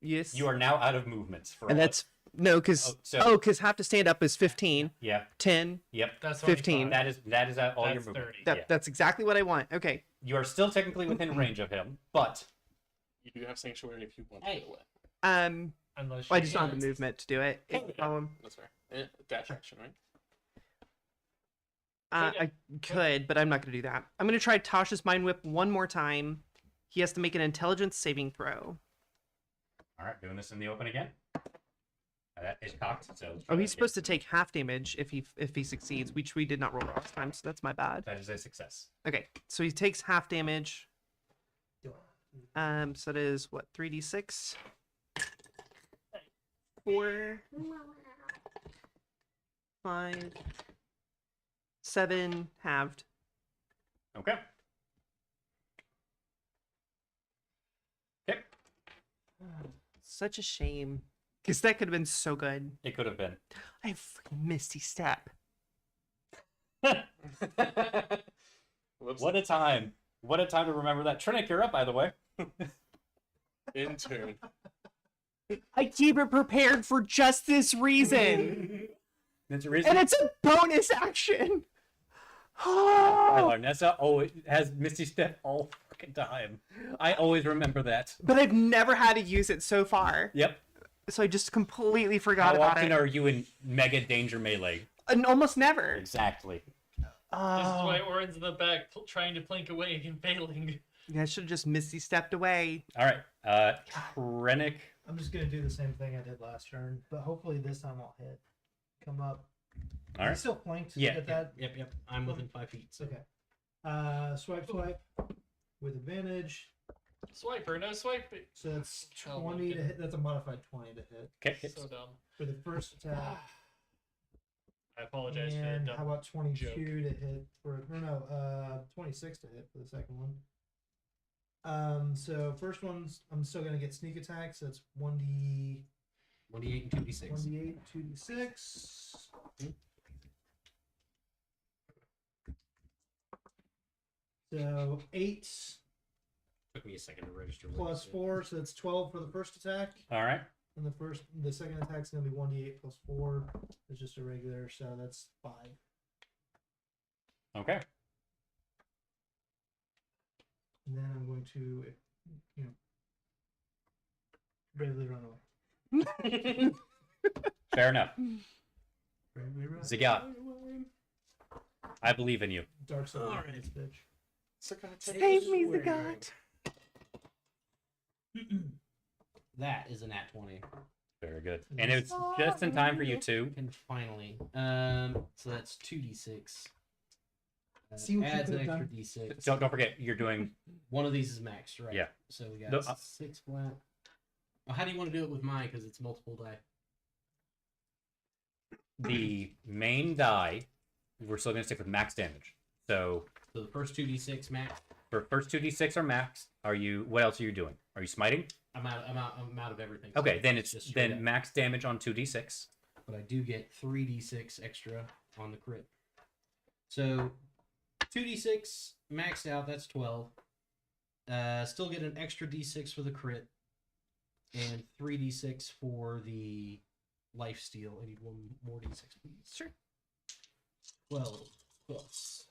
Yes. You are now out of movements. For And all- that's no, because have to stand up is 15. Yeah. 10. Yep. That's 15. 25. That is all your That's movement. 30. That, Yeah. That's exactly what I want. Okay. You are still technically within range of him, but You do have sanctuary if you want Hey. to get away. Unless Well, I you just don't have can't. the movement to do it. That's fair. Dash action, right? I could, but I'm not going to do that. I'm going to try Tasha's Mind Whip one more time. He has to make an intelligence saving throw. all right, doing this in the open again. That is cocked. So Oh, he's supposed to take half damage if he succeeds, which we did not roll last time, so that's my bad. That is a success. Okay, so he takes half damage. So that is what, 3d6? 4, 5, 7 halved. Okay. Okay. Such a shame. Because that could have been so good. It could have been. I have freaking Misty Step. Whoops. What a time. What a time to remember that. Trinick, you're up, by the way. Intern. I keep it prepared for just this reason. That's the reason. And it's a bonus action. Larnessa always has Misty Step all fucking time. I always remember that. But I've never had to use it so far. Yep. So I just completely forgot How about often it. are you in mega danger melee? And almost never. Exactly. This is why Orin's in the back trying to plink away and failing. Yeah, I should have just Misty stepped away. All right. Trinick. I'm just gonna do the same thing I did last turn, but hopefully this time I'll hit. Come up. All Is right. it still flanked? Yeah, At that? Yep. I'm within 5 feet. So. Okay. Swipe with advantage. Swiper, no swiping. So that's Oh, 20 to okay. hit. That's a modified 20 to hit Okay. hits. So dumb. for the first attack. I apologize for the And dumb how about 22 joke. to hit for 26 to hit for the second one. So first one's I'm still gonna get sneak attack, so that's 1d 1d8 and 2d6. 1d8, 2d6. So 8 Took me a second to register. what plus you said. 4, so that's 12 for the first attack. All right. And the second attack's gonna be 1d8 plus 4. It's just a regular, so that's 5. Okay. And then I'm going to, bravely run away. Fair enough. Bravely run. Zagat, I believe in you. Dark side. Alright. This bitch. Save me, Zagat. That is a nat 20. Very good. And it's just in time for you two. And finally, so that's 2d6. See what you Adds an could've extra done? d6. Don't forget, you're doing. One of these is maxed, right? Yeah. So we got No, 6 flat. Well, how do you want to do it with mine? Because it's multiple die. The main die, we're still going to stick with max damage. So So the first 2d6 max. for first 2d6 are max. Are you? What else are you doing? Are you smiting? I'm out of everything. Okay, So then it's just straight then up. max damage on 2d6. But I do get 3d6 extra on the crit. So 2d6 maxed out, that's 12. Still get an extra d6 for the crit. And 3d6 for the life steal. I need one more d6, please. Sure. 12 plus.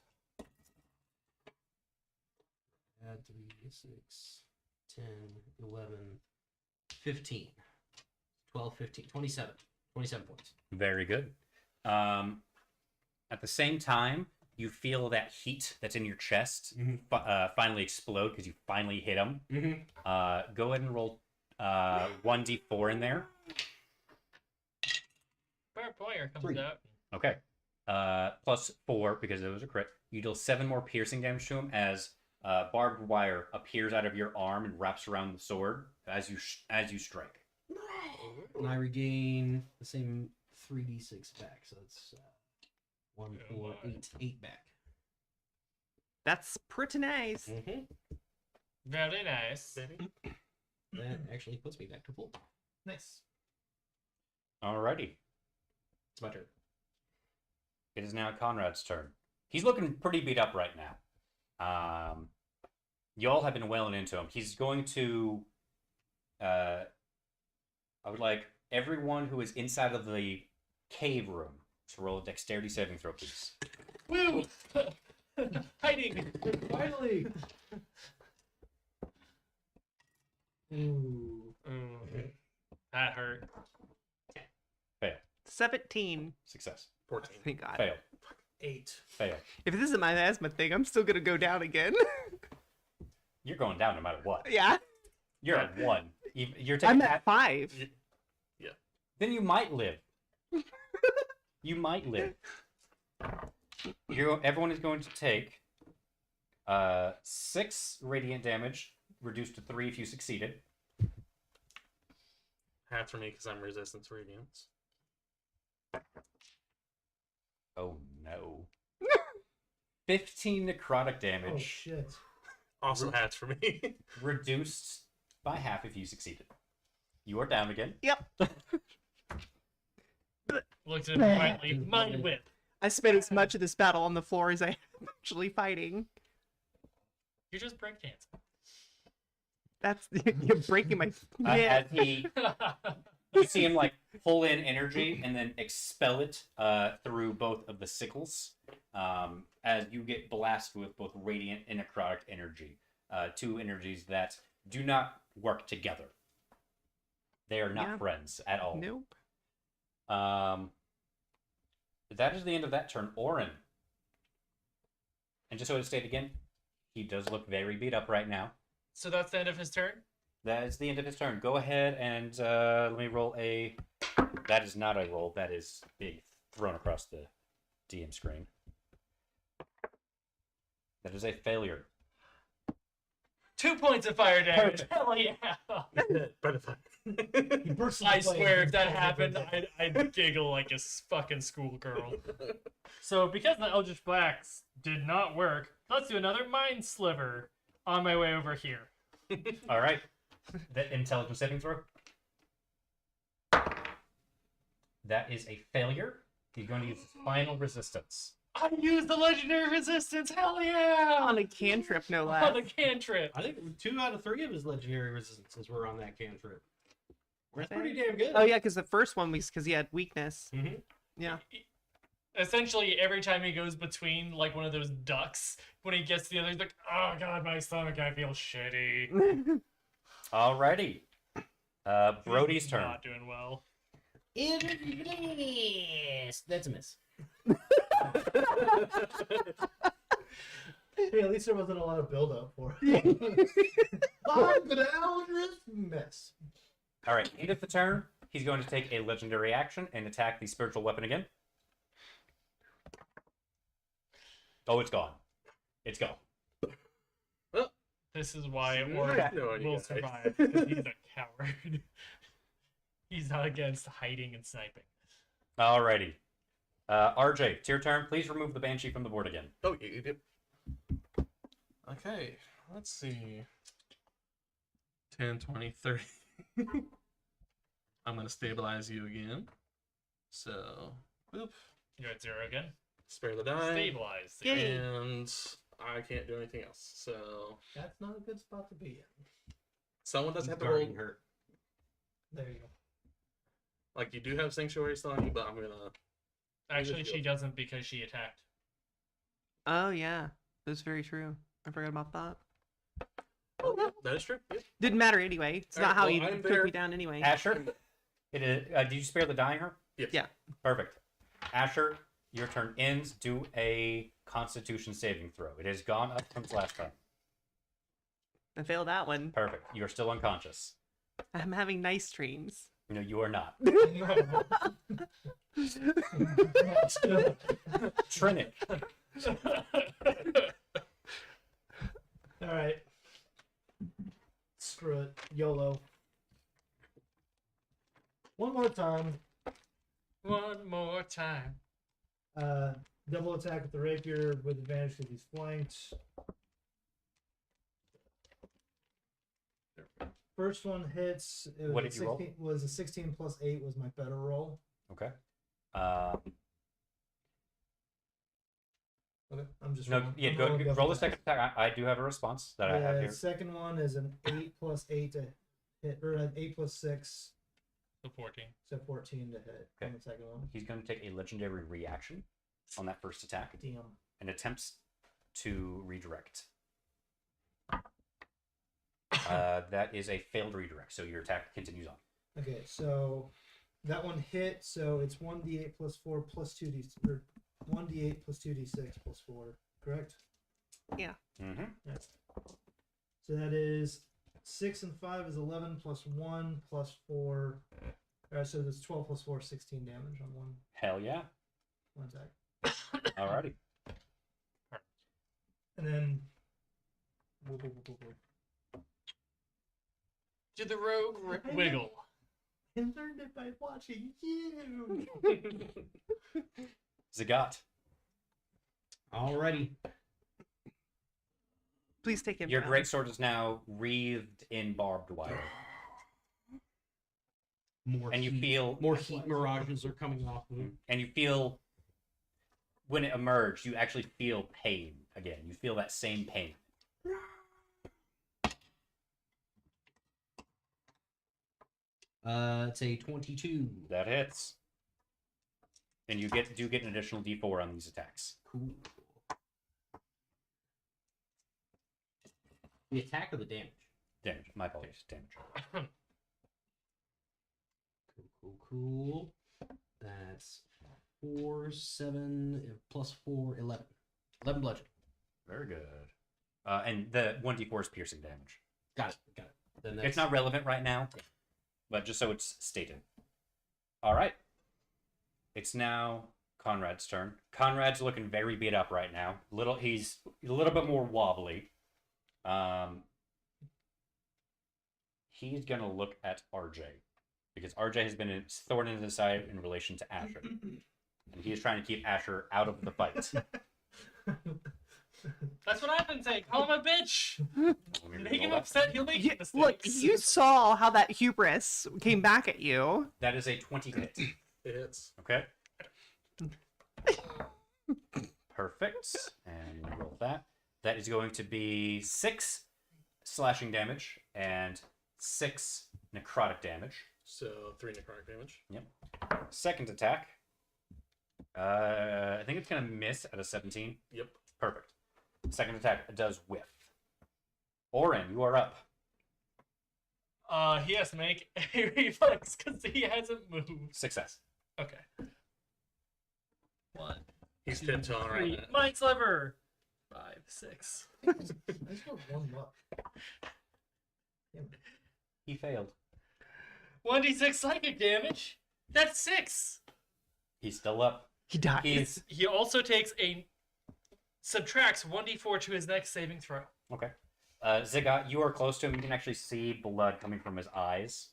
Add 3d6. 10, 11, 15. 12, 15, 27. 27 points. Very good. At the same time, you feel that heat that's in your chest finally explode because you finally hit him. Mm-hmm. Go ahead and roll 1d4 in there. Firepower comes 3. out. Okay. Plus 4 because it was a crit. You deal 7 more piercing damage to him as barbed wire appears out of your arm and wraps around the sword as you strike. And I regain the same 3d6 back. So it's 1, 4, 8, 8 back. That's pretty nice. Mm-hmm. Very nice. That actually puts me back to full. Nice. Alrighty. It's my turn. It is now Conrad's turn. He's looking pretty beat up right now. Y'all have been wailing into him. He's going to. I would like everyone who is inside of the cave room to roll a dexterity saving throw, please. Woo! Hiding. Finally. Ooh. That hurt. Fail. 17. Success. 14. Thank God. Fail. 8. Fail. If this isn't my asthma thing, I'm still gonna go down again. You're going down no matter what. Yeah. You're at 1. You're taking I'm that. at 5. Then you might live. You might live. Everyone is going to take 6 radiant damage reduced to 3 if you succeeded. Half for me because I'm resistant to radiance. Oh no. 15 necrotic Oh damage, shit. Also hats for me. reduced by half if you succeeded. You are down again. Yep. Looks at him finally. Mind whip. I spent as much of this battle on the floor as I am actually fighting. You're just breakdancing. That's you're breaking my. As he, you see him like pull in energy and then expel it through both of the sickles, as you get blasted with both radiant and necrotic energy, 2 energies that do not work together. They are not Yeah. friends at all. Nope. That is the end of that turn. Orin. And just so to state again, he does look very beat up right now. So that's the end of his turn? That is the end of his turn. Go ahead and let me roll a... That is not a roll. That is being thrown across the DM screen. That is a failure. 2 points of fire damage. Hell yeah. But if He bursts into I flames swear, and if that falls happened, over. I'd giggle like a fucking schoolgirl. So, because the Eldritch Blacks did not work, let's do another Mind Sliver on my way over here. All right. The intelligence saving throw. That is a failure. He's going to use his final resistance. I used the Legendary Resistance. Hell yeah! On a cantrip, no On less. the cantrip. I think 2 out of 3 of his legendary resistances were on that cantrip. That's they? pretty damn good. Oh yeah, because the first one was because he had weakness. Mm-hmm. Yeah. Essentially, every time he goes between like one of those ducks, when he gets to the other, he's like, "Oh god, my stomach, I feel shitty." Alrighty. Brody's turn. Not doing well. That's a miss. Hey, at least there wasn't a lot of build up for it. I'm gonna Eldritch Miss. All right. End of the turn. He's going to take a legendary action and attack the spiritual weapon again. Oh, it's gone. It's gone. This is why Yeah, Orin no idea, will guys. survive. 'Cause he's a coward. He's not against hiding and sniping. Alrighty. RJ, it's your turn. Please remove the Banshee from the board again. Oh, you did. Okay, let's see. 10, 20, 30. I'm going to stabilize you again. So, boop. You're at 0 again. Spare the die. Stabilize. Yay. And I can't do anything else. So, That's not a good spot to be in. someone doesn't have to roll. Guarding hurt. There you go. Like, you do have Sanctuary still on you, but I'm going to. Actually, she doesn't because she attacked. Oh yeah, that's very true. I forgot about that. Oh, yeah, that is true. Yep. Didn't matter anyway. It's not Alright, how well, you I'm took there. me down anyway. Asher, it is. Did you spare the dying her? Yes. Yeah. Perfect. Asher, your turn ends. Do a Constitution saving throw. It has gone up from last time. I failed that one. Perfect. You are still unconscious. I'm having nice dreams. No, you are not. Trinic. All right. Screw it. YOLO. One more time. One more time. Double attack with the rapier with advantage because he's flanked. First one hits. It was What a did you roll? 16 Was a 16 plus 8 was my better roll. Okay. Okay, I'm just No, rolling- yeah, I'm go rolling double roll the attacks. second attack. I do have a response that I have The here. second one is an 8 plus 8 to hit, or an 8 plus 6, So 14. so 14 to hit Okay. on the second one. He's going to take a legendary reaction on that first attack Damn. and attempts to redirect. That is a failed redirect, so your attack continues on. Okay, so that one hit, so it's 1d8 plus 4 plus 2d, or 1d8 plus 2d6 plus 4, correct? Mm-hmm. Yes. So that is 6 and 5 is 11 plus 1 plus 4. Alright, so that's 12 plus 4, 16 damage on Hell yeah. one attack. Alrighty. And then Do the rogue wiggle? I learned it by watching you. Zagat, Alrighty. Please take him your down. greatsword is now wreathed in barbed wire. More And you heat, feel more heat mirages are coming off of him. and you feel when it emerged, you actually feel pain again. You feel that same pain. It's a 22. That hits. And you do get an additional D4 on these attacks. Cool. The attack or the damage? Damage. My apologies. Damage. Cool. That's 4, 7, plus 4, 11. 11 bludgeon. Very good. And the 1D4 is piercing damage. Got it. Then It's not relevant right now, but just so it's stated. All right. It's now Conrad's turn. Conrad's looking very beat up right now. He's a little bit more wobbly. He's gonna look at RJ because RJ has been a thorn in his side in relation to Asher, and he is trying to keep Asher out of the fight. That's what I've been saying. Call him a bitch. Let me Make him reroll that. upset. He'll make Yeah, mistakes. look, you saw how that hubris came back at you. That is a 20 hit. It hits. Okay. Perfect. And roll that. That is going to be 6 slashing damage and 6 necrotic damage. So 3 necrotic damage. Second attack. I think it's gonna miss at a 17. Yep. Perfect. Second attack does whiff. Oren, you are up. He has to make a reflex because he hasn't moved. Success. Okay. 1, He's 2, tiptoeing 3. right now. Mike's lever. 5, 6. I just got one luck. He failed. 1d6 psychic damage. That's 6. He's still up. He dies. He's He also takes subtracts 1d4 to his next saving throw. okay. Zigot, you are close to him. You can actually see blood coming from his eyes.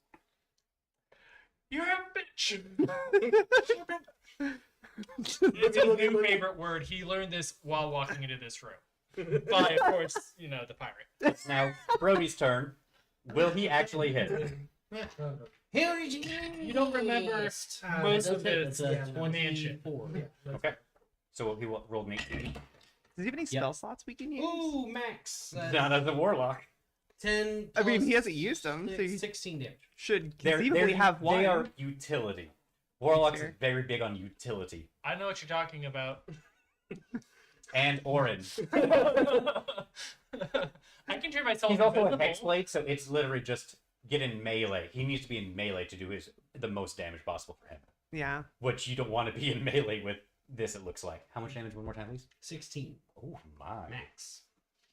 You're a bitch. It's a new favorite word. He learned this while walking into this room. By, of course, the pirate. It's now Brody's turn. Will he actually hit? You don't remember most of his mansion. 24. Okay. So he will roll an 18. Does he have any spell slots we can use? Ooh, max. Not as a warlock. 10. I mean, he plus hasn't used them, so 6, he 16 damage. should conceivably have one. They are utility. Warlocks Sure. are very big on utility. I know what you're talking about. And Orin. I can turn myself He's also a invisible. hexblade, so it's literally just get in melee. He needs to be in melee to do the most damage possible for him. Yeah. Which you don't want to be in melee with this, it looks like. How much damage one more time, please? 16. Oh my. Max.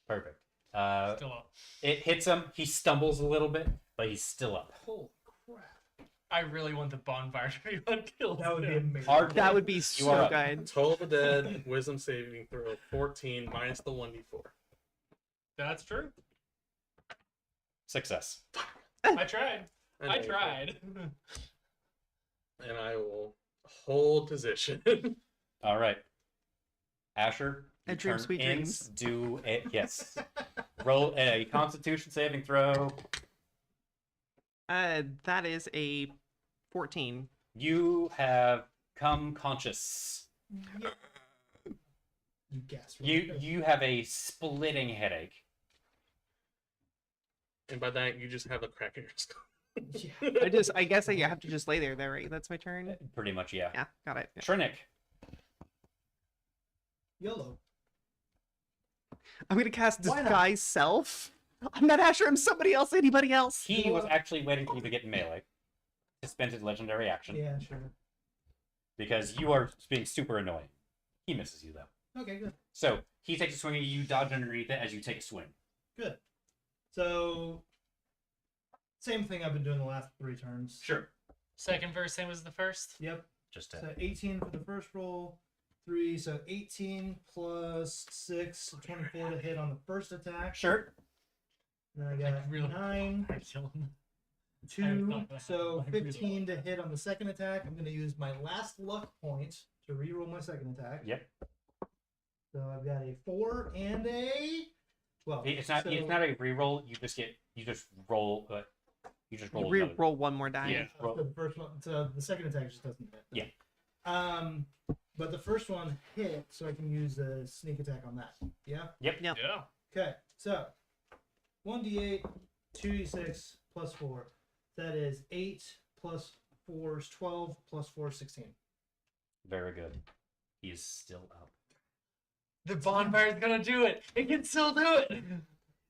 Perfect. Still up. It hits him. He stumbles a little bit, but he's still up. Holy crap. I really want the bonfire to be what kills That would be him. amazing. Art- That would be You are so up. good. Toll the Dead, Wisdom saving throw 14 minus the 1d4. That's true. Success. I tried. And I tried. And I will hold position. All right. Asher, you A dream, turn sweet in, dreams. do it. Yes. Roll a Constitution saving throw. That is a 14. You have come conscious. You guessed. You have a splitting headache. And by that, you just have a crack in your skull. Yeah. I guess I have to just lay there, though, right? That's my turn. Pretty much, yeah. Yeah, got it. Trinick. YOLO. I'm gonna cast Why not? disguise self. I'm not Asher. I'm somebody else. Anybody else? He was actually waiting for you to get in melee to spend his legendary action Yeah, sure. because you are being super annoying. He misses you though. Okay, good. So he takes a swing at you, dodge underneath it as you take a swing. Good. So, same thing I've been doing the last 3 turns. Sure. Second verse, same as the first. Yep. Just So 18 for the first roll. 3, so 18 plus 6, 24 to hit on the first attack. sure. And then I got Really? 9, I kill him. 2, not gonna so have my reroll. 15 to hit on the second attack. I'm going to use my last luck point to reroll my second attack. Yep. So I've got a 4 and a 12. It's not. So, It's not a reroll. You just get. You just roll. You just roll. another. Roll one more die. Yeah. so the first one. So the second attack just doesn't hit. Yeah. But the first one hit, so I can use a sneak attack on that. Yeah. Yep. Yeah. Okay. So 1d8, 2d6 plus 4. That is 8 plus 4 is 12 plus 4 is 16. Very good. He is still up. The bonfire's gonna do it. It can still do it.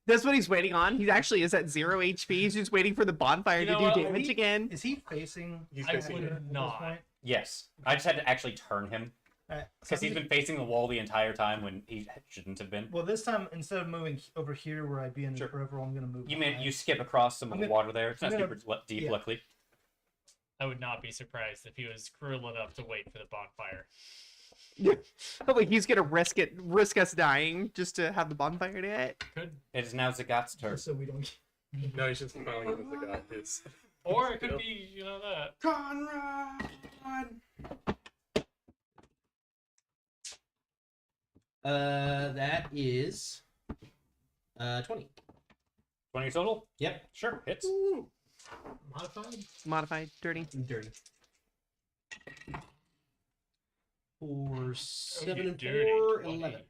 That's what he's waiting on. He actually is at 0 HP. He's just waiting for the bonfire You to know do what? damage again. Is he facing? He's I facing would it. at this not. point? Yes. I just had to actually turn him Alright, because he's been facing the wall the entire time when he shouldn't have been. Well, this time instead of moving over here where I'd be in the Sure. peripheral, I'm gonna move. You mean behind. you skip across some of I'm the gonna- water there? It's not I'm gonna- super deep, yeah. luckily. I would not be surprised if he was cruel enough to wait for the bonfire. Like he's gonna risk us dying just to have the bonfire to hit. Could, It is now Zagat's turn. So we don't. No, he's just smiling at the guy. It's or it could be, you know, that. Conrad. That is 20. 20 total? Yep. Sure, hits. Modified. Modified, dirty. Dirty. 4, 7, you and dirty 4, 20. 11.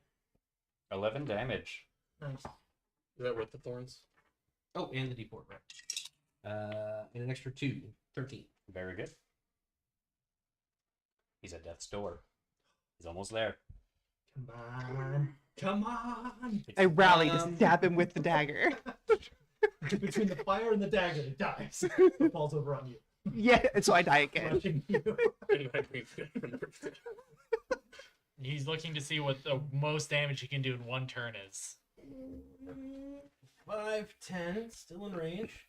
11 damage. Nice. is that with the thorns? Oh, and the D4, right. And an extra 2, 13. Very good. He's at death's door. He's almost there. Come on. Come on. I rally to Um, stab him with the dagger. Between the fire and the dagger, it dies. It falls over on you. Yeah, and so I die again. Crushing you. He's looking to see what the most damage he can do in one turn is. 5, 10, still in range.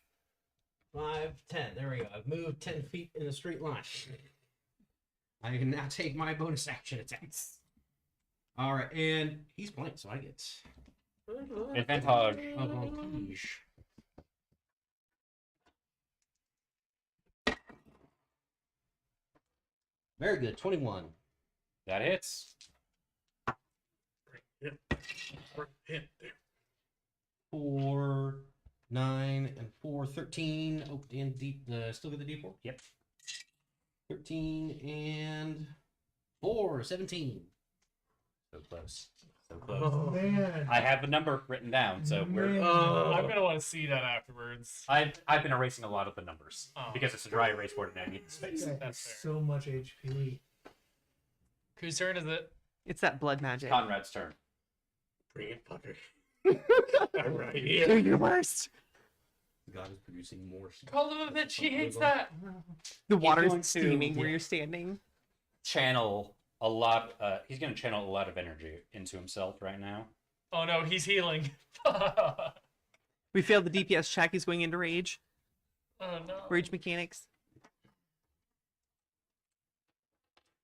5, 10. There we go. I've moved 10 feet in a straight line. I can now take my bonus action attacks. All right, and he's playing, so I get Advantage. advantage. Very good. 21. That hits. Hit. Hit. There. 4, 9, and 4, 13. Oh, and deep. Still get the D4? Yep. 13 and 4, 17. So close. So close. Oh man. I have the number written down, so we're. Man. I'm gonna want to see that afterwards. I've been erasing a lot of the numbers Oh. because it's a dry erase board and I need the space. That That's has fair. so much HP. Whose turn is it? It's that blood magic. Conrad's turn. Bring it, fucker. I'm right Do here. your worst. God is producing more. Call him a bitch. He hates that. The He's water's going to- steaming where yeah. you're standing. Channel a lot. He's going to channel a lot of energy into himself right now. Oh no, he's healing. We failed the DPS check. He's going into rage. Oh no. Rage mechanics.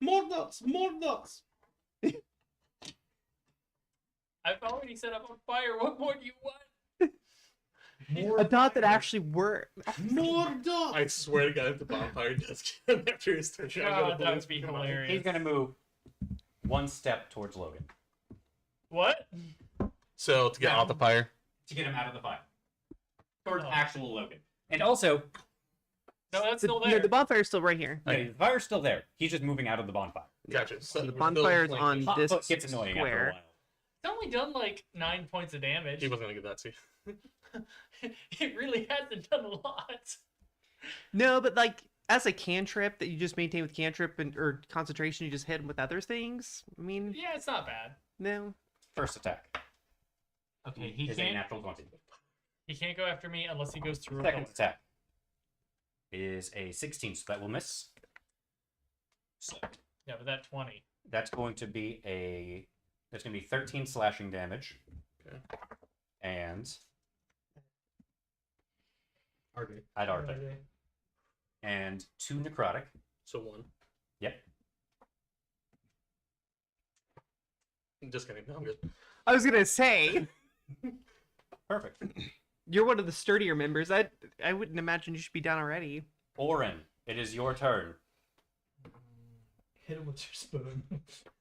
More ducks! More ducks! I've already set up on fire. What more do you want? More A dot that actually worked. More ducks! I swear to God, if the bonfire does get him after his turn, I'm gonna God, that would be come on. hilarious. He's going to move one step towards Logan What? So to get out the fire. to get him out of the fire. Towards Oh. actual Logan. And also, No, that's The, still no, there. the bonfire's still right here. yeah, the fire's still there. He's just moving out of the bonfire. Gotcha. So The we're still bonfire's flanking. on Hot this foot gets annoying after a square. while. It's only done like 9 points of damage. He wasn't gonna give that to you. It really hasn't done a lot. No, but like as a cantrip that you just maintain with cantrip and or concentration, you just hit him with other things. I mean, Yeah, it's not bad. no. First attack Okay, he is a can't. natural 20. He can't go after me unless he goes through a Second pillar. attack is a 16, so that will miss. So Yeah, but that 20. that's going to be a. There's going to be 13 slashing damage. Okay. And RJ. at Arthur. And 2 necrotic. So 1. Yep. I'm just kidding. No, I'm good. I was gonna say Perfect. You're one of the sturdier members. I wouldn't imagine you should be down already. Orin, it is your turn. Hit him with your spoon.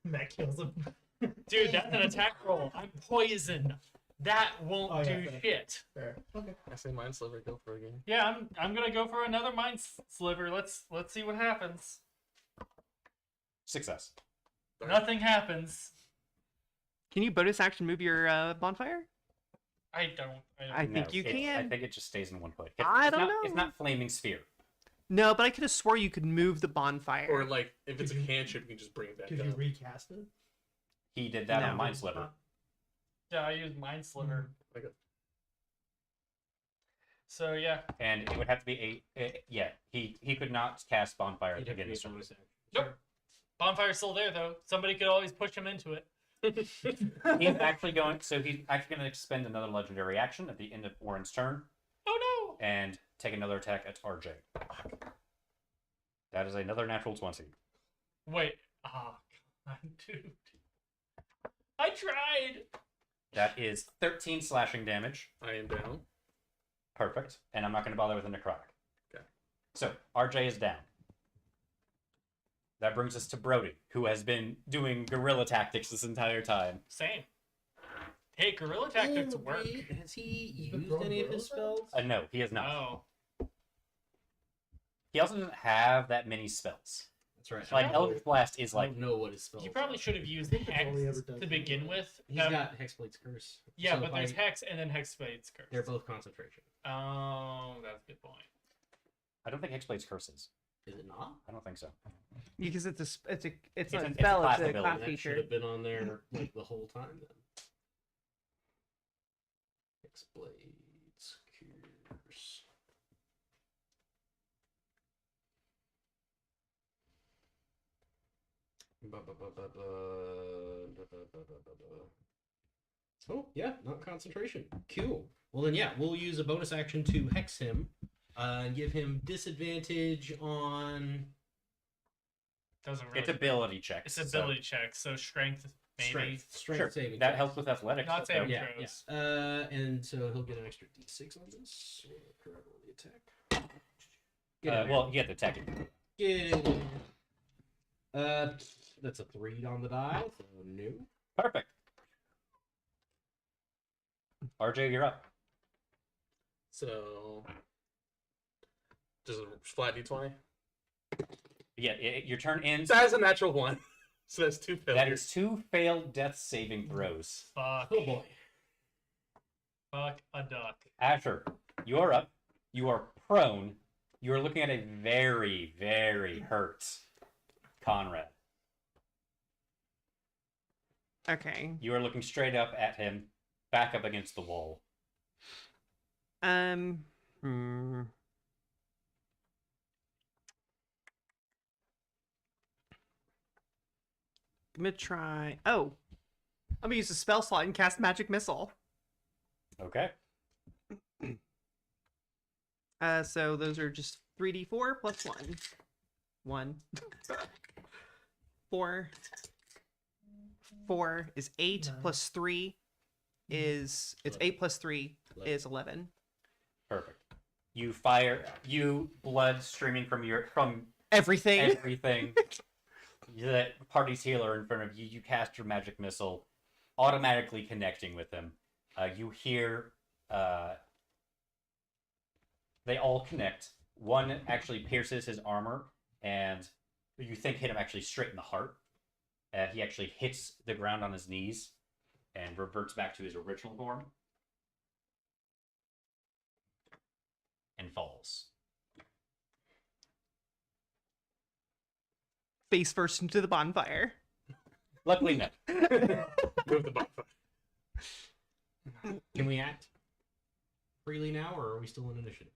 That kills him. Dude, that's an attack roll. I'm poisoned. That won't Oh, yeah, do fair. shit. Fair. Okay. I say Mind Sliver, go for it again. Yeah, I'm gonna go for another sliver. Let's see what happens. Success. Nothing happens. Can you bonus action move your bonfire? I don't. I think you I can. think it just stays in one point. I don't not, know. It's not flaming sphere. No, but I could have swore you could move the bonfire. Or like, if it's a cantrip, you can just bring it back Could you up. recast it? He did that No. on Mind Sliver. Yeah, I use Mind Sliver. Okay. So yeah. And it would have to be yeah, he could not cast Bonfire It'd have to again be a this turn. bonus action. Nope. Bonfire's still there though. Somebody could always push him into it. He's actually going to expend another legendary action at the end of Orin's turn Oh and take another attack at RJ. That is another natural 20. no! Wait. Oh God, dude. I tried. That is 13 slashing damage. I am down. Perfect. And I'm not going to bother with a necrotic. Okay. So, RJ is down. That brings us to Brody, who has been doing guerrilla tactics this entire time. Same. Hey, guerrilla tactics work. Has he He's been used throwing any of his guerrilla spells? No, he has not. Oh. He also doesn't have that many spells. That's right. Like, I don't- Eldritch Blast is I like... don't know what his spells You probably are. should have used all he ever Hex does. to begin with. He's got Hexblade's Curse. Yeah, So but if there's I- Hex and then Hexblade's Curse. They're both concentration. Oh, that's a good point. I don't think Hexblade's Curse is. Is it not? I don't think so. Because it's not a it's spell, a it's class a ability. class That should feature. have been on there like the whole time then. Hexblade's Curse. Oh, yeah, not concentration. Cool. Well, then, yeah, we'll use a bonus action to hex him and give him disadvantage on Doesn't really. It's ability checks. It's so- ability check, so strength maybe. strength Sure, saving. that check. helps with athletics. Not so- saving Yeah, throws. yeah. And so he'll get an extra d6 on this. Correct roll the attack. Get in there. well, you have to attack it. Get in there. That's a 3 on the die, so no. Perfect. RJ, you're up. So, just a flat d20. Yeah, your turn ends. That is a natural one. So that's 2 failures. That is 2 failed death saving throws. Fuck. Oh boy. Fuck a duck. Asher, you're up. You are prone. You are looking at a very, very hurt Conrad. Okay. You are looking straight up at him, back up against the wall. Hmm. I'm gonna try. Oh, I'm gonna use a spell slot and cast Magic Missile. Okay. So those are just 3d4 plus 1. 1. 4. 4 is 8 Nice. plus 3 is it's 8 plus 3 is 11. Perfect. You fire. You blood streaming from Everything. everything. The party's healer in front of you. You cast your magic missile, automatically connecting with him. You hear. They all connect. One actually pierces his armor, and you think hit him actually straight in the heart. He actually hits the ground on his knees and reverts back to his original form and falls. Face first into the bonfire. Luckily, no. Move the bonfire. Can we act freely now, or are we still in initiative?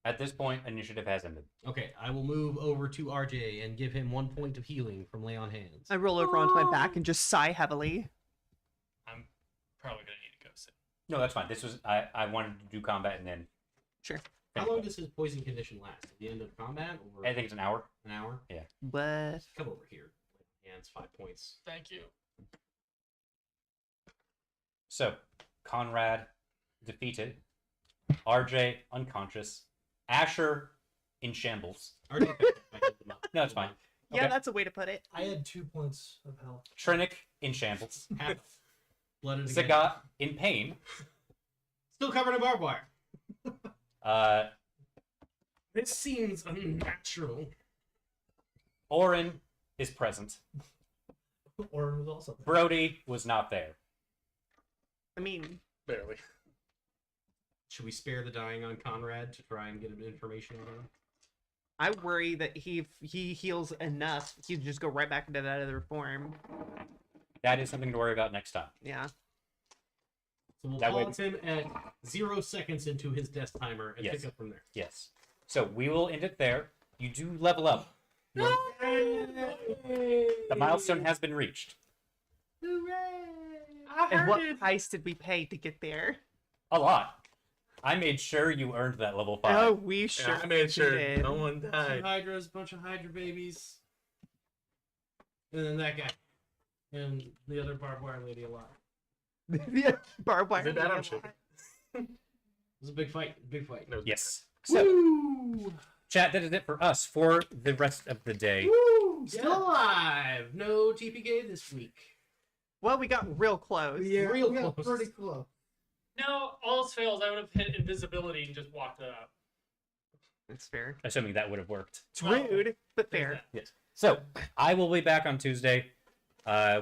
At this point, initiative has ended. Okay, I will move over to RJ and give him 1 point of healing from Lay on Hands. I roll over onto my back and just sigh heavily. I'm probably gonna need to go sit. No, that's fine. This was I wanted to do combat and then. Sure. How long does his poison condition last? At the end of combat, or I think it's an hour. an hour? What? Come over here. Lay on Hands, 5 points. Thank you. So, Conrad defeated. RJ unconscious, Asher in shambles. Already picked them up. No, it's fine. Yeah, Okay. that's a way to put it. I had 2 points of health. Trinic in shambles, Half blooded again. Zagat in pain. Still covered in barbed wire. This seems unnatural. Orin is present. Or was also there. Brody was not there. I mean, Barely. Should we spare the dying on Conrad to try and get information on him? I worry that if he heals enough, he'd just go right back into that other form. That is something to worry about next time. Yeah. So we'll That way- pause him at 0 seconds into his death timer and Yes. pick up from there. Yes. So we will end it there. You do level up. The milestone has been reached. And what price did we pay to get there? A lot. I made sure you earned that level 5. Oh, we sure. I made sure did. no one Two died. Hydras, bunch of Hydra babies. And then that guy. And the other barbed wire lady alive. Yeah, barbed wire. Is it that? I'm lady shaking. It was a big fight. Big fight. No, Yes. So, Woo! chat, that is it for us for the rest of the day. Woo! Still alive. No TPK this week. Well, we got real close. Yeah, Real we got close. pretty close. No, all else fails. I would have hit invisibility and just walked it up. That's fair. Assuming that would have worked. It's rude, but There's fair. that. Yes. So, I will be back on Tuesday.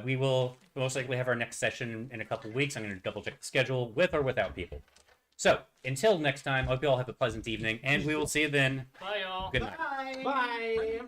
We will most likely have our next session in a couple weeks. I'm going to double check the schedule with or without people. So, until next time, I hope you all have a pleasant evening, and we will see you then. Bye, y'all. Good night. Bye.